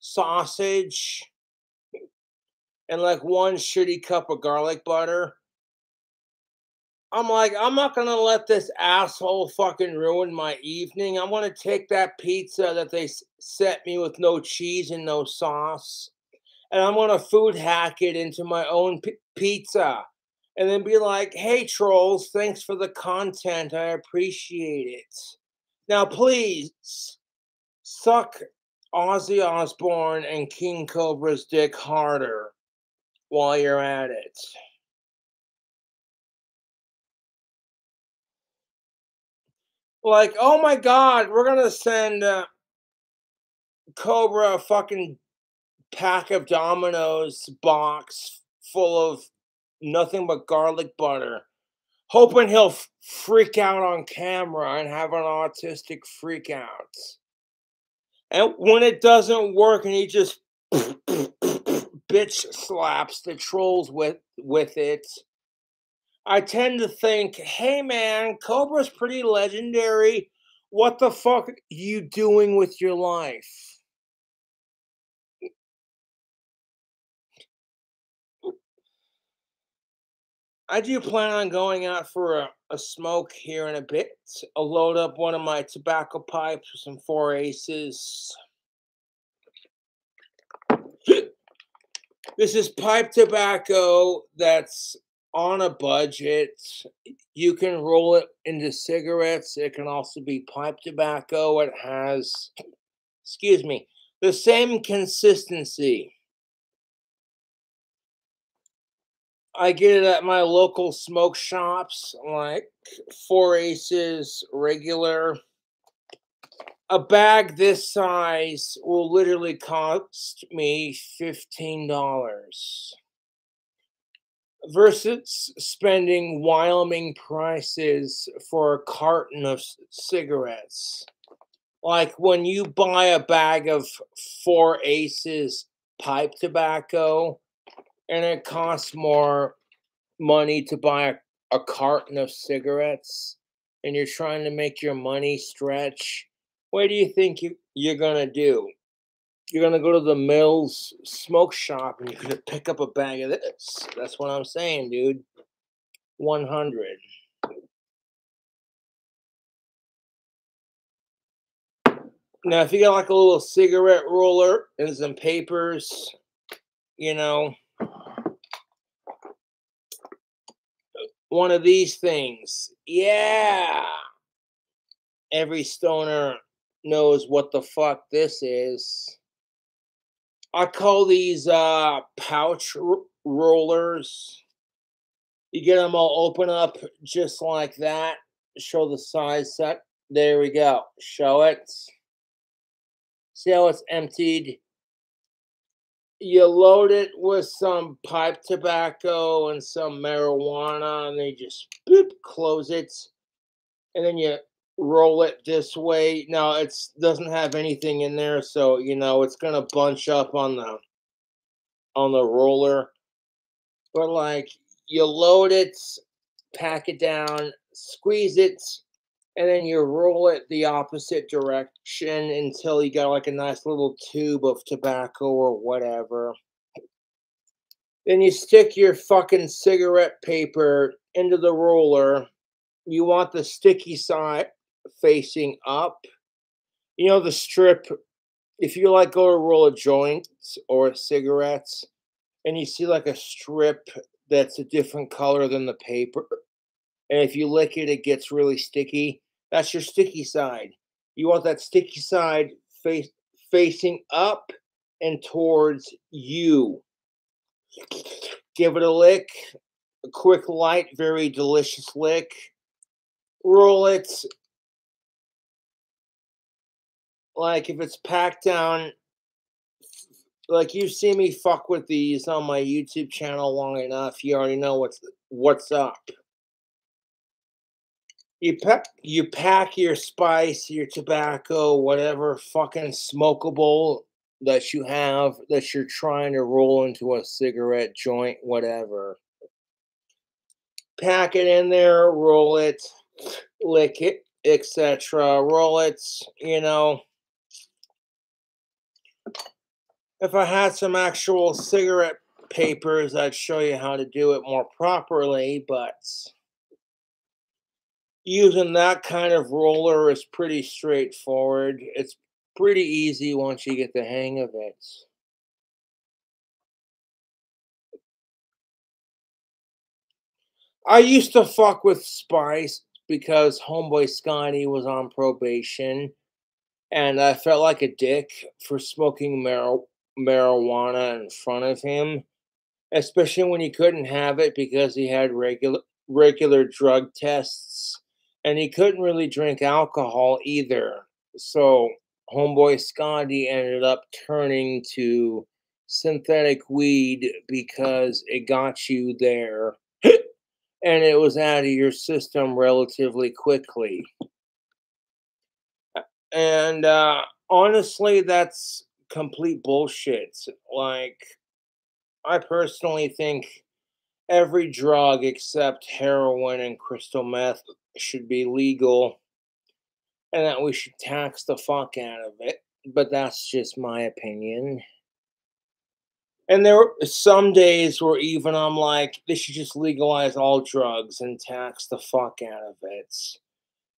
[SPEAKER 1] sausage, and like one shitty cup of garlic butter. I'm like, I'm not gonna let this asshole fucking ruin my evening. I'm gonna take that pizza that they sent me with no cheese and no sauce, and I'm gonna food hack it into my own pizza, and then be like, "Hey trolls, thanks for the content. I appreciate it. Now please suck Ozzy Osbourne and King Cobra's dick harder while you're at it." Like, oh my God, we're gonna send Cobra a fucking pack of Domino's box full of nothing but garlic butter, hoping he'll freak out on camera and have an autistic freak out. And when it doesn't work and he just bitch slaps the trolls with it, I tend to think, hey man, Cobra's pretty legendary. What the fuck are you doing with your life? I do plan on going out for a smoke here in a bit. I'll load up one of my tobacco pipes with some 4 Aces. This is pipe tobacco that's on a budget. You can roll it into cigarettes. It can also be pipe tobacco. It has, excuse me, the same consistency. I get it at my local smoke shops, like 4 Aces, regular. A bag this size will literally cost me $15 versus spending Wyoming prices for a carton of cigarettes. Like when you buy a bag of 4 Aces pipe tobacco, and it costs more money to buy a carton of cigarettes, and you're trying to make your money stretch, what do you think you're going to do? You're going to go to the Mills smoke shop and you're going to pick up a bag of this. That's what I'm saying, dude. 100. Now, if you got like a little cigarette roller and some papers, you know, one of these things. Yeah. Every stoner knows what the fuck this is. I call these pouch rollers. You get them all open up just like that. Show the size set. There we go. Show it. See how it's emptied? You load it with some pipe tobacco and some marijuana, and then you just boop, close it. And then you roll it this way. Now it doesn't have anything in there, so you know it's gonna bunch up on the roller. But like you load it, pack it down, squeeze it, and then you roll it the opposite direction until you got like a nice little tube of tobacco or whatever. Then you stick your fucking cigarette paper into the roller. You want the sticky side facing up. You know the strip, if you like go to roll a joint or cigarettes and you see like a strip that's a different color than the paper, and if you lick it, it gets really sticky. That's your sticky side. You want that sticky side facing up and towards you. Give it a lick, a quick, light, very delicious lick. Roll it. like if it's packed down, like you see me fuck with these on my YouTube channel long enough, you already know what's up. You pack your spice, your tobacco, whatever fucking smokable that you have that you're trying to roll into a cigarette joint, whatever. Pack it in there, roll it, lick it, etc. Roll it, you know. If I had some actual cigarette papers, I'd show you how to do it more properly, but using that kind of roller is pretty straightforward. It's pretty easy once you get the hang of it. I used to fuck with Spice because homeboy Scotty was on probation, and I felt like a dick for smoking marijuana in front of him, especially when he couldn't have it because he had regular drug tests, and he couldn't really drink alcohol either. So homeboy Scotty ended up turning to synthetic weed because it got you there and it was out of your system relatively quickly. And honestly, that's complete bullshit. Like, I personally think every drug except heroin and crystal meth should be legal and that we should tax the fuck out of it. But that's just my opinion. And there were some days where even I'm like, they should just legalize all drugs and tax the fuck out of it.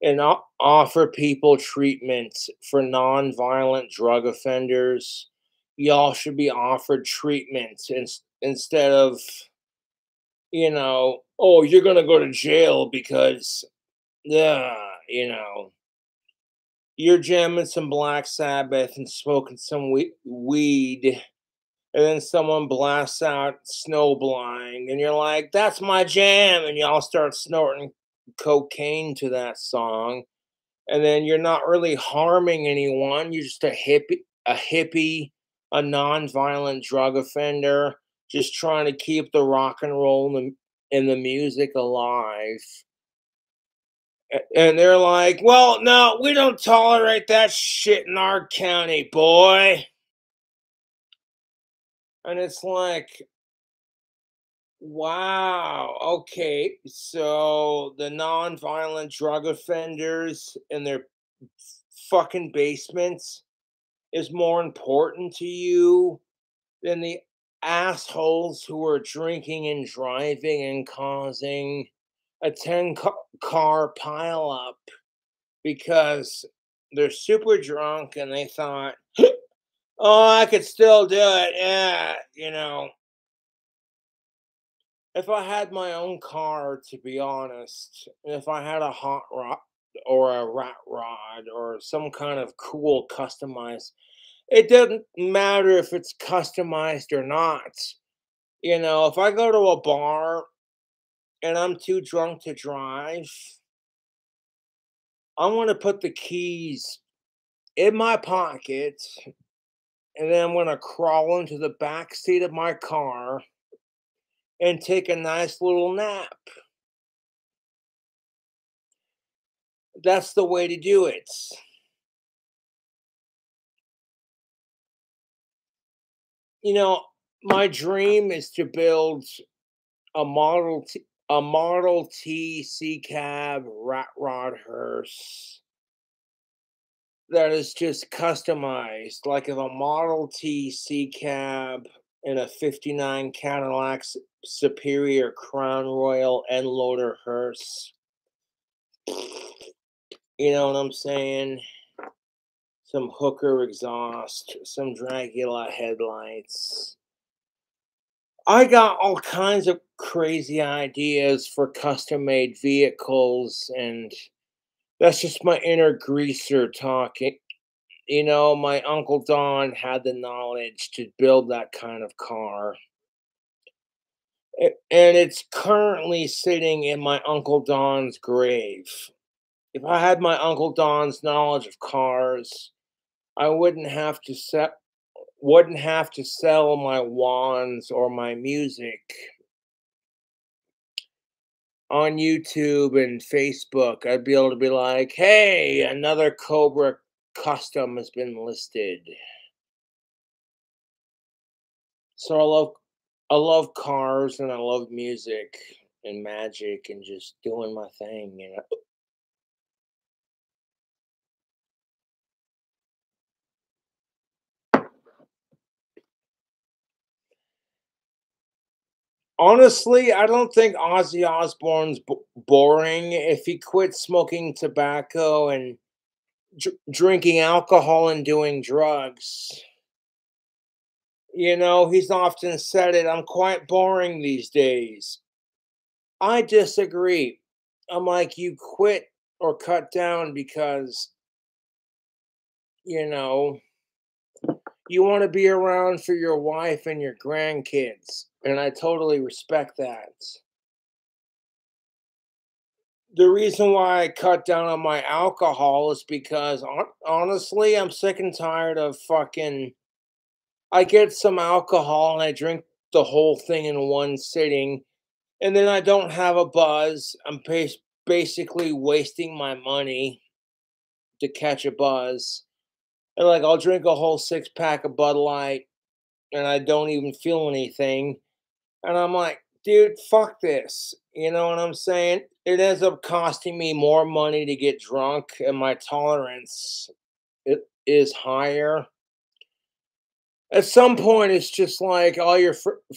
[SPEAKER 1] And offer people treatment for non-violent drug offenders. Y'all should be offered treatment instead of, oh, you're gonna go to jail because, you know, you're jamming some Black Sabbath and smoking some weed, and then someone blasts out Snowblind, and you're like, "That's my jam," and y'all start snorting cocaine to that song, and then you're not really harming anyone. You're just a hippie, a non-violent drug offender, just trying to keep the rock and roll and the music alive. And they're like, well, no, we don't tolerate that shit in our county, boy. And it's like, wow, okay, so the non-violent drug offenders in their fucking basements is more important to you than the assholes who are drinking and driving and causing a 10-car pileup because they're super drunk and they thought, oh, I could still do it. Yeah, if I had my own car, to be honest, and if I had a hot rod or a rat rod or some kind of cool customized, it doesn't matter if it's customized or not. If I go to a bar and I'm too drunk to drive, I want to put the keys in my pocket and then I'm going to crawl into the back seat of my car and take a nice little nap. That's the way to do it. My dream is to build a Model T C cab rat rod hearse that is just customized, like if a Model T C cab in a '59 Cadillac Superior Crown Royal end loader hearse. You know what I'm saying? Some hooker exhaust, some Dracula headlights. I got all kinds of crazy ideas for custom made vehicles, and that's just my inner greaser talking. My Uncle Don had the knowledge to build that kind of car. And it's currently sitting in my Uncle Don's grave. If I had my Uncle Don's knowledge of cars, I wouldn't have to sell my wands or my music on YouTube and Facebook. I'd be able to be like, "Hey, another Cobra custom has been listed." So I love cars and I love music and magic and just doing my thing, you know. Honestly, I don't think Ozzy Osbourne's boring if he quit smoking tobacco and drinking alcohol and doing drugs. You know, he's often said it, "I'm quite boring these days." I disagree. I'm like, you quit or cut down because, you know, you want to be around for your wife and your grandkids. And I totally respect that. The reason why I cut down on my alcohol is because honestly, I'm sick and tired of fucking. I get some alcohol and I drink the whole thing in one sitting, and then I don't have a buzz. I'm basically wasting my money to catch a buzz. And like, I'll drink a whole 6 pack of Bud Light and I don't even feel anything. And I'm like, dude, fuck this. You know what I'm saying? It ends up costing me more money to get drunk, and my tolerance it is higher. At some point, it's just like all your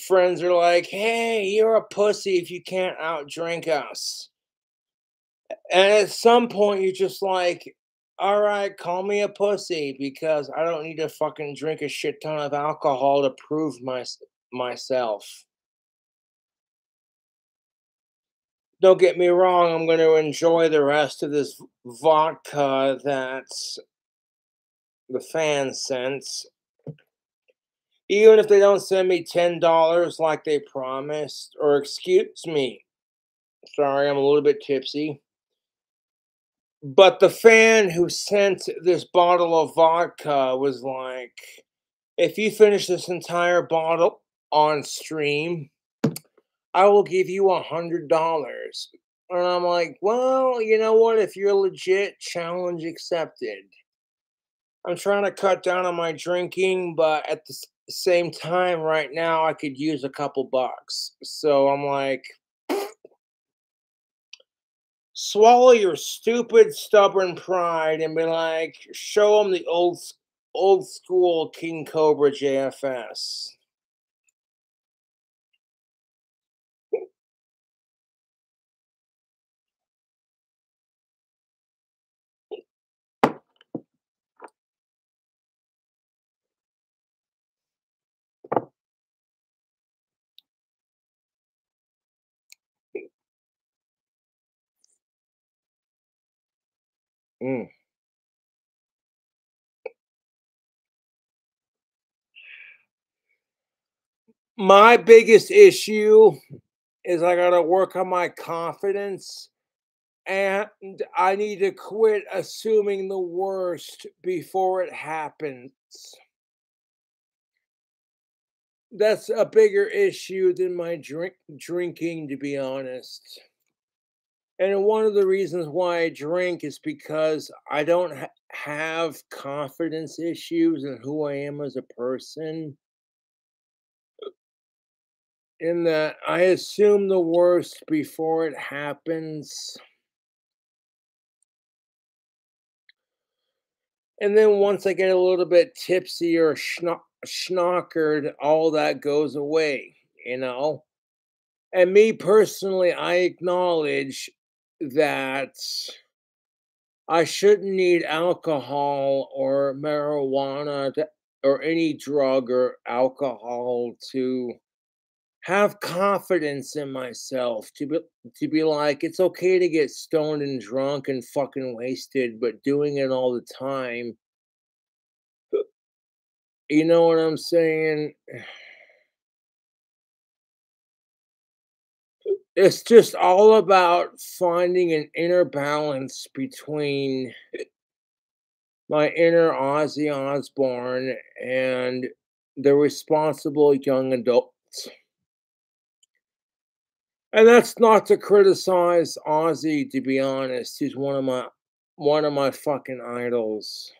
[SPEAKER 1] friends are like, "Hey, you're a pussy if you can't outdrink us." And at some point, you're just like, "All right, call me a pussy because I don't need to fucking drink a shit ton of alcohol to prove myself." Don't get me wrong, I'm going to enjoy the rest of this vodka that the fans sent. Even if they don't send me $10 like they promised, or excuse me, sorry, I'm a little bit tipsy. But the fan who sent this bottle of vodka was like, if you finish this entire bottle on stream, I will give you $100. And I'm like, well, you know what? If you're legit, challenge accepted. I'm trying to cut down on my drinking, but at the same time, right now, I could use a couple bucks. So I'm like, swallow your stupid, stubborn pride and be like, show them the old school King Cobra JFS. Mm. My biggest issue is I got to work on my confidence, and I need to quit assuming the worst before it happens. That's a bigger issue than my drinking, to be honest. And one of the reasons why I drink is because I don't have confidence issues in who I am as a person. In that I assume the worst before it happens. And then once I get a little bit tipsy or schnockered, all that goes away, you know? And me personally, I acknowledge that I shouldn't need alcohol or marijuana or any drug or alcohol to have confidence in myself to be like, it's okay to get stoned and drunk and fucking wasted, but doing it all the time, you know what I'm saying? It's just all about finding an inner balance between
[SPEAKER 4] my inner Ozzy Osbourne and the responsible young adults. And that's not to criticize Ozzy, to be honest. He's one of my fucking idols.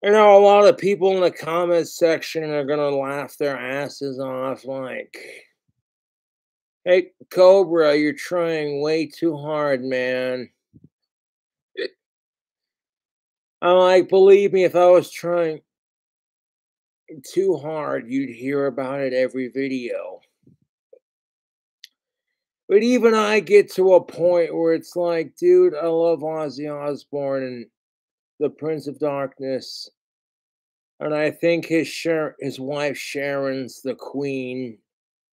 [SPEAKER 4] You know, a lot of people in the comments section are gonna laugh their asses off, like, "Hey, Cobra, you're trying way too hard, man." I'm like, believe me, if I was trying too hard, you'd hear about it every video. But even I get to a point where it's like, dude, I love Ozzy Osbourne and the Prince of Darkness, and I think his wife Sharon's the queen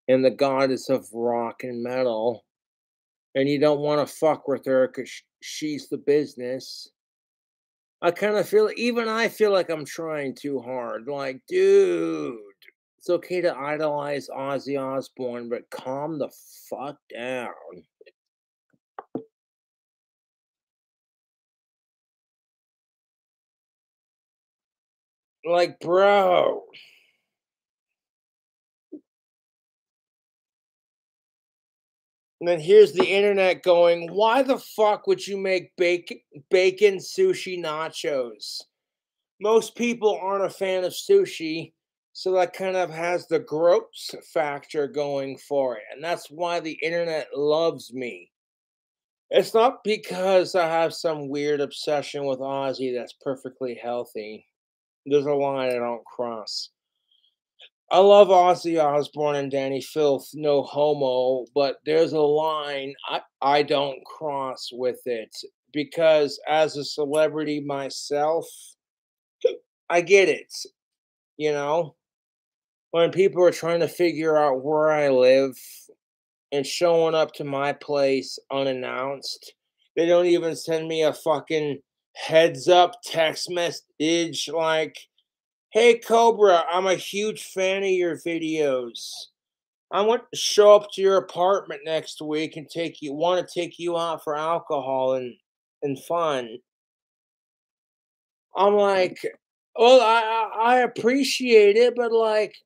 [SPEAKER 4] and the goddess of rock and metal, and you don't want to fuck with her because she's the business. I kind of feel, even I feel like I'm trying too hard. Like, dude, it's okay to idolize Ozzy Osbourne, but calm the fuck down. Like, bro. And then here's the internet going, why the fuck would you make bacon sushi nachos? Most people aren't a fan of sushi, so that kind of has the gross factor going for it. And that's why the internet loves me. It's not because I have some weird obsession with Ozzy that's perfectly healthy. There's a line I don't cross. I love Ozzy Osbourne and Danny Filth, no homo, but there's a line I don't cross with it because as a celebrity myself, I get it, you know? When people are trying to figure out where I live and showing up to my place unannounced, they don't even send me a fucking heads up text message like, "Hey Cobra, I'm a huge fan of your videos. I want to show up to your apartment next week and want to take you out for alcohol and fun." I'm like, well, I appreciate it, but like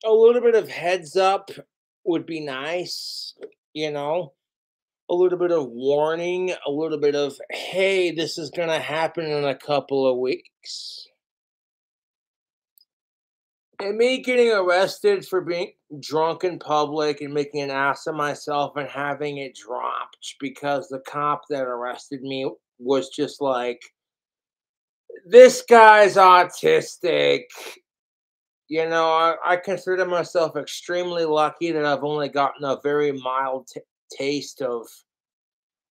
[SPEAKER 4] a little bit of heads up would be nice, you know? A little bit of warning, a little bit of, hey, this is gonna happen in a couple of weeks. And me getting arrested for being drunk in public and making an ass of myself and having it dropped because the cop that arrested me was just like, this guy's autistic. You know, I consider myself extremely lucky that I've only gotten a very mild taste of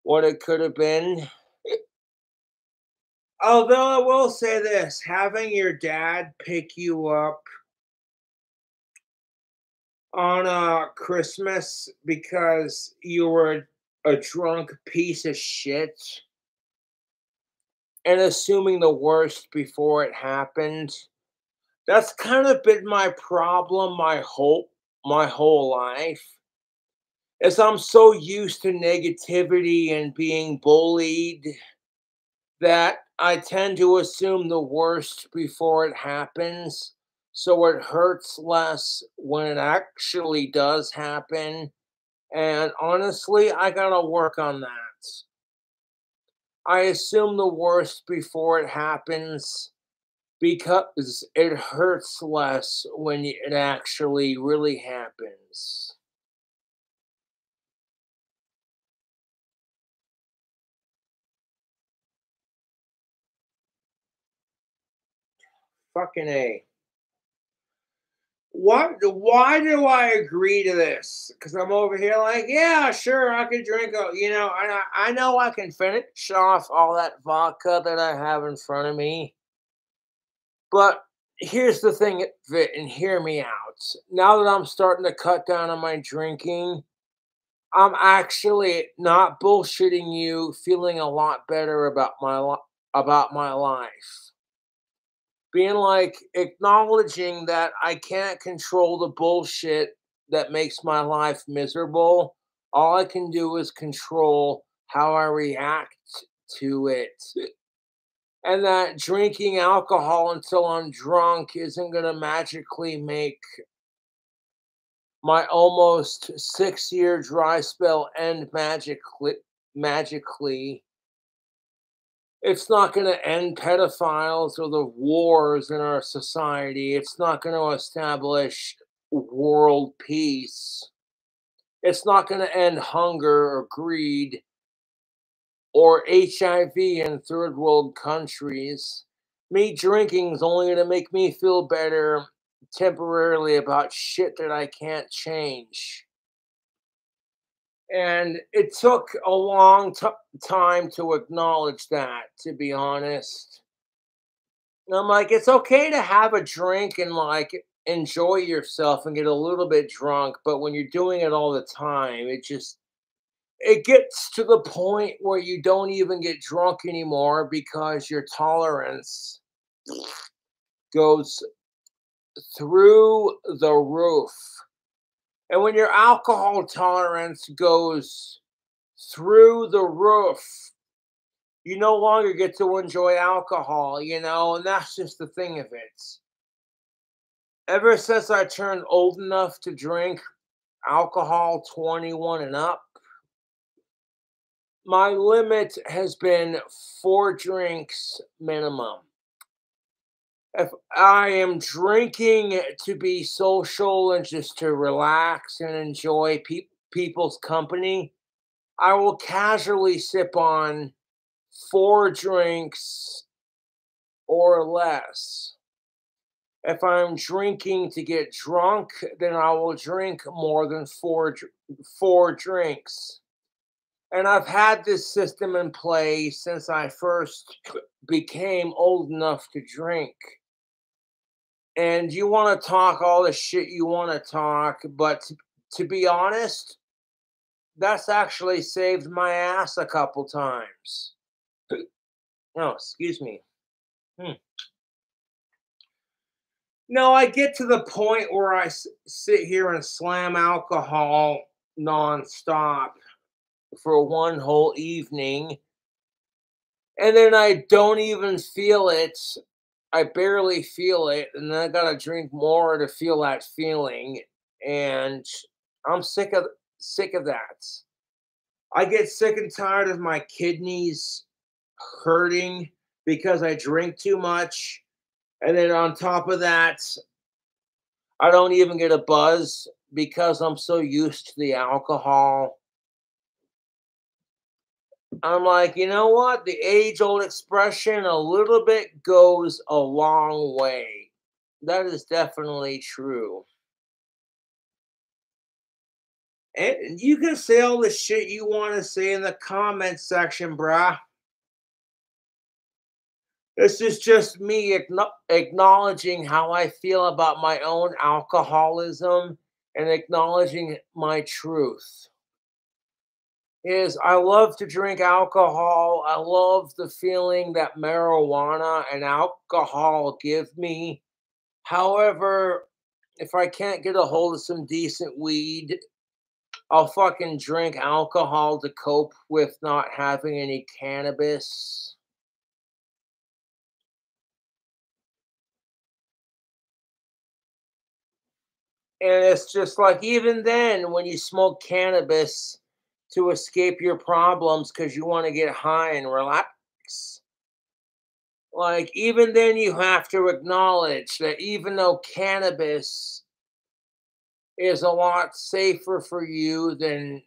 [SPEAKER 4] what it could have been. Although I will say this, having your dad pick you up on Christmas because you were a drunk piece of shit and assuming the worst before it happened, that's kind of been my problem my whole life. Is I'm so used to negativity and being bullied that I tend to assume the worst before it happens, so it hurts less when it actually does happen. And honestly, I gotta work on that. I assume the worst before it happens because it hurts less when it actually really happens. Fucking A. Why do I agree to this? Because I'm over here like, yeah, sure, I could drink you know, and I know I can finish off all that vodka that I have in front of me. But here's the thing, Vit, and hear me out. Now that I'm starting to cut down on my drinking, I'm actually not bullshitting you, feeling a lot better about about my life. Being like acknowledging that I can't control the bullshit that makes my life miserable. All I can do is control how I react to it. And that drinking alcohol until I'm drunk isn't going to magically make my almost 6-year dry spell end magically. It's not going to end pedophiles or the wars in our society. It's not going to establish world peace. It's not going to end hunger or greed or HIV in third world countries. Me drinking is only going to make me feel better temporarily about shit that I can't change. And it took a long time to acknowledge that, to be honest. And I'm like, it's okay to have a drink and like enjoy yourself and get a little bit drunk, but when you're doing it all the time, it gets to the point where you don't even get drunk anymore because your tolerance goes through the roof. And when your alcohol tolerance goes through the roof, you no longer get to enjoy alcohol, and that's just the thing of it. Ever since I turned old enough to drink alcohol 21 and up, my limit has been 4 drinks minimum. If I am drinking to be social and just to relax and enjoy people's company, I will casually sip on 4 drinks or less. If I'm drinking to get drunk, then I will drink more than 4 drinks. And I've had this system in place since I first became old enough to drink. And you want to talk all the shit you want to talk, but to be honest, that's actually saved my ass a couple times. Oh, excuse me. No, I get to the point where I sit here and slam alcohol nonstop for one whole evening, and then I don't even feel it. I barely feel it, and then I gotta drink more to feel that feeling, and I'm sick of that. I get sick and tired of my kidneys hurting because I drink too much, and then on top of that, I don't even get a buzz because I'm so used to the alcohol. I'm like, you know what? The age-old expression, a little bit goes a long way. That is definitely true. And you can say all the shit you want to say in the comment section, brah. This is just me acknowledging how I feel about my own alcoholism and acknowledging my truth. I love to drink alcohol. I love the feeling that marijuana and alcohol give me. However, if I can't get a hold of some decent weed, I'll fucking drink alcohol to cope with not having any cannabis. And it's just like, even then, when you smoke cannabis to escape your problems because you want to get high and relax, like, even then, you have to acknowledge that even though cannabis is a lot safer for you than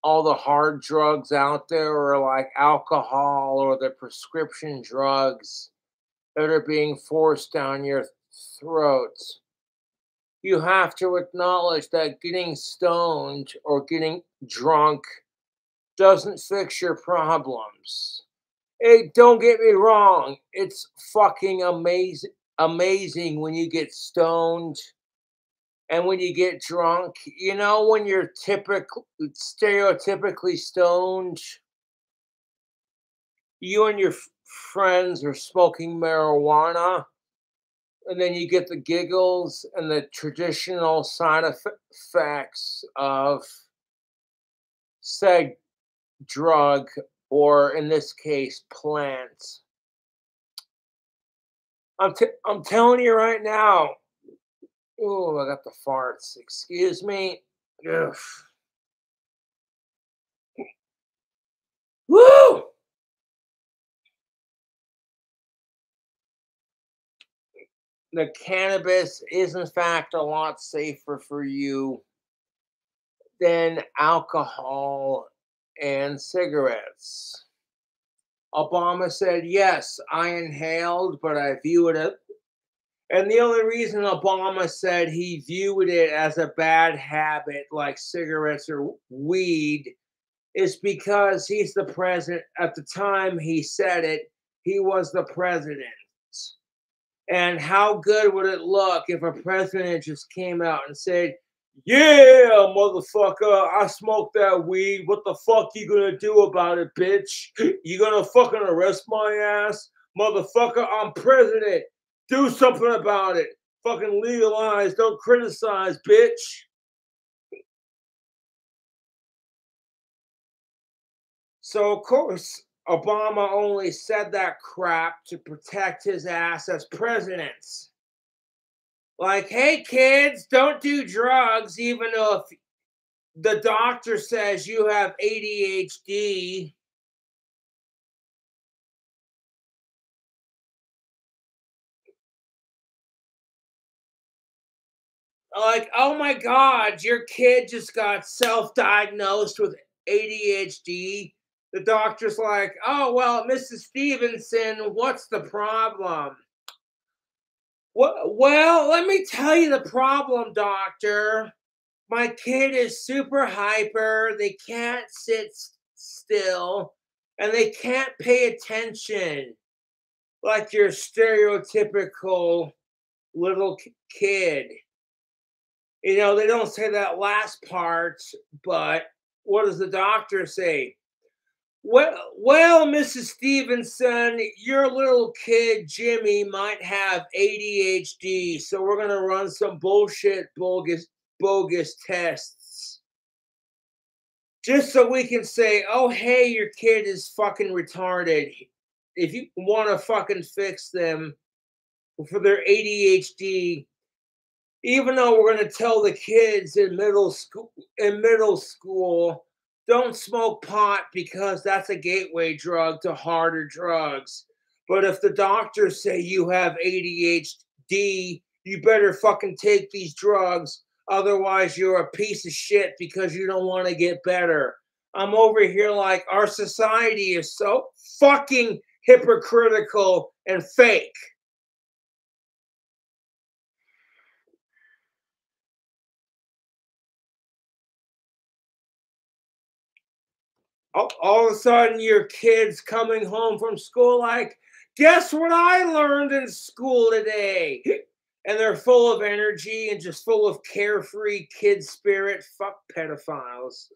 [SPEAKER 4] all the hard drugs out there, or like alcohol or the prescription drugs that are being forced down your throat, you have to acknowledge that getting stoned or getting drunk doesn't fix your problems. Hey, don't get me wrong, it's fucking amazing when you get stoned and when you get drunk. When you're stereotypically stoned, you and your friends are smoking marijuana, and then you get the giggles and the traditional side effects of said drug, or in this case, plant. I'm telling you right now. Oh, I got the farts. Excuse me. Ugh. Woo! The cannabis is in fact a lot safer for you than alcohol and cigarettes. Obama said, yes, I inhaled, but I view it as, and the only reason Obama said he viewed it as a bad habit like cigarettes or weed is because he's the president. At the time he said it, he was the president. And how good would it look if a president just came out and said, yeah, motherfucker, I smoked that weed. What the fuck you gonna do about it, bitch? You gonna fucking arrest my ass? Motherfucker, I'm president. Do something about it. Fucking legalize. Don't criticize, bitch. So, of course, Obama only said that crap to protect his ass as president. Like, hey, kids, don't do drugs, even though if the doctor says you have ADHD. Like, oh my God, your kid just got self-diagnosed with ADHD. The doctor's like, oh, well, Mrs. Stevenson, what's the problem? Well, let me tell you the problem, doctor. My kid is super hyper. They can't sit still and they can't pay attention like your stereotypical little kid. You know, they don't say that last part, but what does the doctor say? Well, Mrs. Stevenson, your little kid Jimmy might have ADHD, so we're gonna run some bullshit, bogus tests, just so we can say, oh, hey, your kid is fucking retarded. If you want to fucking fix them for their ADHD, even though we're going to tell the kids in middle school, don't smoke pot because that's a gateway drug to harder drugs. But if the doctors say you have ADHD, you better fucking take these drugs. Otherwise, you're a piece of shit because you don't want to get better. I'm over here like our society is so fucking hypocritical and fake. All of a sudden your kid's coming home from school like, guess what I learned in school today? And they're full of energy and just full of carefree kid spirit. Fuck pedophiles.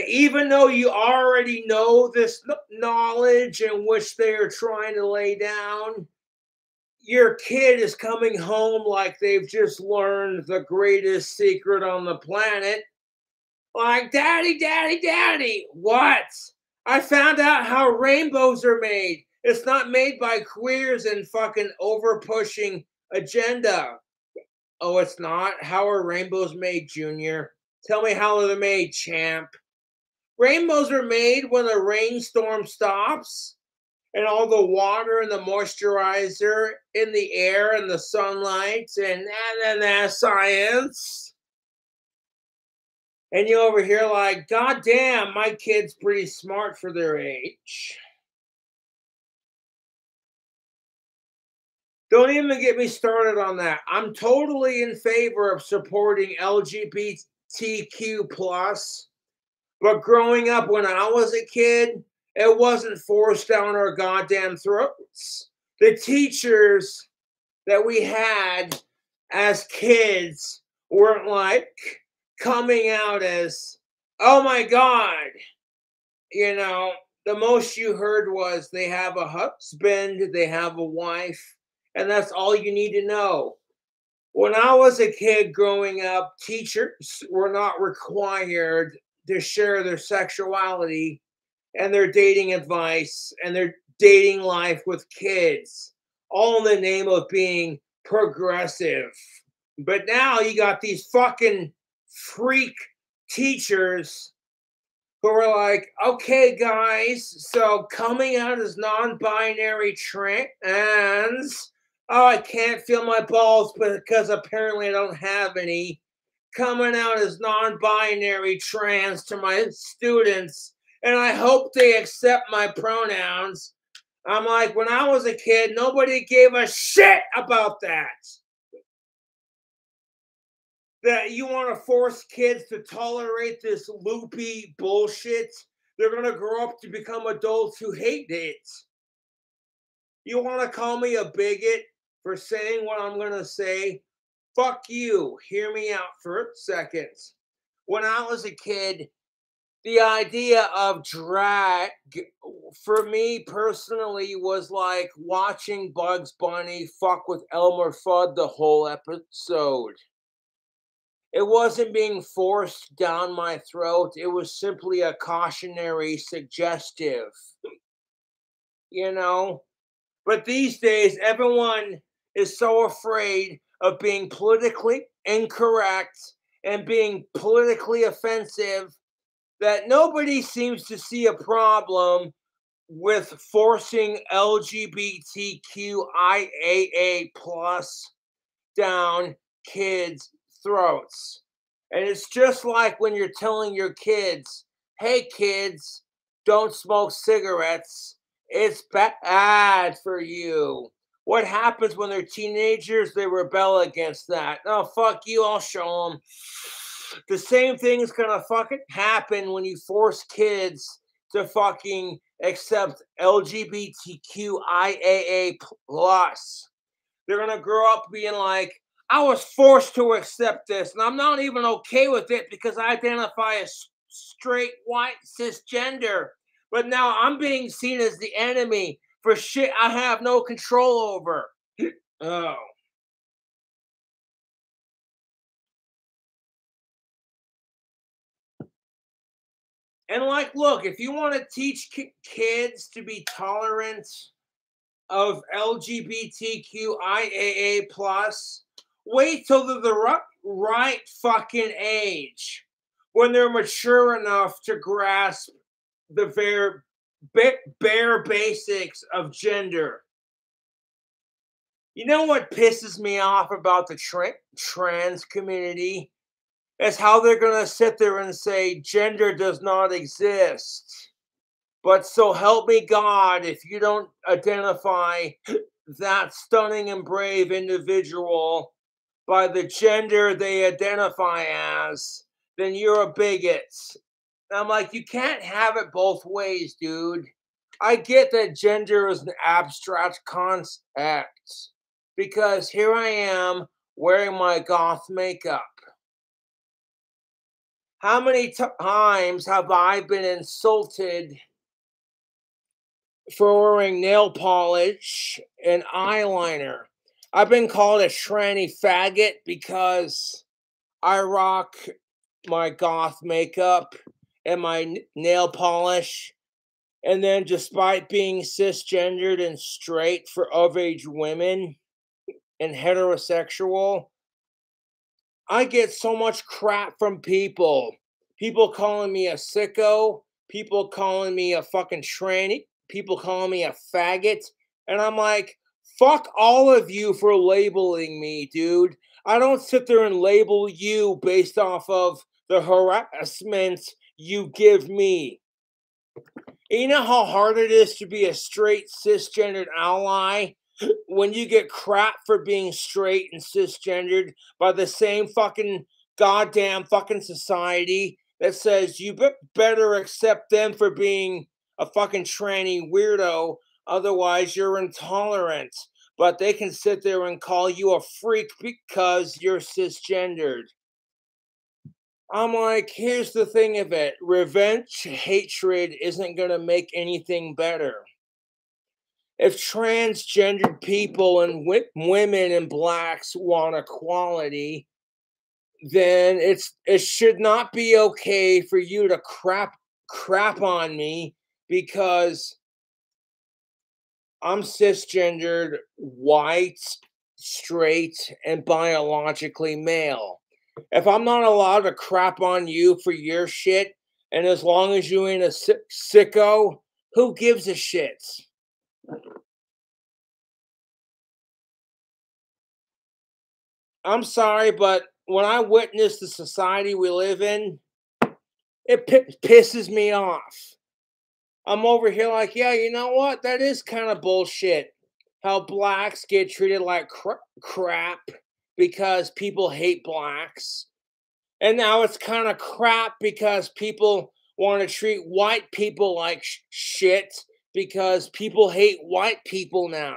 [SPEAKER 4] Even though you already know this knowledge in which they are trying to lay down, your kid is coming home like they've just learned the greatest secret on the planet. Like, daddy, daddy, daddy, what? I found out how rainbows are made. It's not made by queers and fucking over pushing agenda. Oh, it's not? How are rainbows made, Junior? Tell me how they're made, champ. Rainbows are made when a rainstorm stops and all the water and the moisturizer in the air and the sunlight and science. And you over here like, God damn, my kid's pretty smart for their age. Don't even get me started on that. I'm totally in favor of supporting LGBTQ+. But growing up when I was a kid, it wasn't forced down our goddamn throats. The teachers that we had as kids weren't like coming out as, oh my God, you know, the most you heard was they have a husband, they have a wife, And that's all you need to know. When I was a kid growing up, teachers were not required to share their sexuality and their dating advice and their dating life with kids, all in the name of being progressive. But now you got these fucking freak teachers who are like, okay, guys, so coming out as non-binary trans. Oh, I can't feel my balls because apparently I don't have any. Coming out as non-binary trans to my students, and I hope they accept my pronouns. I'm like, when I was a kid, nobody gave a shit about that. That you want to force kids to tolerate this loopy bullshit. They're going to grow up to become adults who hate it. You want to call me a bigot for saying what I'm going to say? Fuck you. Hear me out for a second. When I was a kid, the idea of drag for me personally was like watching Bugs Bunny fuck with Elmer Fudd the whole episode. It wasn't being forced down my throat. It was simply a cautionary suggestive, you know? But these days, everyone is so afraid of being politically incorrect and being politically offensive that nobody seems to see a problem with forcing LGBTQIAA plus down kids' throats. And it's just like when you're telling your kids, hey kids, don't smoke cigarettes. It's bad for you. What happens when they're teenagers? They rebel against that. Oh, fuck you, I'll show them. The same thing is gonna fucking happen when you force kids to fucking accept LGBTQIAA plus. They're gonna grow up being like, I was forced to accept this, and I'm not even okay with it because I identify as straight, white, cisgender. But now I'm being seen as the enemy for shit I have no control over. Oh. And like, look, if you want to teach kids to be tolerant of LGBTQIAA plus, wait till they're the right fucking age when they're mature enough to grasp the bare basics of gender. You know what pisses me off about the trans community? Is how they're going to sit there and say gender does not exist. But so help me God, if you don't identify that stunning and brave individual by the gender they identify as, then you're a bigot. And I'm like, you can't have it both ways, dude. I get that gender is an abstract concept because here I am wearing my goth makeup. How many times have I been insulted for wearing nail polish and eyeliner? I've been called a tranny faggot because I rock my goth makeup and my nail polish. And then despite being cisgendered and straight for of-age women and heterosexual, I get so much crap from people. People calling me a sicko, people calling me a fucking tranny, people calling me a faggot. And I'm like, fuck all of you for labeling me, dude. I don't sit there and label you based off of the harassment you give me. You know how hard it is to be a straight cisgendered ally when you get crap for being straight and cisgendered by the same fucking goddamn fucking society that says you better accept them for being a fucking tranny weirdo, otherwise you're intolerant. But they can sit there and call you a freak because you're cisgendered. I'm like, here's the thing of it. Revenge hatred isn't going to make anything better.
[SPEAKER 1] if transgendered people and women and blacks want equality, then it should not be okay for you to crap on me because I'm cisgendered, white, straight, and biologically male. If I'm not allowed to crap on you for your shit, and as long as you ain't a sicko, who gives a shit? I'm sorry, but when I witness the society we live in, it pisses me off. I'm over here like, yeah, you know what? That is kind of bullshit. How blacks get treated like crap because people hate blacks. And now it's kind of crap because people want to treat white people like shit because people hate white people now.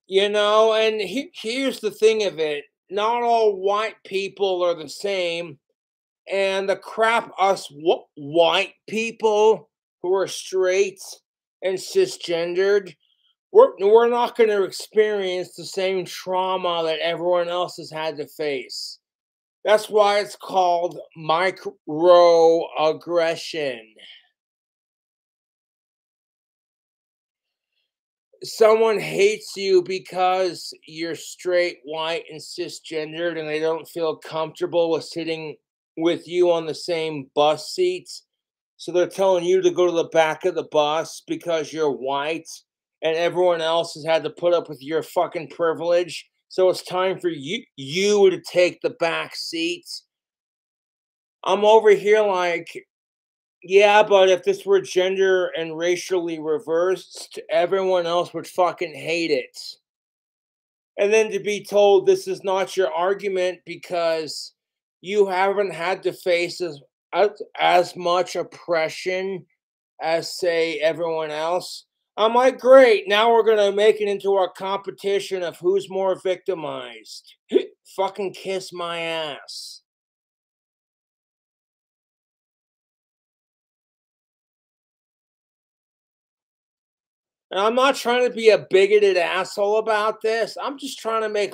[SPEAKER 1] You know, and here's the thing of it. Not all white people are the same. And the crap us white people who are straight and cisgendered, we're not going to experience the same trauma that everyone else has had to face. That's why it's called microaggression. Someone hates you because you're straight, white, and cisgendered, and they don't feel comfortable with sitting with you on the same bus seats. So they're telling you to go to the back of the bus because you're white, and everyone else has had to put up with your fucking privilege. So it's time for you to take the back seats. I'm over here like, yeah, but if this were gender and racially reversed, everyone else would fucking hate it. And then to be told this is not your argument because you haven't had to face as much oppression as, say, everyone else. I'm like, great, now we're going to make it into a competition of who's more victimized. Fucking kiss my ass. And I'm not trying to be a bigoted asshole about this. I'm just trying to make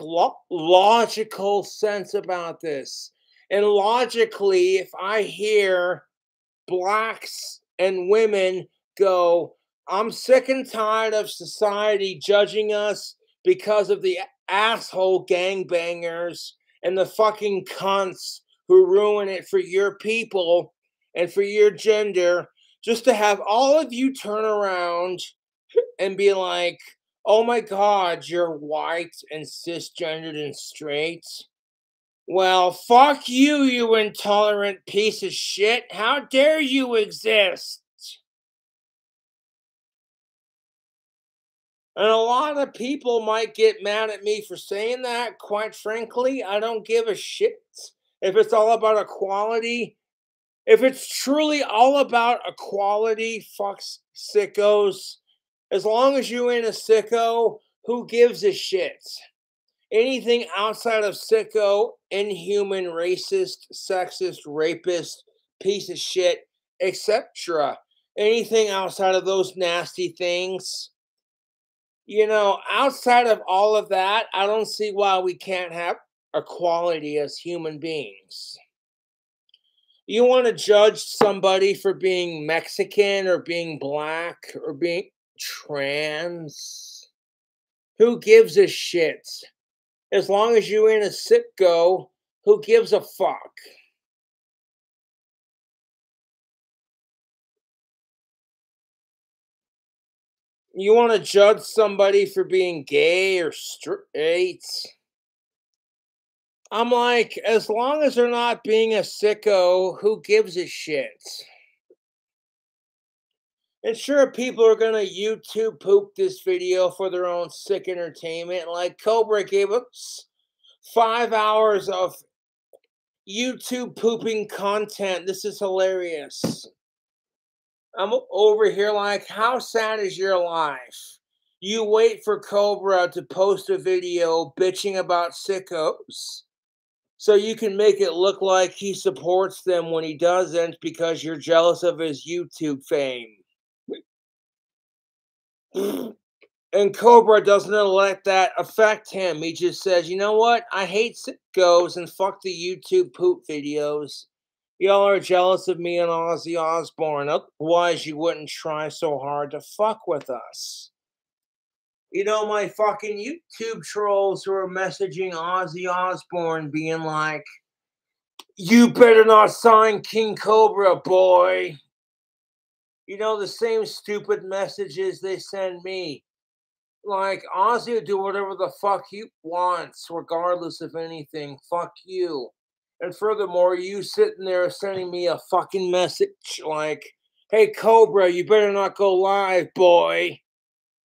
[SPEAKER 1] logical sense about this. And logically, if I hear blacks and women go, I'm sick and tired of society judging us because of the asshole gangbangers and the fucking cunts who ruin it for your people and for your gender, just to have all of you turn around and be like, oh my God, you're white and cisgendered and straight. Well, fuck you, you intolerant piece of shit. How dare you exist? And a lot of people might get mad at me for saying that. Quite frankly, I don't give a shit. If it's all about equality, if it's truly all about equality, fuck sickos. As long as you ain't a sicko, who gives a shit? Anything outside of sicko, inhuman, racist, sexist, rapist, piece of shit, etc. Anything outside of those nasty things, outside of all of that, I don't see why we can't have equality as human beings. You want to judge somebody for being Mexican or being black or being trans? Who gives a shit? As long as you ain't a sicko, who gives a fuck? You want to judge somebody for being gay or straight? I'm like, as long as they're not being a sicko, who gives a shit? And sure, people are going to YouTube poop this video for their own sick entertainment. Like Cobra gave us 5 hours of YouTube pooping content. This is hilarious. I'm over here like, how sad is your life? You wait for Cobra to post a video bitching about sickos so you can make it look like he supports them when he doesn't because you're jealous of his YouTube fame. And Cobra doesn't let that affect him. He just says, you know what? I hate sickos and fuck the YouTube poop videos. Y'all are jealous of me and Ozzy Osbourne. Otherwise, you wouldn't try so hard to fuck with us. You know, my fucking YouTube trolls who are messaging Ozzy Osbourne being like, you better not sign King Cobra, boy. You know, the same stupid messages they send me. Like, Ozzy will do whatever the fuck he wants, regardless of anything. Fuck you. And furthermore, you sitting there sending me a fucking message like, hey, Cobra, you better not go live, boy.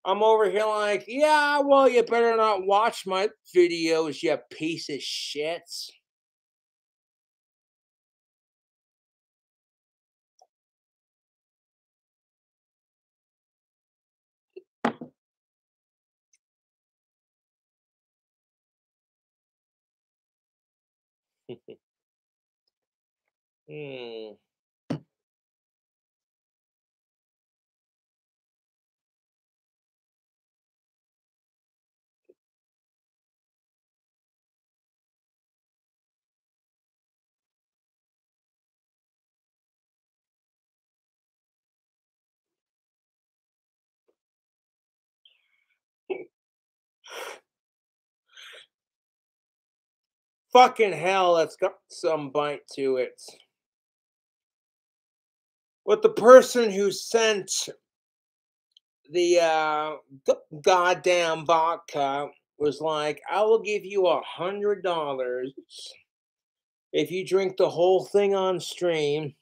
[SPEAKER 1] I'm over here like, yeah, well, you better not watch my videos, you piece of shit. Hmm. Fucking hell, that's got some bite to it. But the person who sent the goddamn vodka was like, I will give you $100 if you drink the whole thing on stream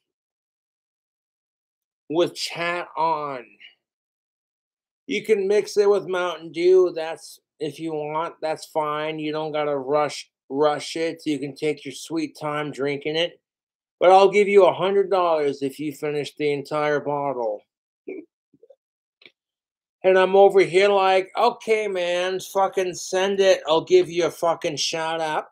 [SPEAKER 1] with chat on. You can mix it with Mountain Dew. That's if you want. That's fine. You don't gotta rush it. You can take your sweet time drinking it. But I'll give you $100 if you finish the entire bottle. And I'm over here like, okay, man, fucking send it. I'll give you a fucking shout out.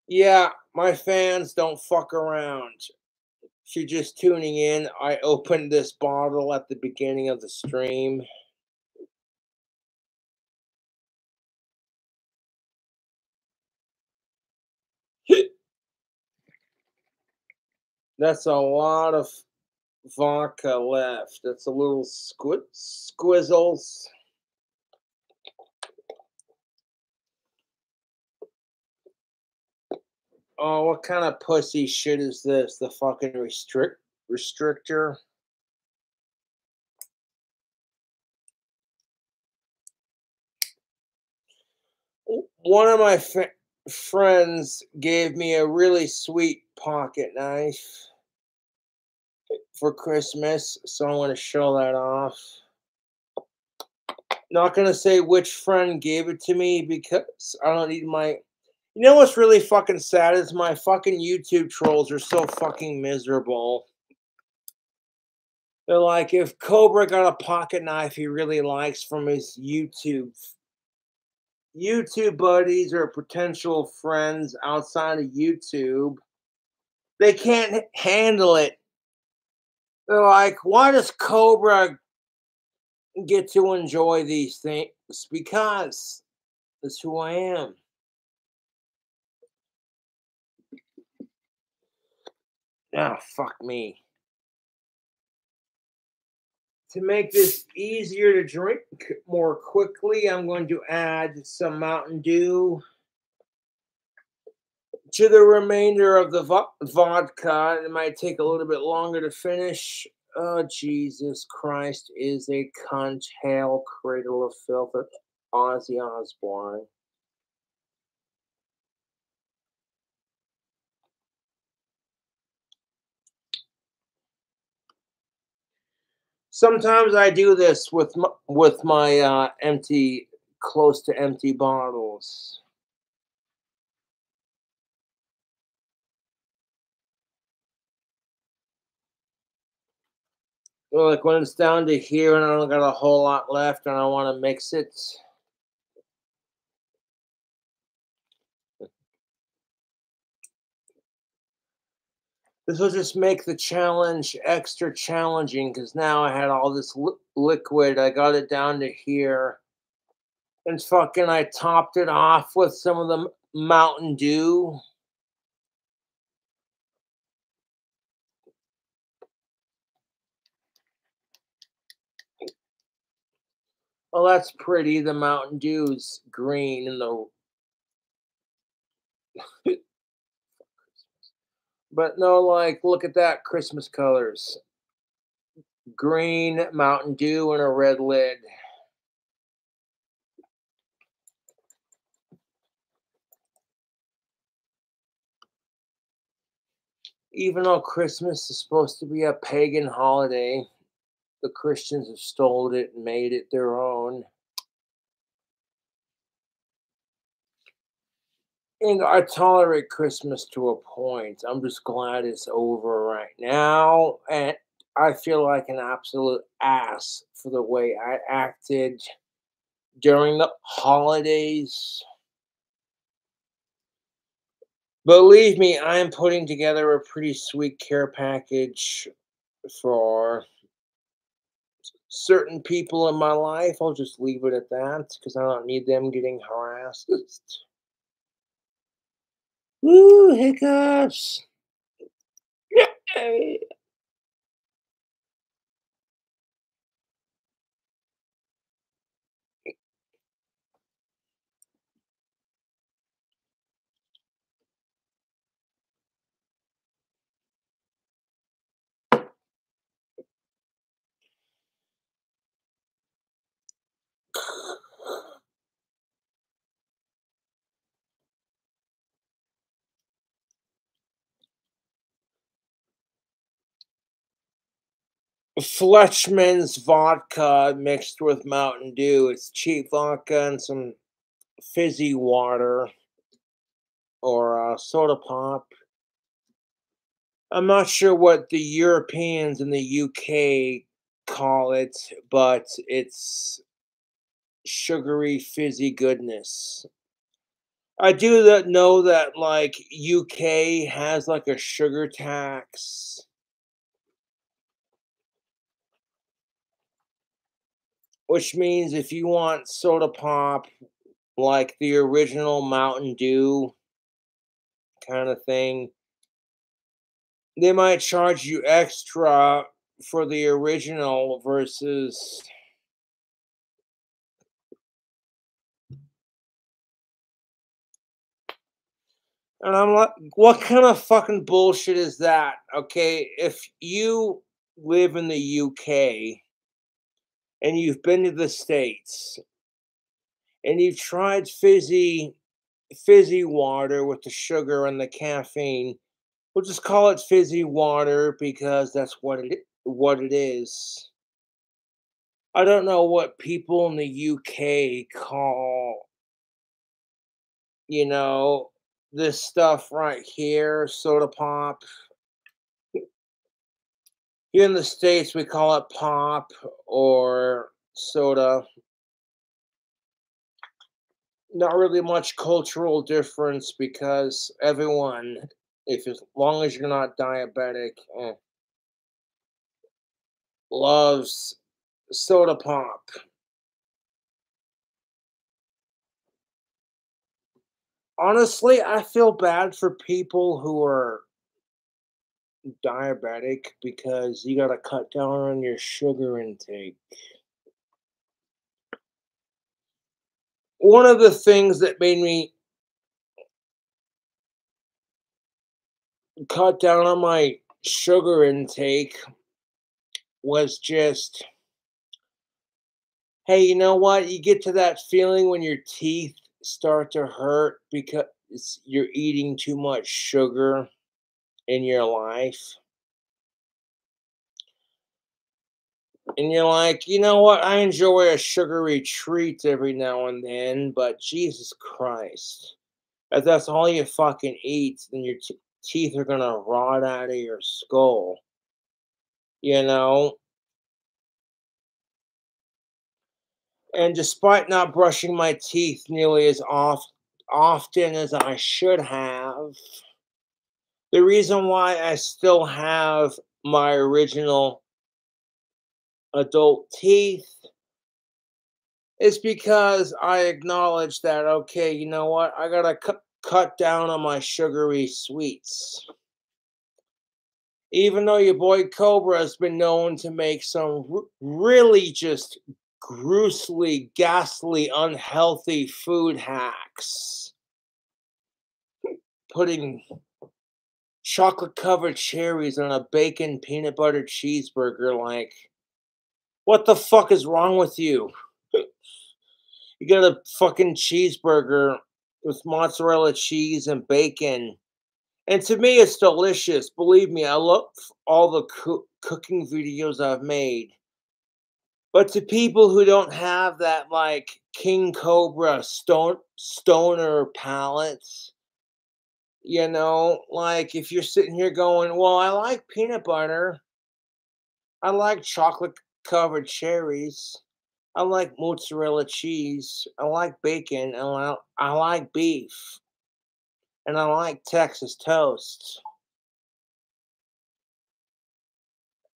[SPEAKER 1] Yeah, my fans don't fuck around. If you're just tuning in, I opened this bottle at the beginning of the stream. That's a lot of vodka left. That's a little squizzles. Oh, what kind of pussy shit is this? The fucking restrictor? One of my friends gave me a really sweet pocket knife for Christmas, so I want to show that off. Not gonna say which friend gave it to me because I don't need my. You know what's really fucking sad is my fucking YouTube trolls are so fucking miserable. They're like, if Cobra got a pocket knife he really likes from his YouTube buddies or potential friends outside of YouTube, they can't handle it. They're like, why does Cobra get to enjoy these things? Because that's who I am. Ah, fuck me. To make this easier to drink more quickly, I'm going to add some Mountain Dew to the remainder of the vodka. It might take a little bit longer to finish. Oh, Jesus Christ is a cunt, hail, cradle of filth, Ozzy Osbourne. Sometimes I do this with my empty, close to empty bottles. Well, like when it's down to here and I don't got a whole lot left and I want to mix it.
[SPEAKER 4] This will just make the challenge extra challenging because now I had all this liquid. I got it down to here. And fucking I topped it off with some of the Mountain Dew. Oh, that's pretty. The Mountain Dew's green and the but no, like look at that Christmas colors. Green Mountain Dew and a red lid. Even though Christmas is supposed to be a pagan holiday, the Christians have stolen it and made it their own. And I tolerate Christmas to a point. I'm just glad it's over right now. And I feel like an absolute ass for the way I acted during the holidays. Believe me, I am putting together a pretty sweet care package for certain people in my life. I'll just leave it at that because I don't need them getting harassed. Woo, hiccups. Fletchman's vodka mixed with Mountain Dew. It's cheap vodka and some fizzy water or soda pop. I'm not sure what the Europeans in the UK call it, but it's sugary, fizzy goodness. I do know that like UK has like a sugar tax. Which means if you want soda pop like the original Mountain Dew kind of thing, they might charge you extra for the original versus and I'm like, what kind of fucking bullshit is that? Okay, if you live in the UK and you've been to the States and you've tried fizzy water with the sugar and the caffeine, we'll just call it fizzy water because that's what it is. I don't know what people in the UK call, you know, this stuff right here, soda pop. Here in the States, we call it pop or soda. Not really much cultural difference because everyone, if as long as you're not diabetic, loves soda pop. Honestly, I feel bad for people who are diabetic because you got to cut down on your sugar intake. One of the things that made me cut down on my sugar intake was just, hey, you know what? You get to that feeling when your teeth start to hurt because you're eating too much sugar in your life. And you're like, you know what? I enjoy a sugary treat every now and then, but Jesus Christ. If that's all you fucking eat, then your teeth are gonna rot out of your skull. You know? And despite not brushing my teeth nearly as often as I should have,
[SPEAKER 1] The reason why I still have my original adult teeth is because I acknowledge that, okay, you know what? I gotta cut down on my sugary sweets. Even though your boy Cobra has been known to make some really just gruesomely, ghastly, unhealthy food hacks, putting chocolate covered cherries on a bacon peanut butter cheeseburger. Like, what the fuck is wrong with you? You get a fucking cheeseburger with mozzarella cheese and bacon. And to me, it's delicious. Believe me, I love all the cooking videos I've made. But to people who don't have that, like, King Cobra stoner palates, you know, like, if you're sitting here going, well, I like peanut butter, I like chocolate covered cherries, I like mozzarella cheese, I like bacon, and I like beef, and I like Texas toast.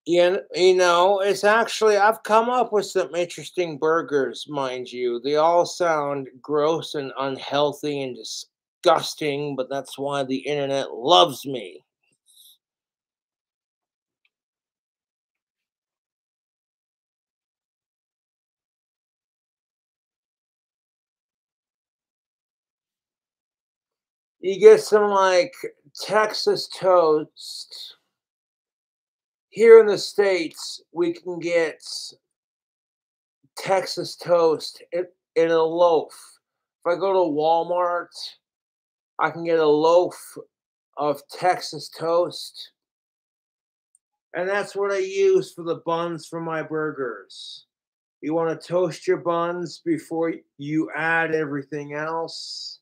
[SPEAKER 1] You know, it's actually, I've come up with some interesting burgers, mind you. They all sound gross and unhealthy and disgusting, but that's why the internet loves me. You get some like Texas toast. Here in the States, we can get Texas toast in a loaf. If I go to Walmart, I can get a loaf of Texas toast. And that's what I use for the buns for my burgers. You want to toast your buns before you add everything else.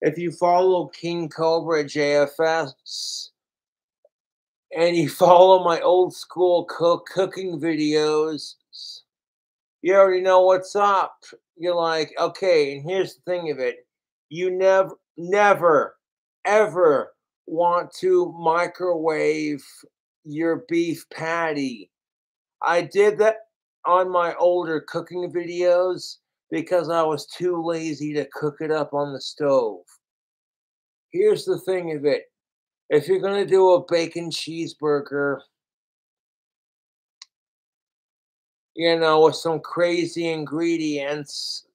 [SPEAKER 1] If you follow King Cobra JFS and you follow my old school cooking videos, you already know what's up. You're like, okay, and here's the thing of it. You never, ever want to microwave your beef patty. I did that on my older cooking videos because I was too lazy to cook it up on the stove. Here's the thing of it. If you're going to do a bacon cheeseburger, you know, with some crazy ingredients,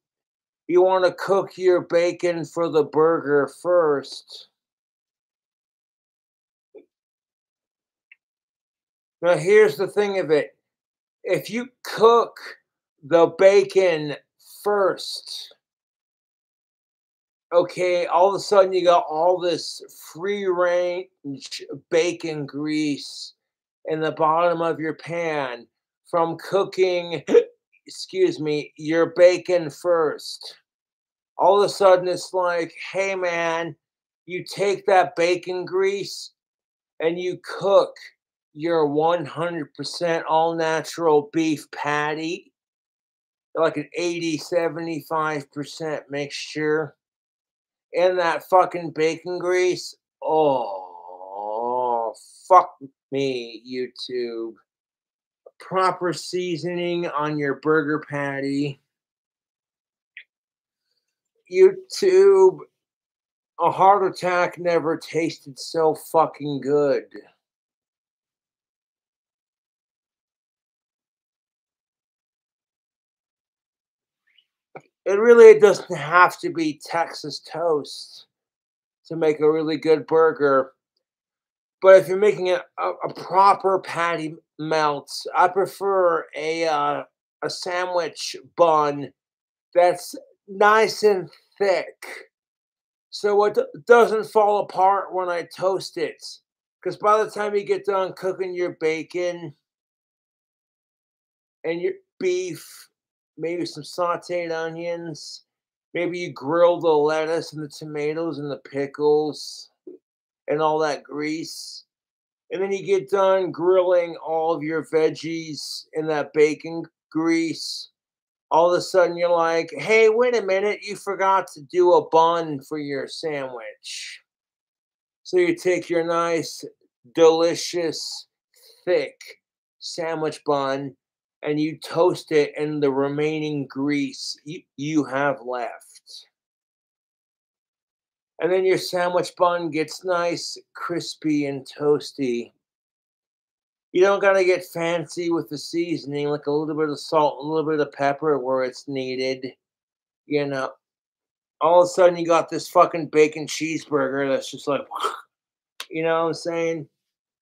[SPEAKER 1] you want to cook your bacon for the burger first. Now, here's the thing of it. If you cook the bacon first, okay, all of a sudden you got all this free range bacon grease in the bottom of your pan from cooking, excuse me, your bacon first. All of a sudden it's like, hey man, you take that bacon grease and you cook your 100% all natural beef patty, like an 80-75% mixture in that fucking bacon grease. Oh, fuck me, YouTube. Proper seasoning on your burger patty. YouTube, a heart attack never tasted so fucking good. It really doesn't have to be Texas toast to make a really good burger. But if you're making a proper patty melt, I prefer a sandwich bun that's nice and thick, so it doesn't fall apart when I toast it. Because by the time you get done cooking your bacon and your beef, maybe some sauteed onions, maybe you grill the lettuce and the tomatoes and the pickles and all that grease. And then you get done grilling all of your veggies in that bacon grease. All of a sudden you're like, hey, wait a minute, you forgot to do a bun for your sandwich.
[SPEAKER 4] So you take your nice, delicious, thick sandwich bun and you toast it in the remaining grease you have left. And then your sandwich bun gets nice, crispy, and toasty. You don't gotta get fancy with the seasoning, like a little bit of salt, a little bit of pepper where it's needed. You know, all of a sudden you got this fucking bacon cheeseburger that's just like, you know what I'm saying?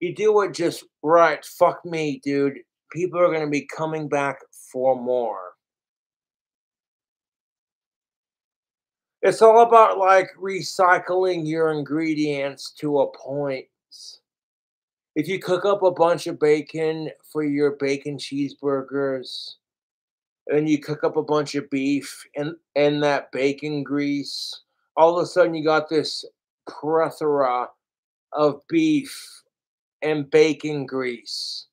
[SPEAKER 4] You do it just right. Fuck me, dude. People are gonna be coming back for more. It's all about like recycling your ingredients to a point. If you cook up a bunch of bacon for your bacon cheeseburgers, and you cook up a bunch of beef and that bacon grease, all of a sudden you got this plethora of beef and bacon grease.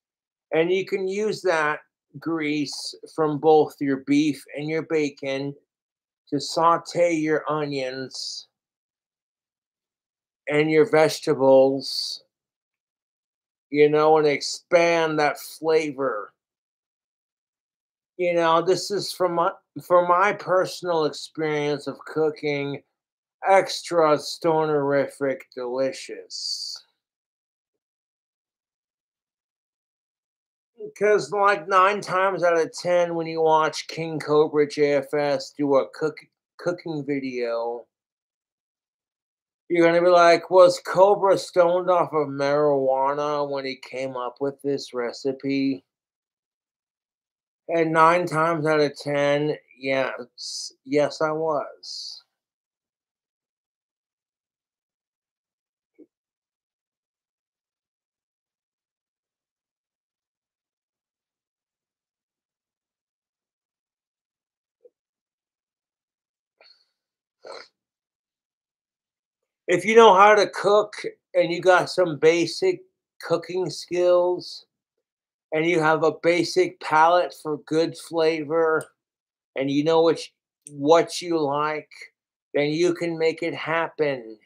[SPEAKER 4] And you can use that grease from both your beef and your bacon to saute your onions and your vegetables, and expand that flavor. This is from my personal experience of cooking extra stonerific delicious. Because like 9 times out of 10, when you watch King Cobra JFS do a cooking video, you're gonna be like, was Cobra stoned off of marijuana when he came up with this recipe? And 9 times out of 10, yes, I was. If you know how to cook and you got some basic cooking skills and you have a basic palate for good flavor and you know what you like, then you can make it happen.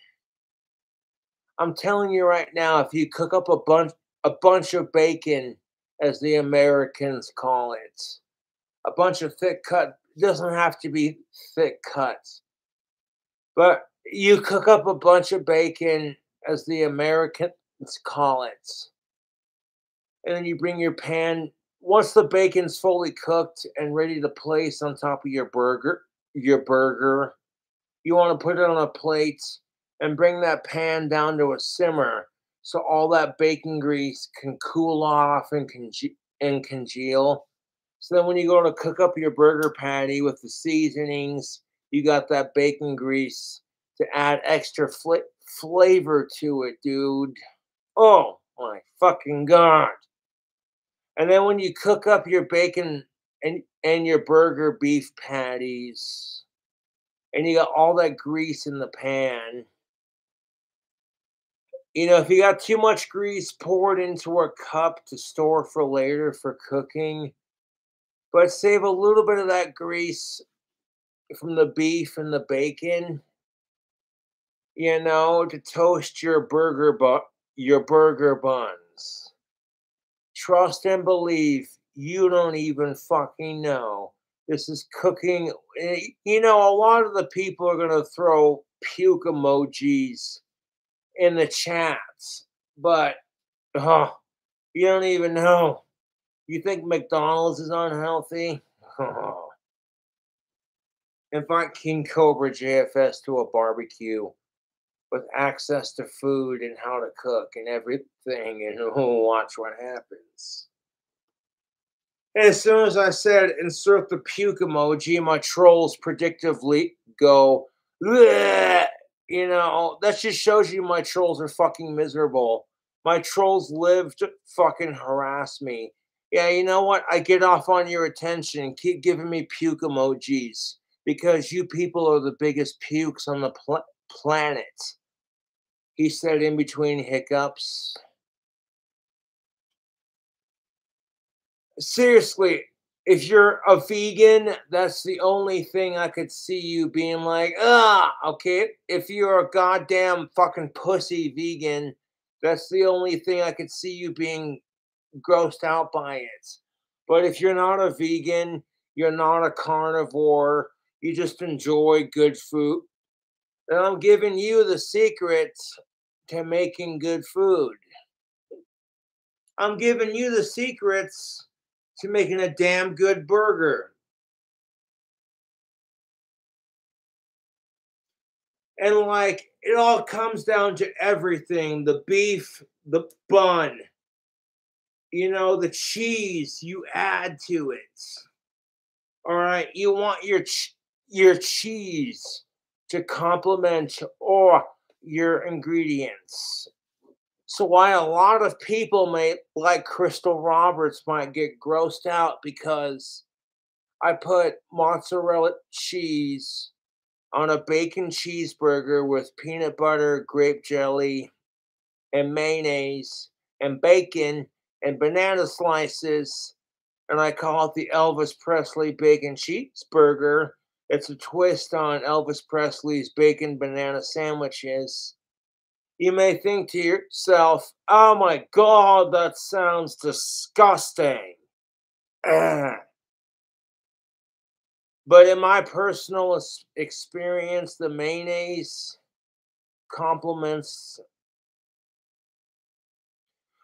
[SPEAKER 4] I'm telling you right now, if you cook up a bunch of bacon, as the Americans call it, a bunch of thick cut, doesn't have to be thick cuts, but you cook up a bunch of bacon, as the Americans call it, and then you bring your pan. Once the bacon's fully cooked and ready to place on top of your burger, you want to put it on a plate and bring that pan down to a simmer so all that bacon grease can cool off and congeal. So then when you go to cook up your burger patty with the seasonings, you got that bacon grease to add extra flavor to it, dude. Oh my fucking God. And then when you cook up your bacon and your burger beef patties, and you got all that grease in the pan, if you got too much grease, pour it into a cup to store for later for cooking. But save a little bit of that grease from the beef and the bacon, to toast your burger buns. Trust and believe, you don't even fucking know. This is cooking. A lot of the people are gonna throw puke emojis in the chats, but you don't even know. You think McDonald's is unhealthy? Invite King Cobra JFS to a barbecue with access to food and how to cook and everything, and watch what happens. And as soon as I said insert the puke emoji, my trolls predictively go, "Bleh." That just shows you my trolls are fucking miserable. My trolls live to fucking harass me. Yeah, you know what? I get off on your attention. Keep giving me puke emojis because you people are the biggest pukes on the planet. He said in between hiccups. Seriously, if you're a vegan, that's the only thing I could see you being like, okay. If you're a goddamn fucking pussy vegan, that's the only thing I could see you being grossed out by it. But if you're not a vegan, you're not a carnivore, you just enjoy good food, then I'm giving you the secret to making good food. I'm giving you the secrets to making a damn good burger. And like it all comes down to everything, the beef, the bun, the cheese you add to it. All right, you want your cheese to complement or your ingredients. So why a lot of people may like Crystal Roberts might get grossed out because I put mozzarella cheese on a bacon cheeseburger with peanut butter, grape jelly, and mayonnaise, and bacon, and banana slices, and I call it the Elvis Presley bacon cheeseburger. It's a twist on Elvis Presley's bacon banana sandwiches. You may think to yourself, oh my God, that sounds disgusting. But in my personal experience, the mayonnaise complements,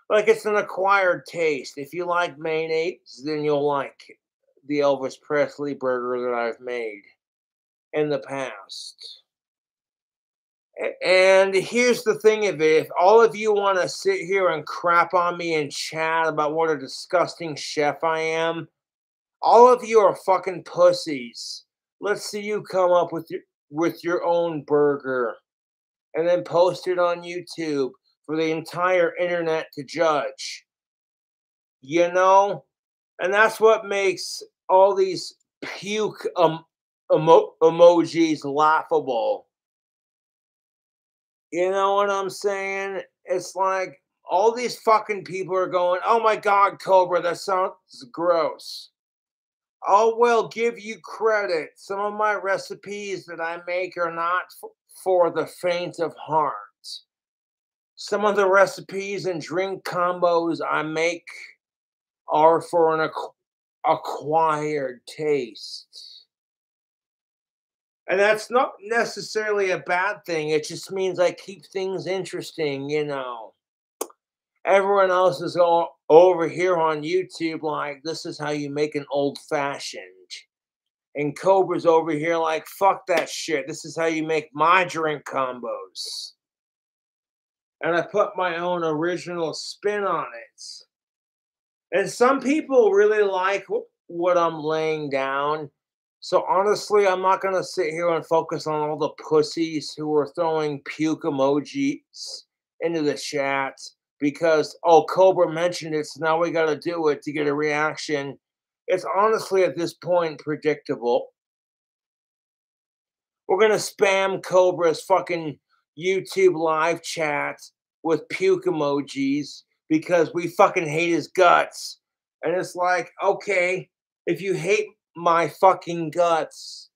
[SPEAKER 4] like it's an acquired taste. If you like mayonnaise, then you'll like the Elvis Presley burger that I've made in the past. And here's the thing of it, if all of you want to sit here and crap on me and chat about what a disgusting chef I am, all of you are fucking pussies. Let's see you come up with your own burger and then post it on YouTube for the entire internet to judge. And that's what makes all these puke emojis laughable. You know what I'm saying? It's like all these fucking people are going, oh my God, Cobra, that sounds gross. I will give you credit. Some of my recipes that I make are not for the faint of heart. Some of the recipes and drink combos I make are for an acquired taste. And that's not necessarily a bad thing. It just means I keep things interesting. Everyone else is all over here on YouTube like, this is how you make an old fashioned. And Cobra's over here like, fuck that shit. This is how you make my drink combos. And I put my own original spin on it. And some people really like what I'm laying down. So honestly, I'm not going to sit here and focus on all the pussies who are throwing puke emojis into the chat because, oh, Cobra mentioned it, so now we got to do it to get a reaction. It's honestly at this point predictable. We're going to spam Cobra's fucking YouTube live chat with puke emojis because we fucking hate his guts. And it's like, okay, if you hate my fucking guts,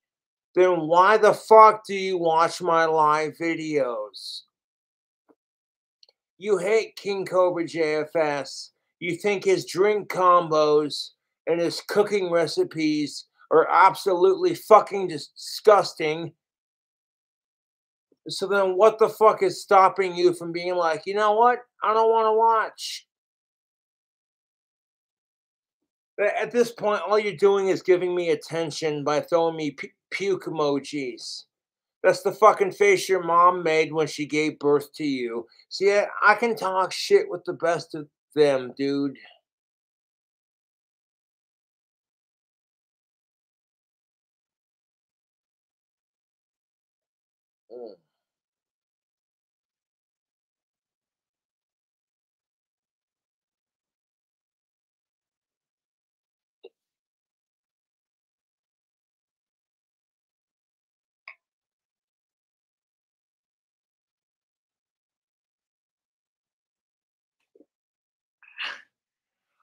[SPEAKER 4] then why the fuck do you watch my live videos? You hate King Cobra JFS. You think his drink combos and his cooking recipes are absolutely fucking disgusting. So then what the fuck is stopping you from being like, you know what? I don't want to watch. At this point, all you're doing is giving me attention by throwing me puke emojis. That's the fucking face your mom made when she gave birth to you. See, I can talk shit with the best of them, dude. Mm.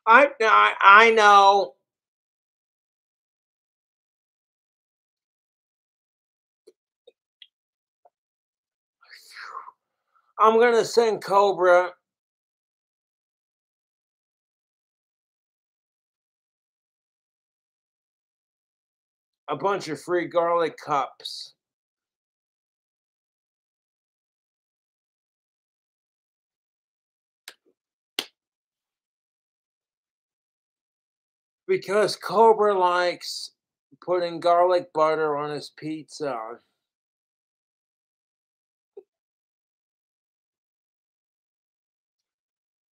[SPEAKER 4] I know. I'm gonna send Cobra a bunch of free garlic cups. Because Cobra likes putting garlic butter on his pizza.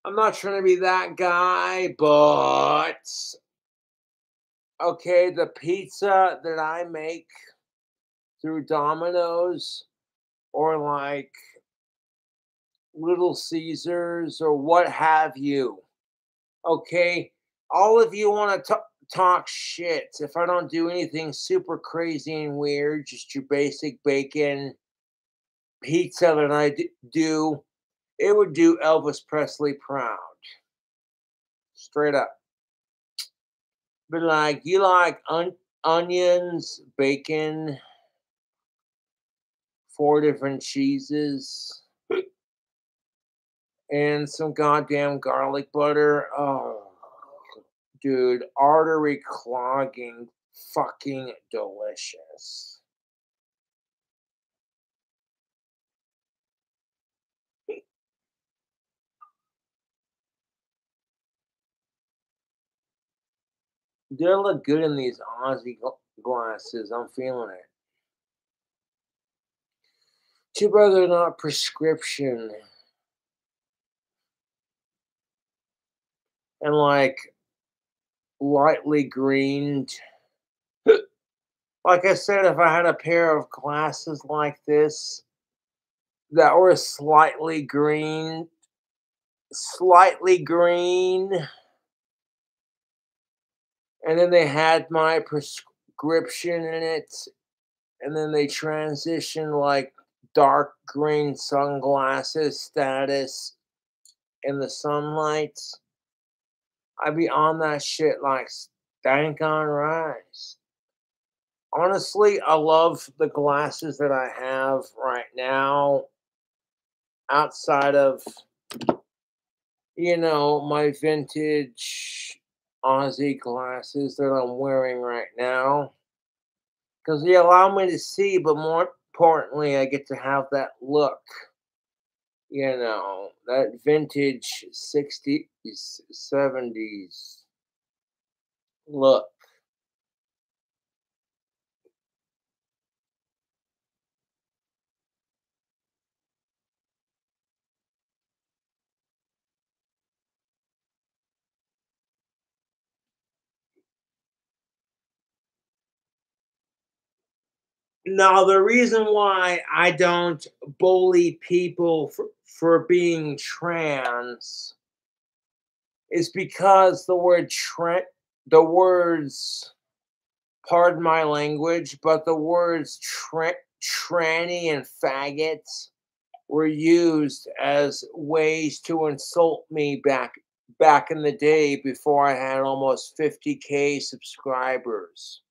[SPEAKER 4] I'm not trying to be that guy, but okay, the pizza that I make through Domino's or like Little Caesars or what have you, okay, all of you want to talk shit if I don't do anything super crazy and weird, just your basic bacon pizza that I do, it would do Elvis Presley proud. Straight up. But like, you like onions, bacon, 4 different cheeses, and some goddamn garlic butter. Oh, dude, artery clogging, fucking delicious. They look good in these Aussie glasses. I'm feeling it. Too bad they're not prescription. And like lightly greened. Like I said, if I had a pair of glasses like this that were slightly green, and then they had my prescription in it, and then they transitioned like dark green sunglasses status in the sunlight, I'd be on that shit like stank on rice. Honestly, I love the glasses that I have right now outside of, my vintage Aussie glasses that I'm wearing right now. Because they allow me to see, but more importantly, I get to have that look, that vintage 60s, 70s look. Now, the reason why I don't bully people for being trans is because the words, pardon my language, but the words tranny and faggots were used as ways to insult me back in the day before I had almost 50K subscribers.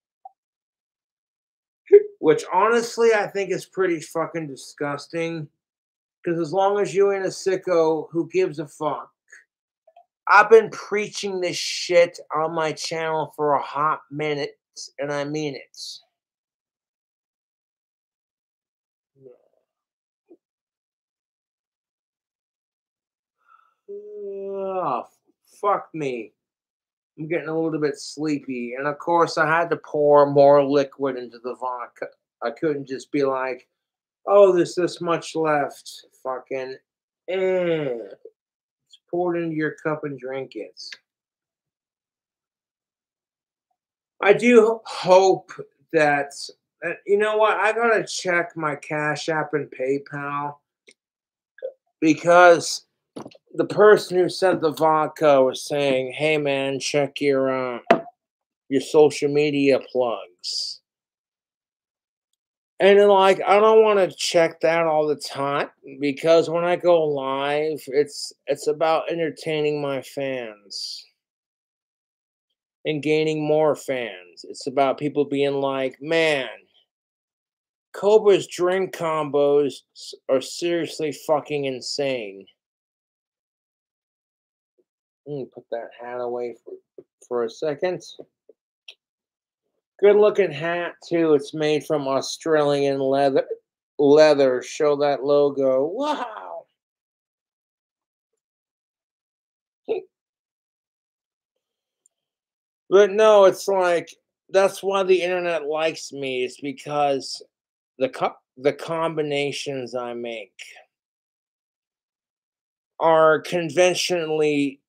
[SPEAKER 4] Which honestly I think is pretty fucking disgusting. Because as long as you ain't a sicko, who gives a fuck? I've been preaching this shit on my channel for a hot minute, and I mean it. Oh, fuck me. I'm getting a little bit sleepy. And of course, I had to pour more liquid into the vodka. I couldn't just be like, oh, there's this much left. Fucking, it's poured into your cup and drink it. I do hope that, you know what? I gotta check my Cash App and PayPal because the person who sent the vodka was saying, "Hey, man, check your social media plugs." And then, like, I don't want to check that all the time because when I go live, it's about entertaining my fans and gaining more fans. It's about people being like, "Man,
[SPEAKER 1] Cobra's drink combos are seriously fucking insane. Let me put that hat away for a second. Good looking hat too. It's made from Australian leather. Show that logo. Wow. But no, it's like that's why the internet likes me. It's because the combinations I make are conventionally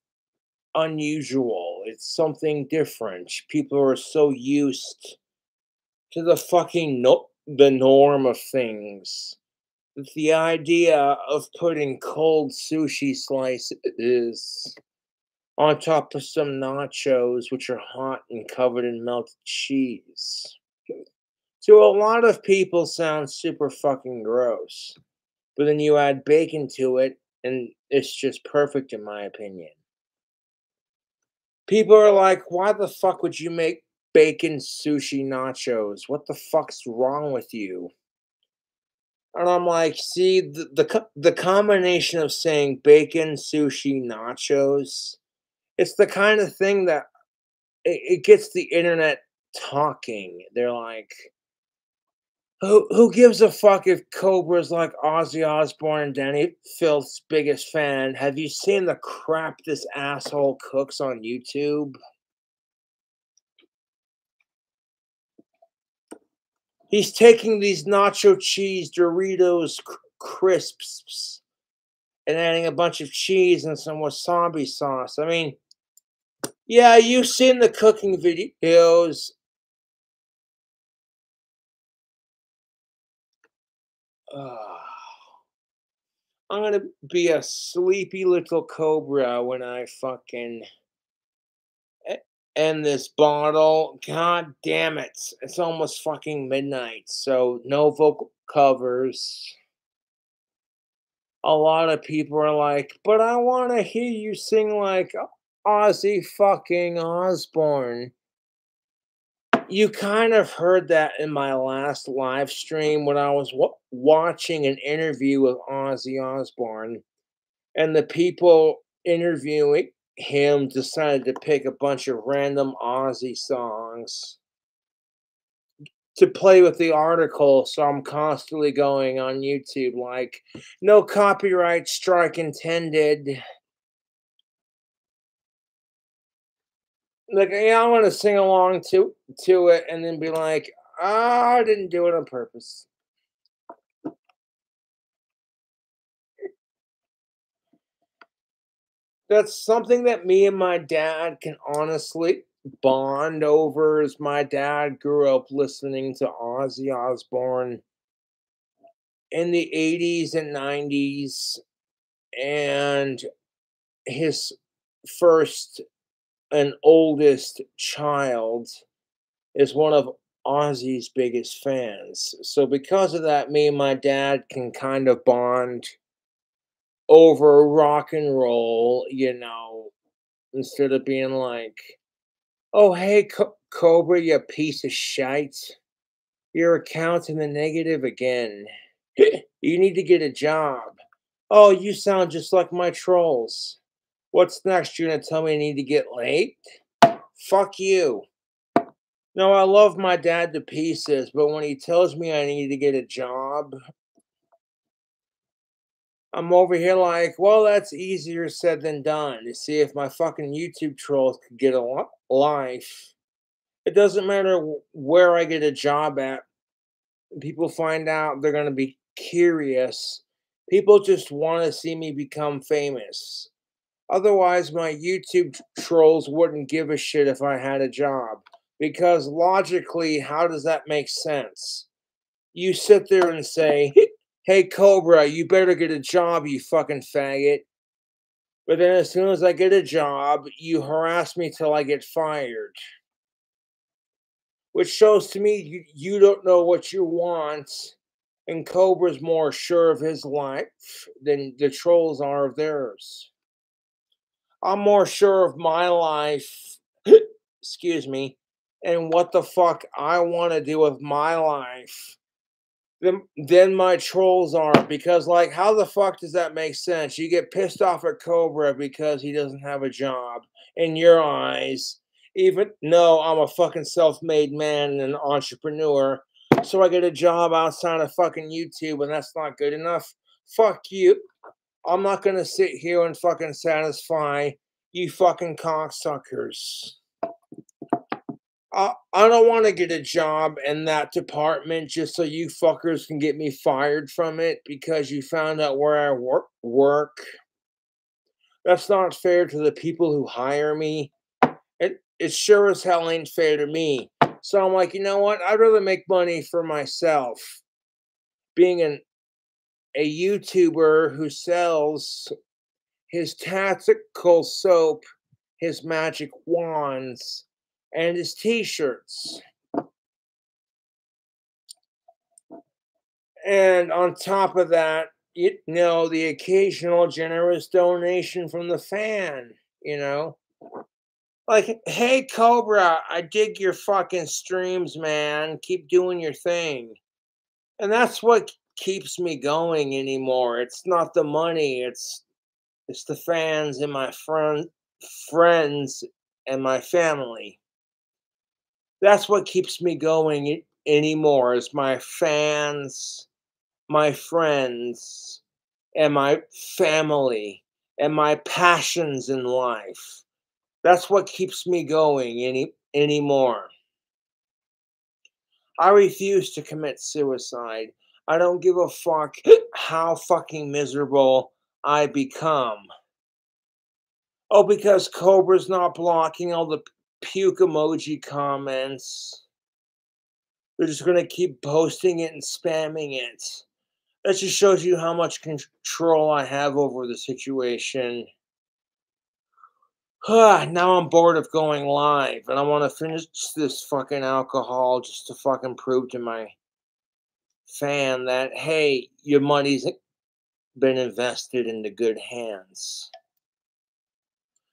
[SPEAKER 1] unusual. It's something different. People are so used to the fucking the norm of things. The idea of putting cold sushi slices on top of some nachos, which are hot and covered in melted cheese, to a lot of people sounds super fucking gross. But then you add bacon to it, and it's just perfect in my opinion. People are like, why the fuck would you make bacon sushi nachos? What the fuck's wrong with you? And I'm like, see, the combination of saying bacon, sushi, nachos, it's the kind of thing that it gets the internet talking. They're like, who gives a fuck if Cobra's like Ozzy Osbourne and Danny Filth's biggest fan? Have you seen the crap this asshole cooks on YouTube? He's taking these nacho cheese Doritos crisps and adding a bunch of cheese and some wasabi sauce. I mean, yeah, you've seen the cooking videos. I'm gonna be a sleepy little cobra when I fucking end this bottle. God damn it. It's almost fucking midnight, so no vocal covers. A lot of people are like, but I want to hear you sing like Ozzy fucking Osbourne. You kind of heard that in my last live stream when I was watching an interview with Ozzy Osbourne, and the people interviewing him decided to pick a bunch of random Ozzy songs to play with the article. So I'm constantly going on YouTube like, no copyright strike intended. Like, yeah, I want to sing along to it and then be like, I didn't do it on purpose. That's something that me and my dad can honestly bond over. As my dad grew up listening to Ozzy Osbourne in the 80s and 90s, and his first and oldest child is one of Ozzy's biggest fans. So because of that, me and my dad can kind of bond over rock and roll, instead of being like, oh, hey, Cobra, you piece of shite. Your account's in the negative again. You need to get a job. Oh, you sound just like my trolls. What's next? You're going to tell me I need to get laid? Fuck you. No, I love my dad to pieces, but when he tells me I need to get a job, I'm over here like, well, that's easier said than done. To see if my fucking YouTube trolls could get a life. It doesn't matter where I get a job at. People find out, they're going to be curious. People just want to see me become famous. Otherwise, my YouTube trolls wouldn't give a shit if I had a job. Because logically, how does that make sense? You sit there and say, hey, Cobra, you better get a job, you fucking faggot. But then as soon as I get a job, you harass me till I get fired. Which shows to me you don't know what you want. And Cobra's more sure of his life than the trolls are of theirs. I'm more sure of my life, excuse me, and what the fuck I want to do with my life than my trolls are, because like, how the fuck does that make sense? You get pissed off at Cobra because he doesn't have a job in your eyes, even though I'm a fucking self-made man and an entrepreneur. So I get a job outside of fucking YouTube, and that's not good enough. Fuck you. I'm not gonna sit here and fucking satisfy you fucking cocksuckers. I don't want to get a job in that department just so you fuckers can get me fired from it because you found out where I work. That's not fair to the people who hire me. It sure as hell ain't fair to me. So I'm like, you know what? I'd rather make money for myself. Being a YouTuber who sells his tactical soap, his magic wands, and his t-shirts. And on top of that, you know, the occasional generous donation from the fan, you know? Like, hey, Cobra, I dig your fucking streams, man. Keep doing your thing. And that's what keeps me going anymore. It's not the money, it's the fans and my friends and my family. That's what keeps me going anymore is my fans, my friends, and my family, and my passions in life. That's what keeps me going anymore. I refuse to commit suicide. I don't give a fuck how fucking miserable I become. Oh, because Cobra's not blocking all the puke emoji comments. They're just going to keep posting it and spamming it. That just shows you how much control I have over the situation. Now I'm bored of going live, and I want to finish this fucking alcohol just to fucking prove to my fan that, hey, your money's been invested into good hands.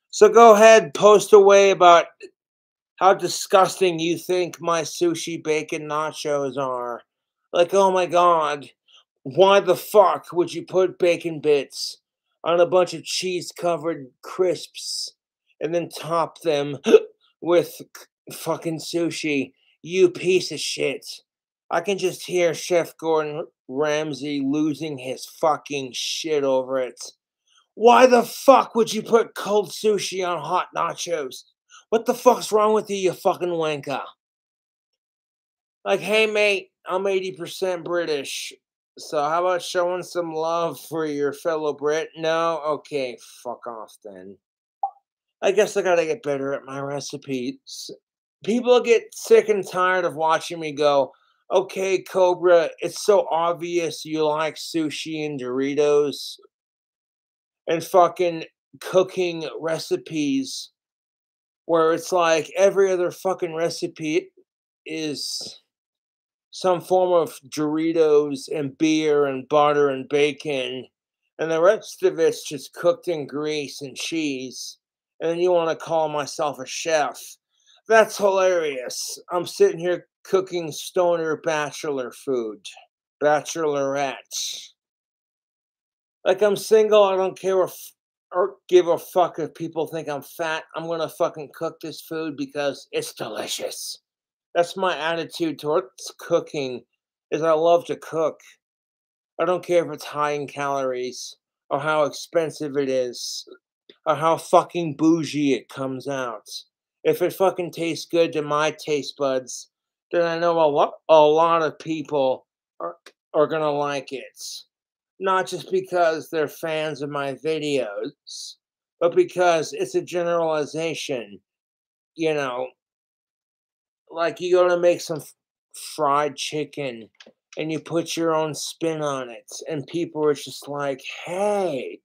[SPEAKER 1] So go ahead, post away about how disgusting you think my sushi bacon nachos are. Like, oh my god, why the fuck would you put bacon bits on a bunch of cheese-covered crisps and then top them with fucking sushi? You piece of shit. I can just hear Chef Gordon Ramsay losing his fucking shit over it. Why the fuck would you put cold sushi on hot nachos? What the fuck's wrong with you, you fucking wanker? Like, hey mate, I'm 80% British. So how about showing some love for your fellow Brit? No? Okay, fuck off then. I guess I gotta get better at my recipes. People get sick and tired of watching me go, okay, Cobra, it's so obvious you like sushi and Doritos and fucking cooking recipes where it's like every other fucking recipe is some form of Doritos and beer and butter and bacon, and the rest of it's just cooked in grease and cheese. And then you want to call myself a chef. That's hilarious. I'm sitting here cooking stoner bachelor food. Bachelorette. Like I'm single, I don't care if or give a fuck if people think I'm fat. I'm gonna fucking cook this food because it's delicious. That's my attitude towards cooking, is I love to cook. I don't care if it's high in calories or how expensive it is or how fucking bougie it comes out. If it fucking tastes good to my taste buds, then I know a lot of people are, are gonna like it. Not just because they're fans of my videos, but because it's a generalization. You know, like you go to make some fried chicken and you put your own spin on it, and people are just like, hey,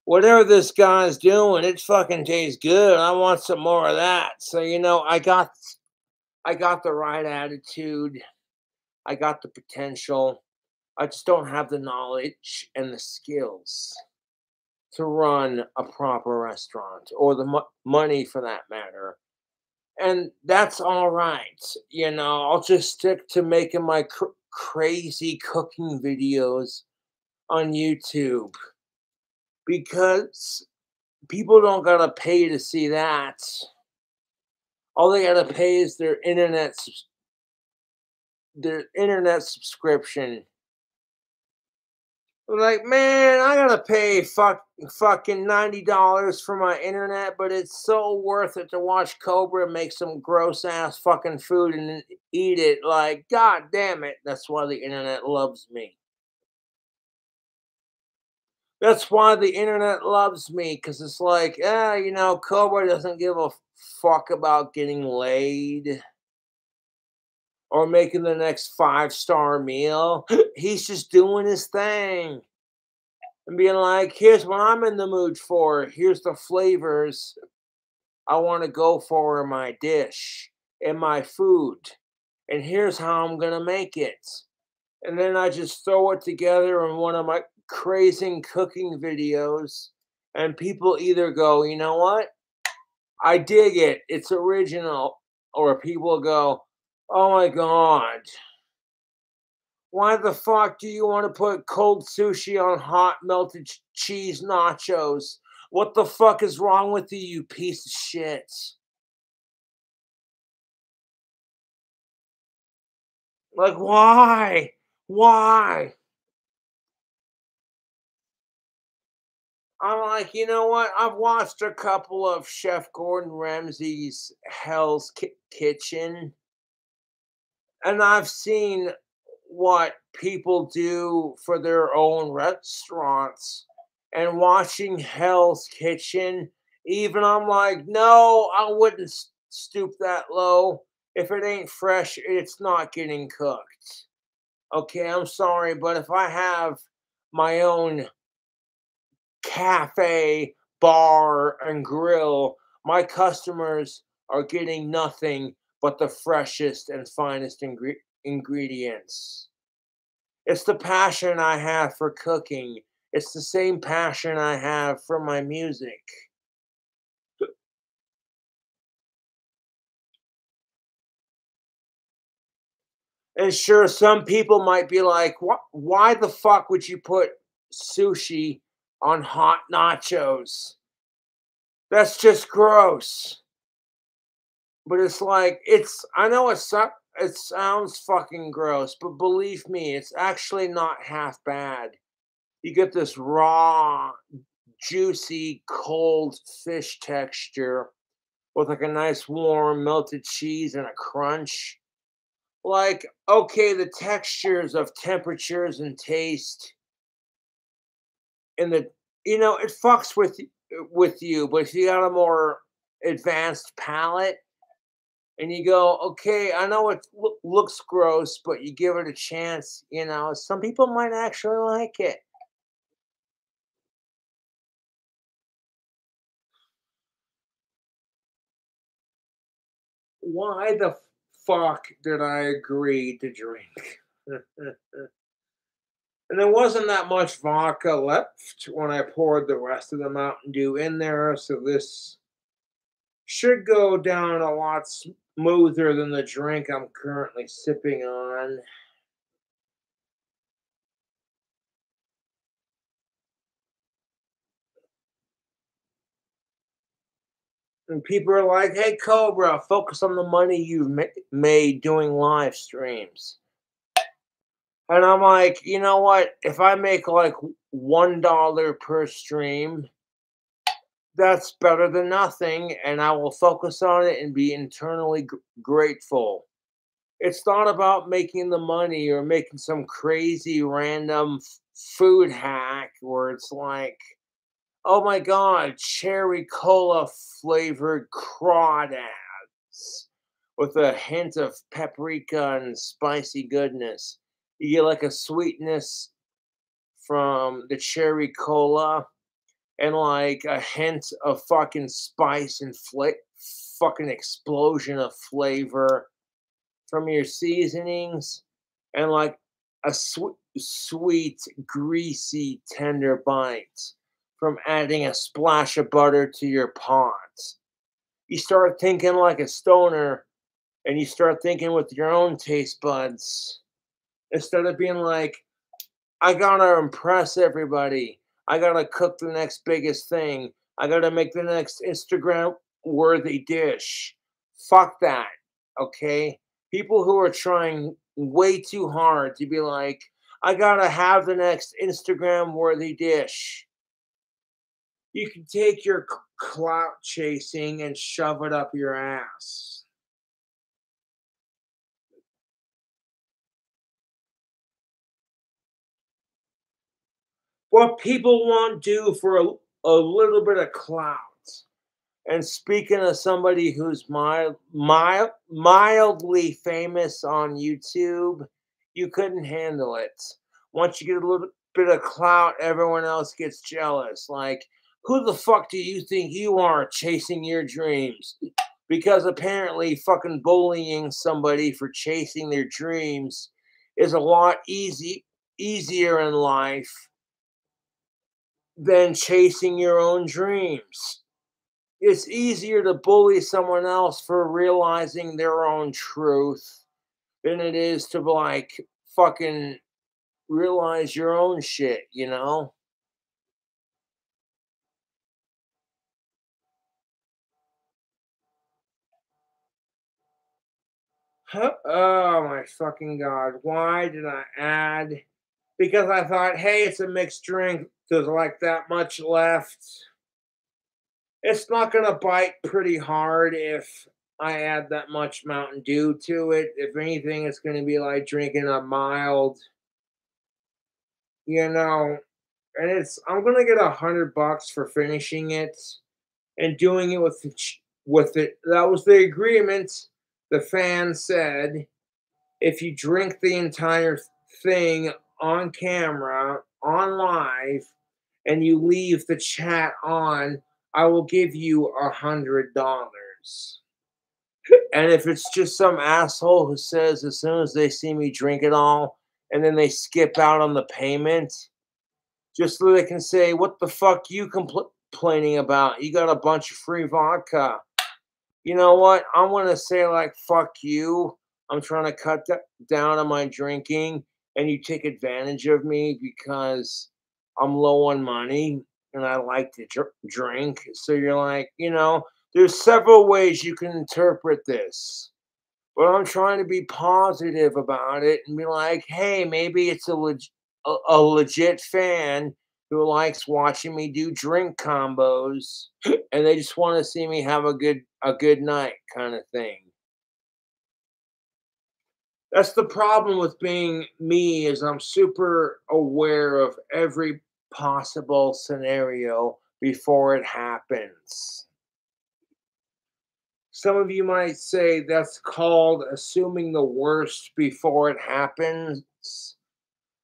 [SPEAKER 1] whatever this guy's doing, it fucking tastes good. I want some more of that. So, you know, I got the right attitude. I got the potential. I just don't have the knowledge and the skills to run a proper restaurant or the money for that matter.
[SPEAKER 4] and that's all right. I'll just stick to making my crazy cooking videos on YouTube because people don't gotta pay to see that. All they gotta pay is their internet subscription. Like, man, I gotta pay fucking $90 for my internet, but it's so worth it to watch Cobra make some gross ass fucking food and then eat it. Like, god damn it. That's why the internet loves me. That's why the internet loves me, because it's like, Cobra doesn't give a fuck about getting laid or making the next 5-star meal. He's just doing his thing and being like, here's what I'm in the mood for. Here's the flavors I want to go for in my dish, in my food. And here's how I'm going to make it. And then I just throw it together in one of my crazy cooking videos. And people either go, you know what? I dig it. It's original. Or people go, oh my God. Why the fuck do you want to put cold sushi on hot melted cheese nachos? What the fuck is wrong with you piece of shit? Like, why? Why? I'm like, you know what? I've watched a couple of Chef Gordon Ramsay's Hell's Kitchen, and I've seen what people do for their own restaurants. And watching Hell's Kitchen, even I'm like, no, I wouldn't stoop that low. If it ain't fresh, it's not getting cooked. Okay, I'm sorry, but if I have my own cafe, bar, and grill, my customers are getting nothing but the freshest and finest ingredients. It's the passion I have for cooking. It's the same passion I have for my music. And sure, some people might be like, why the fuck would you put sushi on hot nachos? That's just gross. But it's like, I know it sounds fucking gross, but believe me, it's actually not half bad. You get this raw, juicy, cold fish texture with like a nice warm melted cheese and a crunch. Like, okay, the textures of temperatures and taste and it fucks with you, but if you got a more advanced palate and you go, okay, I know it looks gross, but you give it a chance, some people might actually like it. Why the fuck did I agree to drink? And there wasn't that much vodka left when I poured the rest of the Mountain Dew in there, so this should go down a lot smoother than the drink I'm currently sipping on. And people are like, hey, Cobra, focus on the money you've made doing live streams. And I'm like, you know what? If I make like $1 per stream, that's better than nothing. And I will focus on it and be internally grateful. It's not about making the money or making some crazy random food hack where it's like, oh my God, cherry cola flavored crawdads with a hint of paprika and spicy goodness. You get like a sweetness from the cherry cola and like a hint of fucking spice and fucking explosion of flavor from your seasonings and like a sweet, greasy, tender bite from adding a splash of butter to your pot. you start thinking like a stoner and you start thinking with your own taste buds instead of being like, I gotta impress everybody. I gotta cook the next biggest thing. I gotta make the next Instagram worthy dish. Fuck that. Okay? People who are trying way too hard to be like, I gotta have the next Instagram worthy dish. You can take your clout chasing and shove it up your ass. What people won't do for a little bit of clout. And speaking of somebody who's mildly famous on YouTube, you couldn't handle it. Once you get a little bit of clout, everyone else gets jealous. Like, who the fuck do you think you are chasing your dreams? Because apparently fucking bullying somebody for chasing their dreams is a lot easier in life than chasing your own dreams. It's easier to bully someone else for realizing their own truth than it is to like fucking realize your own shit, you know? Huh? Oh my fucking god. Why did I add? Because I thought, hey, it's a mixed drink. There's like that much left. It's not gonna bite pretty hard if I add that much Mountain Dew to it. If anything, it's gonna be like drinking a mild, you know, and I'm gonna get $100 for finishing it and doing it with it. That was the agreement. The fan said if you drink the entire thing on camera, on live, and you leave the chat on, I will give you $100. And if it's just some asshole who says as soon as they see me drink it all and then they skip out on the payment, just so they can say, what the fuck you complaining about? You got a bunch of free vodka. You know what? I'm going to say, like, fuck you. I'm trying to cut down on my drinking, and you take advantage of me because I'm low on money and I like to drink. So you're like, there's several ways you can interpret this. But I'm trying to be positive about it and be like, hey, maybe it's a legit fan who likes watching me do drink combos and they just want to see me have a good night kind of thing. That's the problem with being me is I'm super aware of every possible scenario before it happens. Some of you might say that's called assuming the worst before it happens,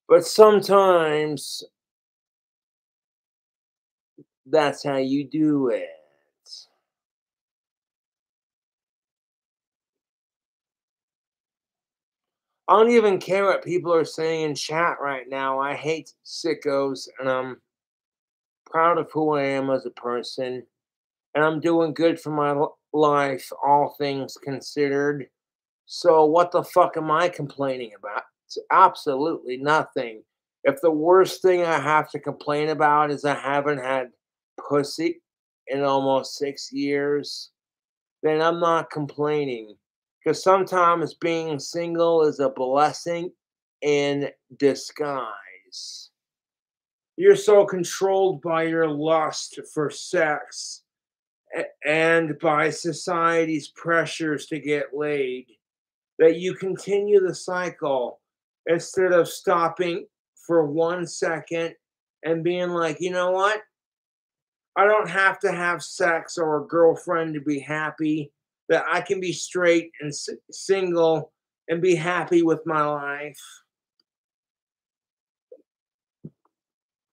[SPEAKER 4] but sometimes that's how you do it. I don't even care what people are saying in chat right now. I hate sickos, and I'm proud of who I am as a person, and I'm doing good for my life, all things considered. So what the fuck am I complaining about? It's absolutely nothing. If the worst thing I have to complain about is I haven't had pussy in almost 6 years, then I'm not complaining. Because sometimes being single is a blessing in disguise. You're so controlled by your lust for sex and by society's pressures to get laid that you continue the cycle instead of stopping for 1 second and being like, you know what? I don't have to have sex or a girlfriend to be happy. That I can be straight and single and be happy with my life.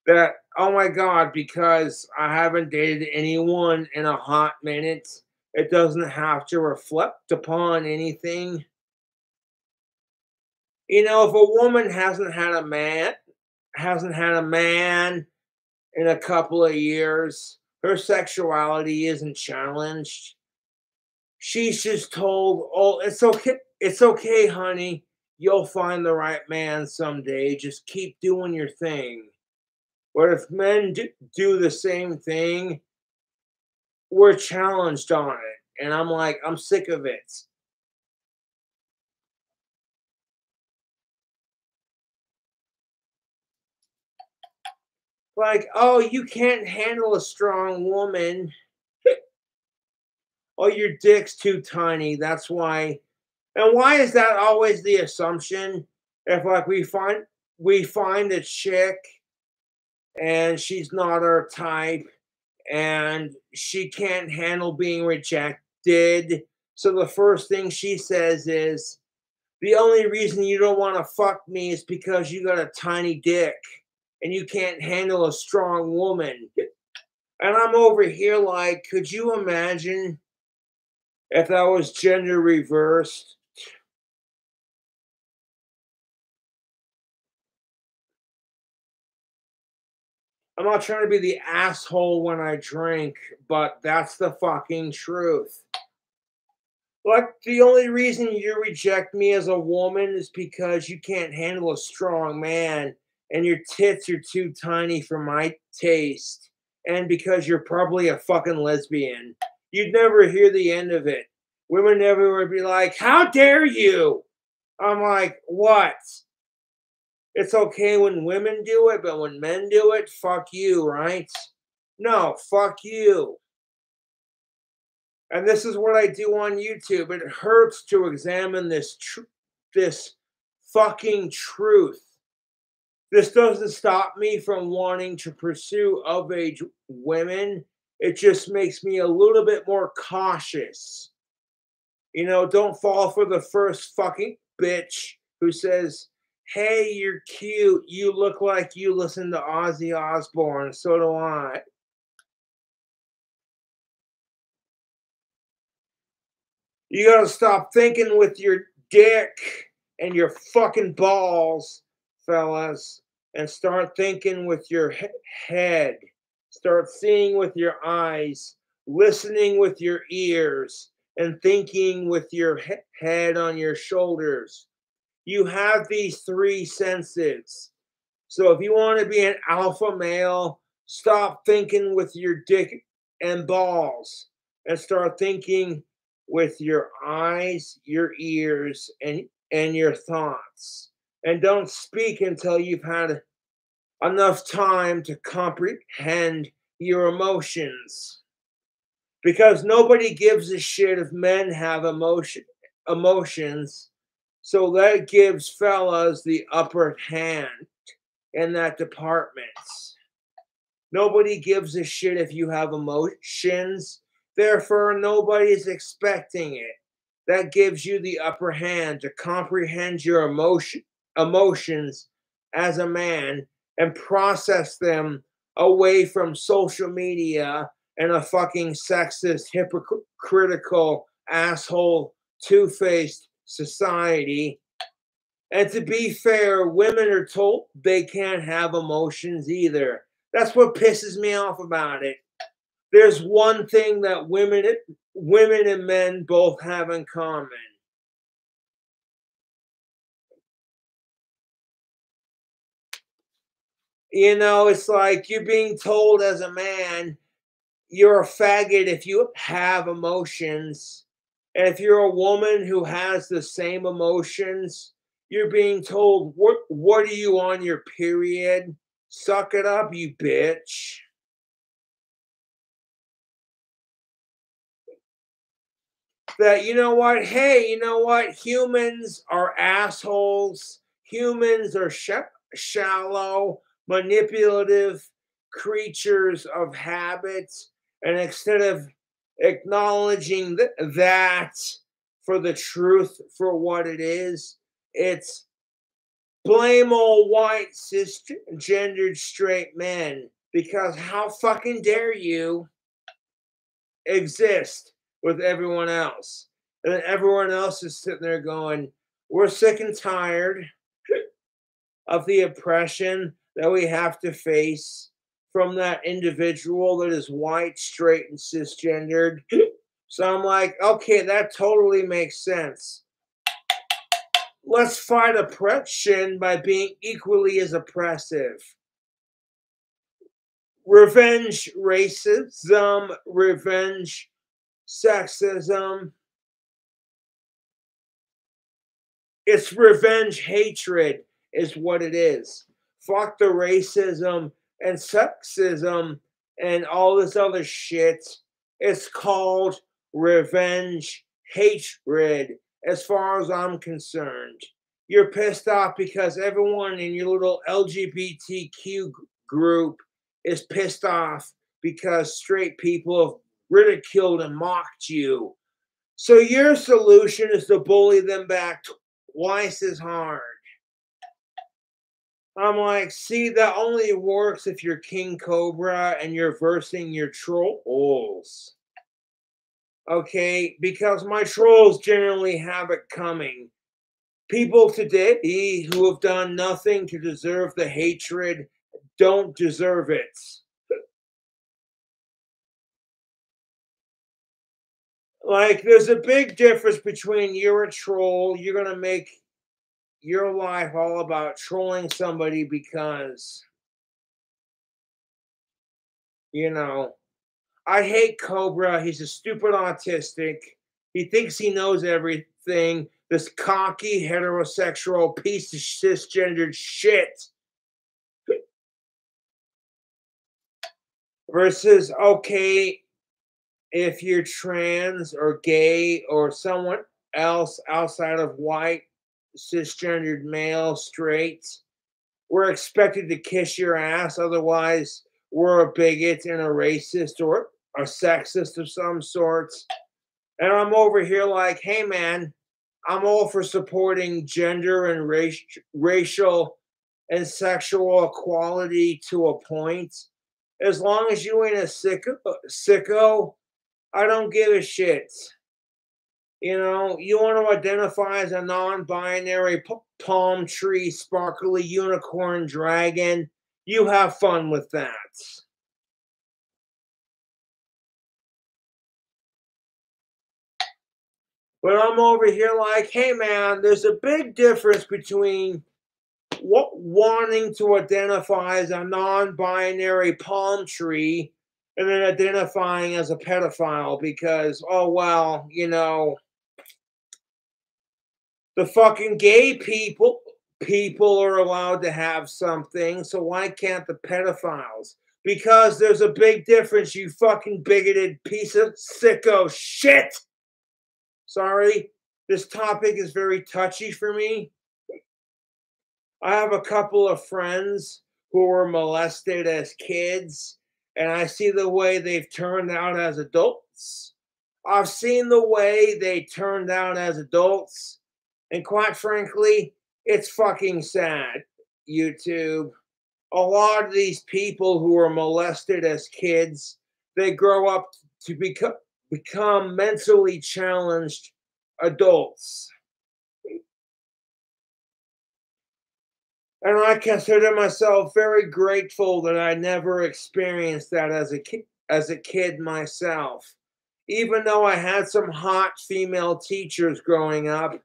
[SPEAKER 4] That, oh my God, because I haven't dated anyone in a hot minute, it doesn't have to reflect upon anything. If a woman hasn't had a man in a couple of years, her sexuality isn't challenged. she's just told, "Oh, it's okay, honey. You'll find the right man someday. Just keep doing your thing." But if men do the same thing, we're challenged on it. And I'm like, I'm sick of it. Like, oh, you can't handle a strong woman. Oh, your dick's too tiny. That's why. And why is that always the assumption? If like we find a chick and she's not our type and she can't handle being rejected. So the first thing she says is, the only reason you don't want to fuck me is because you got a tiny dick and you can't handle a strong woman. And I'm over here like, could you imagine if that was gender reversed? I'm not trying to be the asshole when I drink, but that's the fucking truth. Like, the only reason you reject me as a woman is because you can't handle a strong man and your tits are too tiny for my taste, and because you're probably a fucking lesbian. You'd never hear the end of it. Women never would be like, how dare you? I'm like, what? It's okay when women do it, but when men do it, fuck you, right? No, fuck you. And this is what I do on YouTube. It hurts to examine this fucking truth. This doesn't stop me from wanting to pursue of-age women. It just makes me a little bit more cautious. Don't fall for the first fucking bitch who says, hey, you're cute. You look like you listen to Ozzy Osbourne. So do I. You gotta stop thinking with your dick and your fucking balls, fellas, and start thinking with your head. Start seeing with your eyes, listening with your ears, and thinking with your head on your shoulders. You have these three senses. So if you want to be an alpha male, stop thinking with your dick and balls and start thinking with your eyes, your ears, and your thoughts. And don't speak until you've had enough time to comprehend your emotions. Because nobody gives a shit if men have emotions. So that gives fellas the upper hand in that department. Nobody gives a shit if you have emotions. Therefore, nobody's expecting it. That gives you the upper hand to comprehend your emotions as a man and process them away from social media and a fucking sexist, hypocritical, asshole, two-faced society. And to be fair, women are told they can't have emotions either. That's what pisses me off about it. There's one thing that women and men both have in common. It's like you're being told as a man, you're a faggot if you have emotions. And if you're a woman who has the same emotions, you're being told, what are you on your period? Suck it up, you bitch. That, hey, humans are assholes. Humans are shallow, manipulative creatures of habits. And instead of acknowledging that for the truth for what it is, it's blame all white cisgendered straight men, because how fucking dare you exist with everyone else? And then everyone else is sitting there going, we're sick and tired of the oppression that we have to face from that individual that is white, straight, and cisgendered. So I'm like, okay, that totally makes sense. Let's fight oppression by being equally as oppressive. Revenge racism, revenge sexism. It's revenge hatred is what it is. Fuck the racism and sexism and all this other shit. It's called revenge hatred as far as I'm concerned. You're pissed off because everyone in your little LGBTQ group is pissed off because straight people have ridiculed and mocked you. So your solution is to bully them back twice as hard. I'm like, see, that only works if you're King Cobra and you're versing your trolls. Okay, because my trolls generally have it coming. People today who have done nothing to deserve the hatred don't deserve it. Like, there's a big difference between you're a troll, you're going to make your life all about trolling somebody because, you know, I hate Cobra. He's a stupid autistic. He thinks he knows everything. This cocky heterosexual piece of cisgendered shit. Versus, okay, if you're trans or gay or someone else outside of white, cisgendered male, straight, we're expected to kiss your ass. Otherwise, we're a bigot and a racist or a sexist of some sorts. And I'm over here like, hey, man, I'm all for supporting gender and racial and sexual equality to a point. As long as you ain't a sicko, I don't give a shit. You know, you want to identify as a non-binary palm tree, sparkly unicorn dragon, you have fun with that. But I'm over here like, hey man, there's a big difference between wanting to identify as a non-binary palm tree and then identifying as a pedophile because, oh well, you know, the fucking gay people are allowed to have something, so why can't the pedophiles? Because there's a big difference, you fucking bigoted piece of sicko shit. Sorry, this topic is very touchy for me. I have a couple of friends who were molested as kids, and I see the way they've turned out as adults. I've seen the way they turned out as adults, and quite frankly, it's fucking sad, YouTube. A lot of these people who were molested as kids, they grow up to become mentally challenged adults. And I consider myself very grateful that I never experienced that as a kid myself. Even though I had some hot female teachers growing up,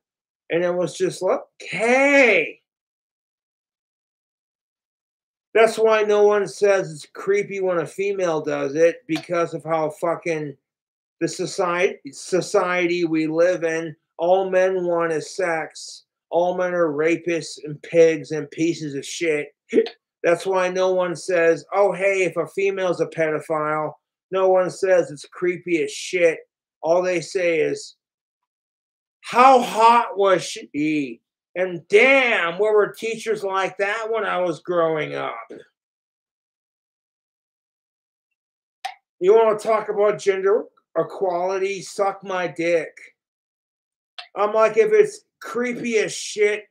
[SPEAKER 4] and it was just like, hey. That's why no one says it's creepy when a female does it, because of how fucking the society we live in. All men want is sex. All men are rapists and pigs and pieces of shit. That's why no one says, oh, hey, if a female's a pedophile, no one says it's creepy as shit. All they say is, how hot was she? And damn, where were teachers like that when I was growing up? You want to talk about gender equality? Suck my dick. I'm like, if it's creepy as shit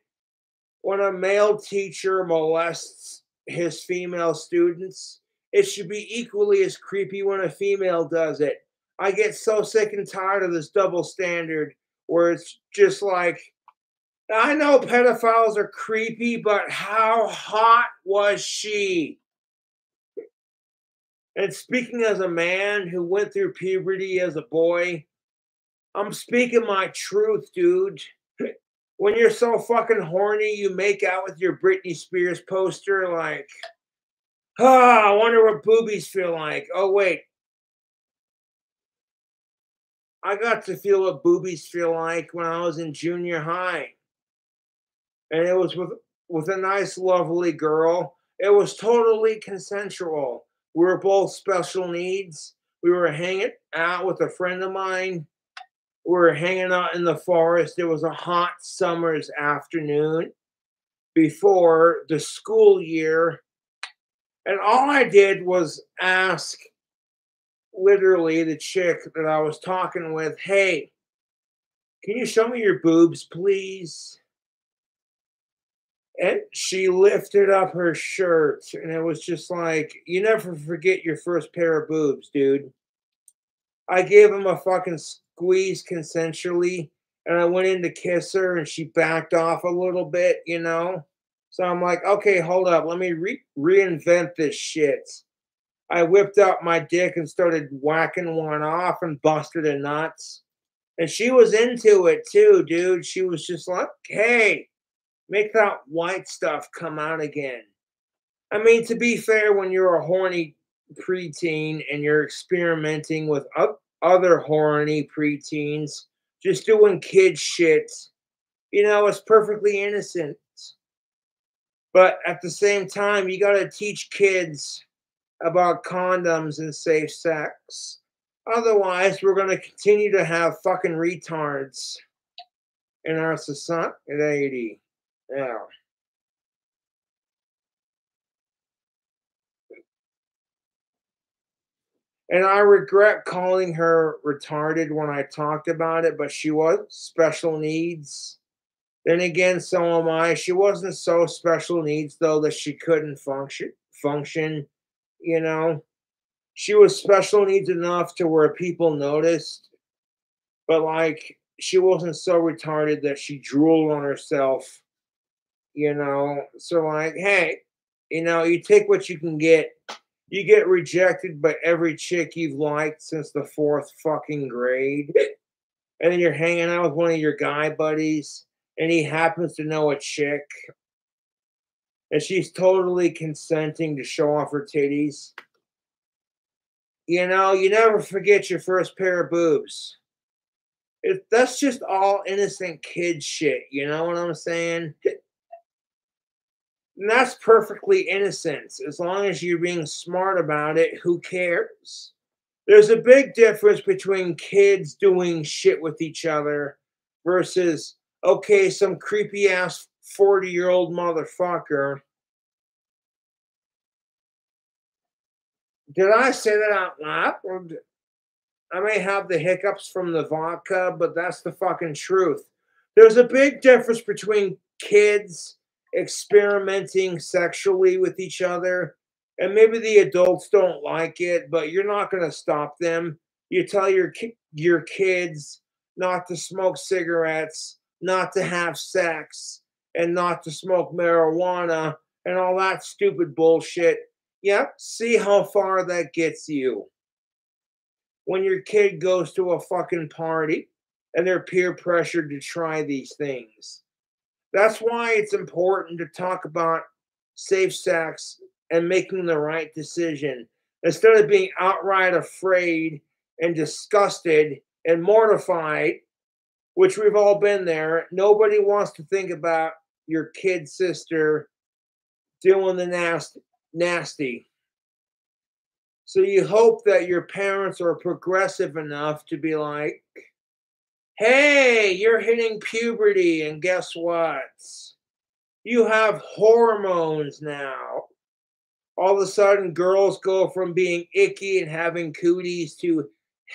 [SPEAKER 4] when a male teacher molests his female students, it should be equally as creepy when a female does it. I get so sick and tired of this double standard where it's just like, I know pedophiles are creepy, but how hot was she? And speaking as a man who went through puberty as a boy, I'm speaking my truth, dude. When you're so fucking horny, you make out with your Britney Spears poster, like, I wonder what boobies feel like. Oh, wait. I got to feel what boobies feel like when I was in junior high. And it was with a nice, lovely girl. It was totally consensual. We were both special needs. We were hanging out with a friend of mine. We were hanging out in the forest. It was a hot summer's afternoon before the school year. And all I did was ask literally the chick that I was talking with, hey, can you show me your boobs, please? And she lifted up her shirt, and it was just like, you never forget your first pair of boobs, dude. I gave him a fucking squeeze consensually, and I went in to kiss her, and she backed off a little bit, you know? So I'm like, okay, hold up. Let me reinvent this shit. I whipped out my dick and started whacking one off and busted her nuts. And she was into it too, dude. She was just like, hey, make that white stuff come out again. I mean, to be fair, when you're a horny preteen and you're experimenting with other horny preteens, just doing kid shit, you know, it's perfectly innocent. But at the same time, you got to teach kids about condoms and safe sex. Otherwise, we're going to continue to have fucking retards in our society. Yeah. And I regret calling her retarded when I talked about it, but she was special needs. Then again, so am I. She wasn't so special needs though that she couldn't function, you know. She was special needs enough to where people noticed, but like she wasn't so retarded that she drooled on herself, you know. So like, hey, you know, you take what you can get. You get rejected by every chick you've liked since the fourth fucking grade. And then you're hanging out with one of your guy buddies, and he happens to know a chick, and she's totally consenting to show off her titties. You know, you never forget your first pair of boobs. That's just all innocent kid shit. You know what I'm saying? And that's perfectly innocent. As long as you're being smart about it, who cares? There's a big difference between kids doing shit with each other versus, okay, some creepy ass 40-year-old motherfucker. Did I say that out loud? I may have the hiccups from the vodka, but that's the fucking truth. There's a big difference between kids experimenting sexually with each other, and maybe the adults don't like it, but you're not going to stop them. You tell your kids not to smoke cigarettes, not to have sex, and not to smoke marijuana and all that stupid bullshit. Yep, see how far that gets you when your kid goes to a fucking party and they're peer pressured to try these things. That's why it's important to talk about safe sex and making the right decision instead of being outright afraid and disgusted and mortified, which we've all been there. Nobody wants to think about your kid sister doing the nasty. So you hope that your parents are progressive enough to be like, hey, you're hitting puberty, and guess what? You have hormones now. All of a sudden, girls go from being icky and having cooties to,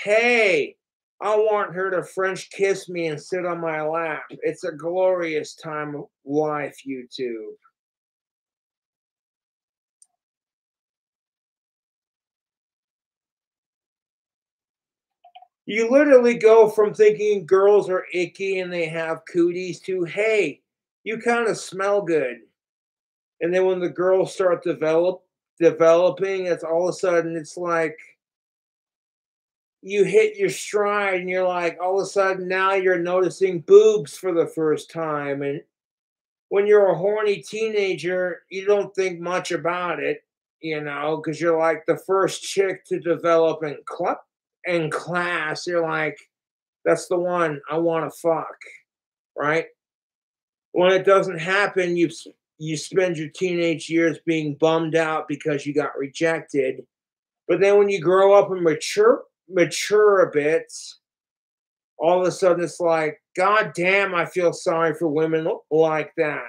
[SPEAKER 4] hey, I want her to French kiss me and sit on my lap. It's a glorious time of life, YouTube. You literally go from thinking girls are icky and they have cooties to, hey, you kind of smell good. And then when the girls start developing, it's all of a sudden it's like, you hit your stride and you're like, all of a sudden now you're noticing boobs for the first time. And when you're a horny teenager, you don't think much about it, because you're like the first chick to develop in class. You're like, that's the one I want to fuck, right? When it doesn't happen, you spend your teenage years being bummed out because you got rejected. But then when you grow up and mature a bit, all of a sudden it's like, God damn, I feel sorry for women like that.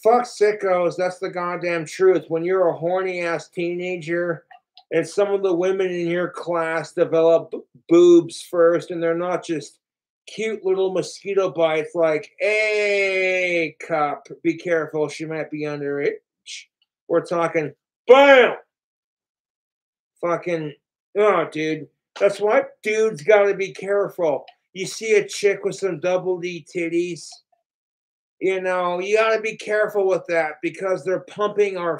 [SPEAKER 4] Fuck sickos, that's the goddamn truth. When you're a horny ass teenager and some of the women in your class develop boobs first, and they're not just cute little mosquito bites like, hey, cup, be careful, she might be underage. We're talking, bam! Fucking, oh, dude. That's why dudes gotta be careful. You see a chick with some double D titties, you gotta be careful with that because they're pumping our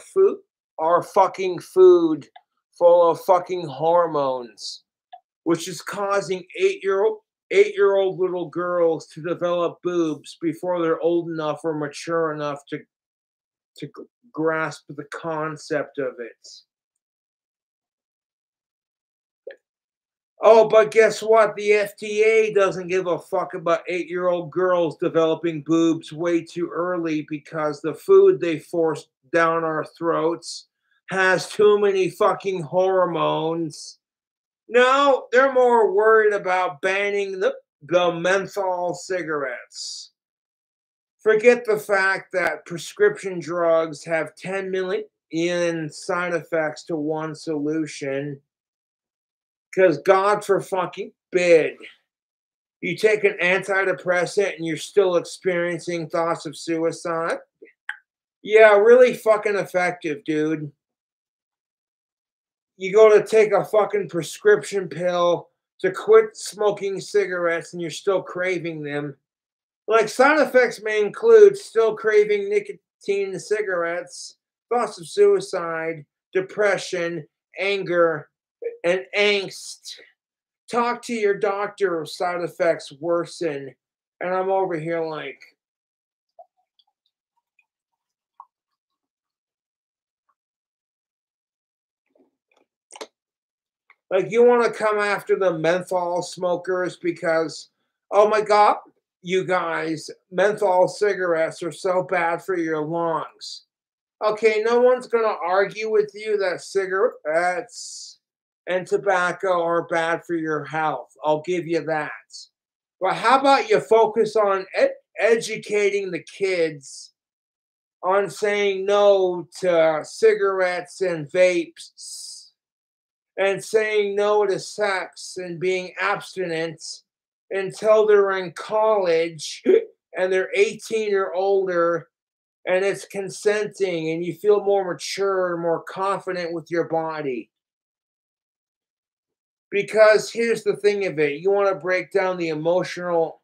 [SPEAKER 4] fucking food full of fucking hormones, which is causing eight-year-old little girls to develop boobs before they're old enough or mature enough to grasp the concept of it. Oh, but guess what? The FDA doesn't give a fuck about 8-year-old girls developing boobs way too early because the food they force down our throats has too many fucking hormones. No, they're more worried about banning the menthol cigarettes. Forget the fact that prescription drugs have 10 million side effects to one solution. Because God for fucking bid, you take an antidepressant and you're still experiencing thoughts of suicide. Yeah, really fucking effective, dude. You go to take a fucking prescription pill to quit smoking cigarettes and you're still craving them. Like, side effects may include still craving nicotine cigarettes, thoughts of suicide, depression, anger, and angst. Talk to your doctor if side effects worsen. And I'm over here like you want to come after the menthol smokers because, oh my God, you guys, menthol cigarettes are so bad for your lungs. Okay, no one's going to argue with you that cigarettes and tobacco are bad for your health. I'll give you that. But how about you focus on educating the kids on saying no to cigarettes and vapes and saying no to sex and being abstinent until they're in college and they're 18 or older and it's consenting and you feel more mature, more confident with your body. Because here's the thing of it, you want to break down the emotional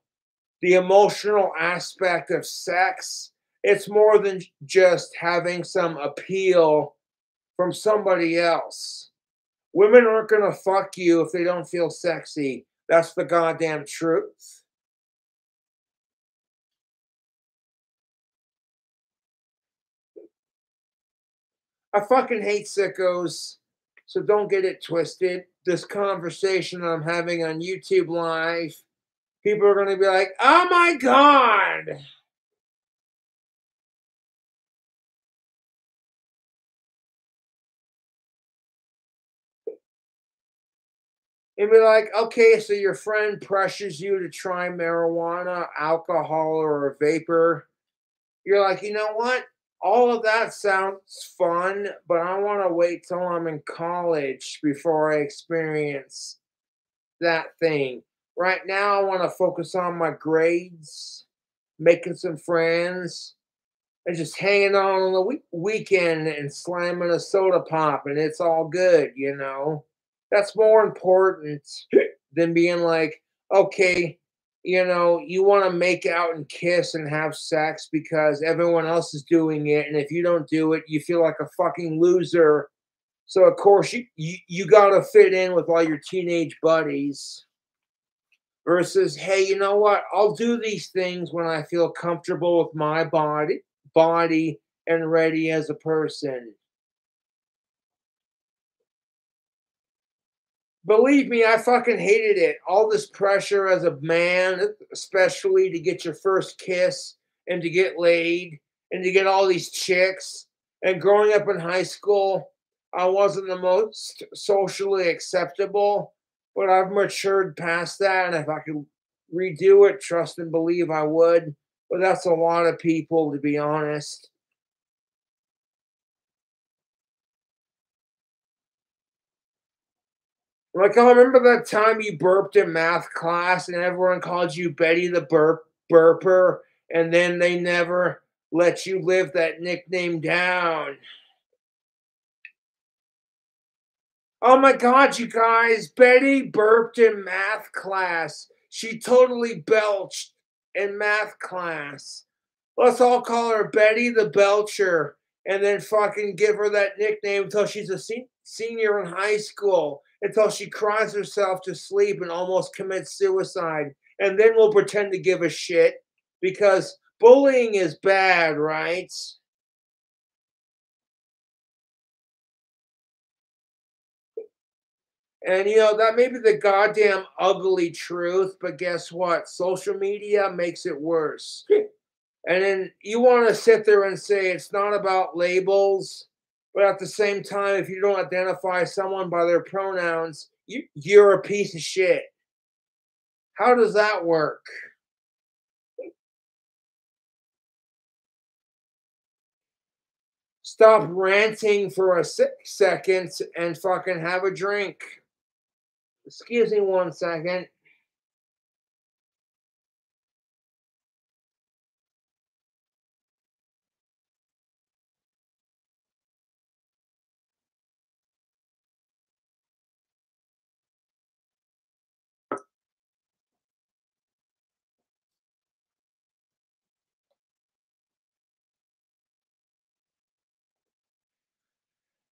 [SPEAKER 4] aspect of sex. It's more than just having some appeal from somebody else. Women aren't going to fuck you if they don't feel sexy. That's the goddamn truth. I fucking hate sickos, so don't get it twisted. This conversation I'm having on YouTube Live, people are going to be like, oh my God. And be like, okay, so your friend pressures you to try marijuana, alcohol, or a vapor. You're like, you know what? All of that sounds fun, but I want to wait till I'm in college before I experience that thing. Right now, I want to focus on my grades, making some friends, and just hanging out on the weekend and slamming a soda pop, and it's all good, That's more important than being like, okay, you know, you want to make out and kiss and have sex because everyone else is doing it. And if you don't do it, you feel like a fucking loser. So of course you gotta fit in with all your teenage buddies versus, hey, you know what? I'll do these things when I feel comfortable with my body and ready as a person. Believe me, I fucking hated it. All this pressure as a man, especially to get your first kiss and to get laid and to get all these chicks. And growing up in high school, I wasn't the most socially acceptable, but I've matured past that. And if I could redo it, trust and believe I would. But that's a lot of people, to be honest. Like, I remember that time you burped in math class and everyone called you Betty the Burper, and then they never let you live that nickname down. Oh my God, you guys, Betty burped in math class. She totally belched in math class. Let's all call her Betty the Belcher and then fucking give her that nickname until she's a senior in high school, until she cries herself to sleep and almost commits suicide. And then we'll pretend to give a shit because bullying is bad, right? And you know, that may be the goddamn ugly truth, but guess what? Social media makes it worse. And then you want to sit there and say it's not about labels, but at the same time, if you don't identify someone by their pronouns, you're a piece of shit. How does that work? Stop ranting for a second and fucking have a drink. Excuse me 1 second.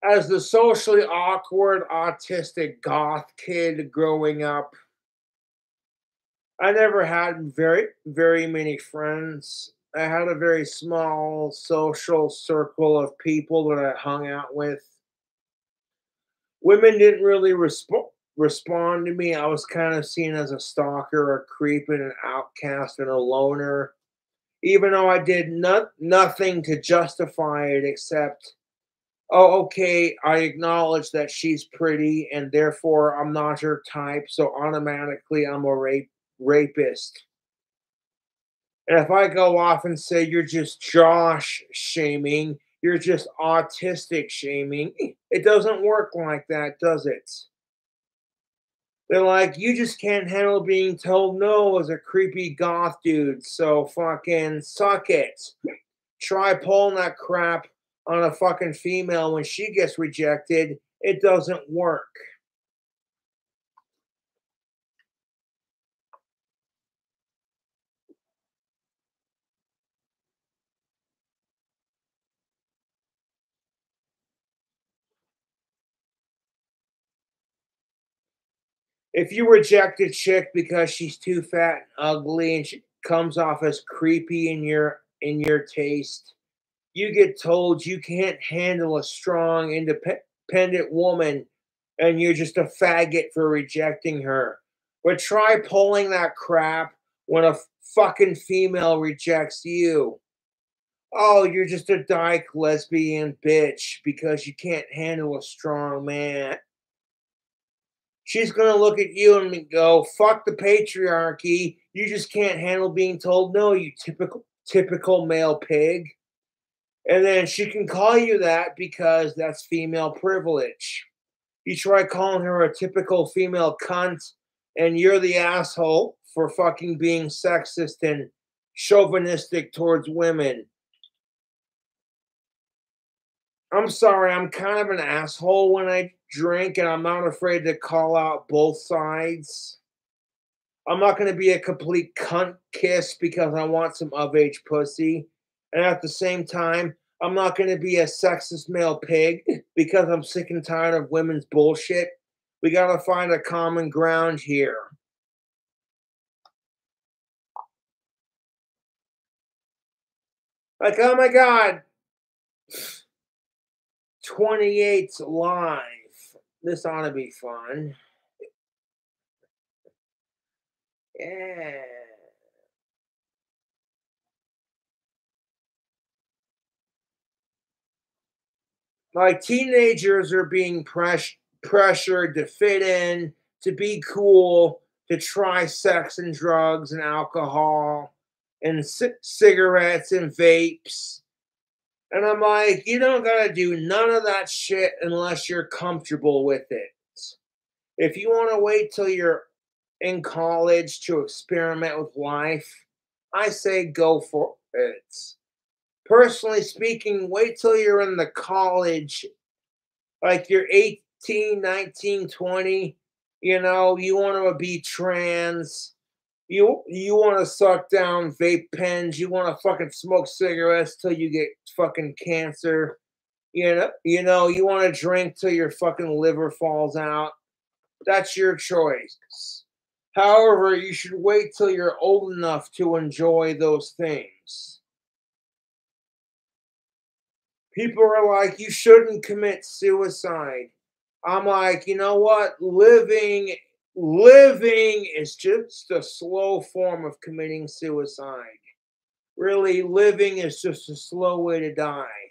[SPEAKER 4] As the socially awkward, autistic goth kid growing up, I never had very many friends. I had a very small social circle of people that I hung out with. Women didn't really respond to me. I was kind of seen as a stalker, a creep, and an outcast, and a loner. Even though I did nothing to justify it except, oh, okay, I acknowledge that she's pretty, and therefore I'm not her type, so automatically I'm a rapist. And if I go off and say you're just Josh shaming, you're just autistic shaming, it doesn't work like that, does it? They're like, you just can't handle being told no as a creepy goth dude, so fucking suck it. Try pulling that crap on a fucking female when she gets rejected. It doesn't work. If you reject a chick because she's too fat and ugly and she comes off as creepy in your taste, you get told you can't handle a strong, independent woman and you're just a faggot for rejecting her. But try pulling that crap when a fucking female rejects you. Oh, you're just a dyke lesbian bitch because you can't handle a strong man. She's gonna look at you and go, "Fuck the patriarchy. You just can't handle being told no, you typical male pig." And then she can call you that because that's female privilege. You try calling her a typical female cunt, and you're the asshole for fucking being sexist and chauvinistic towards women. I'm sorry, I'm kind of an asshole when I drink, and I'm not afraid to call out both sides.
[SPEAKER 1] I'm not going to be a complete cunt kiss because I want some of-age pussy. And at the same time, I'm not going to be a sexist male pig because I'm sick and tired of women's bullshit. We got to find a common ground here. Like, oh my God, 28's live. This ought to be fun. Yeah. Like, teenagers are being pressured to fit in, to be cool, to try sex and drugs and alcohol and cigarettes and vapes. And I'm like, you don't gotta do none of that shit unless you're comfortable with it. If you want to wait till you're in college to experiment with life, I say go for it. Personally speaking, wait till you're in the college, like you're 18, 19, 20, you know, you want to be trans, you want to suck down vape pens, you want to fucking smoke cigarettes till you get fucking cancer, you want to drink till your fucking liver falls out. That's your choice. However, you should wait till you're old enough to enjoy those things. People are like, you shouldn't commit suicide. I'm like, you know what? Living is just a slow form of committing suicide. Really, living is just a slow way to die.